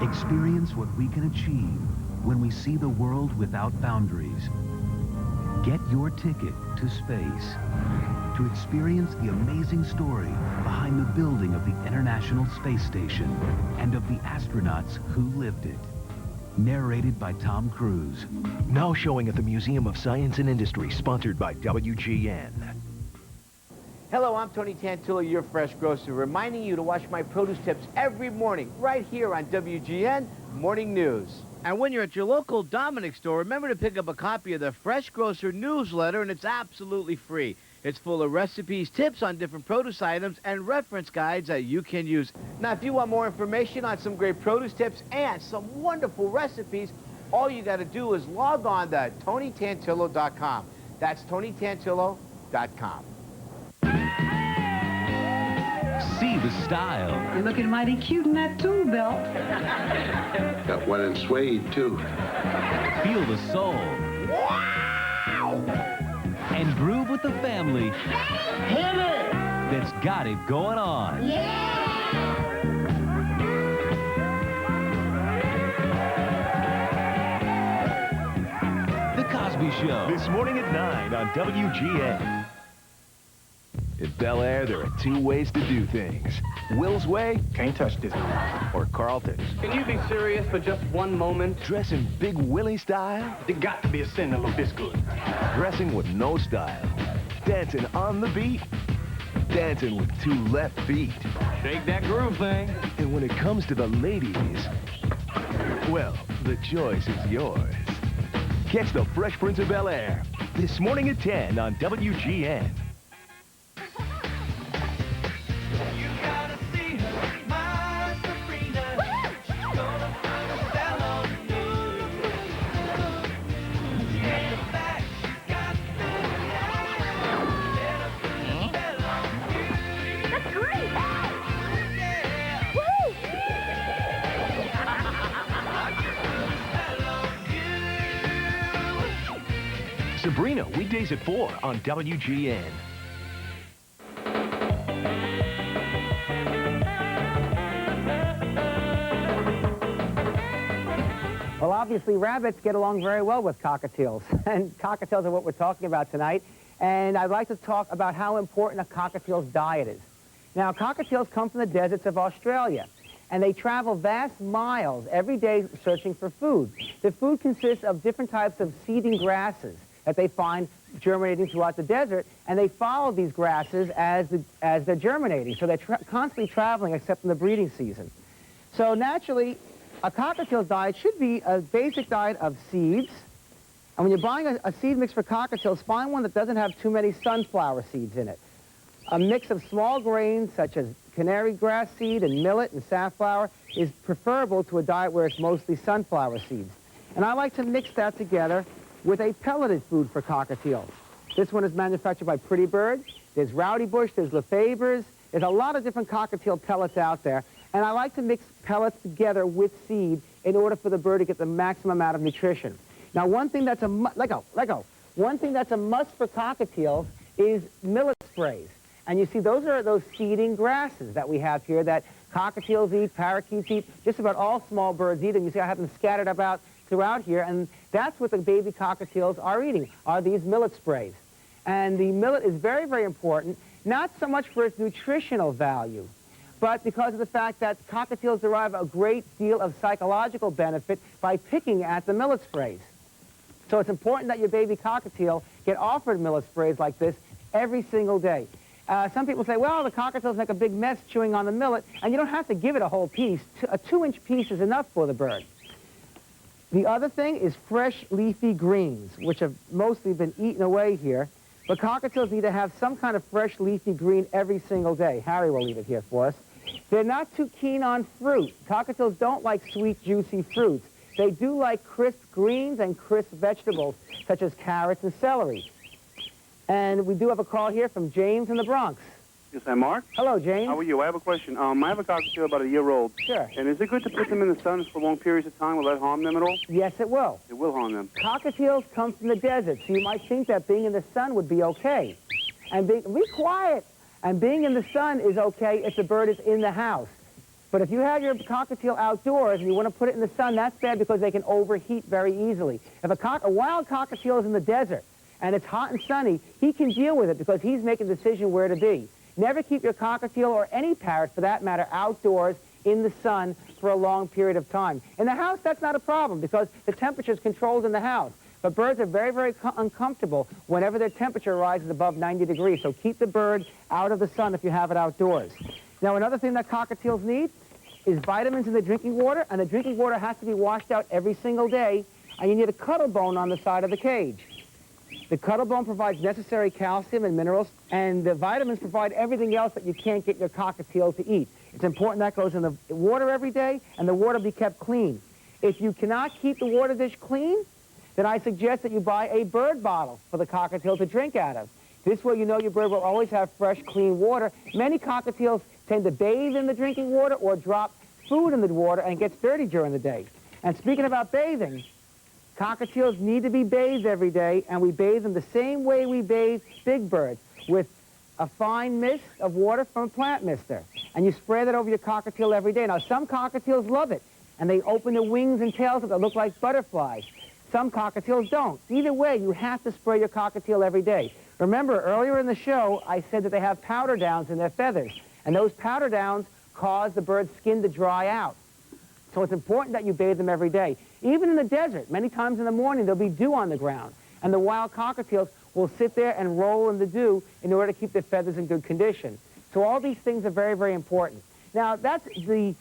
Experience what we can achieve when we see the world without boundaries. Get your ticket to space to experience the amazing story behind the building of the International Space Station and of the astronauts who lived it. Narrated by Tom Cruise. Now showing at the Museum of Science and Industry, sponsored by WGN. Hello, I'm Tony Tantillo, your fresh grocer, reminding you to watch my produce tips every morning right here on WGN Morning News. And when you're at your local Dominick store, remember to pick up a copy of the Fresh Grocer newsletter, and it's absolutely free. It's full of recipes, tips on different produce items, and reference guides that you can use. Now, if you want more information on some great produce tips and some wonderful recipes, all you got to do is log on to TonyTantillo.com. That's TonyTantillo.com. See the style. You're looking mighty cute in that tool belt. Got one in suede, too. Feel the soul. Wow! And groove with the family that's got it going on. The Cosby Show. This morning at 9 on WGN. In Bel Air, there are 2 ways to do things. Will's way, can't touch this. Or Carlton's. Can you be serious for just one moment? Dressing Big Willie style. There got to be a sin of this good. Dressing with no style. Dancing on the beat. Dancing with 2 left feet. Shake that groove thing. And when it comes to the ladies, well, the choice is yours. Catch the Fresh Prince of Bel Air this morning at 10 on WGN. Sabrina, weekdays at 4 on WGN. Well, obviously, rabbits get along very well with cockatiels, and cockatiels are what we're talking about tonight. And I'd like to talk about how important a cockatiel's diet is. Now, cockatiels come from the deserts of Australia, and they travel vast miles every day searching for food. The food consists of different types of seeding grasses that they find germinating throughout the desert, and they follow these grasses as they're germinating. So they're constantly traveling except in the breeding season. So naturally, a cockatiel's diet should be a basic diet of seeds. And when you're buying a seed mix for cockatiels, find one that doesn't have too many sunflower seeds in it. A mix of small grains such as canary grass seed and millet and safflower is preferable to a diet where it's mostly sunflower seeds. And I like to mix that together with a pelleted food for cockatiels. This one is manufactured by Pretty Bird. There's Rowdy Bush, there's Lefebvre's. There's a lot of different cockatiel pellets out there. And I like to mix pellets together with seed in order for the bird to get the maximum amount of nutrition. Now, one thing that's a One thing that's a must for cockatiels is millet sprays. And you see, those are those seeding grasses that we have here that cockatiels eat, parakeets eat, just about all small birds eat them. You see, I have them scattered about throughout here, and that's what the baby cockatiels are eating, are these millet sprays. And the millet is very, very important, not so much for its nutritional value, but because of the fact that cockatiels derive a great deal of psychological benefit by picking at the millet sprays. So it's important that your baby cockatiel get offered millet sprays like this every single day. Some people say, well, the cockatiels make a big mess chewing on the millet, and you don't have to give it a whole piece. A 2-inch piece is enough for the bird. The other thing is fresh leafy greens, which have mostly been eaten away here. But cockatiels need to have some kind of fresh leafy green every single day. Harry will eat it here for us. They're not too keen on fruit. Cockatiels don't like sweet, juicy fruits. They do like crisp greens and crisp vegetables, such as carrots and celery. And we do have a call here from James in the Bronx. Yes, I'm Mark. Hello, James. How are you? I have a question. I have a cockatiel about a year old. Sure. And is it good to put them in the sun for long periods of time? Will that harm them at all? Yes, it will. It will harm them. Cockatiels come from the desert, so you might think that being in the sun would be okay. And be quiet. And being in the sun is okay if the bird is in the house. But if you have your cockatiel outdoors and you want to put it in the sun, that's bad because they can overheat very easily. If a wild cockatiel is in the desert and it's hot and sunny, he can deal with it because he's making a decision where to be. Never keep your cockatiel, or any parrot for that matter, outdoors in the sun for a long period of time. In the house, that's not a problem because the temperature is controlled in the house. But birds are very, very uncomfortable whenever their temperature rises above 90 degrees. So keep the bird out of the sun if you have it outdoors. Now, another thing that cockatiels need is vitamins in the drinking water, and the drinking water has to be washed out every single day, and you need a cuttle bone on the side of the cage. The cuttle bone provides necessary calcium and minerals, and the vitamins provide everything else that you can't get your cockatiel to eat. It's important that goes in the water every day, and the water be kept clean. If you cannot keep the water dish clean, then I suggest that you buy a bird bottle for the cockatiel to drink out of. This way you know your bird will always have fresh, clean water. Many cockatiels tend to bathe in the drinking water or drop food in the water and it gets dirty during the day. And speaking about bathing, cockatiels need to be bathed every day, and we bathe them the same way we bathe big birds, with a fine mist of water from a plant mister. And you spray that over your cockatiel every day. Now, some cockatiels love it, and they open their wings and tails up that look like butterflies. Some cockatiels don't. Either way, you have to spray your cockatiel every day. Remember, earlier in the show, I said that they have powder downs in their feathers, and those powder downs cause the bird's skin to dry out. So it's important that you bathe them every day. Even in the desert, many times in the morning, there'll be dew on the ground, and the wild cockatiels will sit there and roll in the dew in order to keep their feathers in good condition. So all these things are very, very important. Now, that's the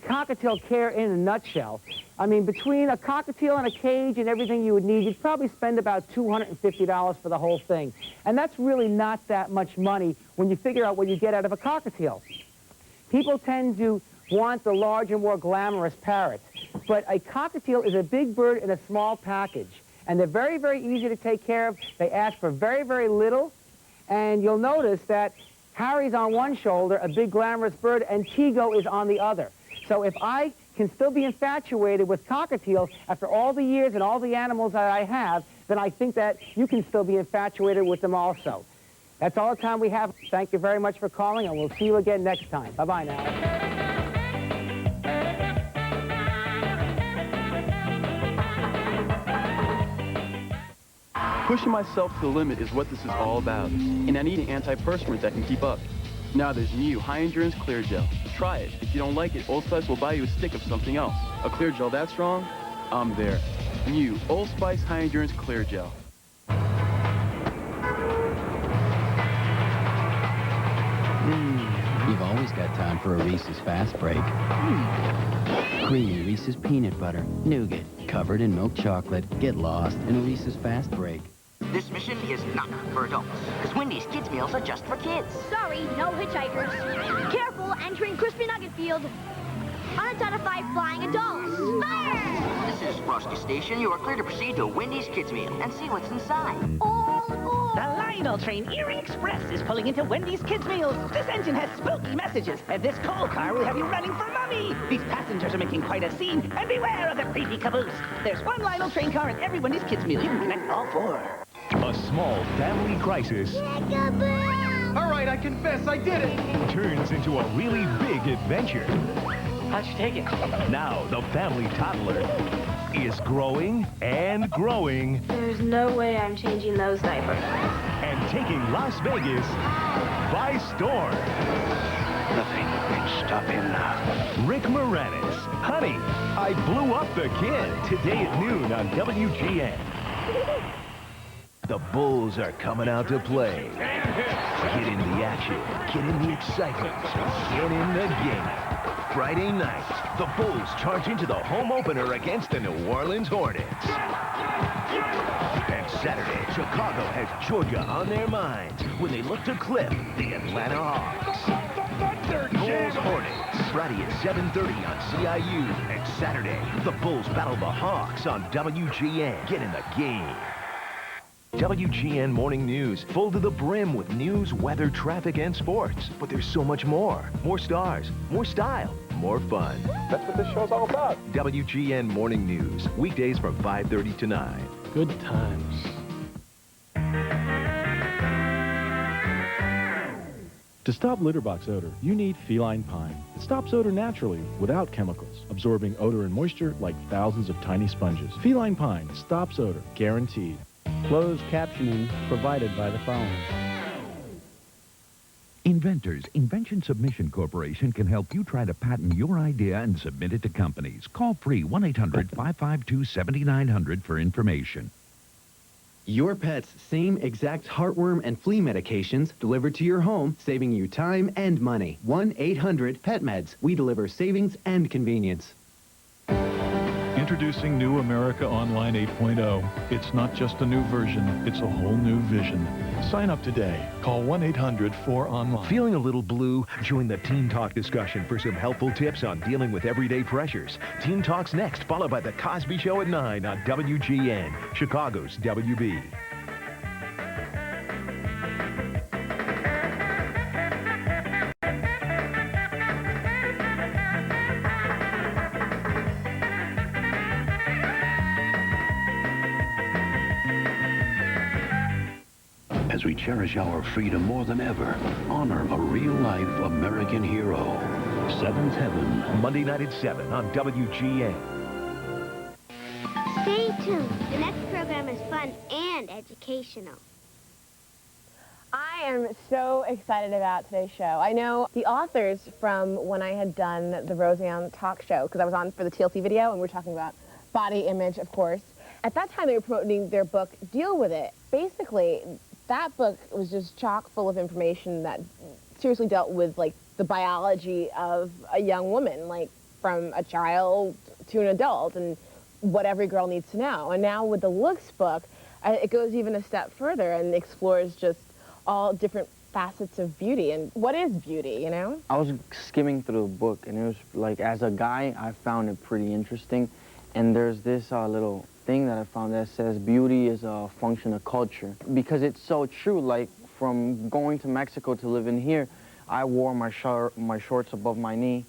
cockatiel care in a nutshell. I mean, between a cockatiel and a cage and everything you would need, you'd probably spend about $250 for the whole thing. And that's really not that much money when you figure out what you get out of a cockatiel. People tend to want the larger, more glamorous parrots. But a cockatiel is a big bird in a small package. And they're very, very easy to take care of. They ask for very, very little. And you'll notice that Harry's on one shoulder, a big glamorous bird, and Tigo is on the other. So if I can still be infatuated with cockatiels after all the years and all the animals that I have, then I think that you can still be infatuated with them also. That's all the time we have. Thank you very much for calling, and we'll see you again next time. Bye-bye now. Pushing myself to the limit is what this is all about, and I need an antiperspirant that can keep up. Now there's new High Endurance Clear Gel. Try it. If you don't like it, Old Spice will buy you a stick of something else. A Clear Gel that strong? I'm there. New Old Spice High Endurance Clear Gel. You've always got time for a Reese's Fast Break. Creamy Reese's Peanut Butter, Nougat, covered in milk chocolate. Get lost in a Reese's Fast Break. This mission is not for adults, because Wendy's Kids Meals are just for kids. Sorry, no hitchhikers. Careful, entering Crispy Nugget Field. Unidentified flying adults. Fire! This is Frosty Station. You are clear to proceed to Wendy's Kids Meal and see what's inside. All The Lionel train Erie Express is pulling into Wendy's Kids Meals. This engine has spooky messages, and this coal car will have you running for money. These passengers are making quite a scene, and beware of the creepy caboose. There's one Lionel train car in every Wendy's Kids Meal. You can connect all four. A small family crisis All right, I confess, I did it. turns into a really big adventure. How'd you take it? Now the family toddler is growing and growing There's no way I'm changing those diapers. and taking Las Vegas by storm. Nothing can stop him now. Rick Moranis, Honey, I Blew Up the Kid, today at noon on WGN. The Bulls are coming out to play. Get in the action, get in the excitement, get in the game. Friday night, the Bulls charge into the home opener against the New Orleans Hornets. And Saturday, Chicago has Georgia on their minds when they look to clip the Atlanta Hawks. Bulls Hornets, Friday at 7:30 on CIU. And Saturday, the Bulls battle the Hawks on WGN. Get in the game. WGN Morning News, full to the brim with news, weather, traffic, and sports. But there's so much more. More stars, more style, more fun. That's what this show's all about. WGN Morning News, weekdays from 5:30 to 9. Good times. To stop litter box odor, you need Feline Pine. It stops odor naturally, without chemicals, absorbing odor and moisture like thousands of tiny sponges. Feline Pine stops odor, guaranteed. Closed captioning provided by the phone. Inventors, Invention Submission Corporation can help you try to patent your idea and submit it to companies. Call free 1-800-552-7900 for information. Your pet's same exact heartworm and flea medications delivered to your home, saving you time and money. 1-800-PET-MEDS. We deliver savings and convenience. Introducing New America Online 8.0. It's not just a new version, it's a whole new vision. Sign up today. Call 1-800-4ONLINE. Feeling a little blue? Join the Teen Talk discussion for some helpful tips on dealing with everyday pressures. Teen Talk's next, followed by The Cosby Show at 9 on WGN, Chicago's WB. As we cherish our freedom more than ever, honor a real-life American hero. Seventh Heaven. Monday night at 7 on WGN. Stay tuned. The next program is fun and educational. I am so excited about today's show. I know the authors from when I had done the Roseanne talk show, because I was on for the TLC video, and we were talking about body image, of course. At that time, they were promoting their book, Deal With It. Basically, that book was just chock full of information that seriously dealt with, like, the biology of a young woman, like, from a child to an adult, and what every girl needs to know. And now with the Looks book, it goes even a step further and explores just all different facets of beauty. And what is beauty, you know? I was skimming through the book, and it was like, as a guy, I found it pretty interesting. And there's this little thing that I found that says beauty is a function of culture. Because it's so true, like, from going to Mexico to living here, I wore my shorts above my knee,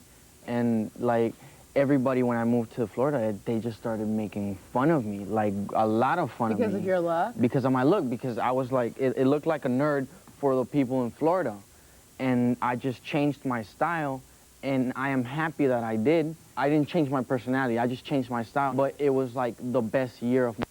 and, like, everybody, when I moved to Florida, they just started making fun of me, like, a lot of fun of me. Because of your look? Because of my look, because I was like, it looked like a nerd for the people in Florida. And I just changed my style, and I am happy that I did. I didn't change my personality, I just changed my style, but it was like the best year of my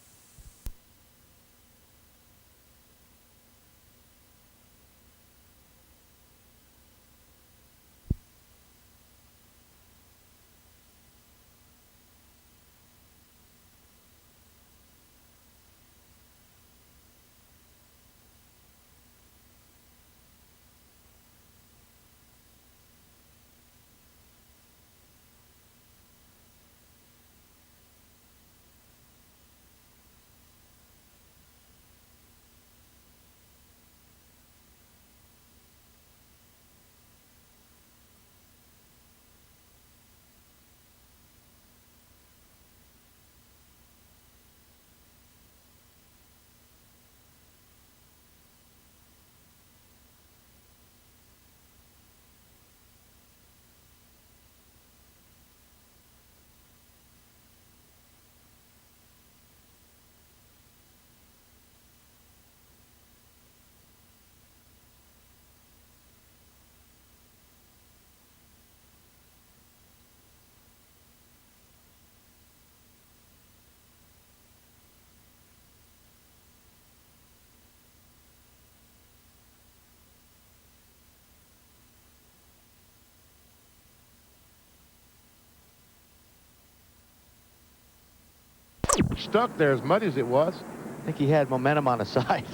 stuck there as muddy as it was. I think he had momentum on his side.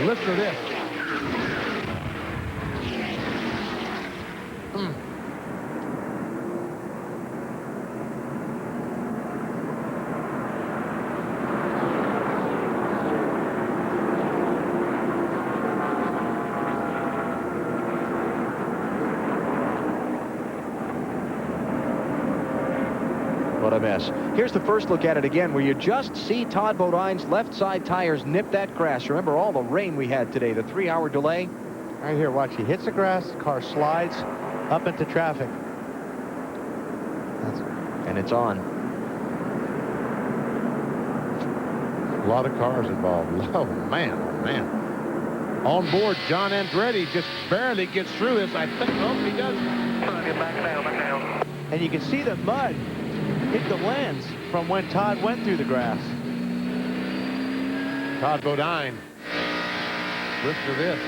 Listen to this. What a mess. Here's the first look at it again, where you just see Todd Bodine's left side tires nip that grass. Remember all the rain we had today, the 3-hour delay? Right here, watch. He hits the grass, car slides up into traffic. And it's on. A lot of cars involved. Oh, man, oh, man. On board, John Andretti just barely gets through this. I think, oh, he does. Back down. And you can see the mud hit the lens from when Todd went through the grass. Todd Bodine. Listen to this.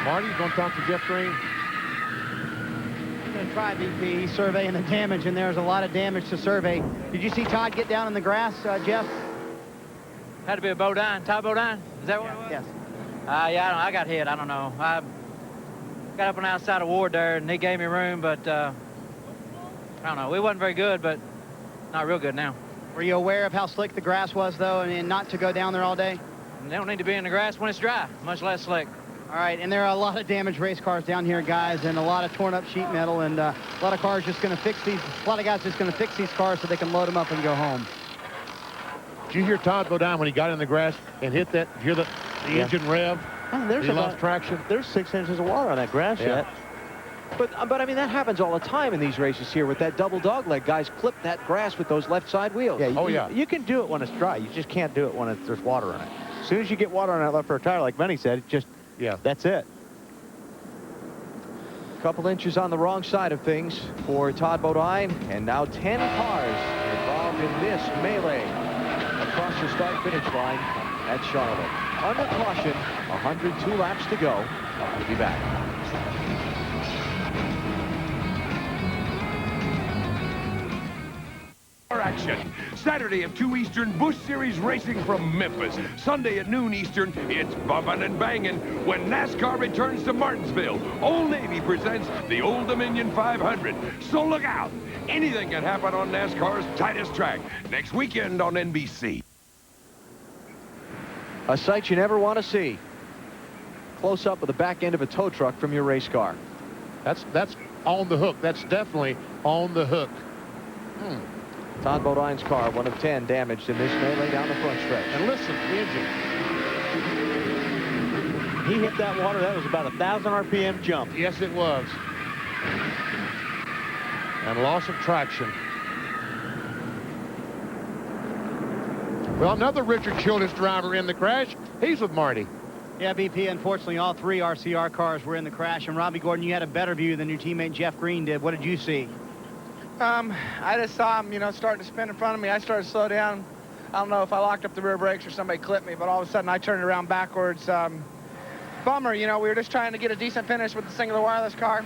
Marty's going to talk to Jeff Green. I'm going to try, BP. He's surveying the damage, and there's a lot of damage to survey. Did you see Todd get down in the grass, Jeff? Had to be a Bodine. Todd Bodine? Is that what it was? Yes. Yeah, I got hit. I don't know. I got up on the outside of Ward there, and he gave me room, but I don't know. We wasn't very good, but not real good now. Were you aware of how slick the grass was, though, and not to go down there all day? They don't need to be in the grass when it's dry, much less slick. All right, and there are a lot of damaged race cars down here, guys, and a lot of torn up sheet metal, and a lot of cars just going to fix these. A lot of guys just going to fix these cars so they can load them up and go home. Did you hear Todd go down when he got in the grass and hit that? Hear the engine rev? Oh, there's he lost traction. There's 6 inches of water on that grass yet. But I mean, that happens all the time in these races here with that double dogleg. Guys clip that grass with those left side wheels. Yeah, You can do it when it's dry. You just can't do it when there's water in it. As soon as you get water on that left rear tire, like Benny said, that's it. A couple inches on the wrong side of things for Todd Bodine, and now 10 cars involved in this melee across the start-finish line at Charlotte. Under caution, 102 laps to go. We'll be back. Action. Saturday at 2 Eastern, Busch Series racing from Memphis. Sunday at noon Eastern, it's bumpin' and bangin' when NASCAR returns to Martinsville. Old Navy presents the Old Dominion 500. So look out. Anything can happen on NASCAR's tightest track. Next weekend on NBC. A sight you never want to see. Close up of the back end of a tow truck from your race car. That's on the hook. That's definitely on the hook. Todd Bodine's car, one of 10 damaged in this melee down the front stretch. And listen, the engine. He hit that water. That was about 1,000 RPM jump. Yes, it was. And loss of traction. Well, another Richard Childress driver in the crash. He's with Marty. Yeah, BP, unfortunately, all 3 RCR cars were in the crash. And Robbie Gordon, you had a better view than your teammate Jeff Green did. What did you see? I just saw him, starting to spin in front of me. I started to slow down. I don't know if I locked up the rear brakes or somebody clipped me, but all of a sudden I turned around backwards. Bummer, we were just trying to get a decent finish with the singular wireless car.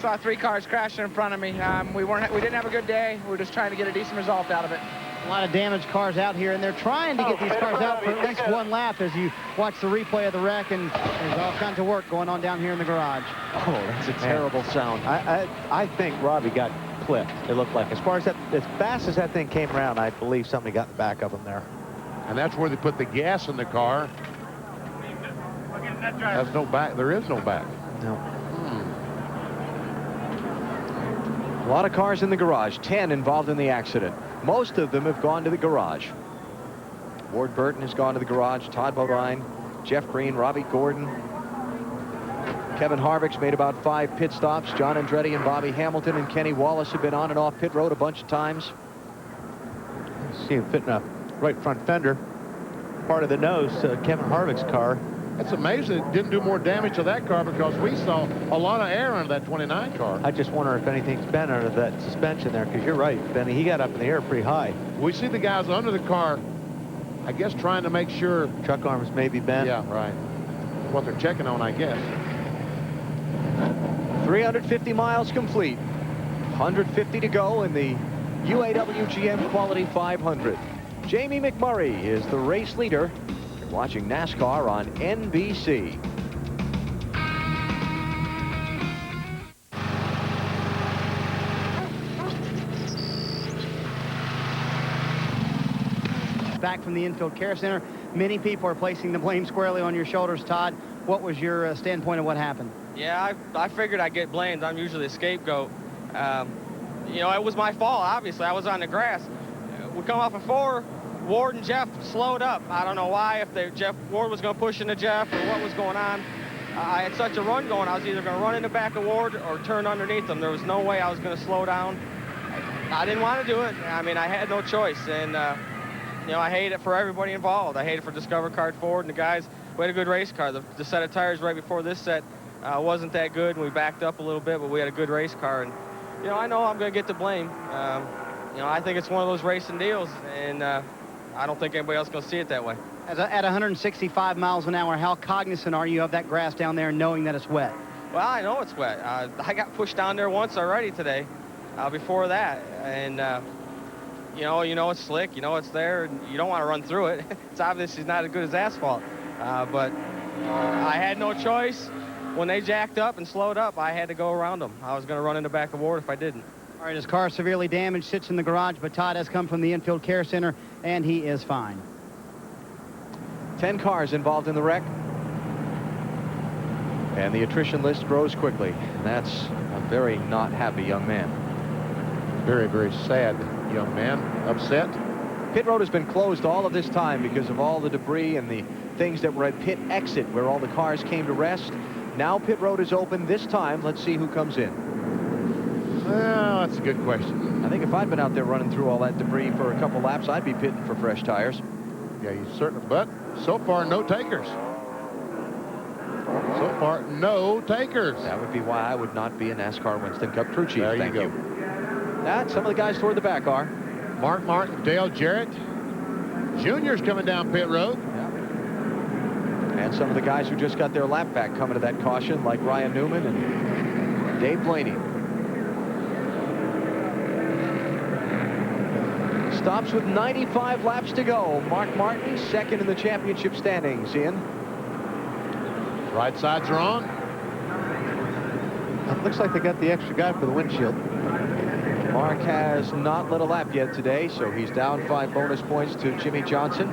Saw 3 cars crashing in front of me. We didn't have a good day. We were just trying to get a decent result out of it. A lot of damaged cars out here, and they're trying to get these cars out for at least one lap as you watch the replay of the wreck, and there's all kinds of work going on down here in the garage. Oh, that's a terrible sound. I think Robbie got clipped, it looked like. As fast as that thing came around, I believe somebody got in the back of him there. And that's where they put the gas in the car. There's no back. There is no back. No. A lot of cars in the garage, 10 involved in the accident. Most of them have gone to the garage. Ward Burton has gone to the garage, Todd Bodine, Jeff Green, Robbie Gordon. Kevin Harvick's made about 5 pit stops. John Andretti and Bobby Hamilton and Kenny Wallace have been on and off pit road a bunch of times. See him fitting up right front fender. Part of the nose, Kevin Harvick's car. It's amazing it didn't do more damage to that car because we saw a lot of air under that 29 car. I just wonder if anything's been under that suspension there, because you're right, Benny. He got up in the air pretty high. We see the guys under the car, I guess, trying to make sure. Truck arms may be bent. Yeah, right. What they're checking on, I guess. 350 miles complete. 150 to go in the UAW GM Quality 500. Jamie McMurray is the race leader. You're watching NASCAR on NBC. Back from the Infield Care Center, many people are placing the blame squarely on your shoulders. Todd, what was your standpoint of what happened? Yeah, I figured I'd get blamed. I'm usually a scapegoat. You know, it was my fault, obviously. I was on the grass. We come off of 4. Ward and Jeff slowed up. I don't know why, if Ward was going to push into Jeff or what was going on. I had such a run going, I was either going to run in the back of Ward or turn underneath him. There was no way I was going to slow down. I didn't want to do it. I mean, I had no choice. And, you know, I hate it for everybody involved. I hate it for Discover Card Ford and the guys. We had a good race car. The set of tires right before this set wasn't that good, and we backed up a little bit, but we had a good race car. And, you know, I know I'm going to get the blame. You know, I think it's one of those racing deals, and I don't think anybody else is going to see it that way. At 165 miles an hour, how cognizant are you of that grass down there knowing that it's wet? Well, I know it's wet. I got pushed down there once already today before that. And, you know it's slick. You know it's there, and you don't want to run through it. It's obviously not as good as asphalt. But I had no choice. When they jacked up and slowed up, I had to go around them. I was going to run in the back of Ward if I didn't. All right, his car severely damaged, sits in the garage, but Todd has come from the Infield Care Center, and he is fine. 10 cars involved in the wreck. And the attrition list grows quickly. And that's a very not happy young man. Very, very sad young man. Upset. Pit road has been closed all of this time because of all the debris and the things that were at pit exit where all the cars came to rest. Now pit road is open this time. Let's see who comes in. Well, that's a good question. I think if I'd been out there running through all that debris for a couple laps, I'd be pitting for fresh tires. Yeah, you certainly, but so far, no takers. So far, no takers. That would be why I would not be a NASCAR Winston Cup crew chief. There Thank you you. go. That, some of the guys toward the back are. Mark Martin, Dale Jarrett. Junior's coming down pit road. And some of the guys who just got their lap back coming to that caution, like Ryan Newman and Dave Blaney. Stops with 95 laps to go. Mark Martin, second in the championship standings. Ian. Right sides are on. It looks like they got the extra guy for the windshield. Mark has not led a lap yet today, so he's down 5 bonus points to Jimmy Johnson.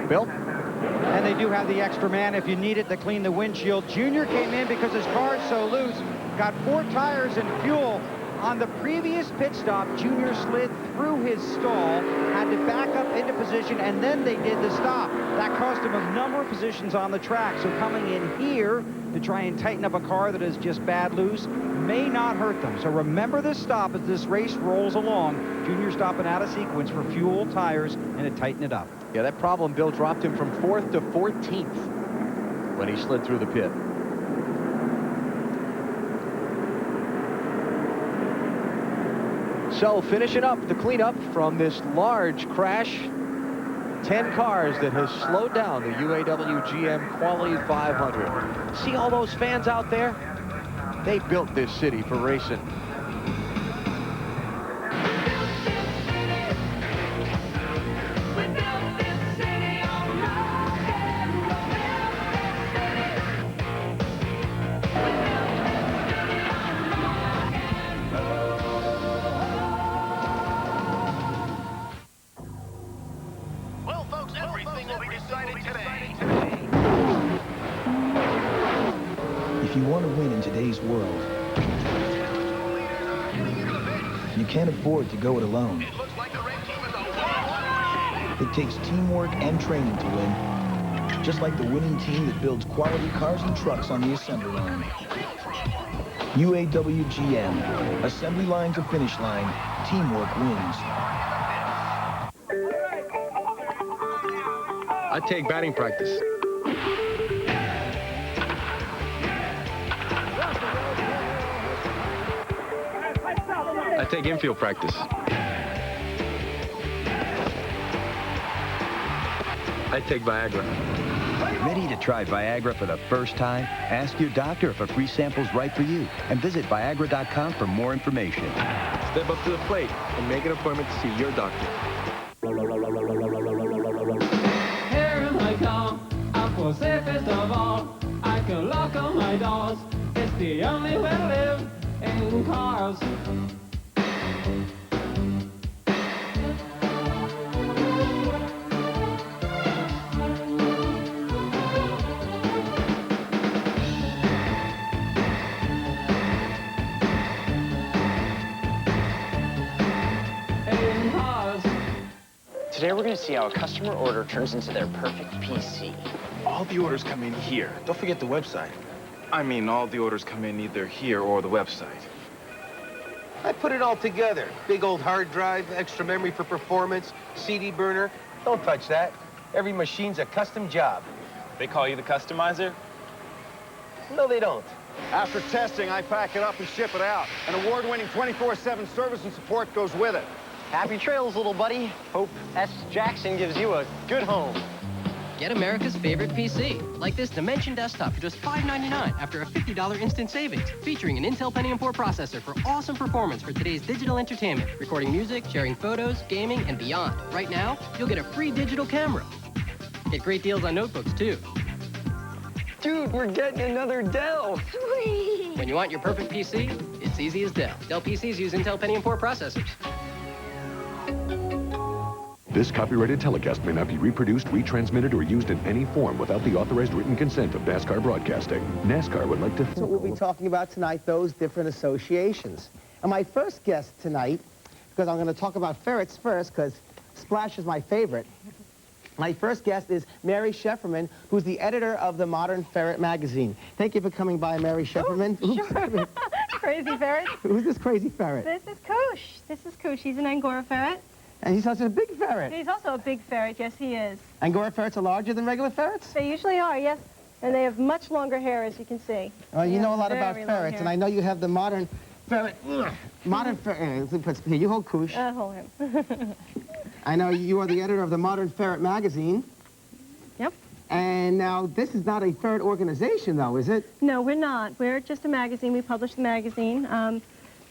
Bill? And they do have the extra man if you need it to clean the windshield. Junior came in because his car is so loose. Got 4 tires and fuel. On the previous pit stop, Junior slid through his stall, had to back up into position, and then they did the stop. That cost him a number of positions on the track. So coming in here to try and tighten up a car that is just bad loose may not hurt them. So remember this stop as this race rolls along. Junior stopping out of sequence for fuel, tires, and to tighten it up. Yeah, that problem, Bill, dropped him from 4th to 14th when he slid through the pit. So finishing up the cleanup from this large crash, 10 cars that has slowed down the UAW GM Quality 500. See all those fans out there? They built this city for racing. If you want to win in today's world, you can't afford to go it alone. It takes teamwork and training to win, just like the winning team that builds quality cars and trucks on the assembly line. UAW GM, assembly line to finish line, teamwork wins. I take batting practice. take infield practice. I take Viagra. Ready to try Viagra for the first time? Ask your doctor if a free sample's right for you and visit Viagra.com for more information. Step up to the plate and make an appointment to see your doctor. Here I come, I'm for safest of all. I can lock on my doors. It's the only way to live in cars. Today we're going to see how a customer order turns into their perfect PC. All the orders come in here. Don't forget the website. I mean, all the orders come in either here or the website. I put it all together. Big old hard drive, extra memory for performance, CD burner. Don't touch that. Every machine's a custom job. They call you the customizer? No, they don't. After testing, I pack it up and ship it out. An award-winning 24/7 service and support goes with it. Happy trails, little buddy. Hope S. Jackson gives you a good home. Get America's favorite PC, like this Dimension desktop for just $5.99 after a $50 instant savings, featuring an Intel Pentium 4 processor for awesome performance for today's digital entertainment, recording music, sharing photos, gaming, and beyond. Right now, you'll get a free digital camera. Get great deals on notebooks, too. Dude, we're getting another Dell. Sweet. When you want your perfect PC, it's easy as Dell. Dell PCs use Intel Pentium 4 processors. This copyrighted telecast may not be reproduced, retransmitted, or used in any form without the authorized written consent of NASCAR Broadcasting. NASCAR would like to... That's what we'll be talking about tonight, those different associations. And my first guest tonight, because I'm going to talk about ferrets first, because Splash is my favorite. My first guest is Mary Schefferman, who's the editor of the Modern Ferret magazine. Thank you for coming by, Mary Schefferman. Oh, sure. Crazy ferret. Who's this crazy ferret? This is Koosh. This is Koosh. He's an Angora ferret. And he's also a big ferret. He's also a big ferret. Yes, he is. Angora ferrets are larger than regular ferrets? They usually are, yes. And they have much longer hair, as you can see. Well, you know a lot about ferrets, and I know you have the Modern Ferret. Modern Ferret. Here, you hold Koosh. Hold him. I know you are the editor of the Modern Ferret magazine. Yep. And now, this is not a ferret organization, though, is it? No, we're not. We're just a magazine. We publish the magazine.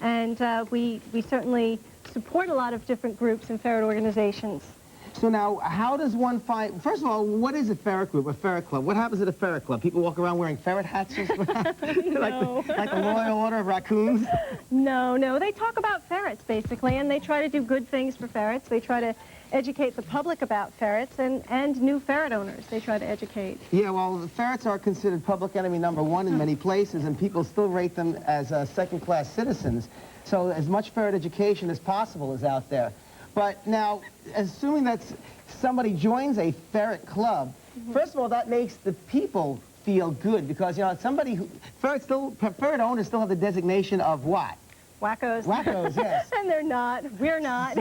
We certainly support a lot of different groups and ferret organizations. So now, how does one find... First of all, what is a ferret group, a ferret club? What happens at a ferret club? People walk around wearing ferret hats? No. like the Royal Order of Raccoons? No. They talk about ferrets, basically, and they try to do good things for ferrets. They try to educate the public about ferrets and new ferret owners. They try to educate. Yeah, well, ferrets are considered public enemy #1 in many places, and people still rate them as second-class citizens. So as much ferret education as possible is out there. But now, assuming that somebody joins a ferret club, first of all, that makes the people feel good because, you know, somebody who... Ferret owners still have the designation of what? Wackos. Wackos, yes. And they're not. We're not.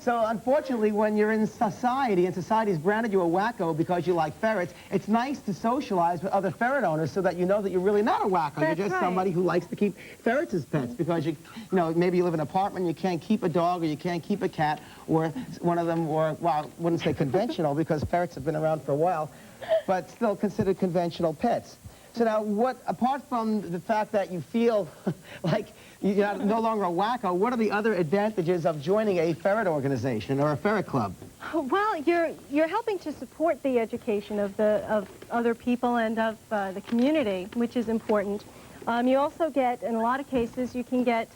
So unfortunately, when you're in society, and society's branded you a wacko because you like ferrets, it's nice to socialize with other ferret owners so that you know that you're really not a wacko. That's you're just right. somebody who likes to keep ferrets as pets because you know, maybe you live in an apartment, you can't keep a dog or you can't keep a cat, or one of them, or, well, I wouldn't say conventional because ferrets have been around for a while, but still considered conventional pets. So now, apart from the fact that you feel like you're no longer a wacko, what are the other advantages of joining a ferret organization or a ferret club? Well, you're helping to support the education of other people and of the community, which is important. You also get, in a lot of cases, you can get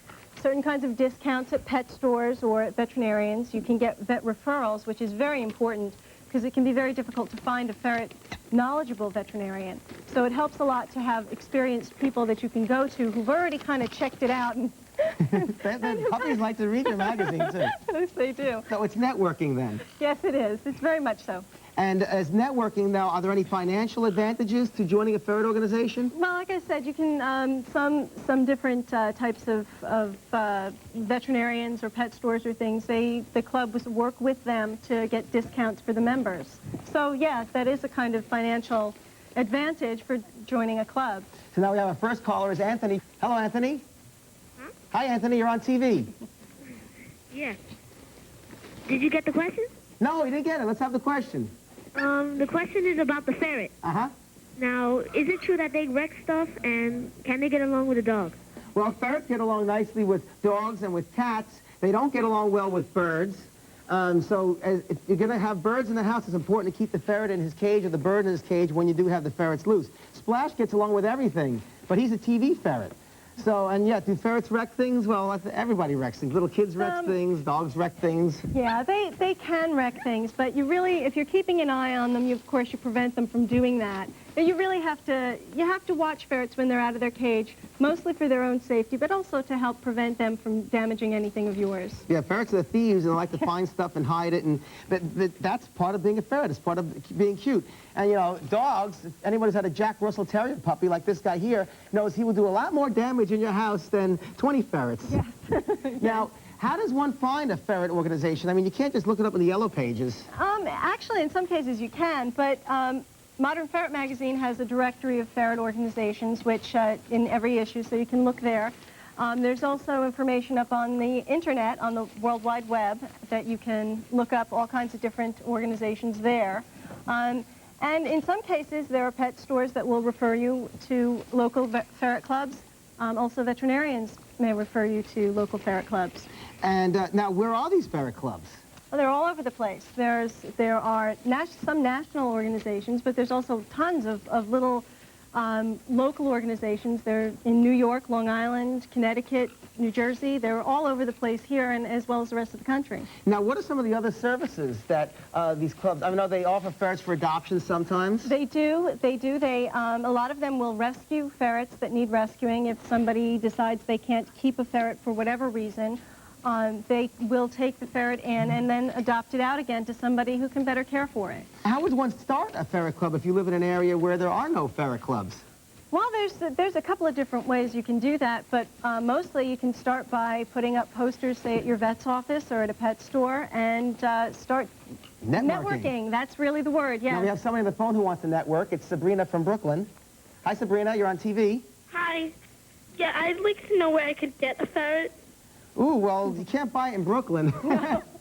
certain kinds of discounts at pet stores or at veterinarians. You can get vet referrals, which is very important because it can be very difficult to find a ferret knowledgeable veterinarian. So it helps a lot to have experienced people that you can go to who've already kind of checked it out. And Puppies like to read your magazine, too. Yes, they do. So it's networking, then? Yes, it is. It's very much so. And as networking now, are there any financial advantages to joining a ferret organization? Well, like I said, you can, some different types of veterinarians or pet stores or things, the club was work with them to get discounts for the members. So, yes, that is a kind of financial advantage for joining a club. So now we have our first caller is Anthony. Hello, Anthony. Hi, Anthony. You're on TV. Yeah. Did you get the question? No, you didn't get it. Let's have the question. The question is about the ferret. Uh-huh. Now, is it true that they wreck stuff, and can they get along with a dog? Well, ferrets get along nicely with dogs and with cats. They don't get along well with birds. So if you're going to have birds in the house, it's important to keep the ferret in his cage or the bird in his cage when you do have the ferrets loose. Splash gets along with everything, but he's a TV ferret. So, and yeah, do ferrets wreck things? Well, everybody wrecks things. Little kids wreck things, dogs wreck things. Yeah, they can wreck things, but you really, if you're keeping an eye on them, of course, you prevent them from doing that. But you really have to watch ferrets when they're out of their cage, mostly for their own safety, but also to help prevent them from damaging anything of yours. Yeah, ferrets are thieves and they like to find stuff and hide it, but that's part of being a ferret. It's part of being cute. And, you know, dogs, if anyone who's had a Jack Russell Terrier puppy like this guy here, knows he will do a lot more damage in your house than 20 ferrets. Yes. Now, how does one find a ferret organization? I mean, you can't just look it up in the yellow pages. Actually, in some cases you can, but Modern Ferret Magazine has a directory of ferret organizations, which in every issue, so you can look there. There's also information up on the internet, on the World Wide Web, that you can look up all kinds of different organizations there. And in some cases, there are pet stores that will refer you to local ferret clubs. Also, veterinarians may refer you to local ferret clubs. And now, where are these ferret clubs? Well, they're all over the place. There are some national organizations, but there's also tons of little local organizations. They're in New York, Long Island, Connecticut, New Jersey. They're all over the place here, and as well as the rest of the country. Now, what are some of the other services that these clubs, I mean, they offer ferrets for adoption sometimes? They do. They do. A lot of them will rescue ferrets that need rescuing. If somebody decides they can't keep a ferret for whatever reason, they will take the ferret in and then adopt it out again to somebody who can better care for it. How would one start a ferret club if you live in an area where there are no ferret clubs? Well, there's a couple of different ways you can do that, but mostly you can start by putting up posters, say, at your vet's office or at a pet store, and start networking. That's really the word, yes. Now we have somebody on the phone who wants to network. It's Sabrina from Brooklyn. Hi, Sabrina. You're on TV. Hi. Yeah, I'd like to know where I could get a ferret. Ooh, well, you can't buy it in Brooklyn.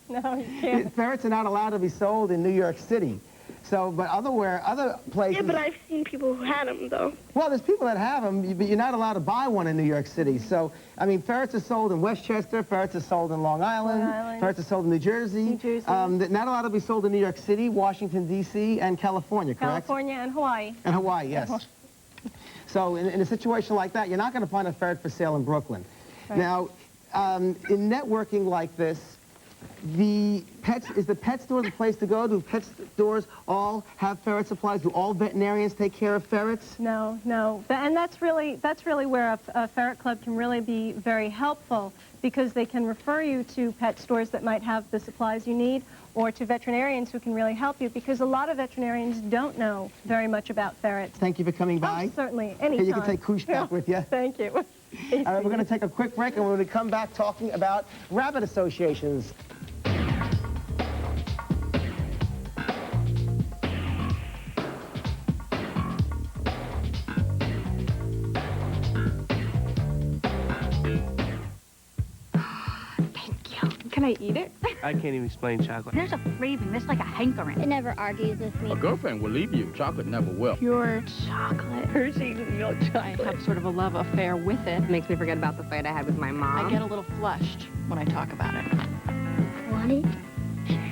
No, you can't. Ferrets are not allowed to be sold in New York City. So, but other places... Yeah, but I've seen people who had them, though. Well, there's people that have them, but you're not allowed to buy one in New York City. So, I mean, ferrets are sold in Westchester, ferrets are sold in Long Island. Ferrets are sold in New Jersey. Not allowed to be sold in New York City, Washington, D.C., and California, correct? California and Hawaii. And Hawaii, yes. So, in a situation like that, you're not going to find a ferret for sale in Brooklyn. Right. Now, in networking like this, is the pet store the place to go? Do pet stores all have ferret supplies? Do all veterinarians take care of ferrets? No, no. And that's really where a ferret club can really be very helpful, because they can refer you to pet stores that might have the supplies you need, or to veterinarians who can really help you, because a lot of veterinarians don't know very much about ferrets. Thank you for coming by. Oh, certainly, anytime. You can take Koosh back with you. Thank you. All right, we're going to take a quick break, and we're going to come back talking about rabbit associations. Can I eat it? I can't even explain chocolate. There's a craving. There's like a hankering. It never argues with me. A girlfriend will leave you. Chocolate never will. Pure chocolate. Hershey's milk chocolate. I have sort of a love affair with it. It makes me forget about the fight I had with my mom. I get a little flushed when I talk about it. What?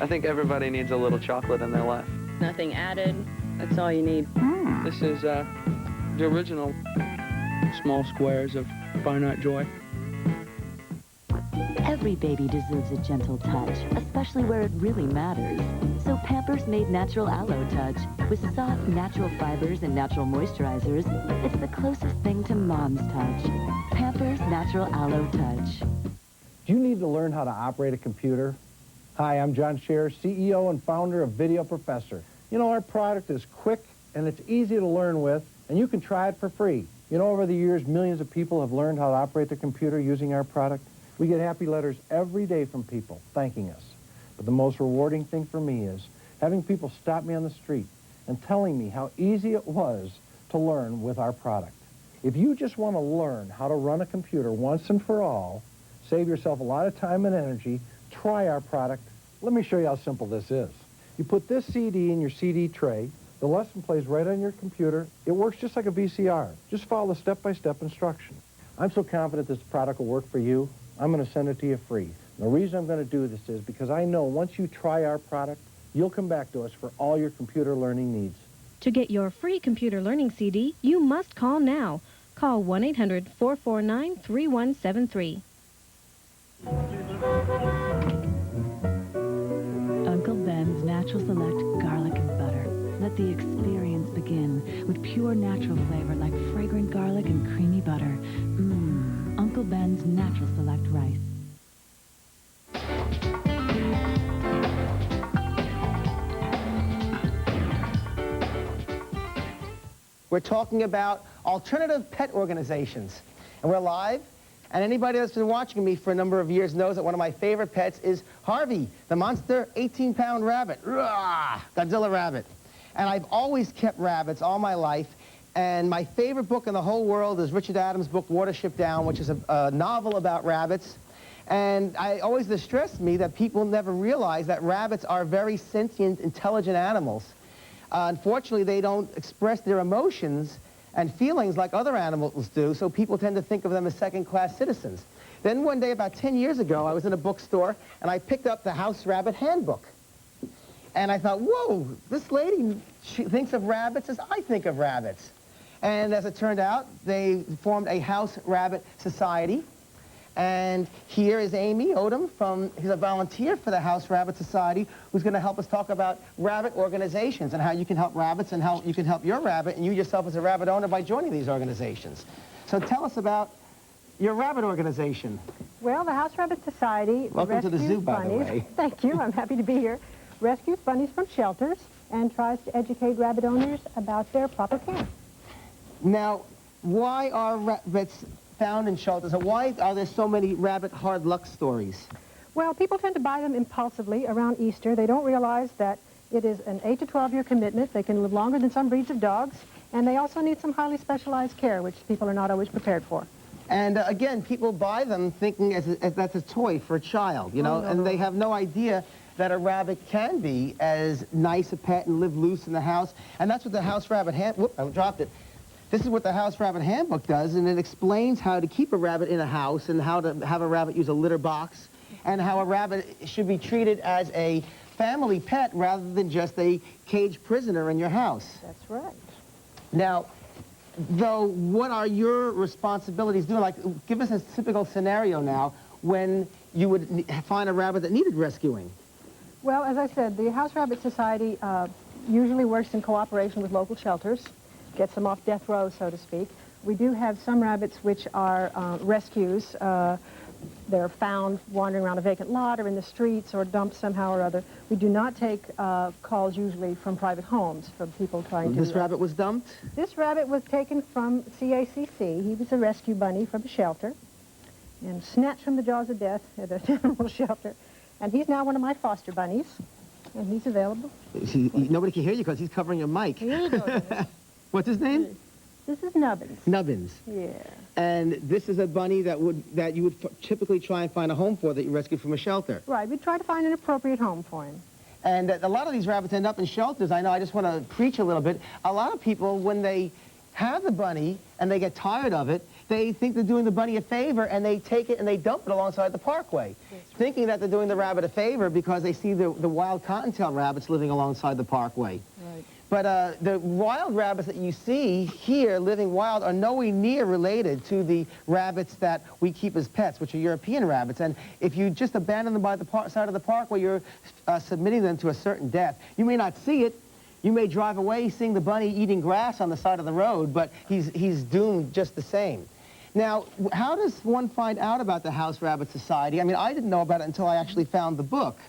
I think everybody needs a little chocolate in their life. Nothing added. That's all you need. This is the original small squares of fine art joy. Every baby deserves a gentle touch, especially where it really matters. So Pampers made Natural Aloe Touch. With soft, natural fibers and natural moisturizers, it's the closest thing to mom's touch. Pampers Natural Aloe Touch. Do you need to learn how to operate a computer? Hi, I'm John Scherer, CEO and founder of Video Professor. You know, our product is quick and it's easy to learn with, and you can try it for free. You know, over the years, millions of people have learned how to operate their computer using our product. We get happy letters every day from people thanking us. But the most rewarding thing for me is having people stop me on the street and telling me how easy it was to learn with our product. If you just want to learn how to run a computer once and for all, save yourself a lot of time and energy, try our product, let me show you how simple this is. You put this CD in your CD tray, the lesson plays right on your computer. It works just like a VCR. Just follow the step-by-step instruction. I'm so confident this product will work for you, I'm going to send it to you free. The reason I'm going to do this is because I know once you try our product, you'll come back to us for all your computer learning needs. To get your free computer learning CD, you must call now. Call 1-800-449-3173. Uncle Ben's Natural Select Garlic and Butter. Let the experience begin with pure natural flavor like fragrant garlic and creamy butter. Mmm, Uncle Ben's Natural Select Rice. We're talking about alternative pet organizations. And we're live, and anybody that's been watching me for a number of years knows that one of my favorite pets is Harvey, the monster 18-pound rabbit. Rah! Godzilla rabbit. And I've always kept rabbits all my life, and my favorite book in the whole world is Richard Adams' book, Watership Down, which is a novel about rabbits. And it always distressed me that people never realize that rabbits are very sentient, intelligent animals. Unfortunately, they don't express their emotions and feelings like other animals do, so people tend to think of them as second-class citizens. Then one day, about 10 years ago, I was in a bookstore, and I picked up the House Rabbit Handbook. And I thought, whoa, this lady, she thinks of rabbits as I think of rabbits. And as it turned out, they formed a House Rabbit Society. And here is Amy Odom he's a volunteer for the House Rabbit Society, who's going to help us talk about rabbit organizations and how you can help rabbits and how you can help your rabbit and you yourself as a rabbit owner by joining these organizations. So tell us about your rabbit organization. Well, the House Rabbit Society Welcome to the zoo, by the way. Thank you. I'm happy to be here. Rescues bunnies from shelters and tries to educate rabbit owners about their proper care. Now, why are rabbits found in shelters, and why are there so many rabbit hard luck stories? Well, people tend to buy them impulsively around Easter. They don't realize that it is an 8 to 12-year commitment. They can live longer than some breeds of dogs, and they also need some highly specialized care, which people are not always prepared for. And again, people buy them thinking as that's a toy for a child, you know, and they have no idea that a rabbit can be as nice a pet and live loose in the house. And that's what the House Rabbit Whoop, I dropped it. This is what the House Rabbit Handbook does, and it explains how to keep a rabbit in a house and how to have a rabbit use a litter box and how a rabbit should be treated as a family pet rather than just a caged prisoner in your house. That's right. Now, though, what are your responsibilities doing? Like, give us a typical scenario now when you would find a rabbit that needed rescuing. Well, as I said, the House Rabbit Society usually works in cooperation with local shelters, gets them off death row, so to speak. We do have some rabbits which are rescues. They're found wandering around a vacant lot or in the streets or dumped somehow or other. We do not take calls usually from private homes, from people trying to... This rabbit was dumped? This rabbit was taken from CACC. He was a rescue bunny from a shelter and snatched from the jaws of death at an animal shelter. And he's now one of my foster bunnies, and he's available. Nobody can hear you because he's covering your mic. Here you go. What's his name? This is Nubbins. Nubbins. Yeah. And this is a bunny that you would typically try and find a home for that you rescued from a shelter. Right. We try to find an appropriate home for him. And a lot of these rabbits end up in shelters. I know, I just want to preach a little bit. A lot of people, when they have the bunny and they get tired of it, they think they're doing the bunny a favor and they take it and they dump it alongside the parkway, thinking that they're doing the rabbit a favor because they see the wild cottontail rabbits living alongside the parkway. Right. But the wild rabbits that you see here living wild are nowhere near related to the rabbits that we keep as pets, which are European rabbits. And if you just abandon them by the side of the parkway, you're submitting them to a certain death. You may not see it. You may drive away seeing the bunny eating grass on the side of the road, but he's doomed just the same. Now, how does one find out about the House Rabbit Society? I mean, I didn't know about it until I actually found the book.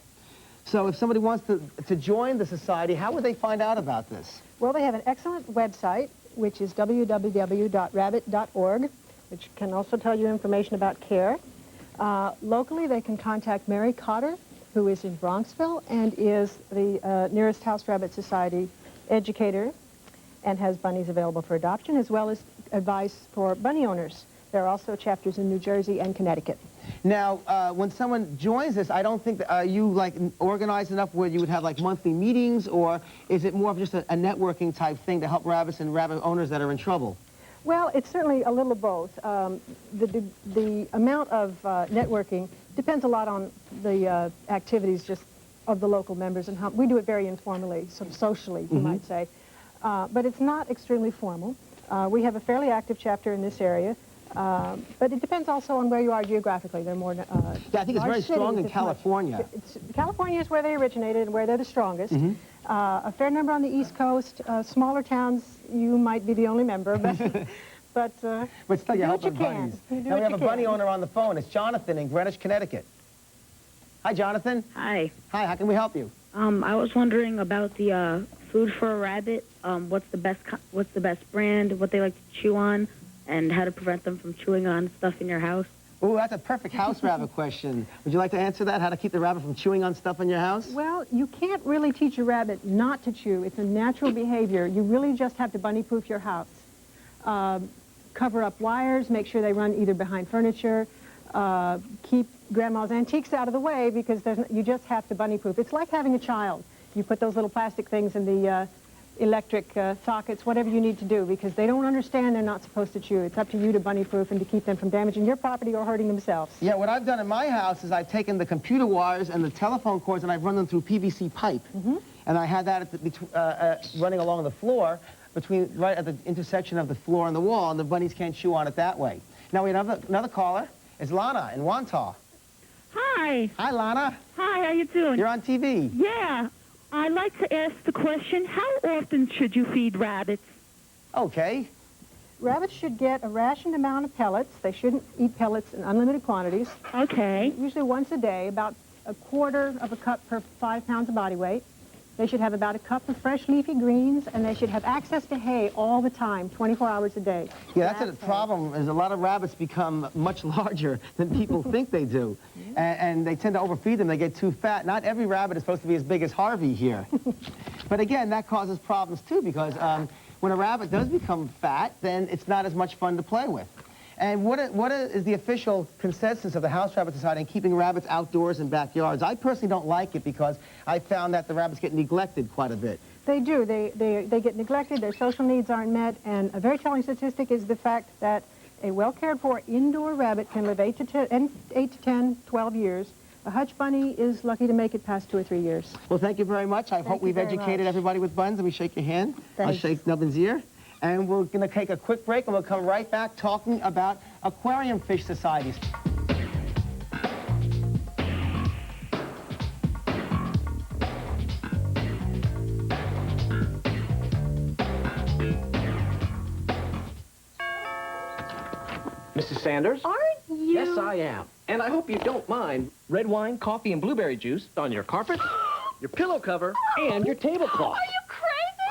So if somebody wants to join the society, how would they find out about this? Well, they have an excellent website, which is www.rabbit.org, which can also tell you information about care. Locally, they can contact Mary Cotter, who is in Bronxville and is the nearest House Rabbit Society educator and has bunnies available for adoption, as well as advice for bunny owners. There are also chapters in New Jersey and Connecticut. Now, when someone joins this, I don't think that, are you like organized enough where you would have like monthly meetings, or is it more of just a networking type thing to help rabbits and rabbit owners that are in trouble? Well, it's certainly a little of both. The amount of networking depends a lot on the activities just of the local members, and how we do it very informally, sort of socially, you might say. But it's not extremely formal. We have a fairly active chapter in this area, but it depends also on where you are geographically. They're more yeah, I think it's very strong in California. California is where they originated and where they're the strongest. A fair number on the East Coast. Smaller towns, you might be the only member, but still, you're helping bunnies. Now we have a bunny owner on the phone. It's Jonathan in Greenwich, Connecticut. Hi, Jonathan. Hi. Hi, how can we help you? I was wondering about the food for a rabbit. What's the best brand, what they like to chew on, and how to prevent them from chewing on stuff in your house? Ooh, that's a perfect house rabbit question. Would you like to answer that? How to keep the rabbit from chewing on stuff in your house? Well, you can't really teach a rabbit not to chew. It's a natural behavior. You really just have to bunny-proof your house. Cover up wires, make sure they run either behind furniture, keep grandma's antiques out of the way, because you just have to bunny-proof. It's like having a child. You put those little plastic things in the electric sockets, whatever you need to do, because they don't understand they're not supposed to chew. It's up to you to bunny-proof and to keep them from damaging your property or hurting themselves. Yeah, what I've done in my house is I've taken the computer wires and the telephone cords and I've run them through PVC pipe. And I had that at running along the floor, right at the intersection of the floor and the wall, and the bunnies can't chew on it that way. Now we have another caller. It's Lana in Wantagh. Hi. Hi, Lana. Hi, how you doing? You're on TV. Yeah. I'd like to ask the question, how often should you feed rabbits? Okay. Rabbits should get a rationed amount of pellets. They shouldn't eat pellets in unlimited quantities. Okay. Usually once a day, about a quarter of a cup per 5 pounds of body weight. They should have about a cup of fresh leafy greens, and they should have access to hay all the time, 24 hours a day. Yeah, that's the problem, is a lot of rabbits become much larger than people think they do. And they tend to overfeed them. They get too fat. Not every rabbit is supposed to be as big as Harvey here. But again, that causes problems too, because when a rabbit does become fat, then it's not as much fun to play with. And what is the official consensus of the House Rabbit Society in keeping rabbits outdoors in backyards? I personally don't like it because I found that the rabbits get neglected quite a bit. They do. They get neglected. Their social needs aren't met. And a very telling statistic is the fact that a well-cared-for indoor rabbit can live 8 to 10, 12 years. A hutch bunny is lucky to make it past 2 or 3 years. Well, thank you very much. I hope we've educated everybody with buns. Let me shake your hand. I'll shake Nubbin's ear. And we're going to take a quick break, and we'll come right back talking about aquarium fish societies. Mrs. Sanders? Aren't you? Yes, I am. And I hope you don't mind red wine, coffee, and blueberry juice on your carpet, your pillow cover, and your tablecloth. Are you crazy?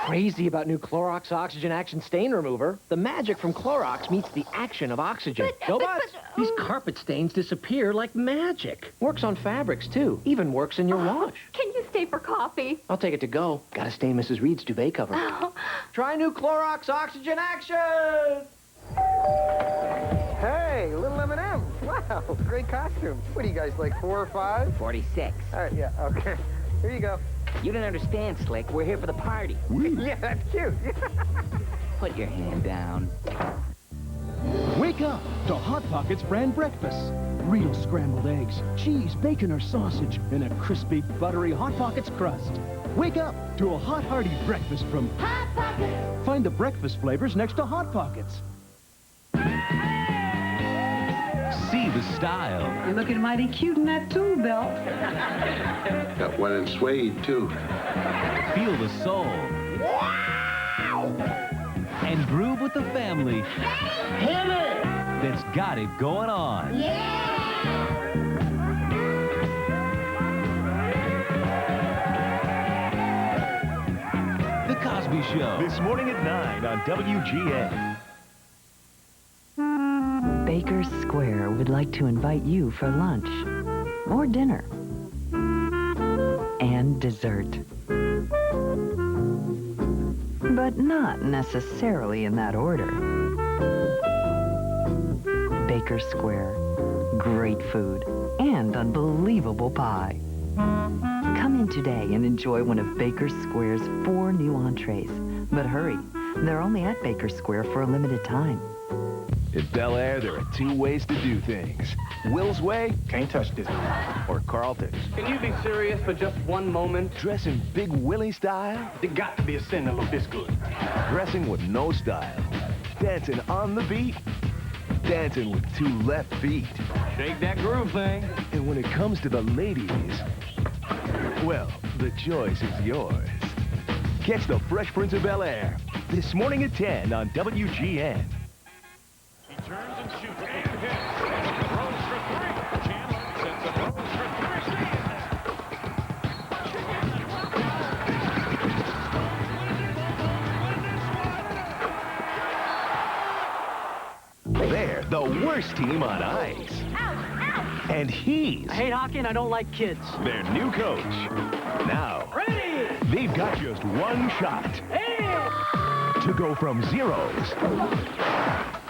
Crazy about new Clorox Oxygen Action Stain Remover. The magic from Clorox meets the action of oxygen. No buts. These carpet stains disappear like magic. Works on fabrics, too. Even works in your wash. Can you stay for coffee? I'll take it to go. Gotta stain Mrs. Reed's duvet cover. Try new Clorox Oxygen Action! Hey, little M&M. Wow, great costume. What are you guys, like 4 or 5? 46. All right, yeah, okay. Here you go. You don't understand, Slick. We're here for the party. Yeah, that's cute. Put your hand down. Wake up to Hot Pockets brand breakfast. Real scrambled eggs, cheese, bacon, or sausage in a crispy, buttery Hot Pockets crust. Wake up to a hot, hearty breakfast from Hot Pockets. Find the breakfast flavors next to Hot Pockets. See the style. You're looking mighty cute in that tool belt. Got one in suede, too. Feel the soul. Wow! And groove with the family. Hit it! That's got it going on. Yeah! The Cosby Show. This morning at 9 on WGN. Baker's Square would like to invite you for lunch or dinner and dessert. But not necessarily in that order. Baker's Square. great food, and unbelievable pie. Come in today and enjoy one of Baker Square's 4 new entrees. But hurry, they're only at Baker Square for a limited time. At Bel Air, there are 2 ways to do things. Will's Way, can't touch this. Or Carlton's. Can you be serious for just one moment? Dressing Big Willie style. It got to be a sin to look this good. Dressing with no style. Dancing on the beat. Dancing with 2 left feet. Shake that groove thing. And when it comes to the ladies, well, the choice is yours. Catch the Fresh Prince of Bel Air this morning at 10 on WGN. He turns and shoots and hits. Throws for 3. Chandler sends a throws for 3. They're the worst team on ice. And he's... I hate hockey and I don't like kids. Their new coach. Now, they've got just one shot to go from zeros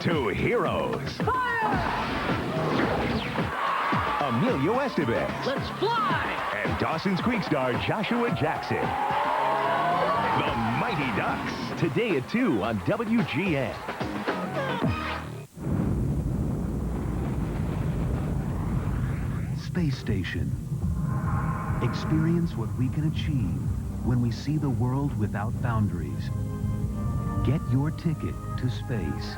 to heroes. Emilio Estevez. Let's fly! And Dawson's Creek star Joshua Jackson. The Mighty Ducks, today at 2 on WGN. Space Station. Experience what we can achieve when we see the world without boundaries. Get your ticket to space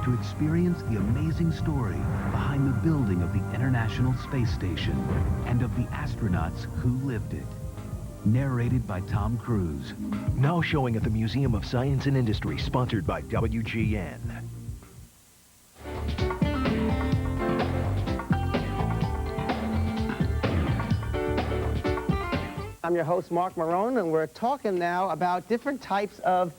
to experience the amazing story behind the building of the International Space Station and of the astronauts who lived it. Narrated by Tom Cruise. Now showing at the Museum of Science and Industry, sponsored by WGN. I'm your host, Mark Marone, and we're talking now about different types of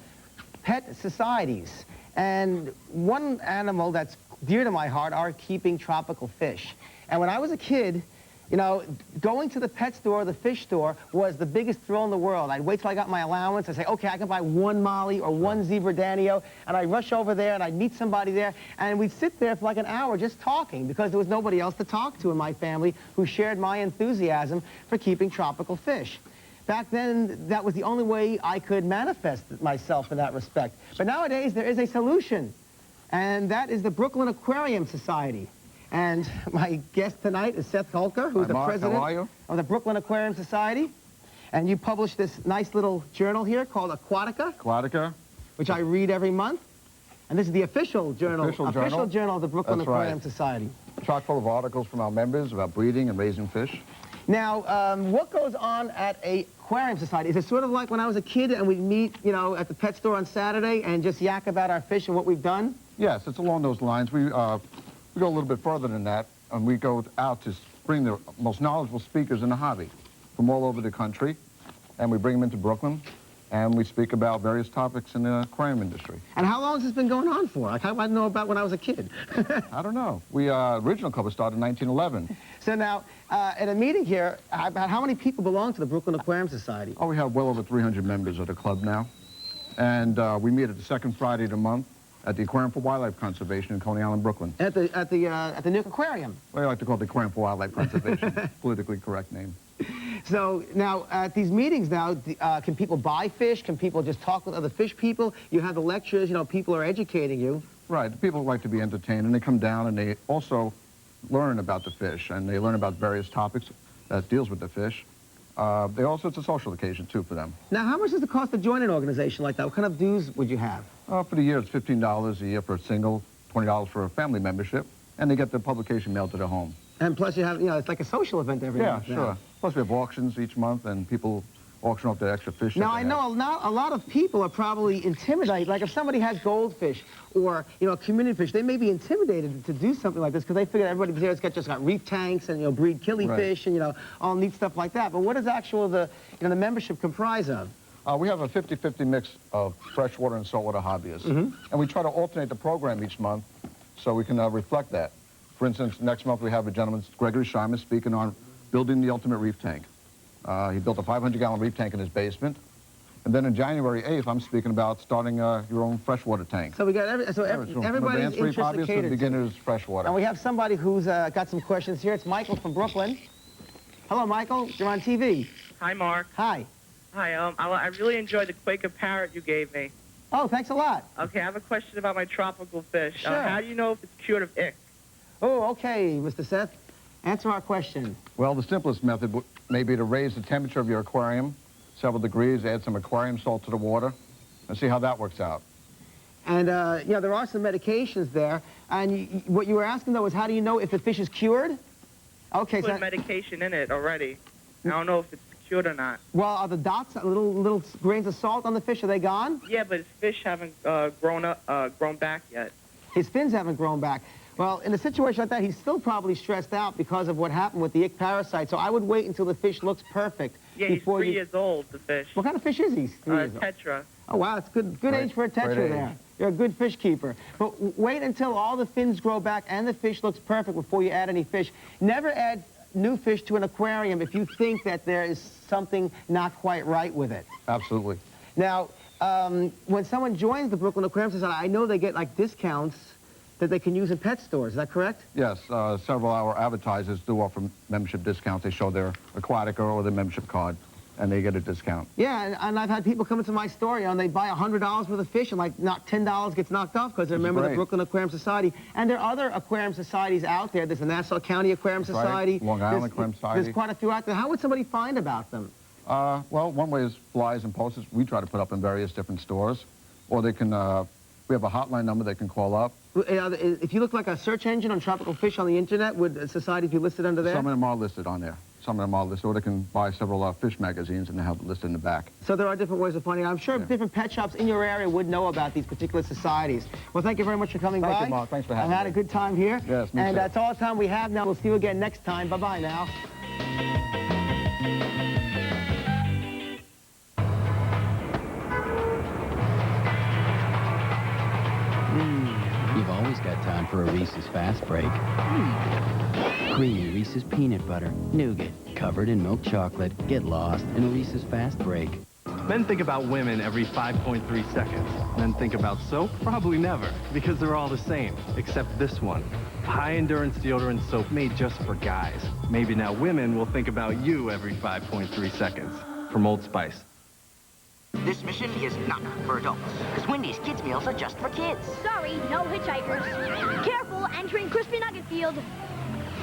pet societies. And one animal that's dear to my heart are keeping tropical fish. And when I was a kid, you know, going to the pet store or the fish store was the biggest thrill in the world. I'd wait till I got my allowance. I'd say, okay, I can buy 1 Molly or 1 Zebra Danio. And I'd rush over there and I'd meet somebody there. And we'd sit there for like an hour just talking because there was nobody else to talk to in my family who shared my enthusiasm for keeping tropical fish. Back then, that was the only way I could manifest myself in that respect. But nowadays, there is a solution. And that is the Brooklyn Aquarium Society. And my guest tonight is Seth Holker, who's the president of the Brooklyn Aquarium Society. And you published this nice little journal here called Aquatica. Aquatica. Which I read every month. And this is the official journal of the Brooklyn Aquarium Society. Chock full of articles from our members about breeding and raising fish. Now, what goes on at a aquarium society? Is it sort of like when I was a kid and we'd meet, you know, at the pet store on Saturday and just yak about our fish and what we've done? Yes, it's along those lines. We go a little bit further than that, and we go out to bring the most knowledgeable speakers in the hobby from all over the country, and we bring them into Brooklyn, and we speak about various topics in the aquarium industry. And how long has this been going on for? Like, I know about when I was a kid. I don't know. We original cover started in 1911. So now, at a meeting here, about how many people belong to the Brooklyn Aquarium Society? Oh, we have well over 300 members of the club now. And we meet at the second Friday of the month at the Aquarium for Wildlife Conservation in Coney Island, Brooklyn. At the new aquarium? Well, I like to call it the Aquarium for Wildlife Conservation. Politically correct name. So now, at these meetings now, can people buy fish? Can people just talk with other fish people? You have the lectures, you know, people are educating you. Right, people like to be entertained, and they come down and they also learn about the fish, and they learn about various topics that deals with the fish. It's a social occasion, too, for them. Now, how much does it cost to join an organization like that? What kind of dues would you have? For the year, it's $15 a year for a single, $20 for a family membership, and they get the publication mailed to their home. And plus you have, you know, it's like a social event every month. Yeah, sure. Plus we have auctions each month, and people auction off their extra fish. Now, I know a lot of people are probably intimidated. Like if somebody has goldfish or, you know, community fish, they may be intimidated to do something like this because they figure everybody there's just got reef tanks and, you know, breed killifish and, you know, all neat stuff like that. But what does the membership comprise of? We have a 50-50 mix of freshwater and saltwater hobbyists. And we try to alternate the program each month so we can reflect that. For instance, next month we have a gentleman, Gregory Scheimer, speaking on building the ultimate reef tank. He built a 500-gallon reef tank in his basement, And then on January 8th, I'm speaking about starting your own freshwater tank. So we got everybody's From interest hobbyist to catered to. beginners freshwater. And we have somebody who's got some questions here. It's Michael from Brooklyn. Hello, Michael. You're on TV. Hi, Mark. Hi. Hi. I really enjoyed the Quaker parrot you gave me. Oh, thanks a lot. Okay, I have a question about my tropical fish. Sure. How do you know if it's cured of ick? Oh, okay, Mr. Seth. Answer our question. Well, the simplest method may be to raise the temperature of your aquarium several degrees, add some aquarium salt to the water, and see how that works out. And, you know, there are some medications there. And what you were asking, though, is how do you know if the fish is cured? Okay, Put medication in it already. I don't know if it's cured or not. Well, are the dots, little grains of salt on the fish, are they gone? Yeah, but his fish haven't grown back yet. His fins haven't grown back. Well, in a situation like that, he's still probably stressed out because of what happened with the ick parasite. So I would wait until the fish looks perfect. Yeah, he's 3 years old, the fish. What kind of fish is he? Tetra. Oh, wow, it's good age for a tetra there. You're a good fish keeper. But wait until all the fins grow back and the fish looks perfect before you add any fish. Never add new fish to an aquarium if you think that there is something not quite right with it. Absolutely. Now, when someone joins the Brooklyn Aquarium Society, I know they get like discounts that they can use in pet stores. Is that correct? Yes, several of our advertisers do offer membership discounts. They show their aquatic or their membership card, and they get a discount. Yeah, and I've had people come into my store, and they buy $100 worth of fish, and like $10 gets knocked off because they're a member of the Brooklyn Aquarium Society. And there are other aquarium societies out there. There's the Nassau County Aquarium Society. Long Island Aquarium Society. There's quite a few out there. How would somebody find about them? Well, one way is flyers and posters. We try to put up in various different stores. Or they can, we have a hotline number they can call up. If you look like a search engine on tropical fish on the internet, would societies be listed under there? Some of them are listed on there. Some of them are listed. Or they can buy several fish magazines and they have it listed in the back. So there are different ways of finding out. I'm sure different pet shops in your area would know about these particular societies. Well, thank you very much for coming by. Thank you, Mark. Thanks for having me. I've had a good time here. Yes, me And too. that's all the time we have now. We'll see you again next time. Bye-bye now. You've always got time for a Reese's Fast Break. Creamy Reese's Peanut Butter, nougat, covered in milk chocolate. Get lost in a Reese's Fast Break. Men think about women every 5.3 seconds. Men think about soap? Probably never, because they're all the same, except this one. High-endurance deodorant soap made just for guys. Maybe now women will think about you every 5.3 seconds. From Old Spice. This mission is not for adults, because Wendy's Kids Meals are just for kids. Sorry, no hitchhikers. Careful, entering Crispy Nugget Field.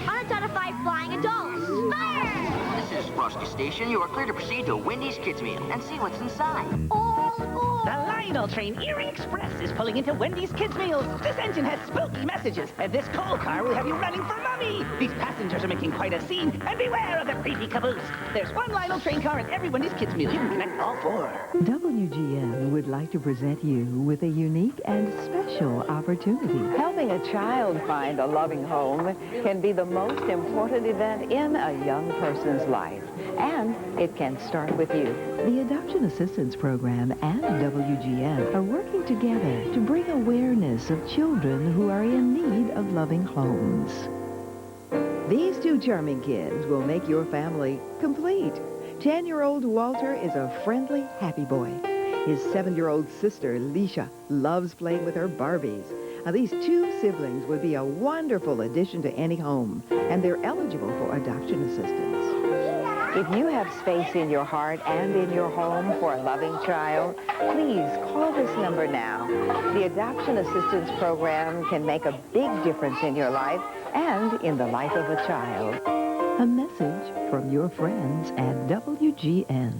On a count of 5 flying adults. Fire! This is Frosty Station. You are clear to proceed to Wendy's Kids Meal and see what's inside. The Lionel train Erie Express is pulling into Wendy's Kids Meals. This engine has spooky messages, and this coal car will have you running for money. These passengers are making quite a scene, and beware of the creepy caboose. There's one Lionel train car in every Wendy's Kids Meal. You can connect all 4. WGN would like to present you with a unique and special opportunity. Helping a child find a loving home can be the most important event in a young person's life, and it can start with you. The Adoption Assistance Program and WGN are working together to bring awareness of children who are in need of loving homes. These 2 charming kids will make your family complete. 10-year-old Walter is a friendly, happy boy. His 7-year-old sister, Leisha, loves playing with her Barbies. Now, these 2 siblings would be a wonderful addition to any home, and they're eligible for adoption assistance. If you have space in your heart and in your home for a loving child, please call this number now. The Adoption Assistance Program can make a big difference in your life and in the life of a child. A message from your friends at WGN.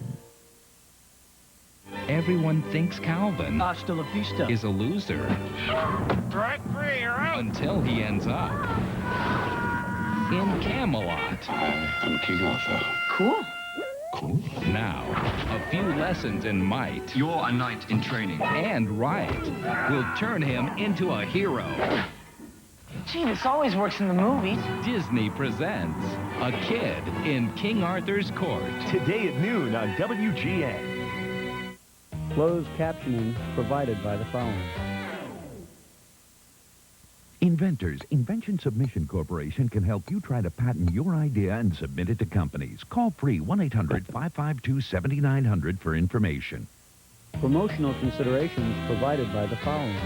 Everyone thinks Calvin Hasta la vista. is a loser. Strike 3, you're out. Until he ends up in Camelot. I'm King Arthur. Cool. Now, a few lessons in might. You're a knight in training. And right will turn him into a hero. Gee, this always works in the movies. Disney presents A Kid in King Arthur's Court. Today at noon on WGN. Closed captioning provided by the following. Inventors, Invention Submission Corporation can help you try to patent your idea and submit it to companies. Call free 1-800-552-7900 for information. Promotional considerations provided by the following.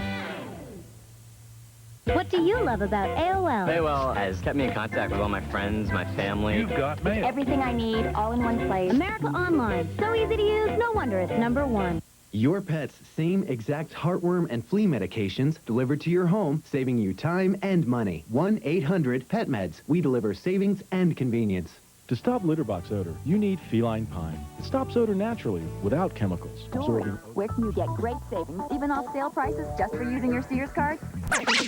What do you love about AOL? AOL has kept me in contact with all my friends, my family. You've got mail. Everything I need, all in one place. America Online. So easy to use, no wonder it's #1. Your pet's same exact heartworm and flea medications delivered to your home, saving you time and money. 1-800-PET-MEDS. We deliver savings and convenience. To stop litter box odor, you need Feline Pine. It stops odor naturally, without chemicals. Absorbing. Where can you get great savings, even off sale prices, just for using your Sears card? This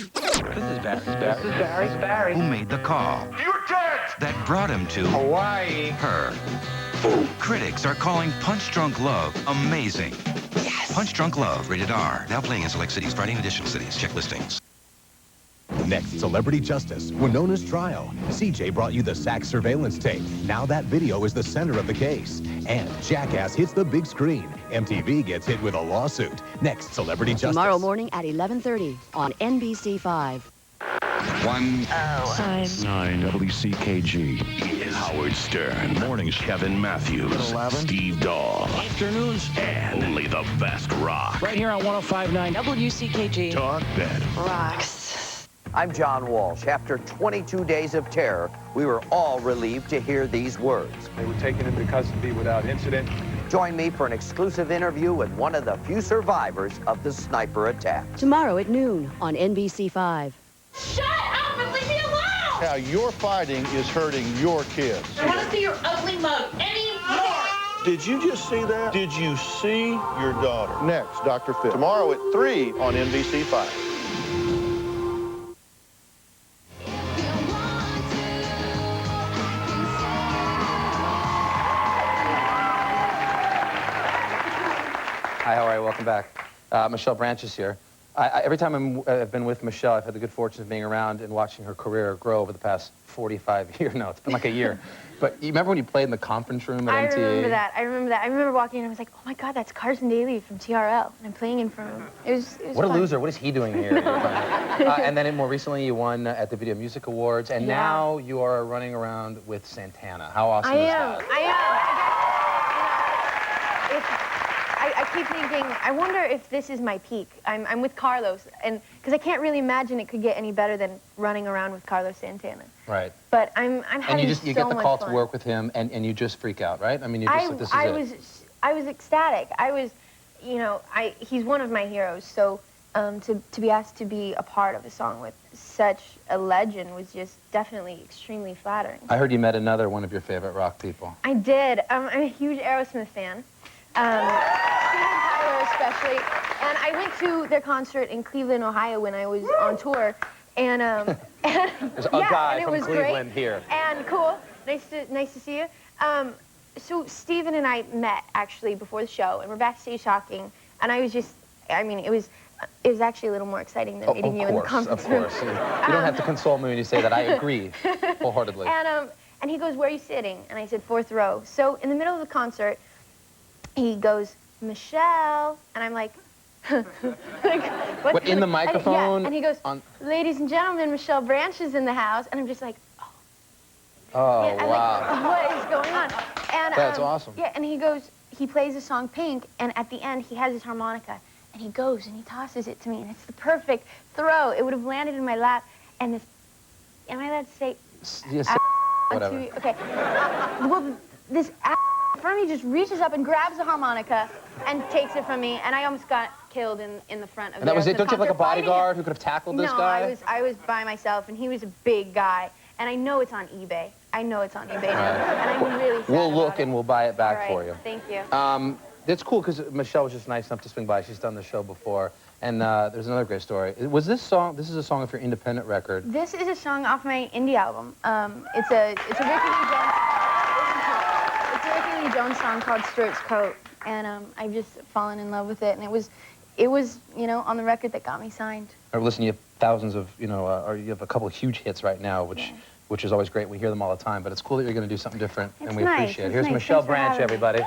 is Barry. Who made the call? That brought him to Hawaii. Her. Critics are calling Punch Drunk Love amazing. Yes. Punch Drunk Love, rated R. Now playing in select cities, Friday in additional cities. Check listings. Next, Celebrity Justice, Winona's trial. CJ brought you the Sax surveillance tape. Now that video is the center of the case. And Jackass hits the big screen. MTV gets hit with a lawsuit. Next, Celebrity Justice. Tomorrow morning at 11:30 on NBC5. 109 WCKG. Howard Stern. Mornings, Kevin Matthews. 11. Steve Dahl. Afternoons. And only the best rock. Right here on 105.9 WCKG. Talk Bet. Rocks. I'm John Walsh. After 22 days of terror, we were all relieved to hear these words. They were taken into custody without incident. Join me for an exclusive interview with one of the few survivors of the sniper attack. Tomorrow at noon on NBC5. Shut up and leave me alone! How you're fighting is hurting your kids. I want to see your ugly mug anymore! Did you just see that? Did you see your daughter? Next, Dr. Phil. Tomorrow at 3 on NBC5. Hi, how are you? Welcome back. Michelle Branch is here. Every time I've been with Michelle, I've had the good fortune of being around and watching her career grow over the past 45 years. No, it's been like a year. But you remember when you played in the conference room at MTA? I remember that. I remember walking in and I was like, oh my God, that's Carson Daly from TRL. And I'm playing in front of him. It was What fun. a loser. What is he doing here? And then more recently, you won at the Video Music Awards. And now you are running around with Santana. How awesome is that? I keep thinking, I wonder if this is my peak. I'm with Carlos, and because I can't really imagine it could get any better than running around with Carlos Santana. Right. But I'm having and you so get the call much fun. to work with him, and you just freak out, right? I mean, you just this is I was ecstatic. He's one of my heroes. So to be asked to be a part of a song with such a legend was just definitely extremely flattering. I heard you met another one of your favorite rock people. I did. I'm a huge Aerosmith fan. Tyler especially. And I went to their concert in Cleveland, Ohio when I was on tour. And there's a guy from Cleveland here. And cool. Nice to see you. So Steven and I met actually before the show, and we're backstage talking. And I was just, it was actually a little more exciting than meeting you in the conference room. Of course. You don't have to console me when you say that. I agree wholeheartedly. And he goes, where are you sitting? And I said, 4th row. So in the middle of the concert, he goes, Michelle, and I'm like, what in the microphone? Yeah, and he goes, ladies and gentlemen, Michelle Branch is in the house, and I'm just like, oh, yeah, wow. Like, what is going on? And that's awesome. Yeah, and he goes, he plays the song Pink, and at the end he has his harmonica, and he goes and he tosses it to me, and it's the perfect throw. It would have landed in my lap, and this, am I allowed to say? Yes, whatever. Okay. Well, this from me just reaches up and grabs the harmonica and takes it from me, and I almost got killed in the front of And that was it? Don't you have like a bodyguard who could have tackled this guy? No, I was by myself, and he was a big guy, and I know it's on eBay. I know it's on eBay now, and I'm really sad We'll look about and we'll buy it back it. for you. Thank you. It's cool because Michelle was just nice enough to swing by. She's done the show before, and there's another great story. Was this song? This is a song of your independent record. This is a song off my indie album. It's a Ricky Lee Jones. It's a Ricky Lee Jones song called Stuart's Coat, and I've just fallen in love with it, and it was on the record that got me signed. Listen, you have thousands of or you have a couple of huge hits right now, which is always great. We hear them all the time, but it's cool that you're going to do something different, and we appreciate it. Here's Michelle Branch, everybody.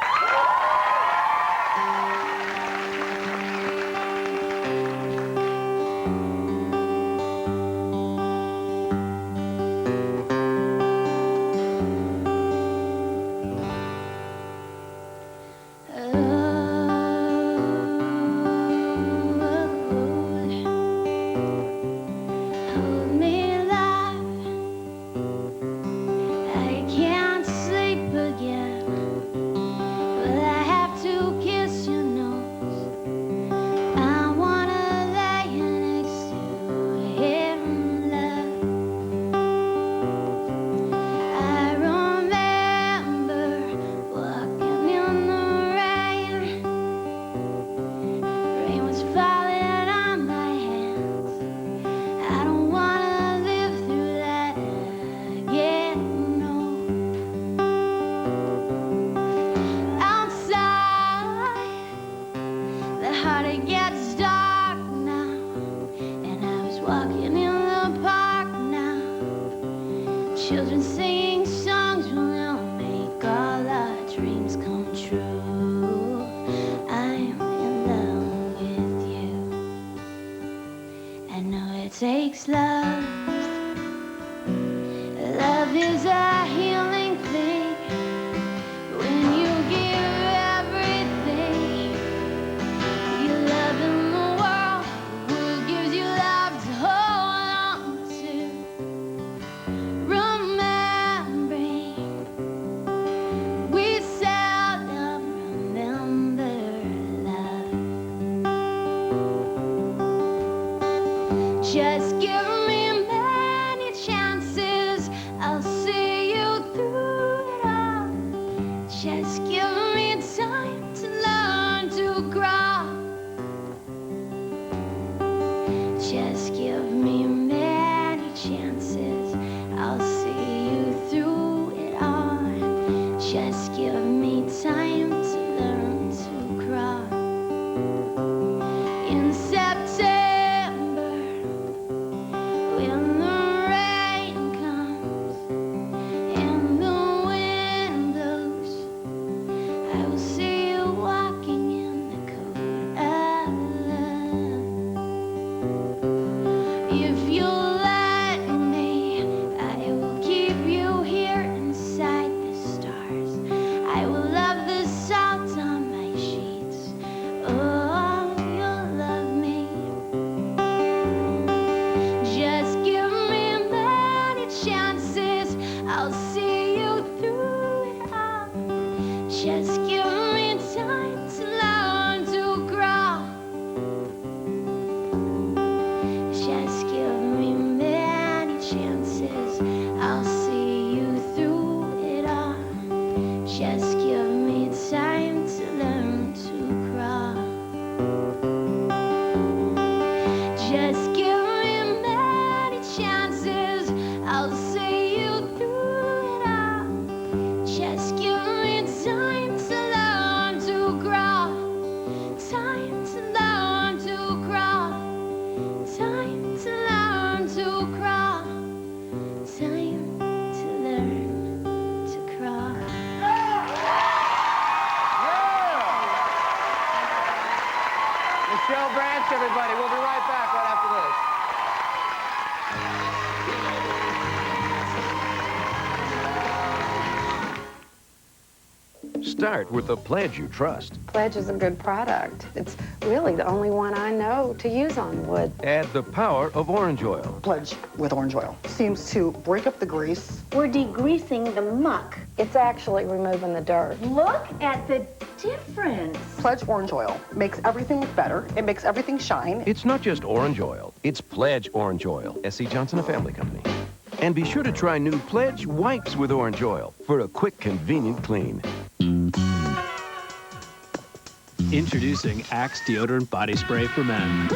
heart, it gets dark now, and I was walking in the park now. Children singing songs will make all our dreams come true. I'm in love with you. I know it takes love. Love is a healing thing. When you give everything you love in the world, who gives you love to hold on to? Remembering, we seldom remember love. Just give me many chances, I'll see you through it all. Just give me time to learn to grow. Just give me many chances, I'll see you through it all. Just give me time to learn to grow. In September, when the rain comes and the wind blows, I will see you walking in the coat of love. If you'll let me, I will keep you here inside the stars. I will love the salt on my sheets. Oh, you'll love me. Just give me many chances, I'll see you through it all. Just give me time to learn to grow. Just give me many chances, I'll see you through it all. Just give me time to learn to grow. Just give me many chances, I'll see you through it all. Just give me time to learn to grow. Time to learn to grow. Time to learn to grow. Time to learn to grow. Michelle Branch, everybody. We'll be right back right after this. Start with the Pledge you trust. Pledge is a good product. It's really the only one I know to use on wood. Add the power of orange oil. Pledge with orange oil seems to break up the grease. We're degreasing the muck. It's actually removing the dirt. Look at the difference. Pledge orange oil makes everything look better. It makes everything shine. It's not just orange oil. It's Pledge orange oil. S.C. Johnson, a family company. And be sure to try new Pledge wipes with orange oil for a quick, convenient clean. Introducing Axe Deodorant Body Spray for Men.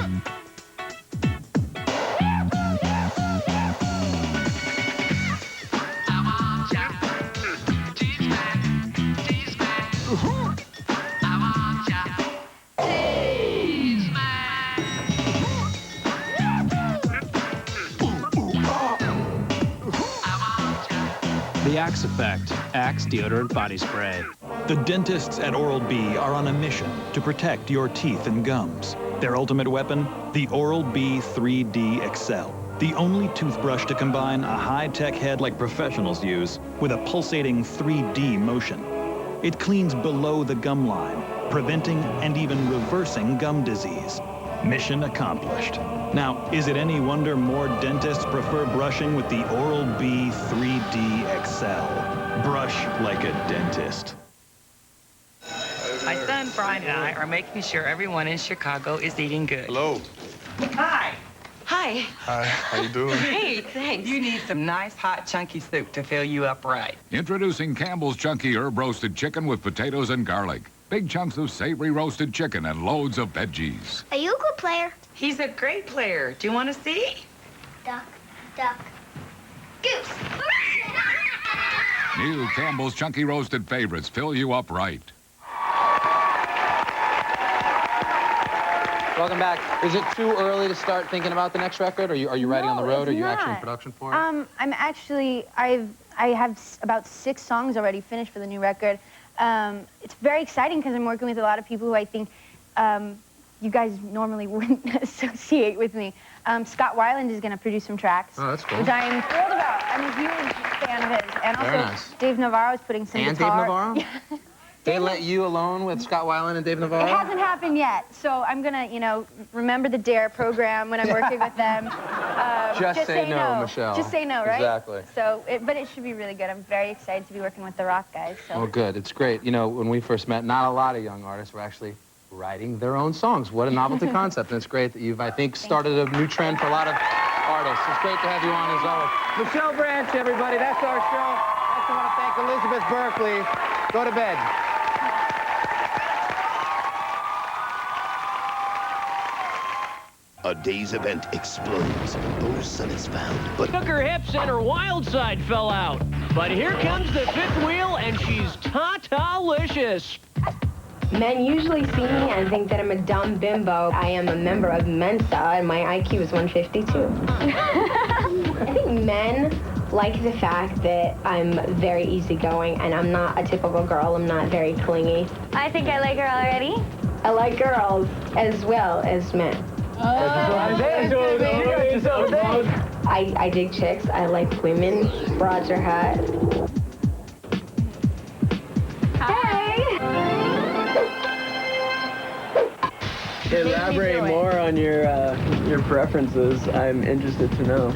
The Axe Effect, Axe Deodorant Body Spray. The dentists at Oral-B are on a mission to protect your teeth and gums. Their ultimate weapon? The Oral-B 3D Excel. The only toothbrush to combine a high-tech head like professionals use with a pulsating 3D motion. It cleans below the gum line, preventing and even reversing gum disease. Mission accomplished. Now, is it any wonder more dentists prefer brushing with the Oral-B 3D Excel? Brush like a dentist. My son, Brian, and I are making sure everyone in Chicago is eating good. Hello. Hi. Hi. Hi, how you doing? Hey, thanks. You need some nice, hot, chunky soup to fill you up right. Introducing Campbell's Chunky Herb Roasted Chicken with potatoes and garlic. Big chunks of savory roasted chicken and loads of veggies. Are you a good player? He's a great player. Do you want to see? Duck, duck, goose. New Campbell's Chunky Roasted favorites fill you up right. Welcome back. Is it too early to start thinking about the next record? Are you writing on the road? Are you actually in production for it? I'm actually, I have about 6 songs already finished for the new record. It's very exciting because I'm working with a lot of people who I think you guys normally wouldn't associate with me. Scott Weiland is going to produce some tracks. Oh, that's cool. Which I am thrilled about. I'm a huge fan of his. And also, nice. Dave Navarro is putting some And guitar. Dave Navarro? They let you alone with Scott Weiland and Dave Navarro? It hasn't happened yet, so I'm gonna, you know, remember the DARE program when I'm working with them. Just say no, Michelle. Just say no, right? Exactly. So, but it should be really good. I'm very excited to be working with the rock guys. So. Oh, good. It's great. You know, when we first met, not a lot of young artists were actually writing their own songs. What a novelty concept. And it's great that you've, I think, started a new trend for a lot of artists. It's great to have you on as always. Michelle Branch, everybody. That's our show. I also want to thank Elizabeth Berkley. Go to bed. A day's event explodes. Bo's son is found, but Took her hips and her wild side fell out. But here comes the 5th wheel, and she's ta-ta-licious. Men usually see me and think that I'm a dumb bimbo. I am a member of Mensa, and my IQ is 152. I think men like the fact that I'm very easygoing, and I'm not a typical girl. I'm not very clingy. I think I like her already. I like girls as well as men. I dig chicks. I like women. Broads are hot. Elaborate more on your preferences. I'm interested to know.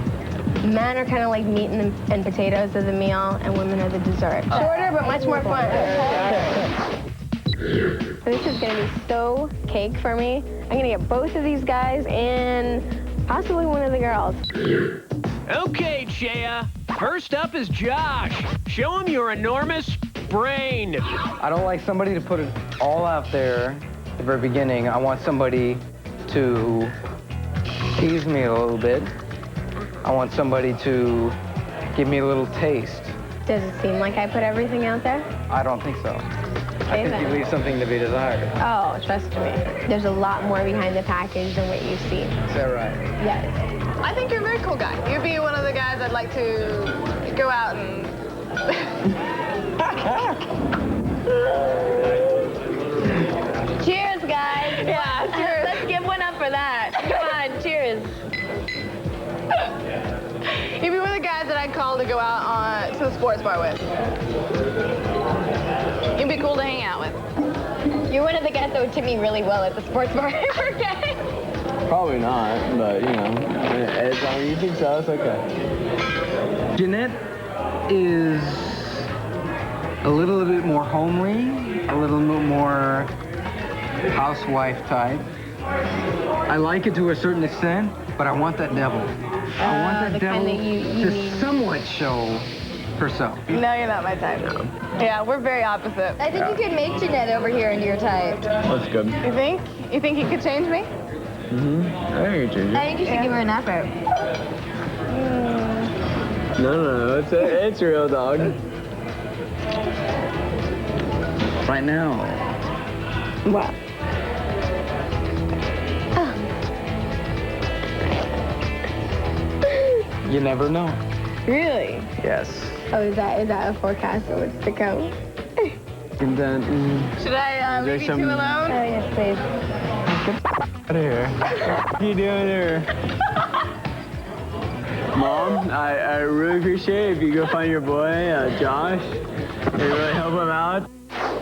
Men are kind of like meat and potatoes of the meal, and women are the dessert. Shorter, but much more fun. This is going to be so cake for me. I'm going to get both of these guys and possibly one of the girls. Okay, Chea. First up is Josh. Show him your enormous brain. I don't like somebody to put it all out there at the very beginning. I want somebody to tease me a little bit. I want somebody to give me a little taste. Does it seem like I put everything out there? I don't think so. I think you leave something to be desired. Oh, trust me. There's a lot more behind the package than what you see. Is that right? Yes. I think you're a very cool guy. You'd be one of the guys I'd like to go out and... Cheers, guys. Yeah, cheers. Let's give one up for that. Come on, cheers. You'd be one of the guys that I'd call to go out to the sports bar with. You'd be cool to hang out with. You're one of the guys that would tip me really well at the sports bar every day. Probably not, but you know, as long as you think so, it's okay. Jeanette is a little bit more homely, a little bit more housewife type. I like it to a certain extent, but I want that devil. I want that devil to somewhat show herself. No, you're not my type. No. Yeah, we're very opposite. I think you could make Jeanette over here into your type. That's good. You think? You think he could change me? Mm-hmm. I think you change it. I think you should give her an effort. No, it's real, dog. Right now. What? You never know. Really? Yes. Oh, is that a forecast of what's to come? And then. Should I leave you two alone? Oh, yes, please. Get out of here. What are you doing here? Mom, I really appreciate it if you go find your boy, Josh, and really help him out.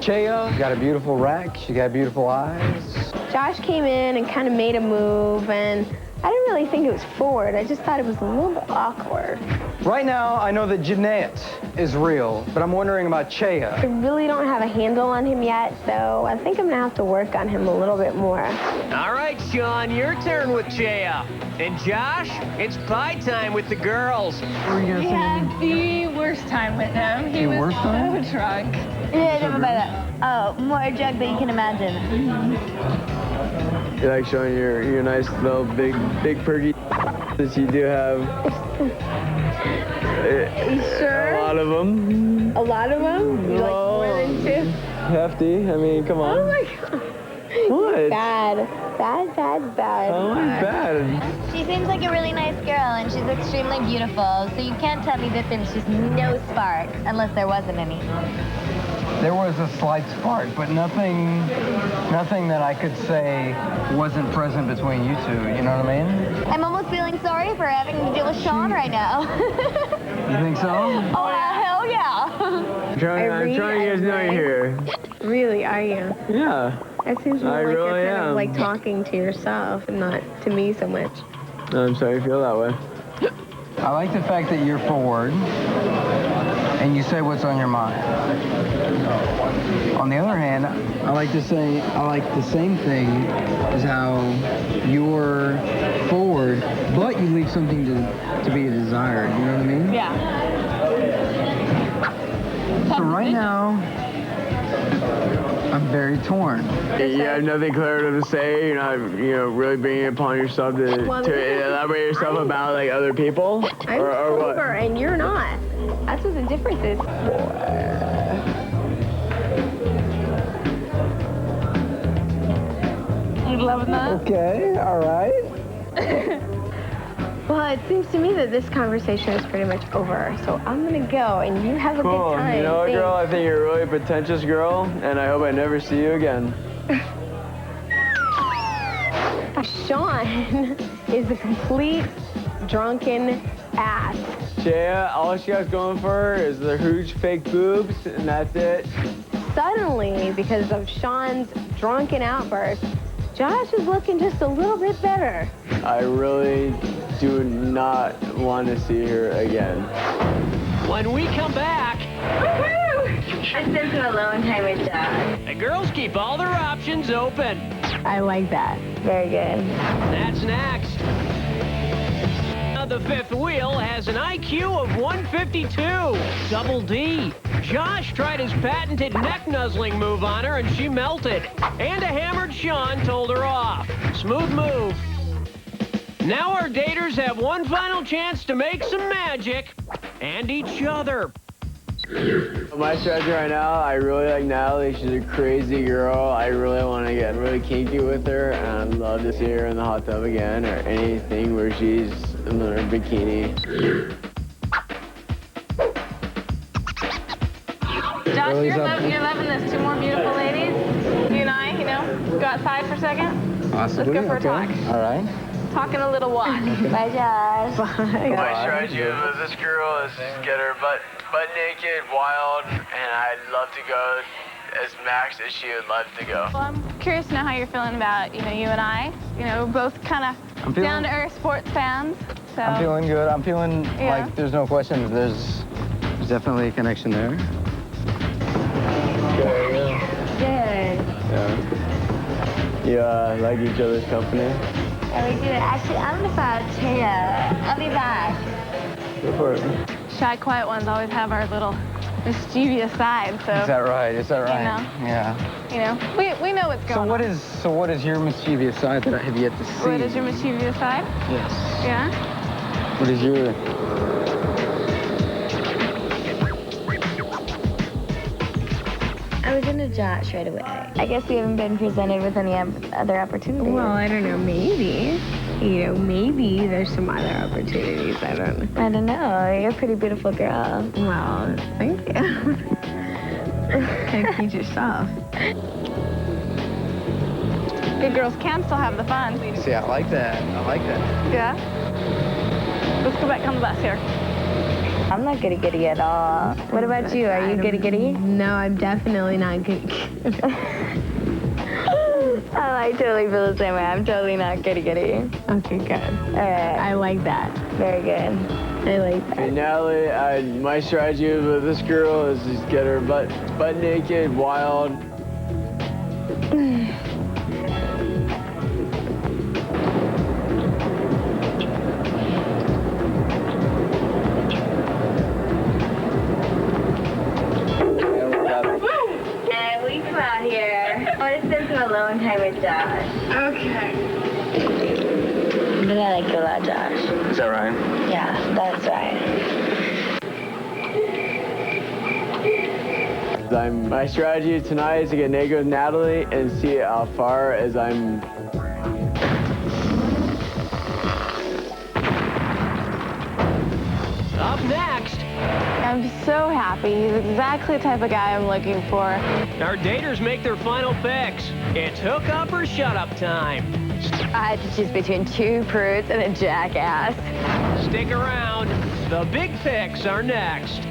Chea got a beautiful rack. She got beautiful eyes. Josh came in and kind of made a move, and I didn't really think it was forward. I just thought it was a little bit awkward. Right now, I know that Jeanette is real, but I'm wondering about Chea. I really don't have a handle on him yet, so I think I'm gonna have to work on him a little bit more. All right, Sean, your turn with Chea. And Josh, it's pie time with the girls. We had the worst time with him. He was so drunk. Yeah, never mind that. Oh, more drunk than you can imagine. You like showing your nice little big perky that you do have. You sure? A lot of them. A lot of them? You like more than two? Hefty. I mean, come on. Oh my God. What? Bad. Bad. Oh, bad. She seems like a really nice girl, and she's extremely beautiful, so you can't tell me that there's just no spark, unless there wasn't any. There was a slight spark, but nothing that I could say wasn't present between you two. You know what I mean? I'm almost feeling sorry for having to deal with Sean right now. You think so? Oh, hell yeah. I'm trying to get to know you here. Really, are you? Yeah. That seems more I like really you're kind am. of like talking to yourself and not to me so much. I'm sorry you feel that way. I like the fact that you're forward and you say what's on your mind. On the other hand, I like the same thing as how you're forward, but you leave something to be desired. You know what I mean? Yeah. So right now, I'm very torn. You have nothing clear to say. You're not, really bringing it upon yourself to elaborate yourself about like other people, I'm or what? sober and you're not. That's what the difference is. You loving that? Okay, all right. Well, it seems to me that this conversation is pretty much over. So I'm gonna go, and you have a Cool. good time. You know what, Thanks. girl? I think you're a really pretentious girl, and I hope I never see you again. Sean is a complete drunken ass. Shea, all she has going for her is the huge fake boobs, and that's it. Suddenly, because of Sean's drunken outburst, Josh is looking just a little bit better. I really do not want to see her again. When we come back, I spent some alone time with Josh. the girls keep all their options open. I like that. Very good. That's next. Now the fifth wheel has an IQ of 152. Double D. Josh tried his patented neck nuzzling move on her and she melted. And a hammered Sean told her off. Smooth move. Now our daters have one final chance to make some magic and each other. My strategy right now, I really like Natalie. She's a crazy girl. I really want to get really kinky with her, and I'd love to see her in the hot tub again or anything where she's in her bikini. Josh, you're loving this. Two more beautiful ladies. You and I, go outside for a second. Possibly. Let's go for a talk. All right. Talking a little walk. Bye, Josh. My strategy with this girl is just get her butt naked, wild, and I'd love to go as max as she would love to go. Well, I'm curious to know how you're feeling about, you and I. We're both kind of down-to-earth sports fans. So. I'm feeling good. I'm feeling Yeah. like there's no question. There's definitely a connection there. Good. Yeah. You like each other's company? Yeah, we do. Actually, I'm gonna follow Taya. I'll be back. Go for it. Shy, quiet ones always have our little mischievous side. So. Is that right? Is that right? Yeah. We know what's going on. So what is your mischievous side that I have yet to see? What is your mischievous side? Yes. Yeah. What is your? I was into Josh right away. I guess we haven't been presented with any other opportunities. Well, I don't know. Maybe. Maybe there's some other opportunities. I don't know. I don't know. You're a pretty beautiful girl. Well, thank you. Thank you yourself. Good girls can still have the fun. See, I like that. Yeah? Let's go back on the bus here. I'm not goody-goody at all. What about you? Are you goody-goody? No, I'm definitely not goody-goody. I totally feel the same way. I'm totally not goody-goody. Okay, good. All right. I like that. Very good. I like that. Hey, Natalie, my strategy with this girl is just get her butt naked, wild. We come out here. I want to spend some alone time with Josh. Okay. But I like you a lot, Josh. Is that right? Yeah, that's right. My strategy tonight is to get naked with Natalie and see how far as I'm. Up next. I'm so happy. He's exactly the type of guy I'm looking for. Our daters make their final picks. It's hook up or shut up time. I had to choose between 2 prudes and a jackass. Stick around. The big picks are next.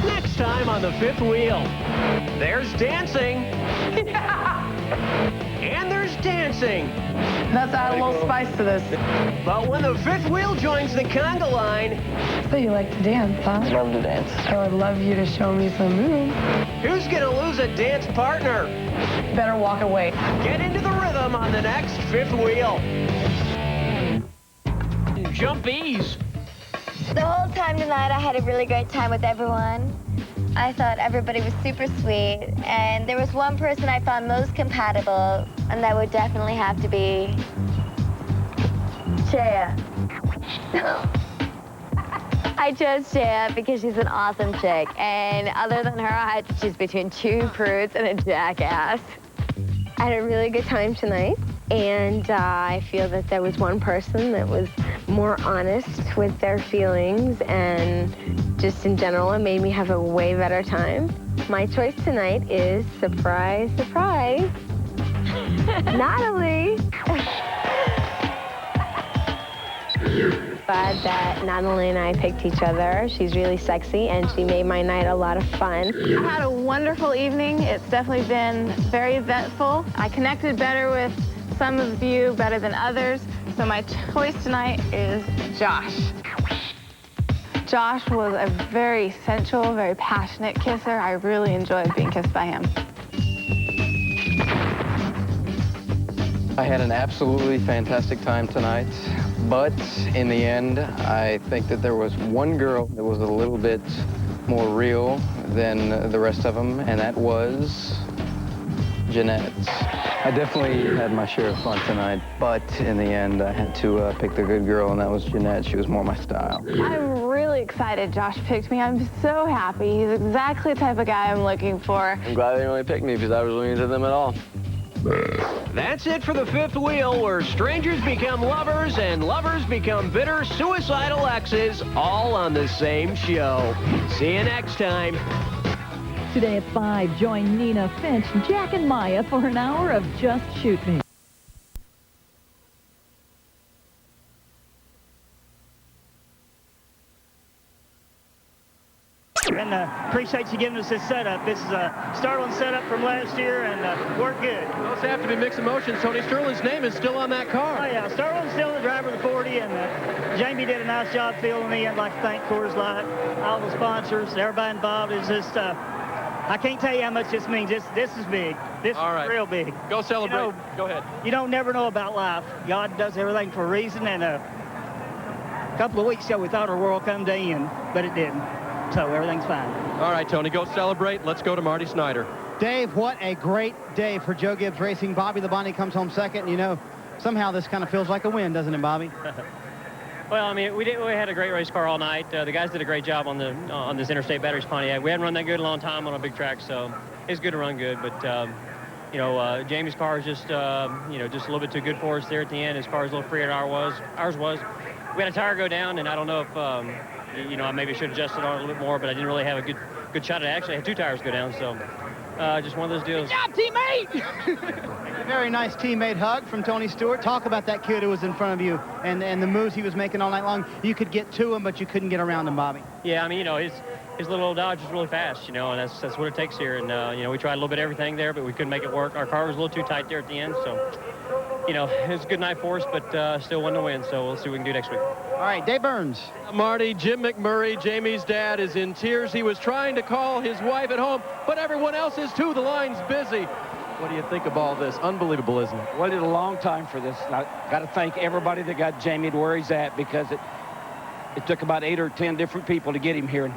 Next time on the Fifth Wheel. There's dancing. And there's dancing. Let's add a little spice to this. But when the Fifth Wheel joins the conga line... So you like to dance, huh? I love to dance. I would love you to show me some moves. Who's gonna lose a dance partner? Better walk away. Get into the rhythm on the next Fifth Wheel. Jumpies. The whole time tonight, I had a really great time with everyone. I thought everybody was super sweet, and there was one person I found most compatible, and that would definitely have to be Shea. I chose Shea because she's an awesome chick, and other than her, I had to choose between 2 prudes and a jackass. I had a really good time tonight, and I feel that there was one person that was more honest with their feelings, and just in general, it made me have a way better time. My choice tonight is, surprise, surprise, Natalie. Glad that Natalie and I picked each other. She's really sexy, and she made my night a lot of fun. I had a wonderful evening. It's definitely been very eventful. I connected better with some of you better than others. So my choice tonight is Josh. Josh was a very sensual, very passionate kisser. I really enjoyed being kissed by him. I had an absolutely fantastic time tonight, but in the end, I think that there was one girl that was a little bit more real than the rest of them, and that was Jeanette. I definitely had my share of fun tonight, but in the end, I had to pick the good girl, and that was Jeanette. She was more my style. I'm really excited Josh picked me. I'm so happy. He's exactly the type of guy I'm looking for. I'm glad they only picked me because I was looking into them at all. That's it for the Fifth Wheel, where strangers become lovers and lovers become bitter, suicidal exes, all on the same show. See you next time. Today at 5, join Nina, Finch, Jack, and Maya for an hour of Just Shoot Me. And appreciate you giving us this setup. This is a Starlin setup from last year, and worked good. Those have to be mixed emotions. Tony Sterling's name is still on that car. Oh, yeah. Starlin's still the driver of the 40, and Jamie did a nice job filling me. I'd like to thank Coors Light, all the sponsors, everybody involved. It's just, I can't tell you how much this means. This is big. This is real big. Go celebrate. You know, go ahead. You don't never know about life. God does everything for a reason, and a couple of weeks ago, we thought our world come to an end, but it didn't. So everything's fine. All right, Tony, go celebrate. Let's go to Marty Snyder. Dave, what a great day for Joe Gibbs Racing. Bobby Labonte comes home second. You know, somehow this kind of feels like a win, doesn't it, Bobby? Well, I mean, we had a great race car all night. The guys did a great job on this Interstate Batteries Pontiac. We hadn't run that good in a long time on a big track, so it's good to run good. But you know, Jamie's car is just you know, just a little bit too good for us there at the end. His car is a little freer than ours was. We had a tire go down, and I don't know if you know, I maybe should have adjusted on it a little bit more, but I didn't really have a good shot at it. Actually, I had 2 tires go down, so just one of those deals. Good job, teammate! Very nice teammate hug from Tony Stewart. Talk about that kid who was in front of you and the moves he was making all night long. You could get to him, but you couldn't get around him, Bobby. Yeah, I mean, you know, his little old Dodge is really fast, you know, and that's what it takes here. And, you know, we tried a little bit of everything there, but we couldn't make it work. Our car was a little too tight there at the end, so, you know, it was a good night for us, but still won to win, so we'll see what we can do next week. All right, Dave Burns. Marty, Jim McMurray, Jamie's dad, is in tears. He was trying to call his wife at home, but everyone else is too. The line's busy. What do you think of all this? Unbelievable, isn't it? Waited a long time for this. I got to thank everybody that got Jamie to where he's at, because it took about 8 or 10 different people to get him here. And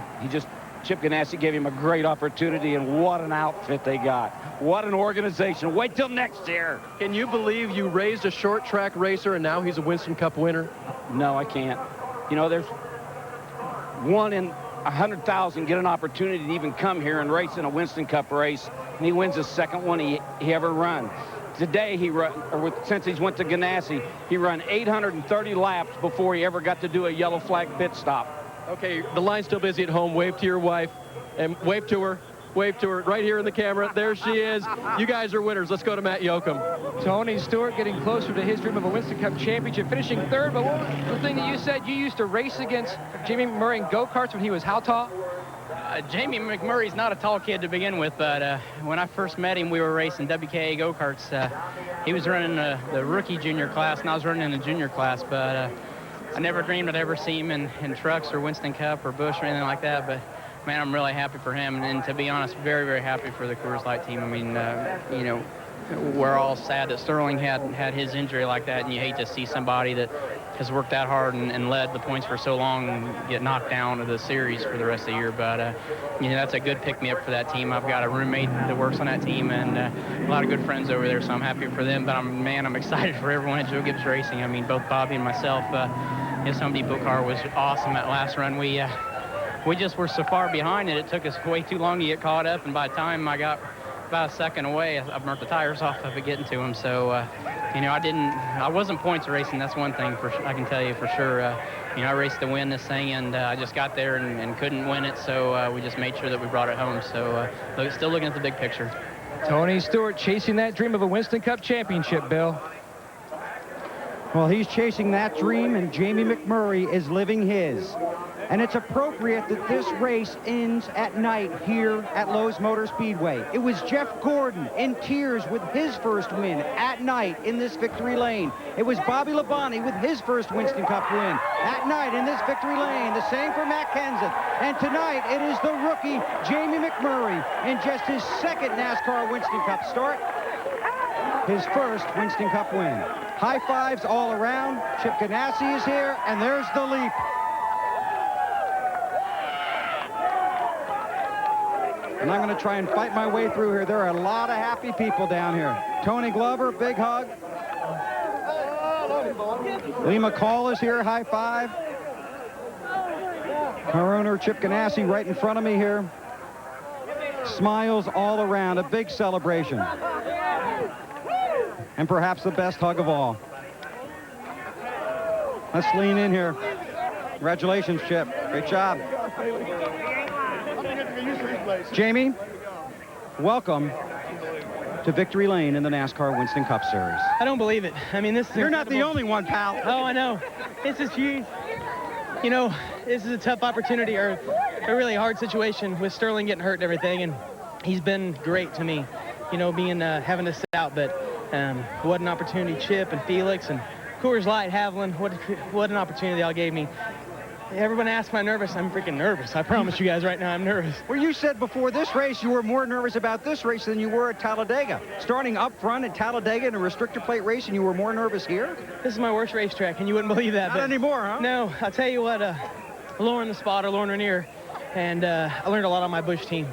Chip Ganassi gave him a great opportunity, and what an outfit they got. What an organization. Wait till next year. Can you believe you raised a short track racer and now he's a Winston Cup winner? No, I can't. You know, there's one in 100,000 get an opportunity to even come here and race in a Winston Cup race, and he wins the second one he ever run. Today, since he's went to Ganassi, he run 830 laps before he ever got to do a yellow flag pit stop. Okay, the line's still busy at home. Wave to your wife and wave to her. Wave to her right here in the camera. There she is. You guys are winners. Let's go to Matt Yoakum. Tony Stewart getting closer to his dream of a Winston Cup championship, finishing third. But what was the thing that you said? You used to race against Jamie McMurray in go-karts when he was how tall? Jamie McMurray's not a tall kid to begin with, but when I first met him, we were racing WKA go-karts. He was running the rookie junior class, and I was running in the junior class, but I never dreamed I'd ever see him in trucks or Winston Cup or Busch or anything like that, but man, I'm really happy for him, and to be honest, very, very happy for the Coors Light team. I mean, you know, we're all sad that Sterling had his injury like that, and you hate to see somebody that has worked that hard and led the points for so long get knocked down of the series for the rest of the year. But, you know, that's a good pick-me-up for that team. I've got a roommate that works on that team and a lot of good friends over there, so I'm happy for them. But, I'm excited for everyone at Joe Gibbs Racing. I mean, both Bobby and myself, you know, Home Depot car was awesome that last run. We just were so far behind it. It took us way too long to get caught up, and by the time I got about a second away, I burnt the tires off of it getting to him. So, you know, I wasn't points racing. That's one thing I can tell you for sure. You know, I raced to win this thing, and I just got there and couldn't win it. So we just made sure that we brought it home. So still looking at the big picture. Tony Stewart chasing that dream of a Winston Cup championship, Bill. Well, he's chasing that dream, and Jamie McMurray is living his. And it's appropriate that this race ends at night here at Lowe's Motor Speedway. It was Jeff Gordon in tears with his first win at night in this victory lane. It was Bobby Labonte with his first Winston Cup win at night in this victory lane. The same for Matt Kenseth. And tonight it is the rookie Jamie McMurray in just his second NASCAR Winston Cup start. His first Winston Cup win. High fives all around. Chip Ganassi is here, and there's the leap. And I'm going to try and fight my way through here. There are a lot of happy people down here. Tony Glover, big hug. Lee McCall is here, high five. Our owner, Chip Ganassi, right in front of me here. Smiles all around, a big celebration. And perhaps the best hug of all. Let's lean in here. Congratulations, Chip. Great job. Jamie, welcome to Victory Lane in the NASCAR Winston Cup Series. I don't believe it. I mean, this is You're incredible. not the only one, pal. Oh, I know. This is huge. You know, this is a tough opportunity or a really hard situation with Sterling getting hurt and everything, and he's been great to me, you know, being having to sit out. But what an opportunity, Chip and Felix and Coors Light, Haviland, what an opportunity they all gave me. Everyone asks, am I nervous? I'm freaking nervous. I promise you guys right now, I'm nervous. Well, you said before this race you were more nervous about this race than you were at Talladega. Starting up front at Talladega in a restrictor plate race, and you were more nervous here? This is my worst racetrack, and you wouldn't believe that. Not anymore, huh? No, I'll tell you what, Lauren the spotter, Lauren Rainier, and I learned a lot on my Busch team.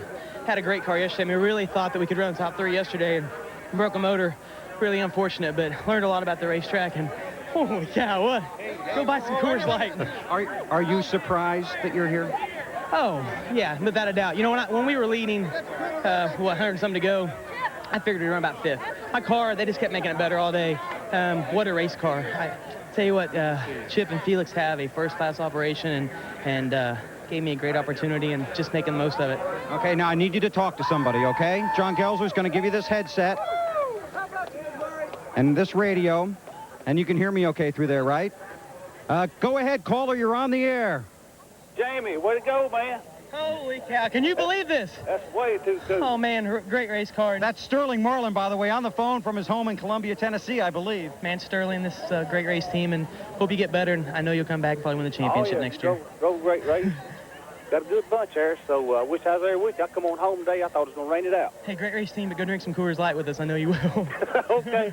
Had a great car yesterday. I mean, we really thought that we could run the top 3 yesterday and broke a motor. Really unfortunate, but learned a lot about the racetrack, and holy cow, what? Go buy some Coors Light. Are you surprised that you're here? Oh, yeah, without a doubt. You know, when we were leading, 100 something to go, I figured we'd run about 5th. My car, they just kept making it better all day. What a race car. I tell you what, Chip and Felix have a first-class operation and gave me a great opportunity and just making the most of it. Okay, now I need you to talk to somebody, okay? John Gelser's going to give you this headset and this radio, and you can hear me okay through there, right? Go ahead, caller, you're on the air. Jamie, way to go, man. Holy cow, can you believe this? That's way too cool. Oh, man, great race car. That's Sterling Marlin, by the way, on the phone from his home in Columbia, Tennessee, I believe. Man, Sterling, this is a great race team, and hope you get better, and I know you'll come back and probably win the championship next year. Go great race. Got a good bunch there, so I wish I was there with you. I come on home today. I thought it was going to rain it out. Hey, great race team, but go drink some Coors Light with us. I know you will. Okay.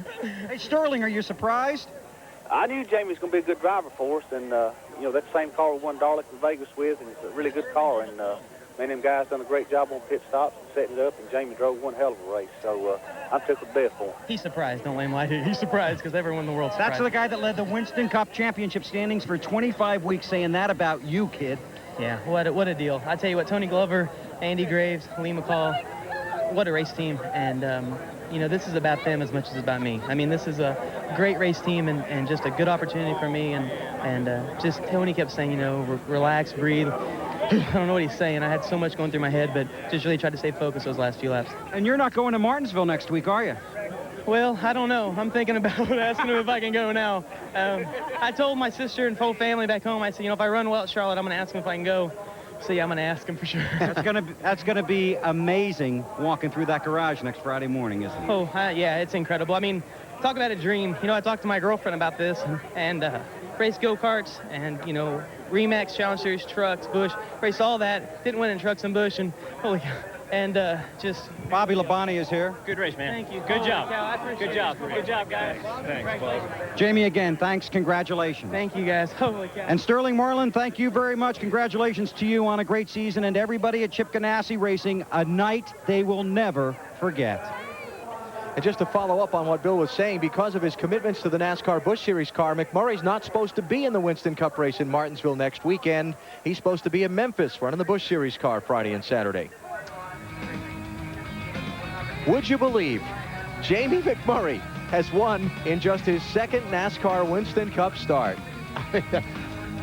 Hey, Sterling, are you surprised? I knew Jamie was going to be a good driver for us, and, you know, that same car we won Darlington Vegas with, and it's a really good car, and me and them guys done a great job on pit stops and setting it up, and Jamie drove one hell of a race, so I'm tickled to death for him. He's surprised. Don't let him lie to you. He's surprised because everyone in the world's surprised. That's the guy that led the Winston Cup championship standings for 25 weeks, saying that about you, kid. Yeah, what a deal. I tell you what, Tony Glover, Andy Graves, Lee McCall, what a race team. And, you know, this is about them as much as it's about me. I mean, this is a great race team and just a good opportunity for me. And just Tony kept saying, you know, relax, breathe. I don't know what he's saying. I had so much going through my head, but just really tried to stay focused those last few laps. And you're not going to Martinsville next week, are you? Well, I don't know. I'm thinking about asking him if I can go now. I told my sister and whole family back home, I said, you know, if I run well at Charlotte, I'm going to ask him if I can go. So, yeah, I'm going to ask him for sure. That's gonna be amazing walking through that garage next Friday morning, isn't it? Oh, yeah, it's incredible. I mean, talk about a dream. You know, I talked to my girlfriend about this and raced go-karts and, you know, Remax, Challenge Series, trucks, Busch, raced all that. Didn't win in trucks and Busch, and holy cow. And just... Bobby Labonte is here. Good race, man. Thank you. Good job. Good job. Good job, guys. Thanks, Bob. Jamie, again, thanks. Congratulations. Thank you, guys. Holy cow. And Sterling Marlin, thank you very much. Congratulations to you on a great season, and everybody at Chip Ganassi Racing, a night they will never forget. And just to follow up on what Bill was saying, because of his commitments to the NASCAR Busch Series car, McMurray's not supposed to be in the Winston Cup race in Martinsville next weekend. He's supposed to be in Memphis running the Busch Series car Friday and Saturday. Would you believe Jamie McMurray has won in just his second NASCAR Winston Cup start?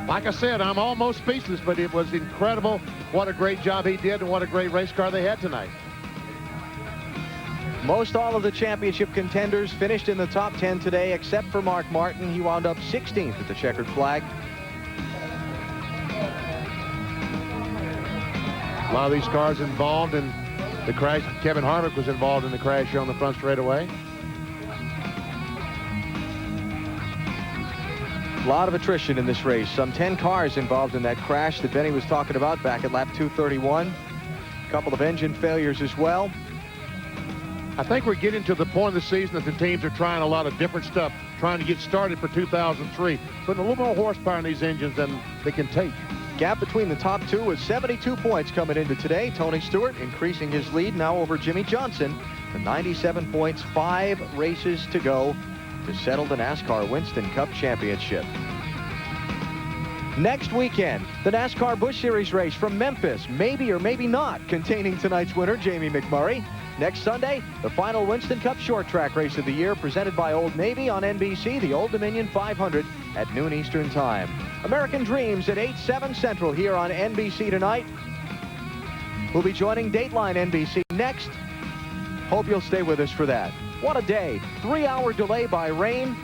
Like I said, I'm almost speechless, but it was incredible what a great job he did and what a great race car they had tonight. Most all of the championship contenders finished in the top 10 today, except for Mark Martin. He wound up 16th at the checkered flag. A lot of these cars involved in the crash. Kevin Harvick was involved in the crash here on the front straightaway. A lot of attrition in this race. Some 10 cars involved in that crash that Benny was talking about back at lap 231. A couple of engine failures as well. I think we're getting to the point of the season that the teams are trying a lot of different stuff, trying to get started for 2003, putting a little more horsepower in these engines than they can take. Gap between the top two was 72 points coming into today. Tony Stewart increasing his lead now over Jimmy Johnson to 97 points, 5 races to go to settle the NASCAR Winston Cup Championship. Next weekend, the NASCAR Busch Series race from Memphis, maybe or maybe not containing tonight's winner, Jamie McMurray. Next Sunday, the final Winston Cup short track race of the year presented by Old Navy on NBC, the Old Dominion 500 at noon Eastern Time. American Dreams at 8/7 Central here on NBC tonight. We'll be joining Dateline NBC next. Hope you'll stay with us for that. What a day. 3-hour delay by rain.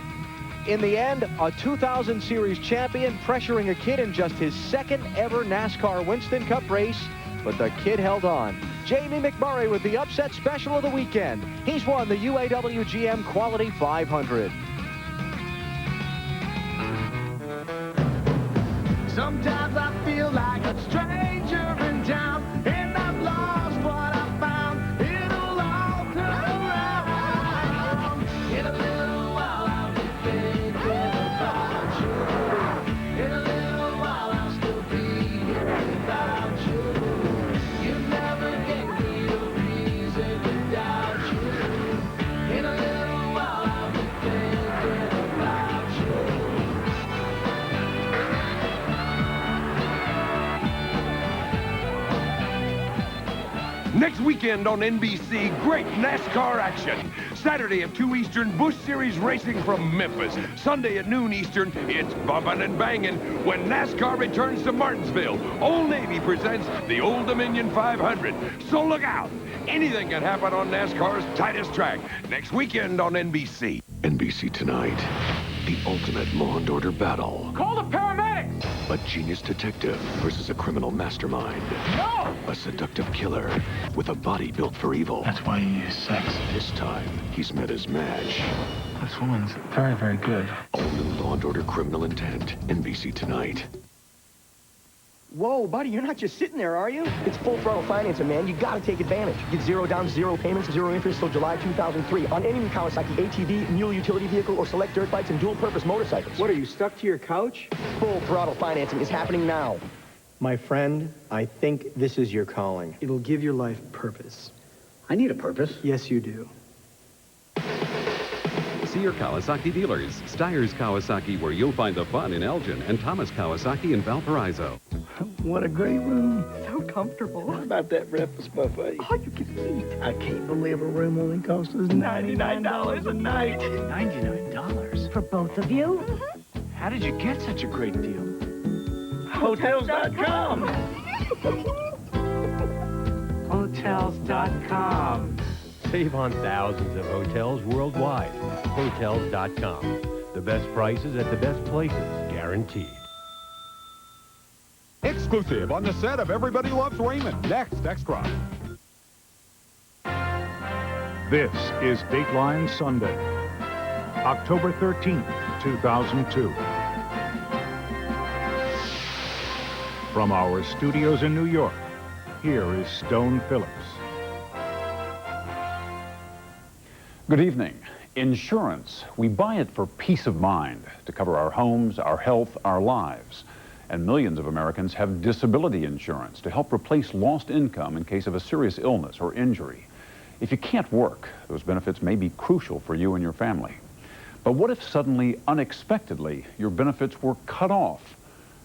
In the end, a 2000 Series champion pressuring a kid in just his second ever NASCAR Winston Cup race, but the kid held on. Jamie McMurray with the upset special of the weekend. He's won the UAW GM Quality 500. Sometimes I feel like a stranger in town, and I've lost what I found. It'll all turn around. In a little while I'll be thinking about you. In a little while I'll still be here without you. You never gave me a reason to doubt you. In a little while I'll be thinking about you. Next weekend on NBC, great NASCAR action. Saturday at 2 Eastern, Busch Series racing from Memphis. Sunday at noon Eastern, it's bumping and banging when NASCAR returns to Martinsville. Old Navy presents the Old Dominion 500. So look out. Anything can happen on NASCAR's tightest track. Next weekend on NBC. NBC Tonight, the ultimate Law and Order battle. Call the paramedics! A genius detective versus a criminal mastermind. No! A seductive killer with a body built for evil. That's why you use sex. This time, he's met his match. This woman's very, very good. All new Law and Order Criminal Intent, NBC Tonight. Whoa, buddy, you're not just sitting there, are you? It's full throttle financing, man. You gotta take advantage. Get 0 down, 0 payments, 0 interest till July 2003 on any new Kawasaki ATV, mule utility vehicle, or select dirt bikes and dual-purpose motorcycles. What, are you stuck to your couch? Full throttle financing is happening now. My friend, I think this is your calling. It'll give your life purpose. I need a purpose. Yes, you do. See your Kawasaki dealers. Steyer's Kawasaki, where you'll find the fun in Elgin, and Thomas Kawasaki in Valparaiso. What a great room. So comfortable. How about that breakfast buffet? All you can eat. I can't believe a room only cost us $99 a night. $99? For both of you? How did you get such a great deal? Hotels.com. Hotels.com. Save on thousands of hotels worldwide. Hotels.com. The best prices at the best places, guaranteed. Exclusive on the set of Everybody Loves Raymond. Next, Extra. This is Dateline Sunday, October 13th, 2002. From our studios in New York, here is Stone Phillips. Good evening. Insurance. We buy it for peace of mind, to cover our homes, our health, our lives. And millions of Americans have disability insurance to help replace lost income in case of a serious illness or injury. If you can't work, those benefits may be crucial for you and your family. But what if suddenly, unexpectedly, your benefits were cut off?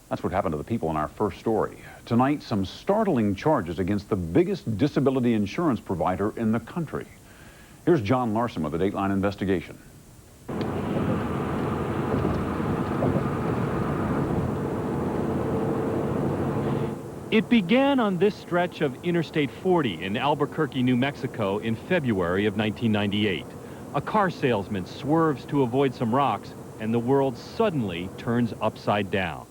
That's what happened to the people in our first story. Tonight, some startling charges against the biggest disability insurance provider in the country. Here's John Larson with the Dateline investigation. It began on this stretch of Interstate 40 in Albuquerque, New Mexico in February of 1998. A car salesman swerves to avoid some rocks, and the world suddenly turns upside down.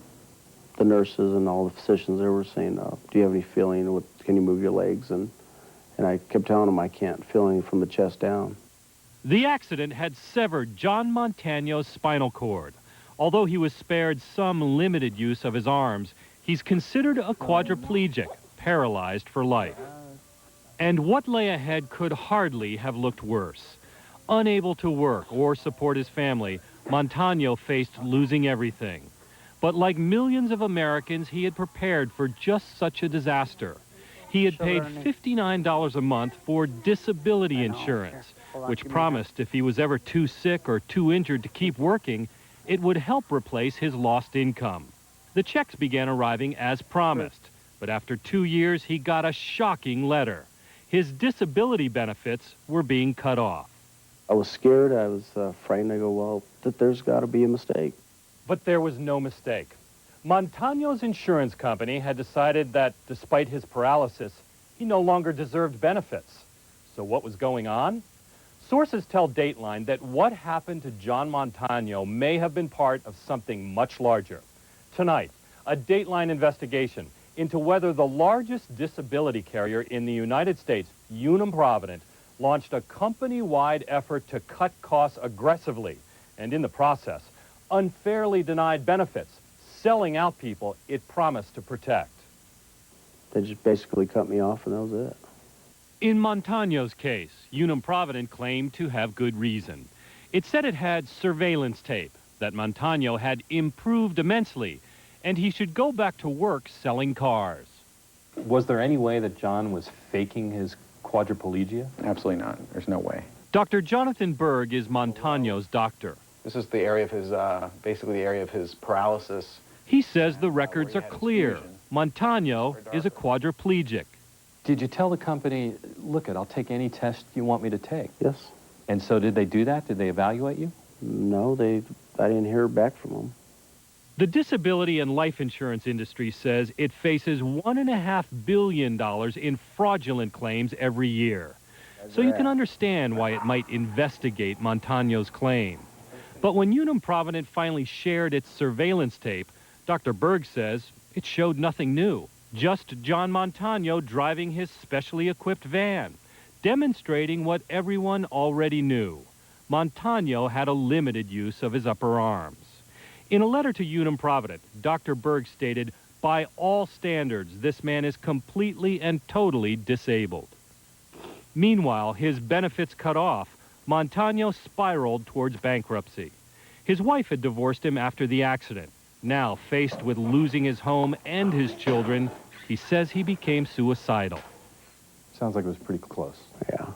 The nurses and all the physicians there were saying, do you have any feeling? Can you move your legs? And I kept telling them I can't feel anything from the chest down. The accident had severed John Montano's spinal cord. Although he was spared some limited use of his arms, he's considered a quadriplegic, paralyzed for life. And what lay ahead could hardly have looked worse. Unable to work or support his family, Montano faced losing everything. But like millions of Americans, he had prepared for just such a disaster. He had paid $59 a month for disability insurance, which promised if he was ever too sick or too injured to keep working, it would help replace his lost income. The checks began arriving as promised, but after 2 years, he got a shocking letter. His disability benefits were being cut off. I was scared. I was frightened. I go, well, there's got to be a mistake. But there was no mistake. Montano's insurance company had decided that, despite his paralysis, he no longer deserved benefits. So what was going on? Sources tell Dateline that what happened to John Montano may have been part of something much larger. Tonight, a Dateline investigation into whether the largest disability carrier in the United States, Unum Provident, launched a company-wide effort to cut costs aggressively, and in the process, unfairly denied benefits, selling out people it promised to protect. They just basically cut me off, and that was it. In Montano's case, Unum Provident claimed to have good reason. It said it had surveillance tape, that Montano had improved immensely, and he should go back to work selling cars. Was there any way that John was faking his quadriplegia? Absolutely not. There's no way. Dr. Jonathan Berg is Montano's doctor. This is the area of his, basically the area of his paralysis. He says the records are clear. Montano is a quadriplegic. Did you tell the company, look, I'll take any test you want me to take? Yes. And so did they do that? Did they evaluate you? No, I didn't hear back from them. The disability and life insurance industry says it faces $1.5 billion in fraudulent claims every year. So you can understand why it might investigate Montano's claim. But when Unum Provident finally shared its surveillance tape, Dr. Berg says it showed nothing new. Just John Montano driving his specially equipped van, demonstrating what everyone already knew. Montano had a limited use of his upper arms. In a letter to Unum Provident, Dr. Berg stated, by all standards, this man is completely and totally disabled. Meanwhile, his benefits cut off, Montano spiraled towards bankruptcy. His wife had divorced him after the accident. Now, faced with losing his home and his children, he says he became suicidal. Sounds like it was pretty close. Yeah.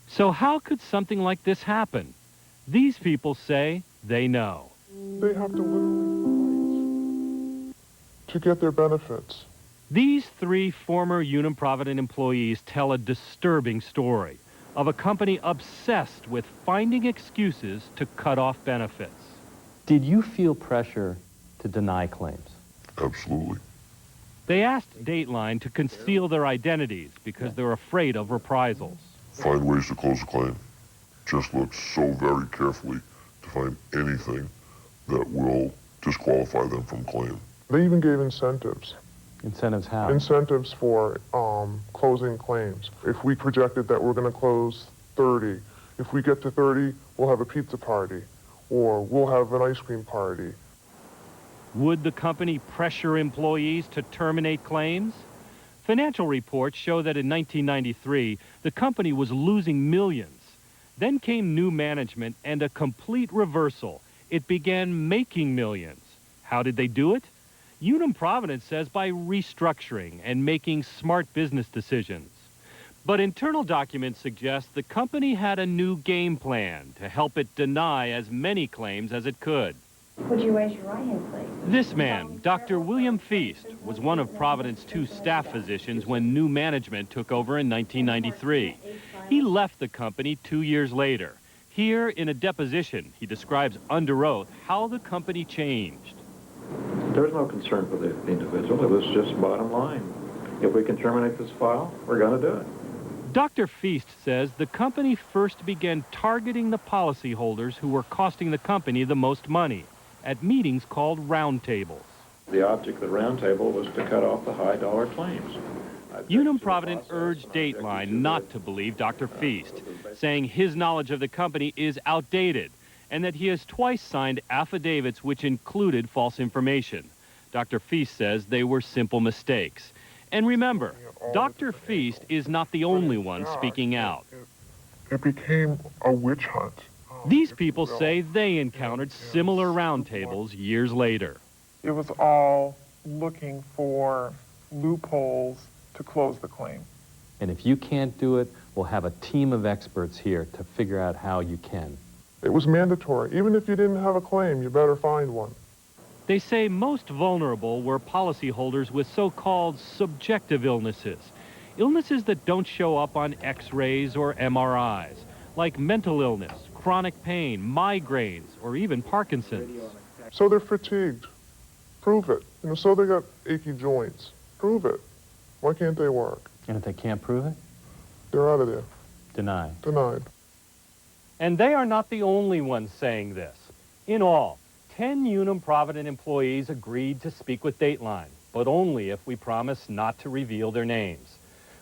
So how could something like this happen? These people say they know. They have to literally to get their benefits. These three former Unum Provident employees tell a disturbing story of a company obsessed with finding excuses to cut off benefits. Did you feel pressure to deny claims? Absolutely. They asked Dateline to conceal their identities because they're afraid of reprisals. Find ways to close a claim. Just look so very carefully to find anything that will disqualify them from claim. They even gave incentives. Incentives how? Incentives for closing claims. If we projected that we're going to close 30, if we get to 30, we'll have a pizza party, or we'll have an ice cream party. Would the company pressure employees to terminate claims? Financial reports show that in 1993, the company was losing millions. Then came new management and a complete reversal. It began making millions. How did they do it? Unum Provident says by restructuring and making smart business decisions. But internal documents suggest the company had a new game plan to help it deny as many claims as it could. Would you raise your right hand, please? This man, Dr. William Feast, was one of Provident's 2 staff physicians when new management took over in 1993. He left the company 2 years later. Here, in a deposition, he describes under oath how the company changed. There was no concern for the individual. It was just bottom line. If we can terminate this file, we're going to do it. Dr. Feast says the company first began targeting the policyholders who were costing the company the most money at meetings called roundtables. The object of the roundtable was to cut off the high-dollar claims. Unum Provident urged Dateline not to believe Dr. Feast, saying his knowledge of the company is outdated and that he has twice signed affidavits which included false information. Dr. Feast says they were simple mistakes. And remember, Dr. Feast is not the only one speaking out. It became a witch hunt. These people say they encountered similar roundtables years later. It was all looking for loopholes to close the claim. And if you can't do it, we'll have a team of experts here to figure out how you can. It was mandatory. Even if you didn't have a claim, you better find one. They say most vulnerable were policyholders with so-called subjective illnesses, illnesses that don't show up on X-rays or MRIs, like mental illness, chronic pain, migraines, or even Parkinson's. So they're fatigued. Prove it. So they got achy joints. Prove it. Why can't they work? And if they can't prove it? They're out of there. Denied. Denied. And they are not the only ones saying this. In all, 10 Unum Provident employees agreed to speak with Dateline, but only if we promise not to reveal their names.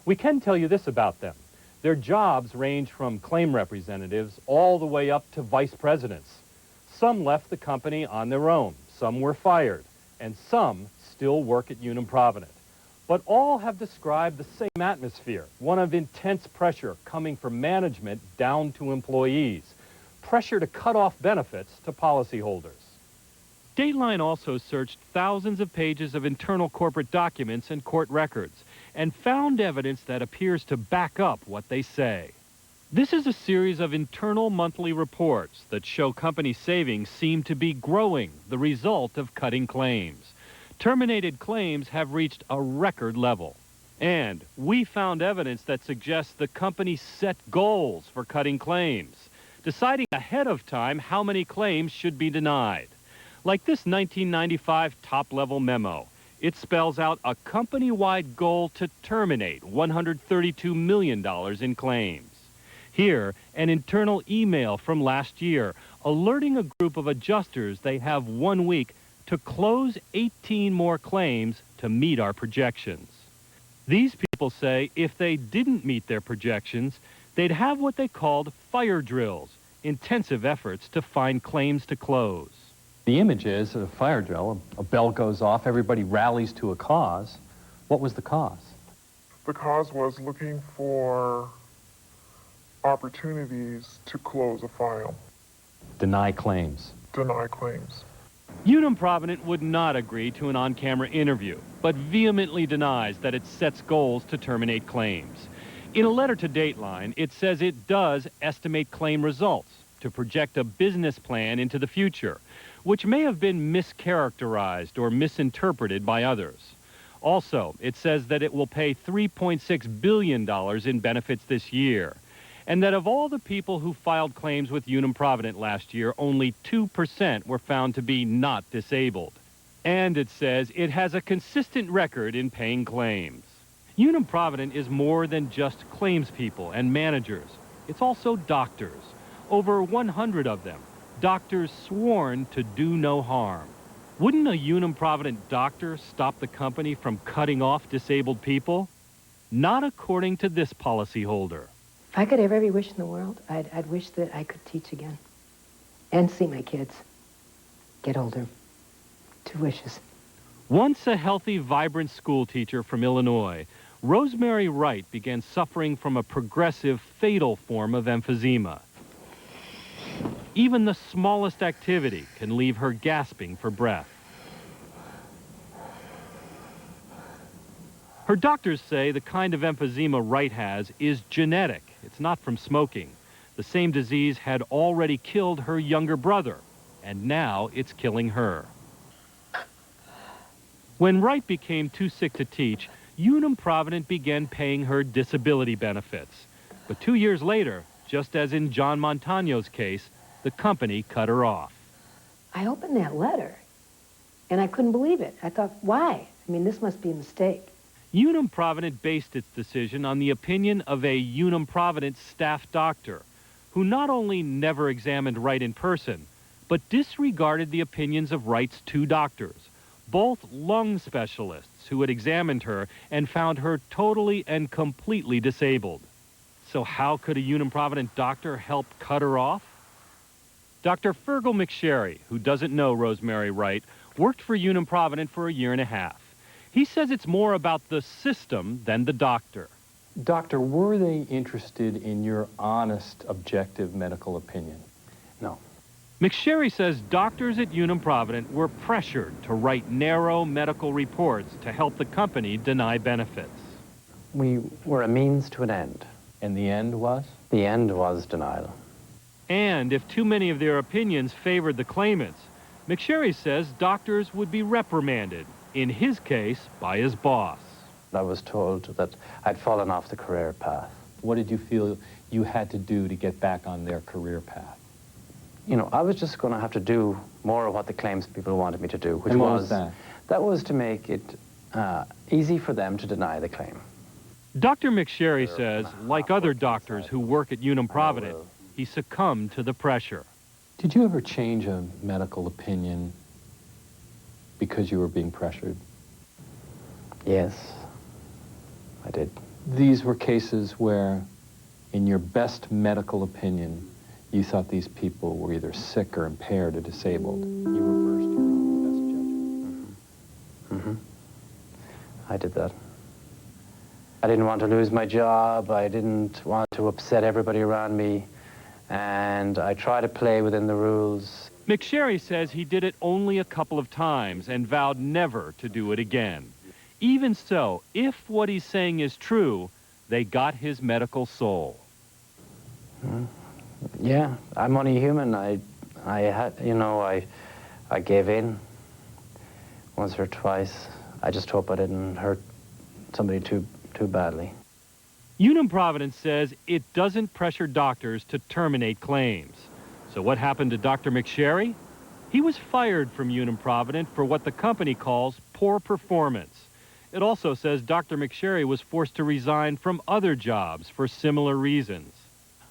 We can tell you this about them. Their jobs range from claim representatives all the way up to vice presidents. Some left the company on their own, some were fired, and some still work at Unum Provident. But all have described the same atmosphere, one of intense pressure coming from management down to employees, pressure to cut off benefits to policyholders. Dateline also searched thousands of pages of internal corporate documents and court records and found evidence that appears to back up what they say. This is a series of internal monthly reports that show company savings seem to be growing, the result of cutting claims. Terminated claims have reached a record level. And we found evidence that suggests the company set goals for cutting claims, deciding ahead of time how many claims should be denied. Like this 1995 top-level memo, it spells out a company-wide goal to terminate $132 million in claims. Here, an internal email from last year alerting a group of adjusters they have 1 week to close 18 more claims to meet our projections. These people say if they didn't meet their projections, they'd have what they called fire drills, intensive efforts to find claims to close. The image is a fire drill, a bell goes off, everybody rallies to a cause. What was the cause? The cause was looking for opportunities to close a file. Deny claims. Deny claims. Unum Provident would not agree to an on-camera interview, but vehemently denies that it sets goals to terminate claims. In a letter to Dateline, it says it does estimate claim results. to project a business plan into the future, which may have been mischaracterized or misinterpreted by others. Also, it says that it will pay $3.6 billion in benefits this year, and that of all the people who filed claims with Unum Provident last year, only 2% were found to be not disabled. And it says it has a consistent record in paying claims. Unum Provident is more than just claims people and managers. It's also doctors, over 100 of them, doctors sworn to do no harm. Wouldn't a Unum Provident doctor stop the company from cutting off disabled people? Not according to this policyholder. If I could have every wish in the world, I'd wish that I could teach again and see my kids get older. 2 wishes. Once a healthy, vibrant school teacher from Illinois, Rosemary Wright began suffering from a progressive, fatal form of emphysema. Even the smallest activity can leave her gasping for breath. Her doctors say the kind of emphysema Wright has is genetic. It's not from smoking. The same disease had already killed her younger brother, and now it's killing her. When Wright became too sick to teach, Unum Provident began paying her disability benefits. But 2 years later, just as in John Montano's case, the company cut her off. I opened that letter, and I couldn't believe it. I thought, why? I mean, this must be a mistake. Unum Provident based its decision on the opinion of a Unum Provident staff doctor, who not only never examined Wright in person, but disregarded the opinions of Wright's 2 doctors, both lung specialists who had examined her and found her totally and completely disabled. So how could a Unum Provident doctor help cut her off? Dr. Fergal McSherry, who doesn't know Rosemary Wright, worked for Unum Provident for a year and a half. He says it's more about the system than the doctor. Doctor, were they interested in your honest, objective medical opinion? No. McSherry says doctors at Unum Provident were pressured to write narrow medical reports to help the company deny benefits. We were a means to an end. And the end was? The end was denial. And if too many of their opinions favored the claimants, McSherry says doctors would be reprimanded, in his case, by his boss. I was told that I'd fallen off the career path. What did you feel you had to do to get back on their career path? You know, I was just going to have to do more of what the claims people wanted me to do, which and what was that? That was to make it easy for them to deny the claim. Dr. McSherry says, like other doctors who work at Unum Provident, he succumbed to the pressure. Did you ever change a medical opinion because you were being pressured? Yes, I did. These were cases where, in your best medical opinion, you thought these people were either sick or impaired or disabled. You reversed your own best judgment. I did that. I didn't want to lose my job. I didn't want to upset everybody around me. And I tried to play within the rules. McSherry says he did it only a couple of times and vowed never to do it again. Even so, if what he's saying is true, they got his medical soul. Yeah, I'm only human. I had, you know, I gave in once or twice. I just hope I didn't hurt somebody too badly. Unum Provident says it doesn't pressure doctors to terminate claims. So what happened to Dr. McSherry? He was fired from Unum Provident for what the company calls poor performance. It also says Dr. McSherry was forced to resign from other jobs for similar reasons.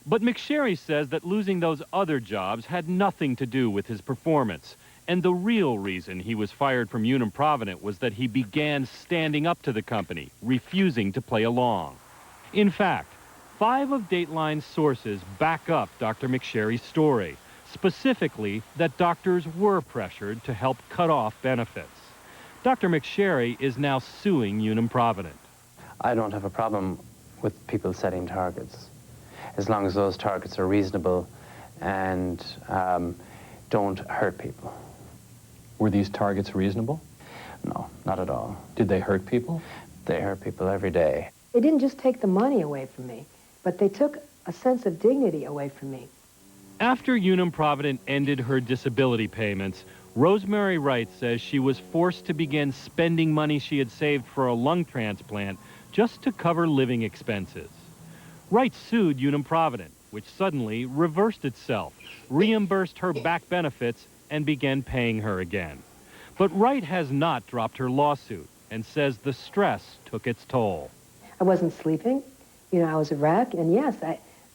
But McSherry says that losing those other jobs had nothing to do with his performance. And the real reason he was fired from Unum Provident was that he began standing up to the company, refusing to play along. In fact, 5 of Dateline's sources back up Dr. McSherry's story, specifically that doctors were pressured to help cut off benefits. Dr. McSherry is now suing Unum Provident. I don't have a problem with people setting targets, as long as those targets are reasonable and don't hurt people. Were these targets reasonable? No, not at all. Did they hurt people? They hurt people every day. They didn't just take the money away from me, but they took a sense of dignity away from me. After Unum Provident ended her disability payments, Rosemary Wright says she was forced to begin spending money she had saved for a lung transplant just to cover living expenses. Wright sued Unum Provident, which suddenly reversed itself, reimbursed her back benefits, and began paying her again. But Wright has not dropped her lawsuit and says the stress took its toll. I wasn't sleeping. You know, I was a wreck. And yes,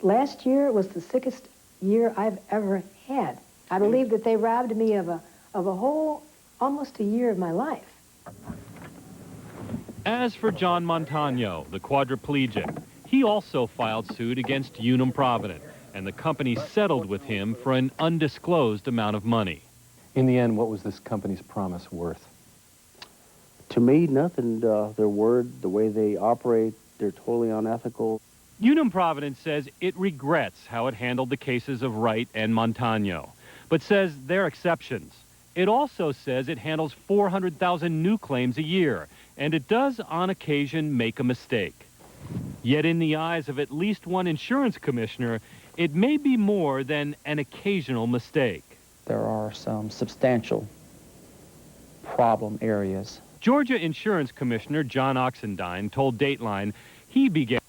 last year was the sickest year I've ever had. I believe that they robbed me of a whole, almost a year of my life. As for John Montano, the quadriplegic, he also filed suit against Unum Provident, and the company settled with him for an undisclosed amount of money. In the end, what was this company's promise worth? To me, nothing. Their word, the way they operate, they're totally unethical. Unum Provident says it regrets how it handled the cases of Wright and Montano, but says they're exceptions. It also says it handles 400,000 new claims a year, and it does on occasion make a mistake. Yet in the eyes of at least one insurance commissioner, it may be more than an occasional mistake. There are some substantial problem areas. Georgia Insurance Commissioner John Oxendine told Dateline he began